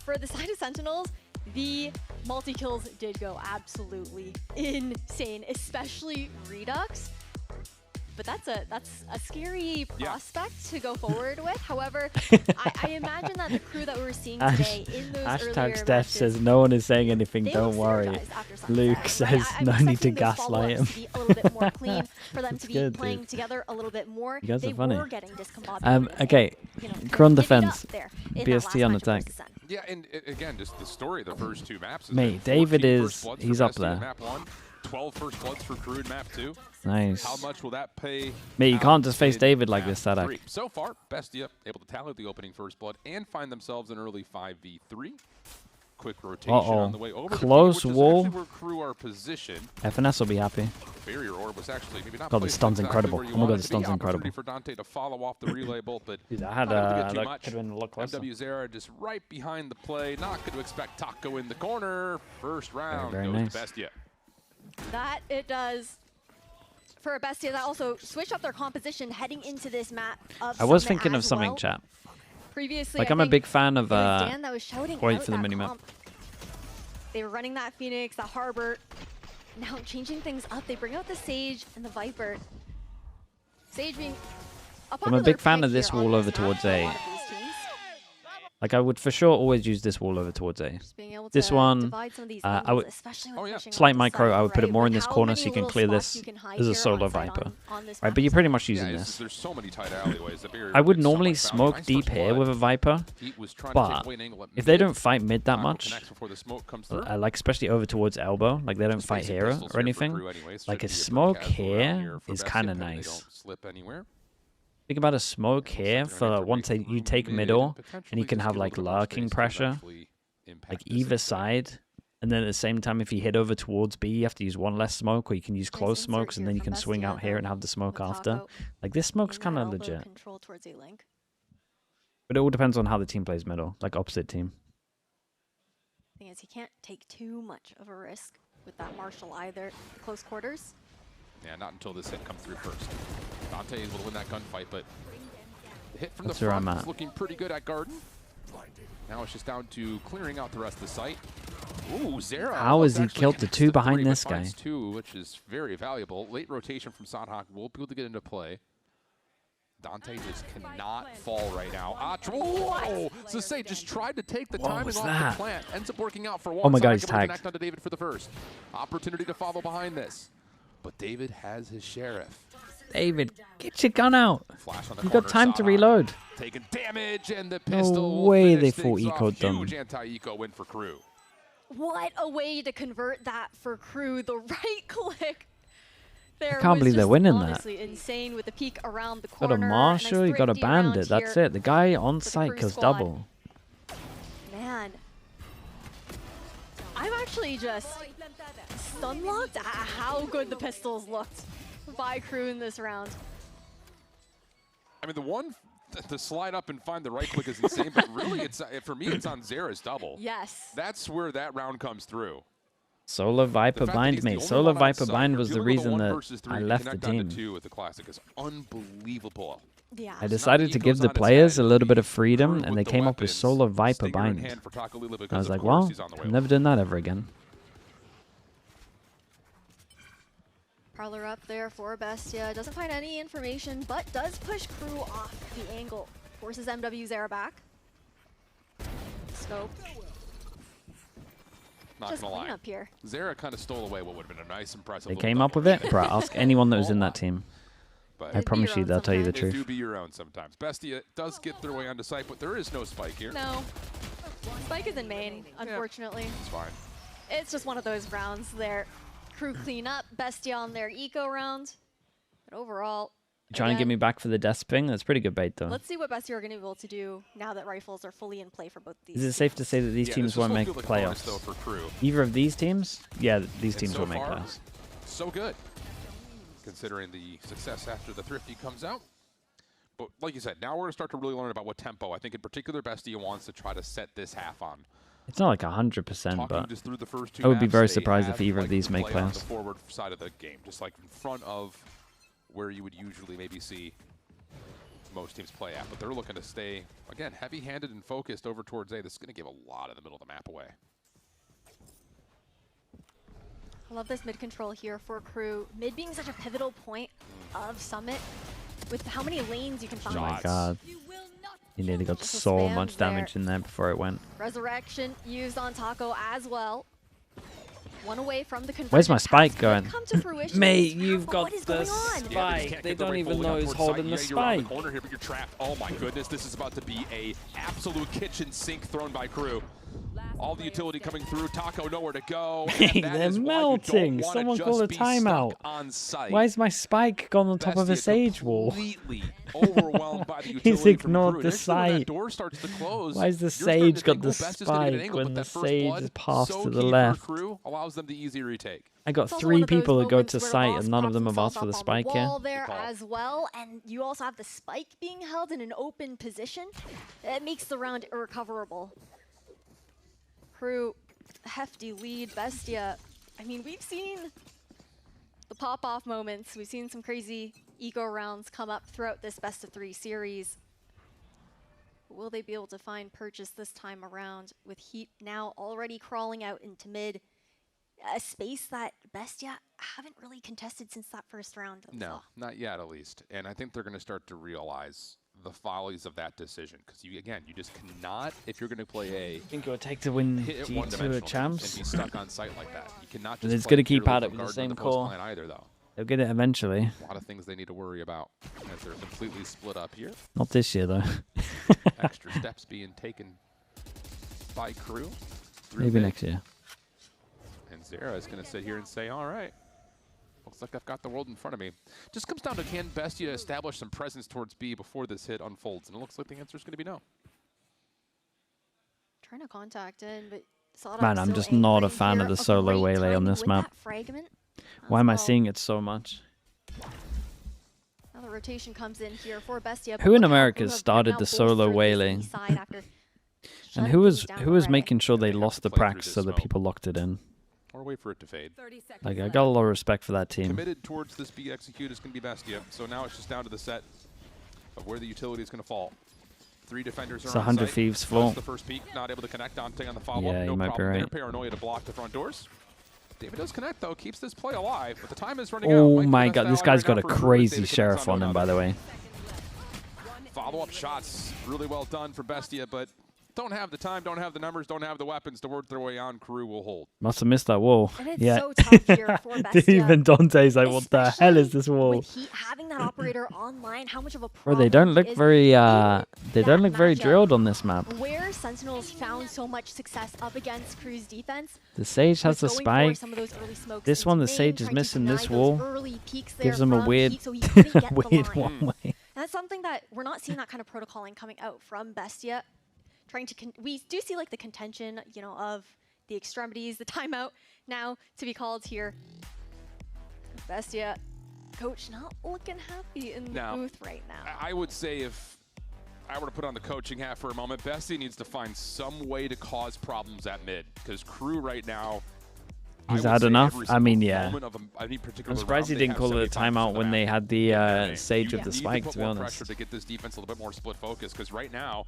for the side of Sentinels, the multi-kills did go absolutely insane, especially Redux. but that's a scary prospect to go forward with. However, I imagine that the crew that we were seeing today in those earlier Steph matches, says no one is saying anything. Don't worry. Luke says no need to gaslight him. to be a little bit more clean, for them to be good, playing dude. together a little bit more. You guys They are funny. were getting discombobulated. Okay, Kron defense. BST on attack. Yeah, and again, just the story of the first two maps. Mate, David he's up there. Map 1, 12 first bloods for Crew in map 2. Nice. How much will that pay? Mate, you can't just face David like this, Sadak. 3. So far, Bestia able to tally the opening first blood and find themselves an early 5v3. Quick rotation on the way over. Close wall. Where Crew are positioned. FNS will be happy. Barrier orb was actually maybe not. God, the stun's incredible. Oh my god, the stun's incredible. For Dante to follow off the relay bolt, but dude, I had that could have been a lot closer. MW Zera just right behind the play. Not going to expect Taco in the corner. First round very goes nice. to Bestia. That it does. For a Bestia that also switched up their composition heading into this map. I was thinking of something, chat. Previously, like I'm a big fan of Dan that was shouting wait out for the that minimap. comp. They were running that Phoenix, that Harbor. Now changing things up. They bring out the Sage and the Viper. Sage being I'm a big fan of this wall over towards A. Like I would for sure always use this wall over towards A. This one, I would slight micro. I would put it more in this corner so you can clear this as a solo Viper, right? But you're pretty much using this. There's so many tight alleyways. I would normally smoke deep here with a Viper, but if they don't fight mid that much, like especially over towards elbow, like they don't fight here or anything, like a smoke here is kind of nice. Think about a smoke here for once you take middle, and you can have like lurking pressure, like either side. And then at the same time, if you hit over towards B, you have to use one less smoke, or you can use close smokes, and then you can swing out here and have the smoke after. Like this smoke's kind of legit. But it all depends on how the team plays middle, like opposite team. Thing is, he can't take too much of a risk with that Marshall either. Close quarters. Yeah, not until this hit comes through first. Dante is able to win that gunfight, but the hit from That's the where front I'm is at. looking pretty good at Garden. Now it's just down to clearing out the rest of the site. Ooh, Zera. How has he killed the two behind this guy? Two, which is very valuable. Late rotation from Sadhawk will be able to get into play. Dante just cannot fall right now. Whoa! So say just tried to take the timing off the plant. Ends up working out for one. Oh my god, he's tagged. tagged. Onto David for the first. Opportunity to follow behind this. But David has his sheriff. David, get your gun out. Flash on the You got time to reload. Taking damage, and the pistol No way will they finish full things eco off. them. Huge anti-eco win for Crew. What a way to convert that for Crew. The right click. There I can't believe they're winning that. Honestly insane with the peek around the corner. Got a Marshall, you got a Bandit. That's it. The guy on site kills squad. double. Man. I'm actually just stun-locked at how good the pistols looked by Crew in this round. I mean, the one to slide up and find the right click is insane, but really, it's for me, it's on Zera's double. Yes. That's where that round comes through. Solar Viper bind, mate. Solar Viper bind was the reason that I left the team. With the classic is unbelievable. Yeah. I decided to give the players a little bit of freedom, and they came up with Solar Viper bind. I was like, well, I'm never doing that ever again. Parlor up there for Bestia. Doesn't find any information, but does push Crew off the angle. Forces MW Zera back. Scope. Not Just gonna lie. up here. Zera kind of stole away what would have been a nice, impressive. They came up with it, bro. Ask anyone that was in that team. But I promise you, they'll tell you the truth. They do be your own sometimes. Bestia does get their way onto site, but there is no spike here. No. Spike is in main, unfortunately. It's fine. It's just one of those rounds there. Crew clean up, Bestia on their eco round. But overall, You trying to get me back for the desk ping? That's pretty good bait, though. let's see what Bestia are going to be able to do now that rifles are fully in play for both these. Is it safe to say that these teams won't make playoffs? Either of these teams? Yeah, these teams will make playoffs. So good, considering the success after the Thrifty comes out. But like you said, now we're going to start to really learn about what tempo. I think in particular, Bestia wants to try to set this half on. It's not like 100%, but just through the first two I would be maps, very they surprised if have, either of like, these the make play on playoffs. the forward side of the game, just like in front of where you would usually maybe see most teams play at. But they're looking to stay, again, heavy-handed and focused over towards A. This is going to give a lot of the middle of the map away. I love this mid control here for Crew. Mid being such a pivotal point of Summit with how many lanes you can find. Oh my god. He nearly got so much damage in there before it went. Resurrection used on Taco as well. One away from the conversion. Where's my spike going? Mate, you've got the spike. They don't even know who's holding the spike. Corner here, but you're trapped. Oh my goodness, this is about to be a absolute kitchen sink thrown by Crew. All the utility coming through. Taco nowhere to go. They're melting. Someone call a timeout. Why is my spike gone on top of a Sage wall? Overwhelmed by the He's ignored the site. Door starts to close. Why has the Sage got the spike when the Sage is passed to the left? Crew allows them the easy retake. I got 3 people that go to site and none of them have asked for the spike here. There as well, and you also have the spike being held in an open position. It makes the round irrecoverable. Crew, hefty lead. Bestia, I mean, we've seen the pop-off moments. We've seen some crazy eco rounds come up throughout this best-of-3 series. Will they be able to find purchase this time around with Heat now already crawling out into mid? A space that Bestia haven't really contested since that first round. No, not yet at least. And I think they're going to start to realize the follies of that decision, because you just cannot, if you're going to play a, I think it would take to win G2 champs and be stuck on site like that. You cannot just. It's going to keep at it with the same core. Either though. They'll get it eventually. A lot of things they need to worry about as they're completely split up here. Not this year though. Extra steps being taken by Crew. Maybe next year. And Zera is going to sit here and say, all right, looks like I've got the world in front of me. Just comes down to, can Bestia establish some presence towards B before this hit unfolds? And it looks like the answer is going to be no. Trying to contact in, but man, I'm just not a fan of the solo Waylay on this map. Why am I seeing it so much? Now the rotation comes in here for Bestia. Who in America started the solo Waylay? And who was making sure they lost the practice so that people locked it in? Or wait for it to fade. Like, I got a lot of respect for that team. Committed towards this B execute is going to be Bestia. So now it's just down to the set of where the utility is going to fall. 3 defenders are it's 100 Thieves full. The first peak, not able to connect. Dante on the follow-up. Yeah, no you might problem be right. there. Paranoia to block the front doors. David does connect, though. Keeps this play alive, but the time is running out. Oh my god, this guy's got a crazy sheriff on him, by the way. Follow-up shots. Really well done for Bestia, but don't have the time, don't have the numbers, don't have the weapons to work their way on. Crew will hold. Must have missed that wall. And it's yeah. so tough here for Bestia. Even Dante's like, what the hell is this wall? With Heat having that operator online, how much of a Or problem they don't look very drilled on this map. Where Sentinels found so much success up against Crew's defense. The Sage has the spike. This one, the Sage is missing this wall. Gives them a weird, weird one way. And that's something that we're not seeing that kind of protocoling coming out from Bestia. Trying to, we do see like the contention, you know, of the extremities, the timeout now to be called here. Bestia, coach not looking happy in the booth right now. I would say if I were to put on the coaching hat for a moment, Bestia needs to find some way to cause problems at mid, because Crew right now, He's had enough. I mean, yeah. I'm surprised he didn't call it a timeout when they had the Sage with the spike, to be honest. Pressure to get this defense a little bit more split focus, because right now,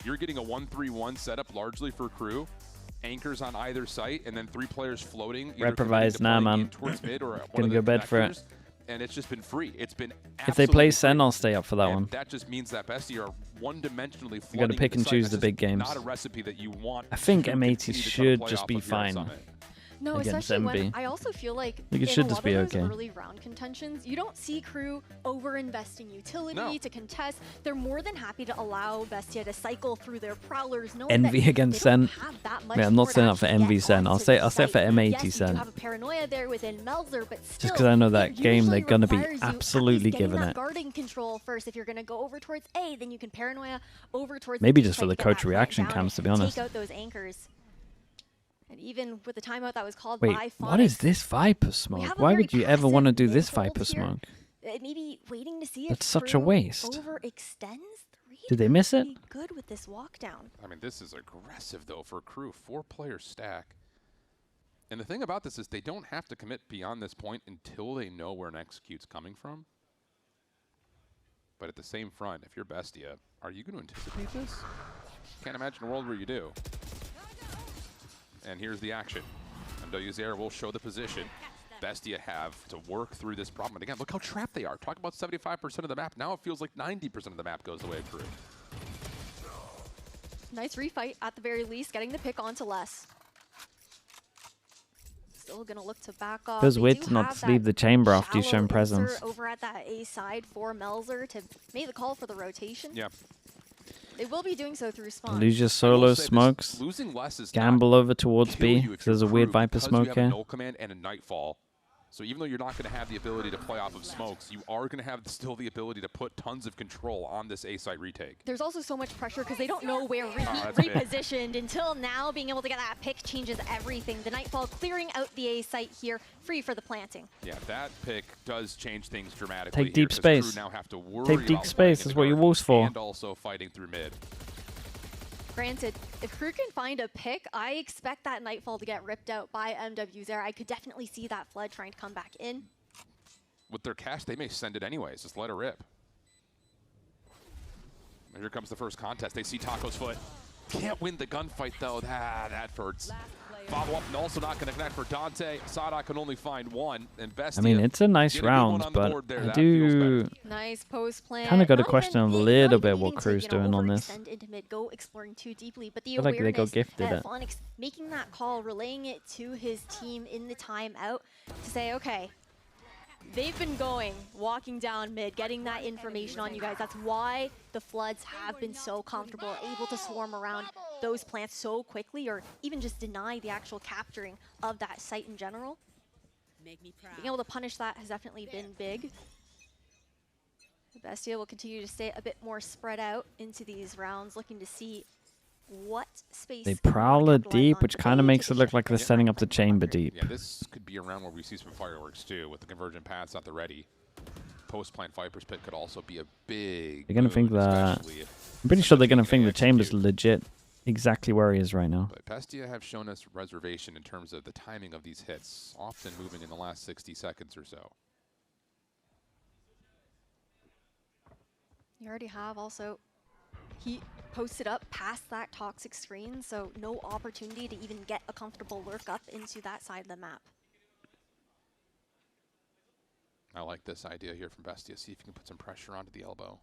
you're getting a 1-3-1 setup largely for Crew. Anchors on either site, and then 3 players floating. Reprovise now, man. Gonna go bed for it. And it's just been free. It's been if they play Sen, I'll stay up for that one. That just means that Bestia are one-dimensionally flooding. You got to pick and choose the big games. Not a recipe that you want. I think M80 should just be fine. No, especially when I also feel like it should just be okay. Early round contentions, you don't see Crew over-investing utility to contest. They're more than happy to allow Bestia to cycle through their prowlers. Envy against Sen. Man, I'm not saying up for Envy Sen. I'll say for M80 Sen. Have a paranoia there within Melzer, but still, just because I know that game, they're gonna be absolutely giving it. Guarding control first. If you're gonna go over towards A, then you can paranoia over towards. Maybe just for the coach reaction cams, to be honest. Take out those anchors. And even with the timeout that was called by Phonics, what is this Viper smoke? Why would you ever want to do this Viper smoke? Maybe waiting to see That's such a waste. Overextends. Did they miss it? Good with this walk down. I mean, this is aggressive though for Crew. 4-player stack. And the thing about this is they don't have to commit beyond this point until they know where an execute's coming from. But at the same front, if you're Bestia, are you going to anticipate this? Can't imagine a world where you do. And here's the action. Andoyuzer will show the position. Bestia have to work through this problem. And again, look how trapped they are. Talk about 75% of the map. Now it feels like 90% of the map goes away through. Nice refight at the very least, getting the pick onto Les. Still gonna look to back off. Feels weird to not leave the chamber after you've shown presence. Over at that A side for Melzer to make the call for the rotation. Yeah. They will be doing so through spawn. Lose your solo smokes. Losing Les is Gamble over towards B. There's a weird Viper smoke here. You have a null command and a Nightfall. So even though you're not going to have the ability to play off of smokes, you are going to have still the ability to put tons of control on this A site retake. There's also so much pressure because they don't know where repositioned. Until now, being able to get that pick changes everything. The Nightfall clearing out the A site here, free for the planting. Yeah, that pick does change things dramatically. Take deep space. Now have to worry Take deep about space. That's what your wall's for. And also fighting through mid. Granted, if Crew can find a pick, I expect that Nightfall to get ripped out by MWZ. I could definitely see that Flood trying to come back in. With their cash, they may send it anyways. Just let it rip. And here comes the first contest. They see Taco's foot. Can't win the gunfight, though. That hurts. Follow-up and also not going to connect for Dante. Sada can only find one. And Bestia, I mean, it's a nice round, but I do nice post plan. kind of got to question a little bit what Crew's doing on this. Into mid, go exploring too deeply, but the I feel like they got gifted it. Phonics making that call, relaying it to his team in the timeout to say, okay, they've been walking down mid, getting that information on you guys. That's why the Floods have been so comfortable, able to swarm around those plants so quickly, or even just deny the actual capturing of that site in general. Being able to punish that has definitely been big. Bestia will continue to stay a bit more spread out into these rounds, looking to see what space. They prowl it deep, which kind of makes it look like they're setting up the chamber deep. Yeah, this could be a round where we see some fireworks too, with the convergent paths at the ready. Post-plant Viper's Pit could also be a big. They're gonna think that. I'm pretty sure they're gonna think the chamber's legit, exactly where he is right now. But Bestia have shown us reservation in terms of the timing of these hits, often moving in the last 60 seconds or so. You already have also. He posted up past that toxic screen, so no opportunity to even get a comfortable lurk up into that side of the map. I like this idea here from Bestia. See if you can put some pressure onto the elbow.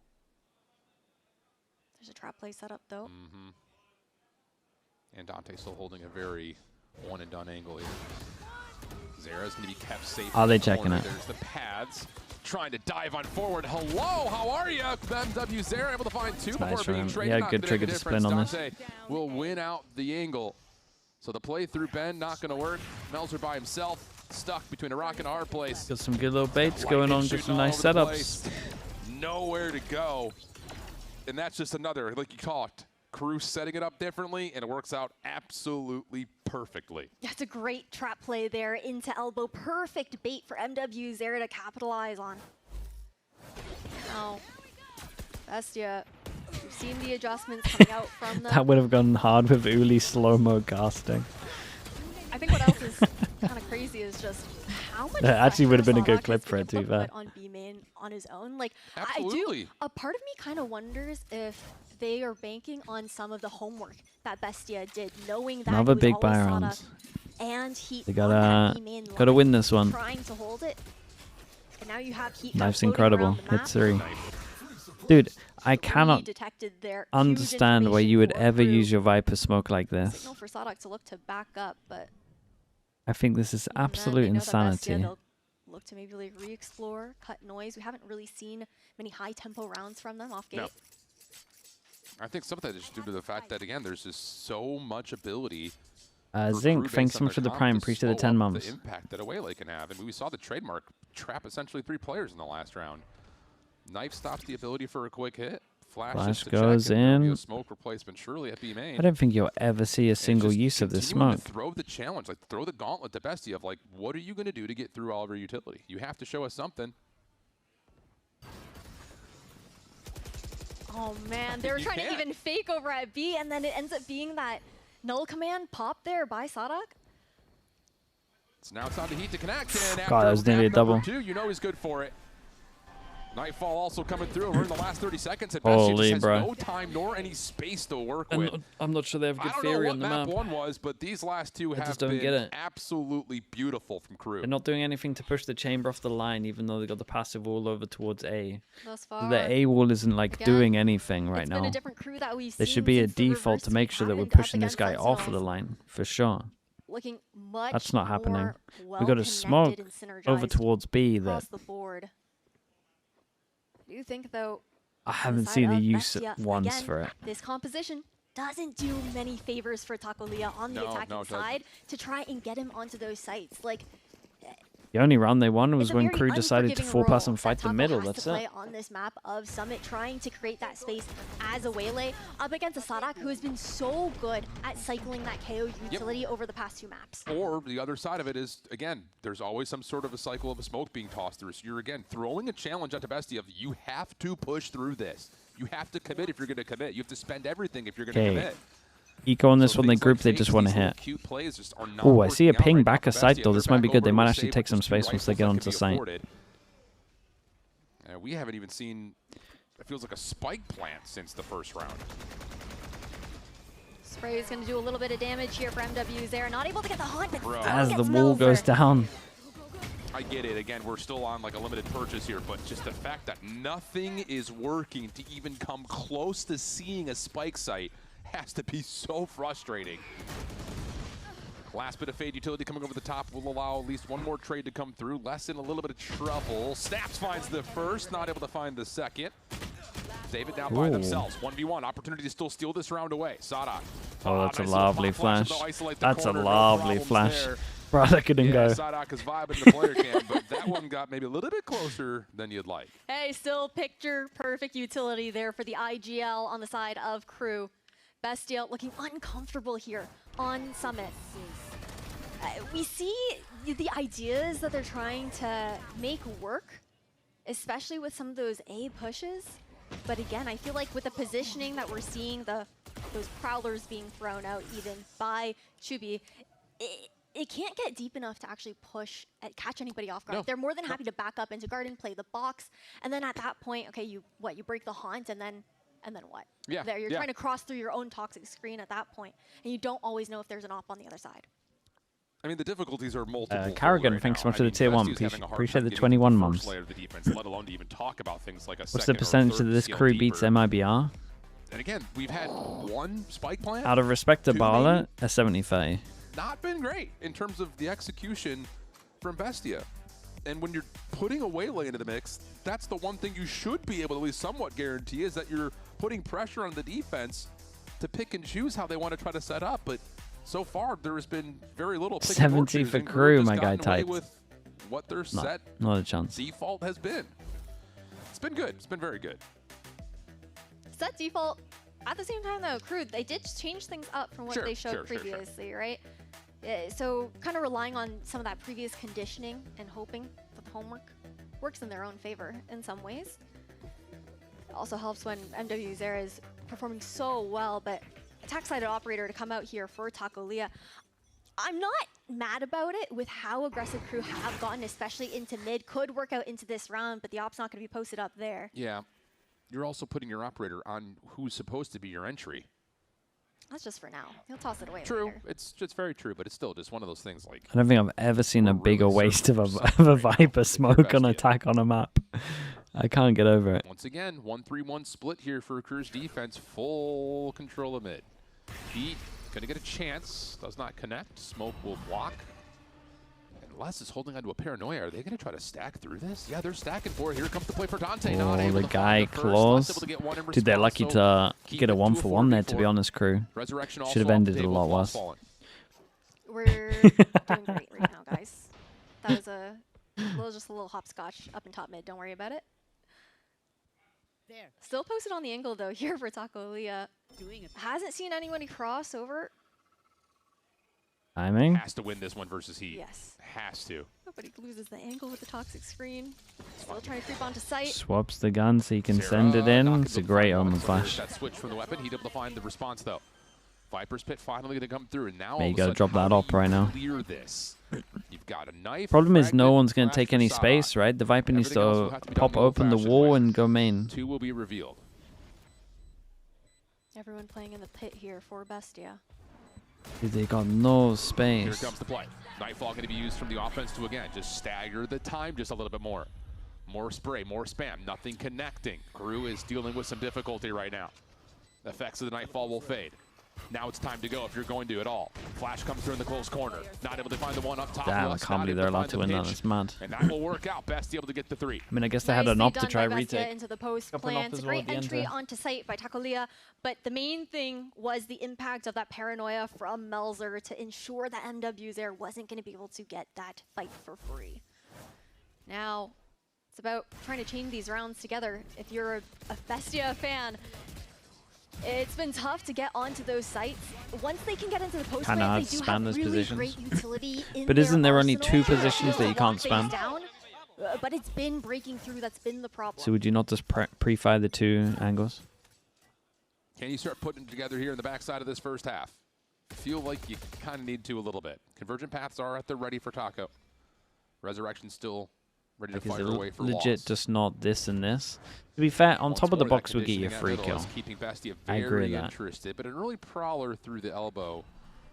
There's a trap play set up, though. And Dante still holding a very one-and-done angle here. Zera's going to be kept safe. Are they checking it? There's the pads. Trying to dive on forward. Hello, how are you? MW Zera able to find two before being traded. Yeah, good trigger discipline on this. Dante will win out the angle. So the play through Ben not going to work. Melzer by himself, stuck between a rock and a hard place. Got some good little baits going on, got some nice setups. Nowhere to go. And that's just another, like you talked, Crew setting it up differently, and it works out absolutely perfectly. That's a great trap play there into elbow. Perfect bait for MW Zera to capitalize on. Now, Bestia, we've seen the adjustments coming out from them. That would have gone hard with Uli slow-mo casting. I think what else is kind of crazy is just how much that actually would have been a good clip for it, to be fair. On B main on his own. Like, absolutely. A part of me kind of wonders if they are banking on some of the homework that Bestia did, knowing that another big buy round. And Heat they gotta win this one. Trying to hold it. And now you have Heat. Knife's incredible. Hit 3. Dude, I cannot understand why you would ever use your Viper smoke like this. Signal for Sadak to look to back up, but I think this is absolute insanity. Look to maybe like re-explore, cut noise. We haven't really seen many high-tempo rounds from them off gate. No. I think some of that is due to the fact that, again, there's just so much ability. Zinc, thanks so much for the prime. Appreciate the 10 months. The impact that Away Lake can have. I mean, we saw the trademark trap essentially 3 players in the last round. Knife stops the ability for a quick hit. Flash goes in. Smoke replacement surely at B main. I don't think you'll ever see a single use of this smoke. Throw the challenge, like throw the gauntlet to Bestia of like, what are you going to do to get through all of your utility? You have to show us something. Oh man, they were trying to even fake over at B, and then it ends up being that null command pop there by Sadak. So now it's time to Heat to connect, and God, that was nearly a double. 2, you know he's good for it. Nightfall also coming through. We're in the last 30 seconds. And Holy, has bro. no time nor any space to work with. I'm not sure they have good I don't theory know on what the map. map one was, but these last two I have just don't been get it. absolutely beautiful from Crew. They're not doing anything to push the chamber off the line, even though they got the passive wall over towards A. Thus far, The A wall isn't like doing anything right it's now. been a different Crew that we've There seen should be a since the default reverse to make sure that we're happened up pushing this against guy off of Sentinels. the line for sure. Looking much That's not happening. more We got a smoke well-connected and over synergized towards B across that the board. Do you think though? I on the haven't side seen the of use Bestia, once again, for it. This composition doesn't do many favors for Taco Leah on the attacking side to try and get him onto those sites. Like, The only round they won was it's a when very Crew decided to unforgiving four-person role fight that the Taco middle. has That's to play it. on this map of Summit, trying to create that space as a Waylay up against a Sadak who has been so good at cycling that KO utility over the past 2 maps. Or the other side of it is, again, there's always some sort of a cycle of a smoke being tossed through. So you're, again, throwing a challenge at the Bestia of you have to push through this. You have to commit if you're going to commit. You have to spend everything if you're going to commit. Eco on this So one, they things group, like they just want to these little hit. cute plays just are not Oh, I see a working out ping right back now a for side Bestia. though. They're This might be back good. They over might to actually save take with some just 2 space once they rifles get that onto can be site. afforded. We haven't even seen, it feels like a spike plant since the first round. Spray is going to do a little bit of damage here for MWs there. Not able to get the hunt, but still As the gets wall Milzer. goes down. I get it. Again, we're still on like a limited purchase here, but just the fact that nothing is working to even come close to seeing a spike site has to be so frustrating. Last bit of Fade utility coming over the top will allow at least one more trade to come through. Less in a little bit of trouble. Snaps finds the first, not able to find the second. David down by themselves. 1v1. Opportunity to still steal this round away. Sadak. Oh, that's a nice little lovely pop flash. flash. They'll isolate the That's a corner, no lovely problems flash. there. Bro, that couldn't go. Sadak is vibing the player cam, but that one got maybe a little bit closer than you'd like. Hey, still picture perfect utility there for the IGL on the side of Crew. Bestia looking uncomfortable here on Summit. We see the ideas that they're trying to make work, especially with some of those A pushes. But again, I feel like with the positioning that we're seeing, those prowlers being thrown out even by Chubi, it can't get deep enough to actually push and catch anybody off guard. No. They're more than happy to back up into garden, play the box, and then at that point, okay, you break the haunt, and then what? Yeah, You're trying to cross through your own toxic screen at that point, and you don't always know if there's an op on the other side. I mean, the difficulties are multiple. Carrigan, right thanks so now. much for the tier 1. Bestia's having a hard Appreciate time the getting 21 to the mums. first layer of the defense, let alone to even talk about things like a What's the second or percentage third of this seal Crew deeper. beats MIBR? And again, we've had one spike plant. Out of respect to two Barlet, maybe. a 70-30. Not been great in terms of the execution from Bestia. And when you're putting a Waylay into the mix, that's the one thing you should be able to at least somewhat guarantee is that you're putting pressure on the defense to pick and choose how they want to try to set up. But so far, there has been very little pick and roll 70 for choosing. Crew, Just my guy gotten away typed. with what their set Not a chance. default has been. It's been good. It's been very good. Set default, at the same time though, Crew, they did change things up from what they showed previously, right? So kind of relying on some of that previous conditioning and hoping that the homework works in their own favor in some ways. It also helps when MW Zera is performing so well, but attack-sided operator to come out here for Taco Leah. I'm not mad about it with how aggressive Crew have gotten, especially into mid. Could work out into this round, but the op's not going to be posted up there. Yeah. You're also putting your operator on who's supposed to be your entry. That's just for now. He'll toss it away True. later. It's just very true, but it's still just one of those things like... I don't think I've ever seen a bigger waste of a Viper smoke on attack on a map. I can't get over it. Once again, 1-3-1 split here for Crew's defense. Full control of mid. Heat gonna get a chance. Does not connect. Smoke will block. And Les is holding onto a paranoia. Are they gonna try to stack through this? Yeah, they're stacking for it. Here comes the play for Dante. Not Oh, able the to guy find the first. Less claws. able to get one in Dude, they're response, lucky so to get a 1-for-1 there, to be honest, Crew. Resurrection Should have also off ended the a table, lot Claws worse. fallen. We're doing great right now, guys. That was just a little hopscotch up in top mid. Don't worry about it. Still posted on the angle though here for Taco Leah. Hasn't seen anybody cross over. Timing. Has to win this one versus Heat. Yes. Has to. Nobody loses the angle with the toxic screen. Still trying to creep onto site. Swaps the gun so he can send it in. It's a great omen flash. That switch from the weapon. He'd able to find the response though. Viper's Pit finally going to come through, and now Yeah, you all of a gotta sudden, drop how that do op you right now. Clear this. You've got a knife. Problem is no fragment, one's going to flash take any for space, Sadok. right? The Viper needs Everything else will to have to be done pop the open the old-fashioned wall way. and go main. 2 will be revealed. Everyone playing in the pit here for Bestia. They got no Here space. comes the play. Nightfall going to be used from the offense to, again, just stagger the time just a little bit more. More spray, more spam, nothing connecting. KRU is dealing with some difficulty right now. The effects of the Nightfall will fade. Now it's time to go if you're going to at all. Flash comes through in the close corner. Not able to find the one up top. Damn, I Lux, can't not believe able they're to allowed find to the win that. pinch. It's mad. And that will work out. Best able to get the 3. I mean, I guess they had an Nicely op to done try by Bestia retake. into the post Couple plant. up as well Great at the end entry there. onto site by Takolia, but the main thing was the impact of that paranoia from Melzer to ensure that MW's there wasn't going to be able to get that fight for free. Now, it's about trying to chain these rounds together. If you're a Bestia fan, it's been tough to get onto those sites. Once they can get into the post Kinda plant, hard they to do spam have those really positions. great utility in But their isn't there only arsenal 2 positions that you can't lock things spam? down, but it's been breaking through. That's been the problem. So would you not just pre-fire the 2 angles? Can you start putting it together here in the backside of this first half? Feel like you kind of need to a little bit. Convergent paths are at the ready for Taco. Resurrection still ready to Like, is fire it away for legit loss. just not this and this? To be fair, on Once top of the more, that box would get you a conditioning at free middle kill. is keeping Bestia I agree very with that. interested, but an early prowler through the elbow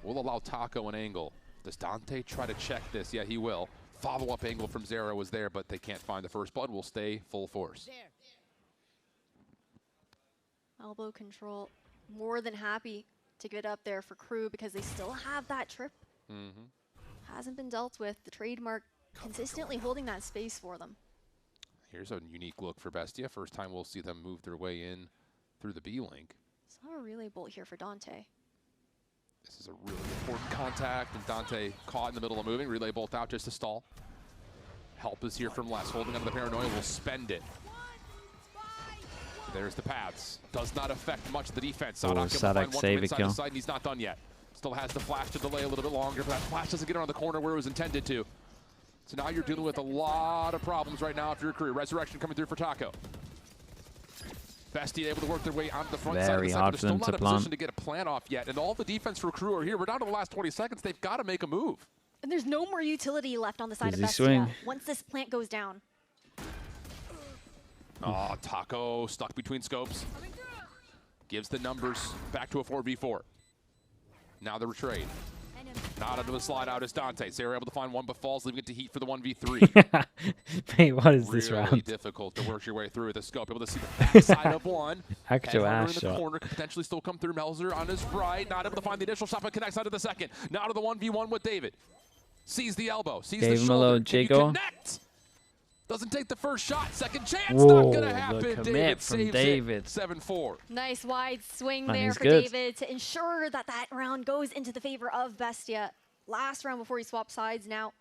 will allow Taco an angle. Does Dante try to check this? Yeah, he will. Follow-up angle from Zero was there, but they can't find the first blood. Will stay full force. Elbow control, more than happy to get up there for KRU because they still have that trip. Hasn't been dealt with. The trademark consistently holding that space for them. Here's a unique look for Bestia. First time we'll see them move their way in through the B-link. Saw a relay bolt here for Dante. This is a really important contact, and Dante caught in the middle of moving. Relay bolt out just to stall. Help is here from Les. Holding onto the paranoia, will spend it. There's the paths. Does not affect much of the defense. Sadok able to find one from inside the side, and he's not done yet. Still has the flash to delay a little bit longer, but that flash doesn't get around the corner where it was intended to. So now you're dealing with a lot of problems right now if you're a KRU. Resurrection coming through for Taco. Bestia able to work their way onto the front side of the Very sector. hard They're for still them not to in a position plant. to get a plant off yet, and all the defense for KRU are here. We're down to the last 20 seconds. They've got to make a move. And there's no more utility left on the side of Easy Bestia swing. once this plant goes down. Oh, Taco stuck between scopes. Gives the numbers back to a 4v4. Now the retrade. Not into the slide out is Dante. Sarah able to find one, but falls, leaving it to Heat for the 1v3. Wait, what is this really round? difficult to work your way through with the scope. Able to see the backside of one. Actual Headhunter ass in the shot. corner could potentially still come through. Melzer on his right. Not able to find the initial shot, but connects out to the second. Now to the 1v1 with David. Sees the elbow. Sees Gave the him a shoulder. little Can you jiggle. connect? Doesn't take the first shot. Second chance. Whoa, Not going to the happen. commit David from saves David. it. 7-4. Nice wide swing Man, there he's for good. David to ensure that that round goes into the favor of Bestia. Last round before he swaps sides now.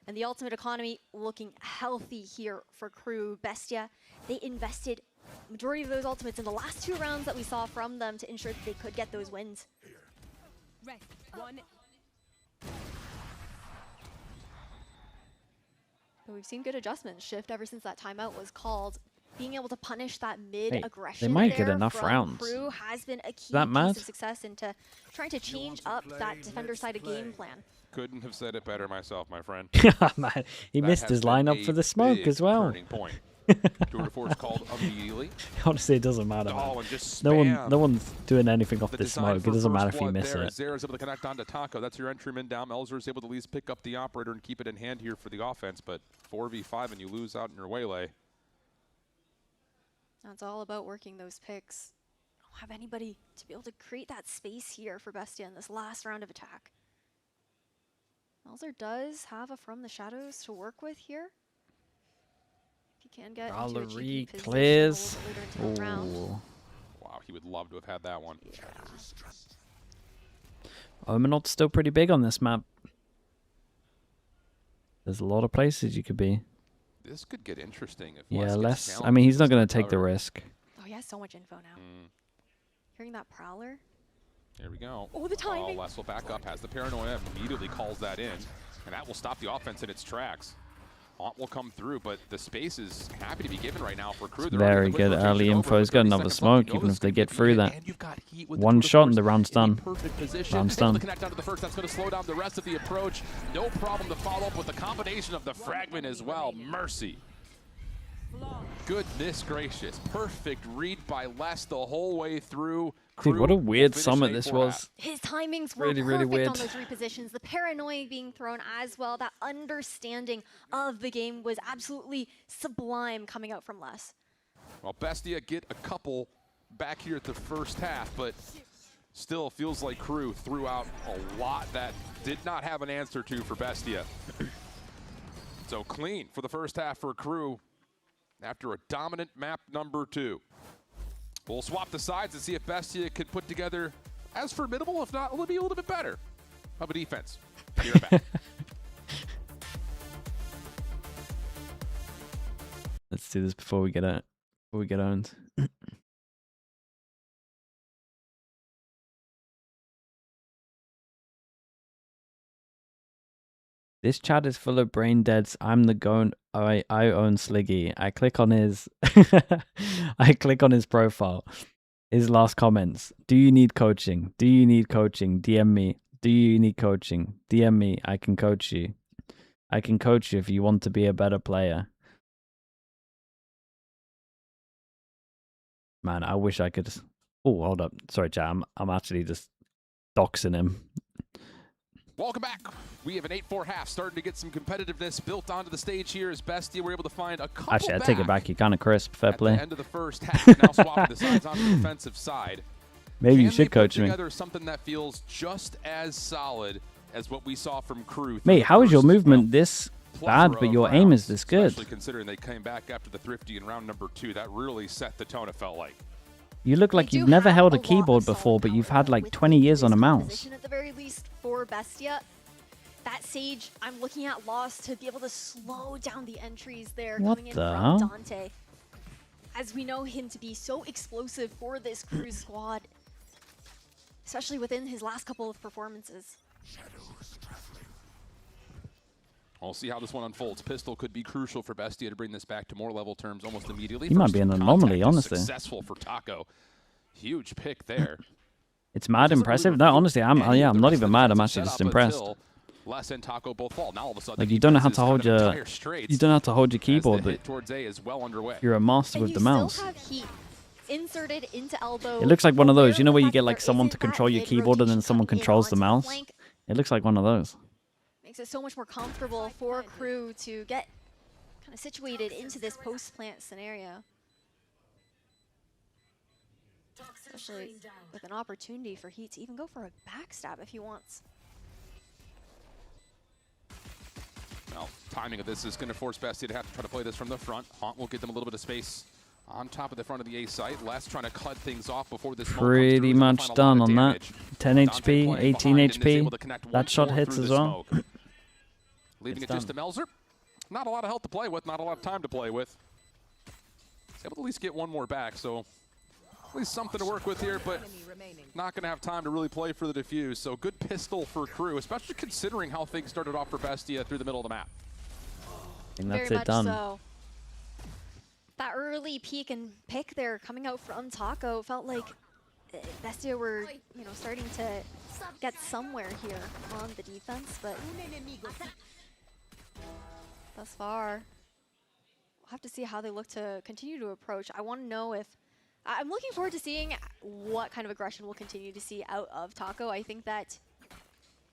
And the ultimate economy looking healthy here for KRU. Bestia, they invested majority of those ultimates in the last 2 rounds that we saw from them to ensure that they could get those wins. Right. One. But we've seen good adjustments shift ever since that timeout was called. Being able to punish that mid-aggression might get there enough from rounds. KRU has been a key that piece mad? of success into trying to change up that defender-sided game plan. Couldn't have said it better myself, my friend. Man, he That missed has his been lineup a for the smoke big as well. turning point. Tour de force called immediately. Honestly, it doesn't matter. Oh, Man. and just No spam. one's doing anything off The this design smoke. for It doesn't first matter if you blood miss there. it. Zera's able to connect onto Taco. That's your entryman down. Melzer is able to at least pick up the operator and keep it in hand here for the offense, but 4v5 and you lose out in your waylay. It's all about working those picks. I don't have anybody to be able to create that space here for Bestia in this last round of attack. Melzer does have a From the Shadows to work with here. If he can get into a cheeky Valerie position clears. a little bit later into the round. Ooh. Wow, he would love to have had that one. Omenot's still pretty big on this map. There's a lot of places you could be. This could get interesting if Yeah, Les less. gets I mean, he's not challenged going to take the cover. risk. Oh, he has so much info now. Hearing that Prowler. Here we go. Oh, the timing. Oh, Les will back up, has the paranoia, immediately calls that in, and that will stop the offense in its tracks. Haunt will come through, but the space is happy to be given right now for Crew. Very good early info. He's got another smoke, even if they get through that. One shot and the round's done. Round's done. Connect down to the first. That's going to slow down the rest of the approach. No problem to follow up with the combination of the fragment as well. Mercy. Goodness gracious. Perfect read by Les the whole way through. Dude, what a weird summit this was. His timings were really perfect weird on those repositions. The paranoia being thrown as well. That understanding of the game was absolutely sublime coming out from Les. Well, Bestia get a couple back here at the first half, but still feels like Crew threw out a lot that did not have an answer to for Bestia. So clean for the first half for Crew after a dominant map number 2. We'll swap the sides and see if Bestia could put together as formidable, if not, it'll be a little bit better of a defense. Here back. Let's do this before we get out. Before we get owned. This chat is full of brain deads. I'm the goat. I own Sliggy. I click on his I click on his profile. His last comments. Do you need coaching? Do you need coaching? DM me. Do you need coaching? DM me. I can coach you. I can coach you if you want to be a better player. Man, I wish I could. Oh, hold up. Sorry, chat. I'm actually just doxing him. Welcome back. We have an 8-4 half, starting to get some competitiveness built onto the stage here as Bestia were able to find a couple. Actually, I take it back. You're kind of crisp. Fair play. At the end of the first half, now swapping the sides on the defensive side. Maybe you should coach me. me. Together something that feels just as solid as what we saw from Crew. Mate, how is your movement this bad, but your aim is this good? Especially considering they came back after the Thrifty in round number 2. That really set the tone, it felt like. You look like you've never held a keyboard before, but you've had like 20 years on a mouse. At the very least for Bestia. That Sage, I'm looking at Lost to be able to slow down the entries there coming in from Dante. As we know him to be so explosive for this Crew squad, especially within his last couple of performances. We'll see how this one unfolds. Pistol could be crucial for Bestia to bring this back to more level terms almost immediately. He might be an anomaly, honestly. Successful for Taco. Huge pick there. It's mad impressive. No, honestly, I'm not even mad. I'm actually just impressed. Les and Taco both fall. Now all of a sudden, like you don't know how to hold your keyboard, but towards A is well underway. You're a master with the mouse. Still have heat inserted into elbow. It looks like one of those, you know, where you get like someone to control your keyboard and then someone controls the mouse. It looks like one of those. Makes it so much more comfortable for Crew to get kind of situated into this post-plant scenario. Especially with an opportunity for Heat to even go for a backstab if he wants. Well, timing of this is going to force Bestia to have to try to play this from the front. Haunt will get them a little bit of space on top of the front of the A site. Les trying to cut things off before this. Pretty much done on that. 10 HP, 18 HP. That shot hits as well. Leaving it just to Melzer. Not a lot of health to play with, not a lot of time to play with. He's able to at least get one more back, so at least something to work with here, but not going to have time to really play for the defuse. So good pistol for Crew, especially considering how things started off for Bestia through the middle of the map. And that's Very it done. So. That early peek and pick there coming out from Taco felt like Bestia were, you know, starting to get somewhere here on the defense, but thus far, we'll have to see how they look to continue to approach. I want to know if I'm looking forward to seeing what kind of aggression we'll continue to see out of Taco. I think that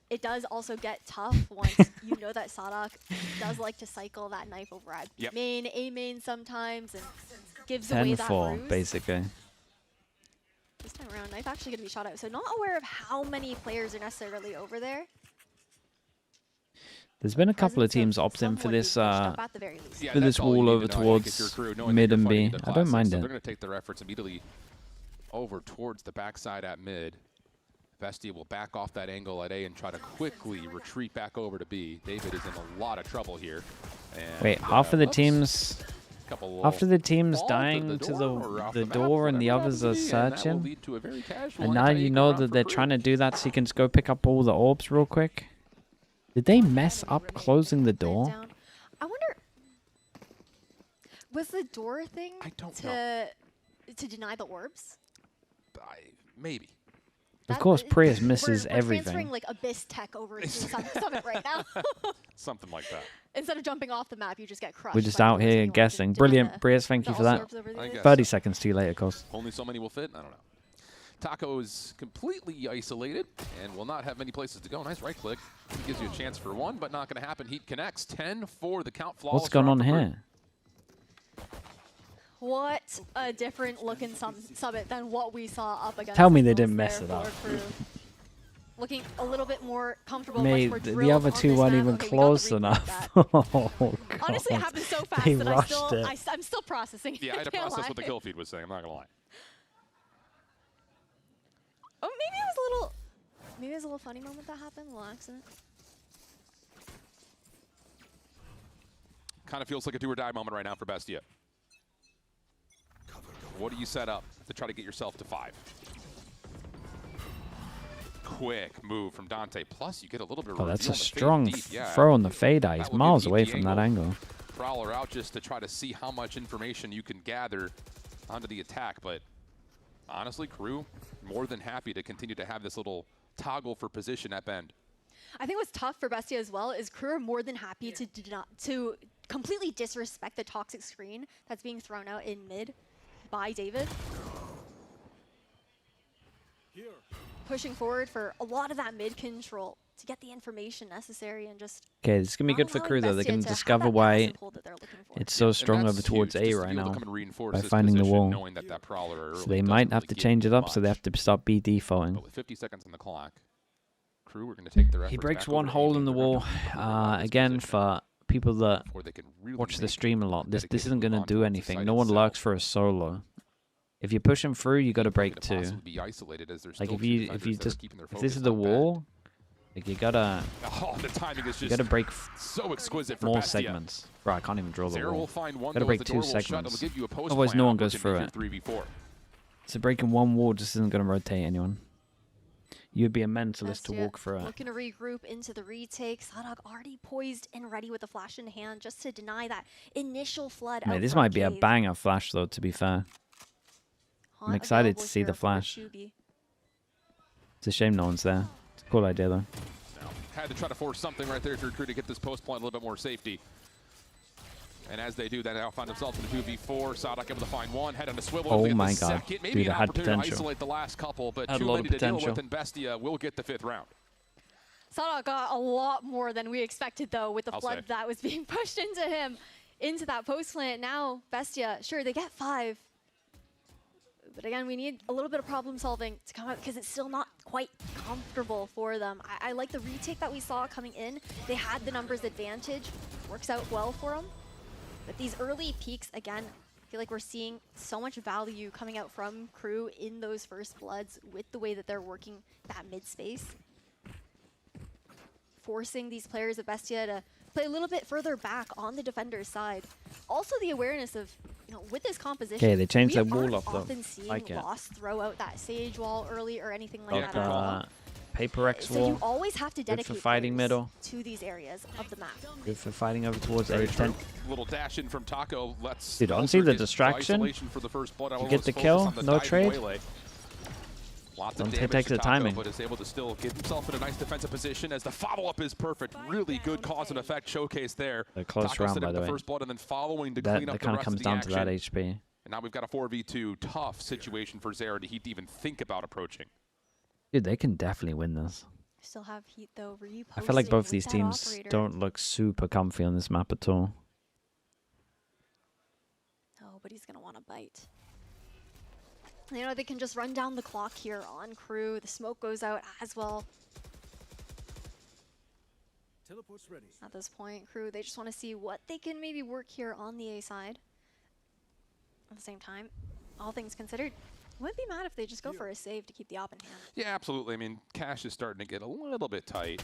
it does also get tough once you know that Sadak does like to cycle that knife over at main, A main sometimes, and gives away that ruse. Basically. This time around, knife actually going to be shot out. So not aware of how many players are necessarily over there. There's been a couple of teams opt in for this wall over towards mid and B. I don't mind so it. They're going to take their efforts immediately over towards the backside at mid. Bestia will back off that angle at A and try to quickly retreat back over to B. David is in a lot of trouble here. And, wait, half of the teams... After the team's dying to the door and the others are searching, and now you know that they're trying to do that so you can just go pick up all the orbs real quick. Did they mess up closing the door? I wonder, Was the door thing to deny the orbs? Maybe. Of course, Prius misses we're everything. transferring like Abyss tech over to Summit right now. Something like that. Instead of jumping off the map, you just get crushed. We're just by out the doors here and you guessing. want to Brilliant, deny Prius, thank you for that. 30 seconds too late, of course. Only so many will fit? I don't know. Taco is completely isolated and will not have many places to go. Nice right click. Gives you a chance for one, but not going to happen. Heat connects. 10 for the count. Flawless. What's going on here? What a different looking Summit than what we saw up against. Tell me they didn't mess it up. Looking a little bit more comfortable. Mate, much more the other two weren't even close enough. Oh, honestly, it happened so fast they that rushed it. I'm still processing. Yeah, I had to process what the kill feed was saying. I'm not going to lie. Oh, maybe it was a little funny moment that happened, a little accident. Kind of feels like a do or die moment right now for BESTIA. What do you set up to try to get yourself to 5? Quick move from Dante. Plus, you get a little bit of Oh, that's a reveal on the strong fade deep. Yeah. throw on the fade eye. He's That will miles give away the from that angle. Prowler out just to try to see how much information you can gather onto the attack. But honestly, KRU more than happy to continue to have this little toggle for position at bend. I think what's tough for BESTIA as well is KRU are more than happy to completely disrespect the toxic screen that's being thrown out in mid by David. Pushing forward for a lot of that mid control to get the information necessary and just... Okay, this is going to be good for KRU though. They're going to discover why it's so strong over towards A right now by finding the wall. So they might have to change it up, so they have to stop B defaulting. With 50 seconds on the clock, KRU are going to take their efforts. He breaks one hole in the wall. Again, for people that watch the stream a lot, this isn't going to do anything. No one lurks for a solo. If you push him through, you got to break 2. Like if this is the wall, like you gotta the timing is just you gotta break so exquisite for more BESTIA. segments. Bro, I can't even draw the Zero wall. will find one, Gotta though, break if the 2 door will shut, segments. it'll give you a post Otherwise, no plan one goes through it. opportunity for 3v4. So breaking one wall just isn't gonna rotate anyone. You'd be a mentalist to walk through it. Looking to regroup into the retake. Sladog already poised and ready with the flash in hand just to deny that initial flood. Mate, this might be a banger flash though, to be fair. I'm excited to see the flash. It's a shame no one's there. It's a cool idea though. Had to try to force something right there to recruit to get this post point a little bit more safety. And as they do, they now find themselves in the 2v4. Sadak able to find one, head on a swivel. Oh my god. Maybe Dude, an it had opportunity potential. to isolate the last couple, but Had a too lot of many to deal potential. with, and BESTIA will get the 5th round. Sladog got a lot more than we expected though with the I'll flood say. that was being pushed into him, into that post plant. Now BESTIA, sure, they get 5. But again, we need a little bit of problem solving to come out because it's still not quite comfortable for them. I like the retake that we saw coming in. They had the numbers advantage. Works out well for them. But these early peaks, again, I feel like we're seeing so much value coming out from KRU in those first bloods with the way that they're working that mid space. Forcing these players of BESTIA to play a little bit further back on the defender's side. Also the awareness of, with this composition, Okay, they changed we their wall aren't up though. often seeing Like it. Lost throw out that Sage wall early or anything like Like that at all. Paper X So wall. you always have to Good dedicate for fighting players middle. to these areas of the map. Good for fighting over towards Very A10. true. Little dash in from Taco. Let's Dude, honestly, the get distraction, isolation for the first blood. I you will get the focus kill, on the no diving trade. waylay. Lots of Dante damage takes to the Taco, timing. but is able to still get himself in a nice defensive position as the follow-up is perfect. Really good cause and effect showcase there. A close Taco round, setting by the the way. first blood and then following to That clean up the kind of rest comes of the down action. to that HP. And now we've got a 4v2 tough situation for Zera to even think about approaching. Dude, they can definitely win this. Still have Heat though. I feel like both reposting these with that teams operator. don't look super comfy on this map at all. Oh, but he's gonna want to bite. They can just run down the clock here on KRU. The smoke goes out as well. Teleport's ready. At this point, KRU, they just want to see what they can maybe work here on the A side. At the same time, all things considered, wouldn't be mad if they just go for a save to keep the op in hand. Yeah, absolutely. I mean, Cash is starting to get a little bit tight.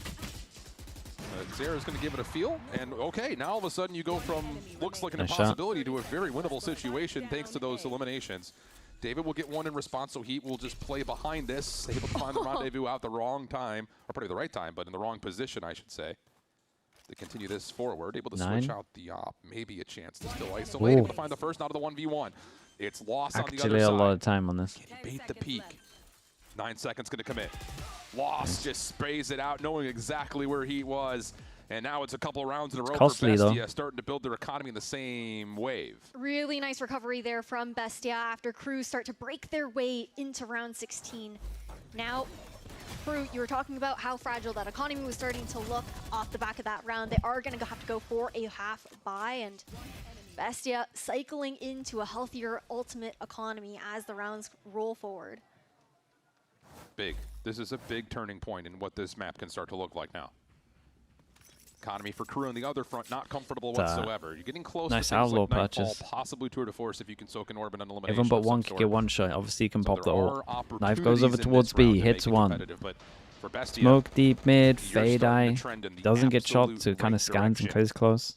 Zera's going to give it a feel, and okay, now all of a sudden you go from looks like an Nice shot. impossibility to a very winnable situation thanks to those eliminations. David will get one in response, so Heat will just play behind this, able to find the rendezvous out the wrong time, or probably the right time, but in the wrong position, I should say. They continue this forward, able to 9. switch out the op. Maybe a chance to still isolate, able to find the first out of the 1v1. It's lost on the other Actually, side. a lot of time on this. Bait the peak. 9 seconds going to commit. Lost, just sprays it out, knowing exactly where he was. And now it's a couple rounds in a row costly, for Bestia, though. starting to build their economy in the same wave. Really nice recovery there from Bestia after Crew start to break their way into round 16. Now, Crew, you were talking about how fragile that economy was starting to look off the back of that round. They are going to have to go for a half buy, and Bestia cycling into a healthier ultimate economy as the rounds roll forward. Big. This is a big turning point in what this map can start to look like now. Economy for Crew on the other front, not comfortable whatsoever. You're getting close nice to things outlaw like Nightfall, purchase. possibly Tour de Force if you can soak an orb and an elimination. Everyone but of one some can get sort. one shot. Obviously, you can pop the there ult. are Knife goes over opportunities in towards this B, round to hits make it one. competitive, but for Bestia, Smoke deep mid, you're fade starting eye. to trend in the Doesn't get shot, absolute so kind of right scans and direction plays close.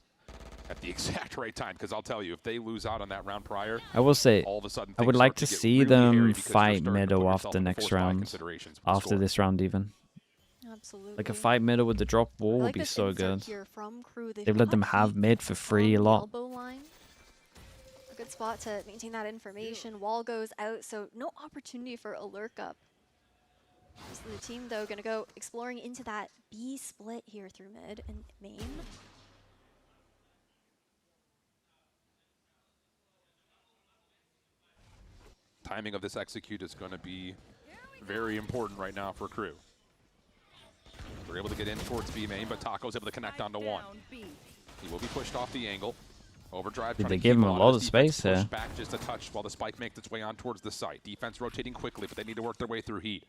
at the exact right time, because I'll tell you, if they lose out on that round prior, I will say, all of a sudden I would things like start to get see really hairy them because you're fight starting to middle put after yourself in next force buy round. considerations with the After score. this round even. Absolutely. Like a fight middle with the drop wall I would like be this so insert good. here from Crew. They've let them have mid for free a lot. Elbow line. A good spot to maintain that information. Wall goes out, so no opportunity for a lurk up. So the team, though, going to go exploring into that B split here through mid and main. Timing of this execute is going to be very important right now for Crew. They're able to get in towards B main, but Taco's able to connect onto one. He will be pushed off the angle. Overdrive. Did trying they to give keep him a on lot his of defense, space here? push back just a touch while the spike makes its way on towards the site. Defense rotating quickly, but they need to work their way through heat.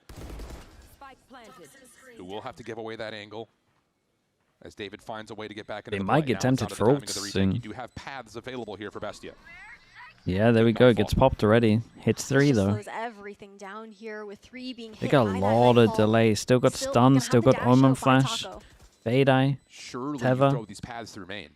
Who will have to give away that angle as David finds a way to get back into They the might play. get Now it's tempted down to for the timing of ults the retake. soon. You do have paths available here for Bestia. Yeah, there we go. Gets popped already. Hits 3 though. Slows everything down here with 3 being hit. They got a by that lot of Nightfall. delay. Still got Still stun. gonna Still have the got dash Omen out by Flash. Taco. Fade Eye. Surely you Tether. throw these paths through main.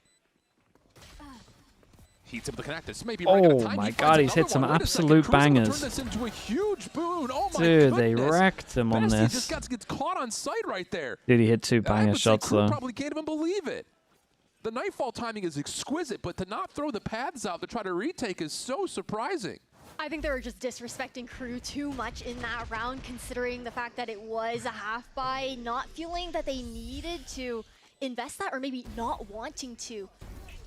He's able to connect. This may be right at a Oh time. my He god, finds he's hit another some one. Wait a second. absolute Crew's able to bangers. Turn this into a huge boon. Oh my Dude, they goodness. wrecked him on Bestia this. just gets caught on sight right there. Dude, he hit 2 And I banger would say shots Crew though. probably can't even believe it. The Nightfall timing is exquisite, but to not throw the paths out to try to retake is so surprising. I think they were just disrespecting Crew too much in that round, considering the fact that it was a half buy, not feeling that they needed to invest that, or maybe not wanting to.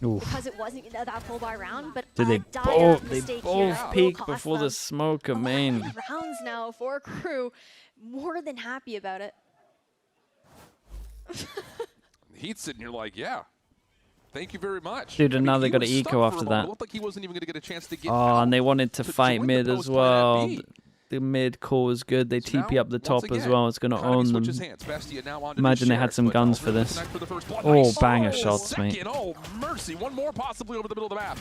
Oof. Because it wasn't that full buy round, but Dude, they dire both mistake here will peaked cost before the them smoke of main. rounds now for Crew. More than happy about it. Heat's sitting here like, yeah, thank you very much. Dude, and now they he got was an stuck eco for a after moment. that. It looked like he wasn't even going to get a chance to get Oh, out and they wanted to to fight join mid the as post plan at well. B. The mid core was good. They TP Now, up the top once as again, well. It's going to economy own them. switches hands. Bestia now on to Imagine they do had share some split. guns Now for really this. connect for the first blood. Oh, Nice. banger Oh, shots, mate. second. Oh, mercy. One more possibly over the middle of the map.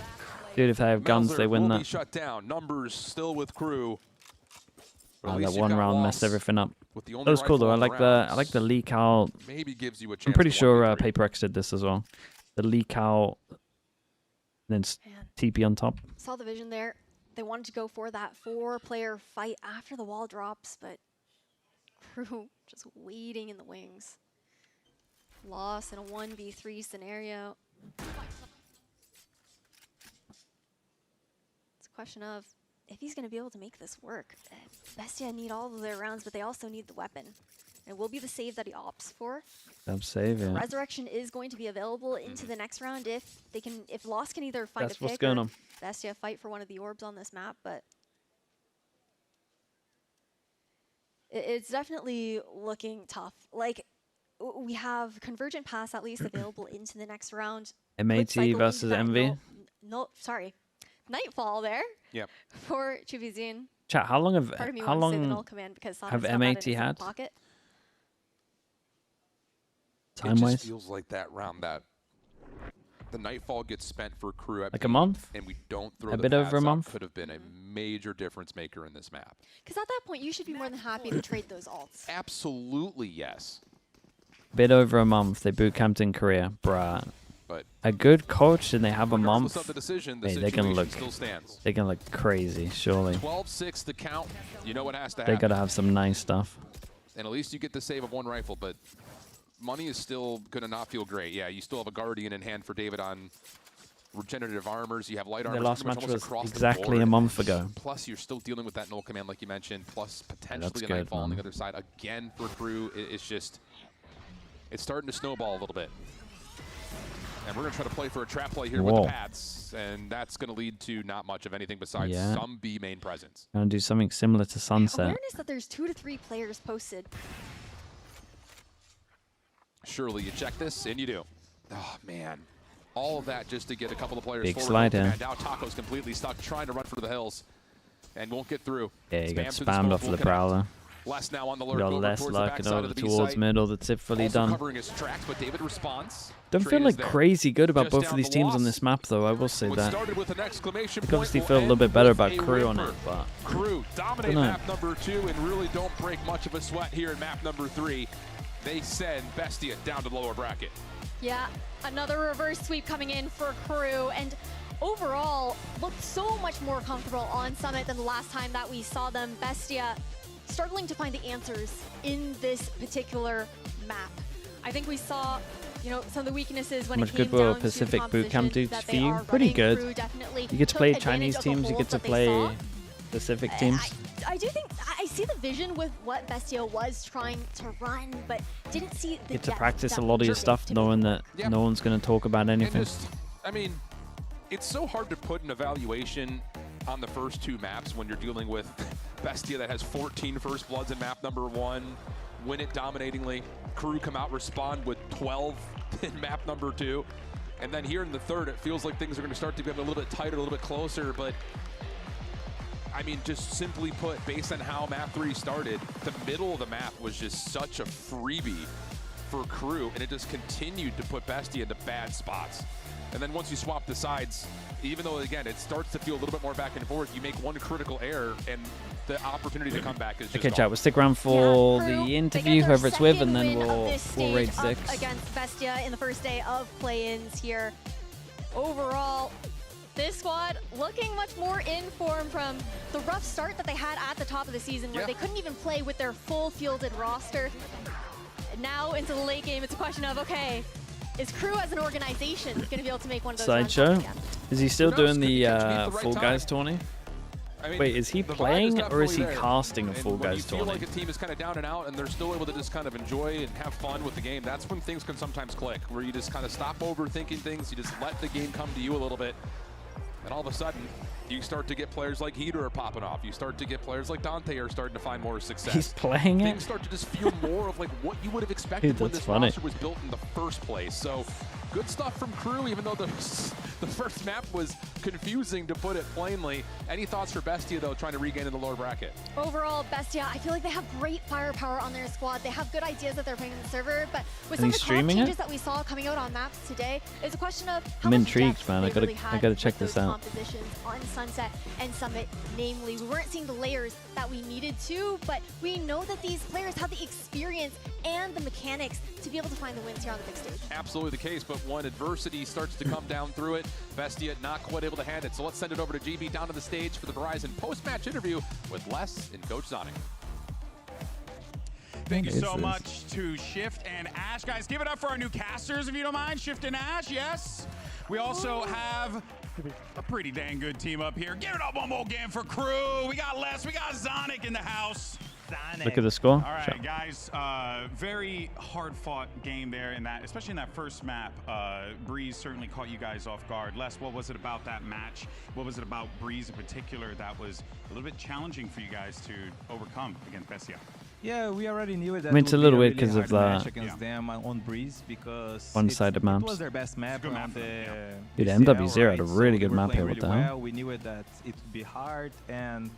Dude, if they have guns, Melzer they win will that. be shut down. Numbers still with Crew. But at Oh, least that you've one got round Loss messed everything up. with the only That was cool rifle though. I on the like the leak out. Maybe gives you a chance. I'm pretty to sure 1v3. Paper X did this as well. The leak out, then TP on top. Saw the vision there. They wanted to go for that 4-player fight after the wall drops, but Crew just waiting in the wings. Loss in a 1v3 scenario. It's a question of if he's going to be able to make this work. Bestia need all of their rounds, but they also need the weapon. It will be the save that he opts for. Dub save, yeah. Resurrection is going to be available into the next round if they can. If Lost can either find That's a what's pick going or on. Bestia fight for one of the orbs on this map, but it's definitely looking tough. Like we have Convergent Pass at least available into the next round. MAT versus MV. No, sorry, Nightfall there. Yep. For Chubizine. Chat, how long have Part of me how wants to say the null long command because have Sonic's got that in MAT his had? pocket. Time It wise? just feels like that round that the Nightfall gets spent for Crew at Like a B, month? and we don't throw A the bit over a paths out month? could have been a major difference maker in this map. Because at that point, you should be more than happy to trade those alts. Absolutely yes. Bit over a month. They boot camped in Korea, bruh. But a good coach and they have a regardless month. of the decision, the Hey, they're gonna situation look. still stands. They're gonna look crazy, surely. 12-6 to count. You know what has to They happen. gotta have some nice stuff. And at least you get the save of one rifle, but money is still going to not feel great. Yeah, you still have a Guardian in hand for David on regenerative armors. You have light armor. The last match was exactly a month ago. Plus, you're still dealing with that null command, like you mentioned. Plus, potentially a Nightfall on the other side. Again, for Crew, it's just, it's starting to snowball a little bit. And we're going to try to play for a trap play here with the Pats, and that's going to lead to not much of anything besides some B main presence. Gonna do something similar to Sunset. Awareness that there's 2 to 3 players posted. Surely you check this, and you do. Oh, man. All of that just to get a couple of players Big forward. slide here. And now Taco's completely stuck, trying to run for the hills, and won't get through. Yeah, he got spammed off the Prowler. Less now on the lurk. Got less lurking over towards middle. The tip fully done. Covering his tracks, but David responds. Don't feel like crazy good about both of these teams on this map, though. I will say that. I obviously feel a little bit better about Crew on it, but Crew dominate map number 2 and really don't break much of a sweat here in map number 3. They send BESTIA down to the lower bracket. Yeah, another reverse sweep coming in for Crew, and overall looked so much more comfortable on Summit than the last time that we saw them. BESTIA struggling to find the answers in this particular map. I think we saw, you know, some of the weaknesses when it came down to Pacific the Bootcamp dudes that for they you. are Pretty running. good. Crew definitely You get to play took Chinese advantage of the teams, you get to holes that they play saw. Pacific teams. I do think I see the vision with what BESTIA was trying to run, but didn't see the Get to depth practice a that lot of your Jervin stuff knowing that no one's going to talk about anything. I mean, it's so hard to put an evaluation on the first 2 maps when you're dealing with BESTIA that has 14 first bloods in map number 1, win it dominatingly. Crew come out, respond with 12 in map number 2. And then here in the third, it feels like things are going to start to get a little bit tighter, a little bit closer. But I mean, just simply put, based on how map 3 started, the middle of the map was just such a freebie for Crew, and it just continued to put BESTIA into bad spots. And then once you swap the sides, even though, again, it starts to feel a little bit more back and forth, you make one critical error, and the opportunity to come back is just Okay, chat, we'll stick around for the interview, whoever it's with, and then we'll raid 6. Against BESTIA in the first day of play-ins here. Overall, this squad looking much more in form from the rough start that they had at the top of the season, where they couldn't even play with their full fielded roster. Now into the late game, it's a question of, okay, is Crew as an organization going to be able to make one of those Sideshow? runs again? Is he still doing the Fall Guys tourney? I mean, wait, is he playing or is he casting a Fall Guys tourney? tourney? Like a team is kind of down and out and they're still able to just kind of enjoy and have fun with the game. That's when things can sometimes click, where you just kind of stop overthinking things, you just let the game come to you a little bit, and all of a sudden, you start to get players like Heater are popping off. You start to get players like Dante are starting to find more success. He's playing it? Things start to just feel more of like what you would have expected when this roster was built in the first place. So good stuff from Crew, even though the first map was confusing, to put it plainly. Any thoughts for BESTIA, though, trying to regain in the lower bracket? Overall, BESTIA, I feel like they have great firepower on their squad. They have good ideas that they're bringing to the server, but with some of the comp changes that we saw coming out on maps today, it's a question of how I'm much intrigued, depth man. they I really gotta had check with this those out. compositions on Sunset and Summit, namely. We weren't seeing the layers that we needed to, but we know that these players have the experience and the mechanics to be able to find the wins here on the big stage. Absolutely the case, but when adversity starts to come down through it, BESTIA not quite able to hand it. So let's send it over to GB down to the stage for the Verizon post-match interview with Les and Coach Zonic. Thank you so much to Shift and Ash. Guys, give it up for our new casters, if you don't mind. Shift and Ash, yes. We also have a pretty dang good team up here. Give it up one more game for Crew. We got Les, we got Zonic in the house. Look at the score. All right, guys, very hard-fought game there in that, especially in that first map. Breeze certainly caught you guys off guard. Les, what was it about that match? What was it about Breeze in particular that was a little bit challenging for you guys to overcome against BESTIA? Yeah, we already knew it. I mean, it's a little weird because of that against them on Breeze, because one-sided maps. It was their best map on the Dude, PCF, MW0 had a really good we were map here. playing What the really hell? well. We knew it that it would be hard, and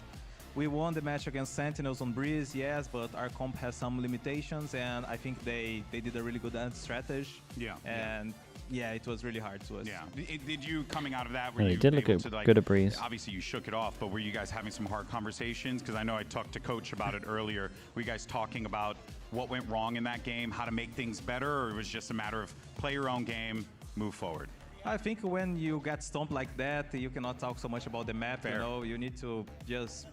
we won the match against Sentinels on Breeze, yes, but our comp has some limitations, and I think they did a really good strategy. Yeah. And yeah, it was really hard to us. Yeah. Did you, coming out of that, were Yeah, you he did look able to, like, good at Breeze. Obviously, you shook it off, but were you guys having some hard conversations? Because I know I talked to Coach about it earlier. Were you guys talking about what went wrong in that game, how to make things better, or it was just a matter of play your own game, move forward? I think when you get stomped like that, you cannot talk so much about the map. Fair. You know, you need to just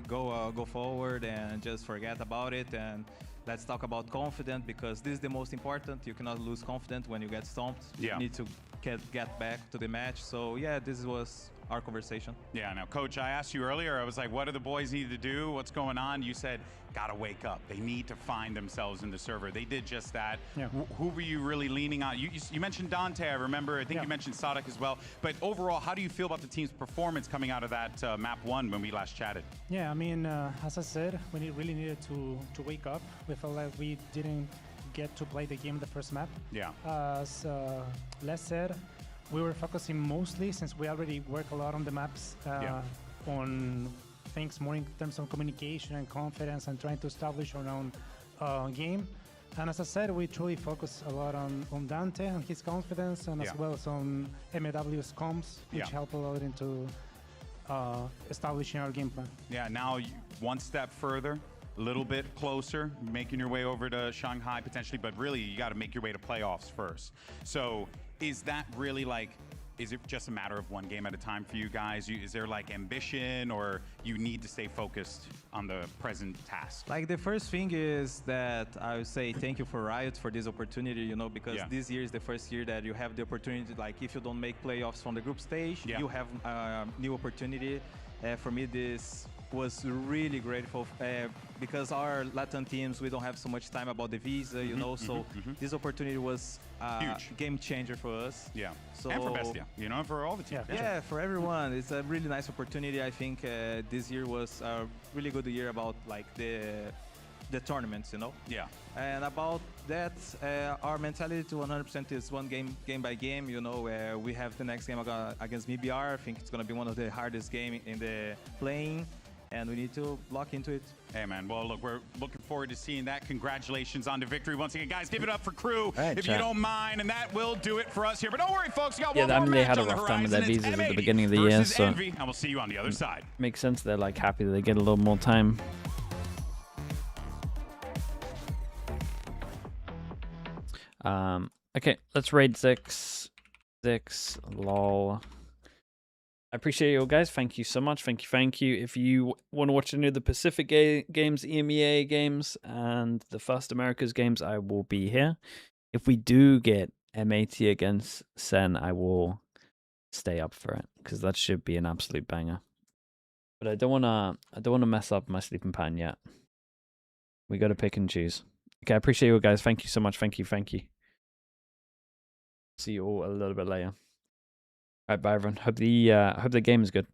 go forward and just forget about it and let's talk about confidence, because this is the most important. You cannot lose confidence when you get stomped. Yeah. You need to get back to the match. So yeah, this was our conversation. Yeah, now, Coach, I asked you earlier, I was like, what do the boys need to do? What's going on? You said, gotta wake up. They need to find themselves in the server. They did just that. Yeah. Who were you really leaning on? You mentioned Dante, I remember. I think you mentioned Sadek as well. But overall, how do you feel about the team's performance coming out of that map 1 when we last chatted? Yeah, I mean, as I said, we really needed to wake up. We felt like we didn't get to play the game the first map. Yeah. As Les said, we were focusing mostly, since we already work a lot on the maps, on things more in terms of communication and confidence and trying to establish our own game. And as I said, we truly focus a lot on Dante and his confidence, and as well as on MEW's comms, which help a lot into establishing our game plan. Yeah, now one step further, a little bit closer, making your way over to Shanghai potentially, but really you got to make your way to playoffs first. So is that really like, is it just a matter of one game at a time for you guys? Is there like ambition, or you need to stay focused on the present task? Like, the first thing is that I would say thank you for Riot for this opportunity, you know, because this year is the first year that you have the opportunity, like if you don't make playoffs from the group stage, you have a new opportunity. For me, this was really grateful because our Latin teams, we don't have so much time about the visa, you know, so this opportunity was a game changer for us. Yeah, so, and for BESTIA, you know, for all the teams. Yeah, for everyone. It's a really nice opportunity. I think this year was a really good year about like the tournaments, you know? Yeah. And about that, our mentality to 100% is one game by game, you know, we have the next game against BBR. I think it's going to be one of the hardest games in the playing, and we need to lock into it. Hey, man. Well, look, we're looking forward to seeing that. Congratulations on the victory once again. Guys, give it up for Crew, if you don't mind, and that will do it for us here. But don't worry, folks. We got one more they match had a on the rough time with their horizon. visas It's at the M80 beginning of the year, versus so Envy, and we'll see you on the other side. Makes sense. They're like happy that they get a little more time. Okay, let's raid 6. Lol. I appreciate you all, guys. Thank you so much. Thank you. If you want to watch any of the Pacific games, EMEA games, and the First Americas games, I will be here. If we do get M80 against Sen, I will stay up for it, because that should be an absolute banger. But I don't wanna mess up my sleeping pattern yet. We gotta pick and choose. Okay, I appreciate you all, guys. Thank you so much. Thank you. See you all a little bit later. All right, bye everyone. Hope the game is good.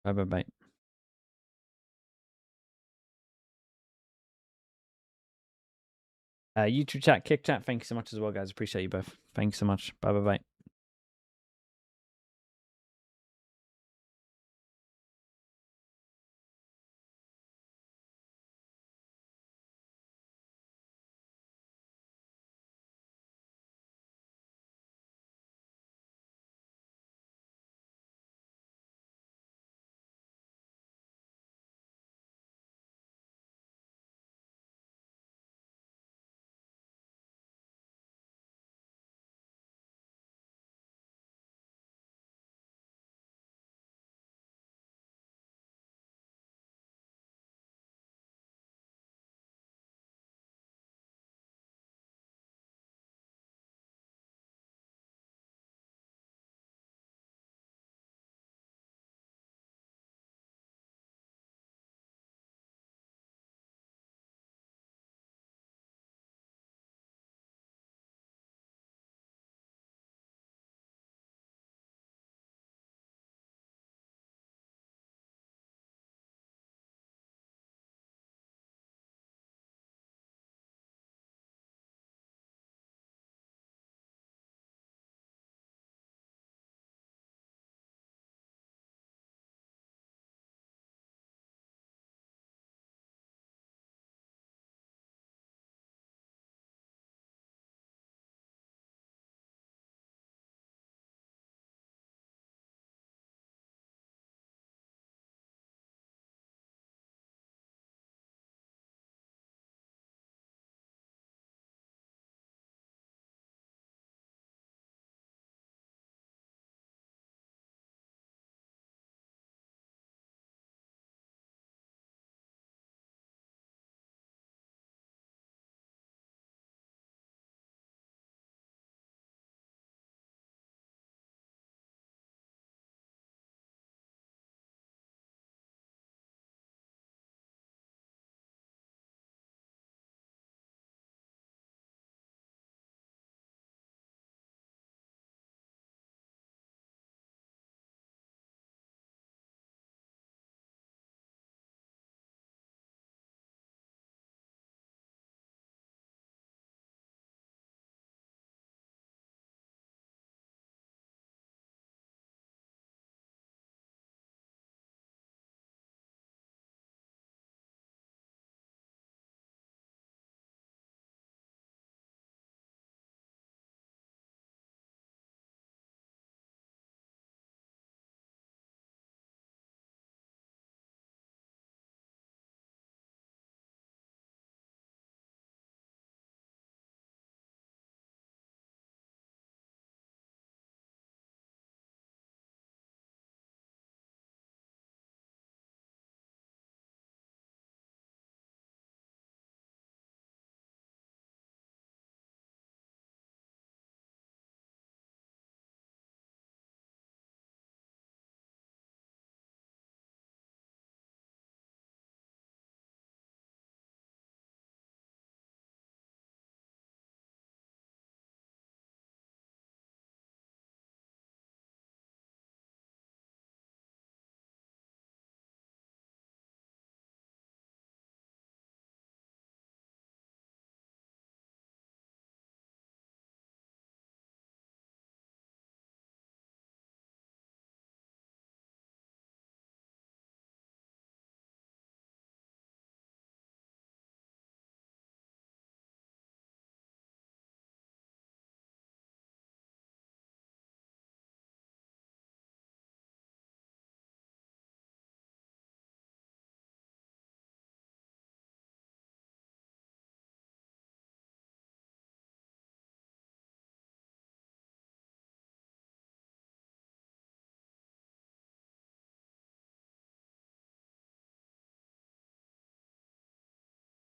Bye. YouTube chat, Kick chat. Thank you so much as well, guys. Appreciate you both. Thank you so much. Bye.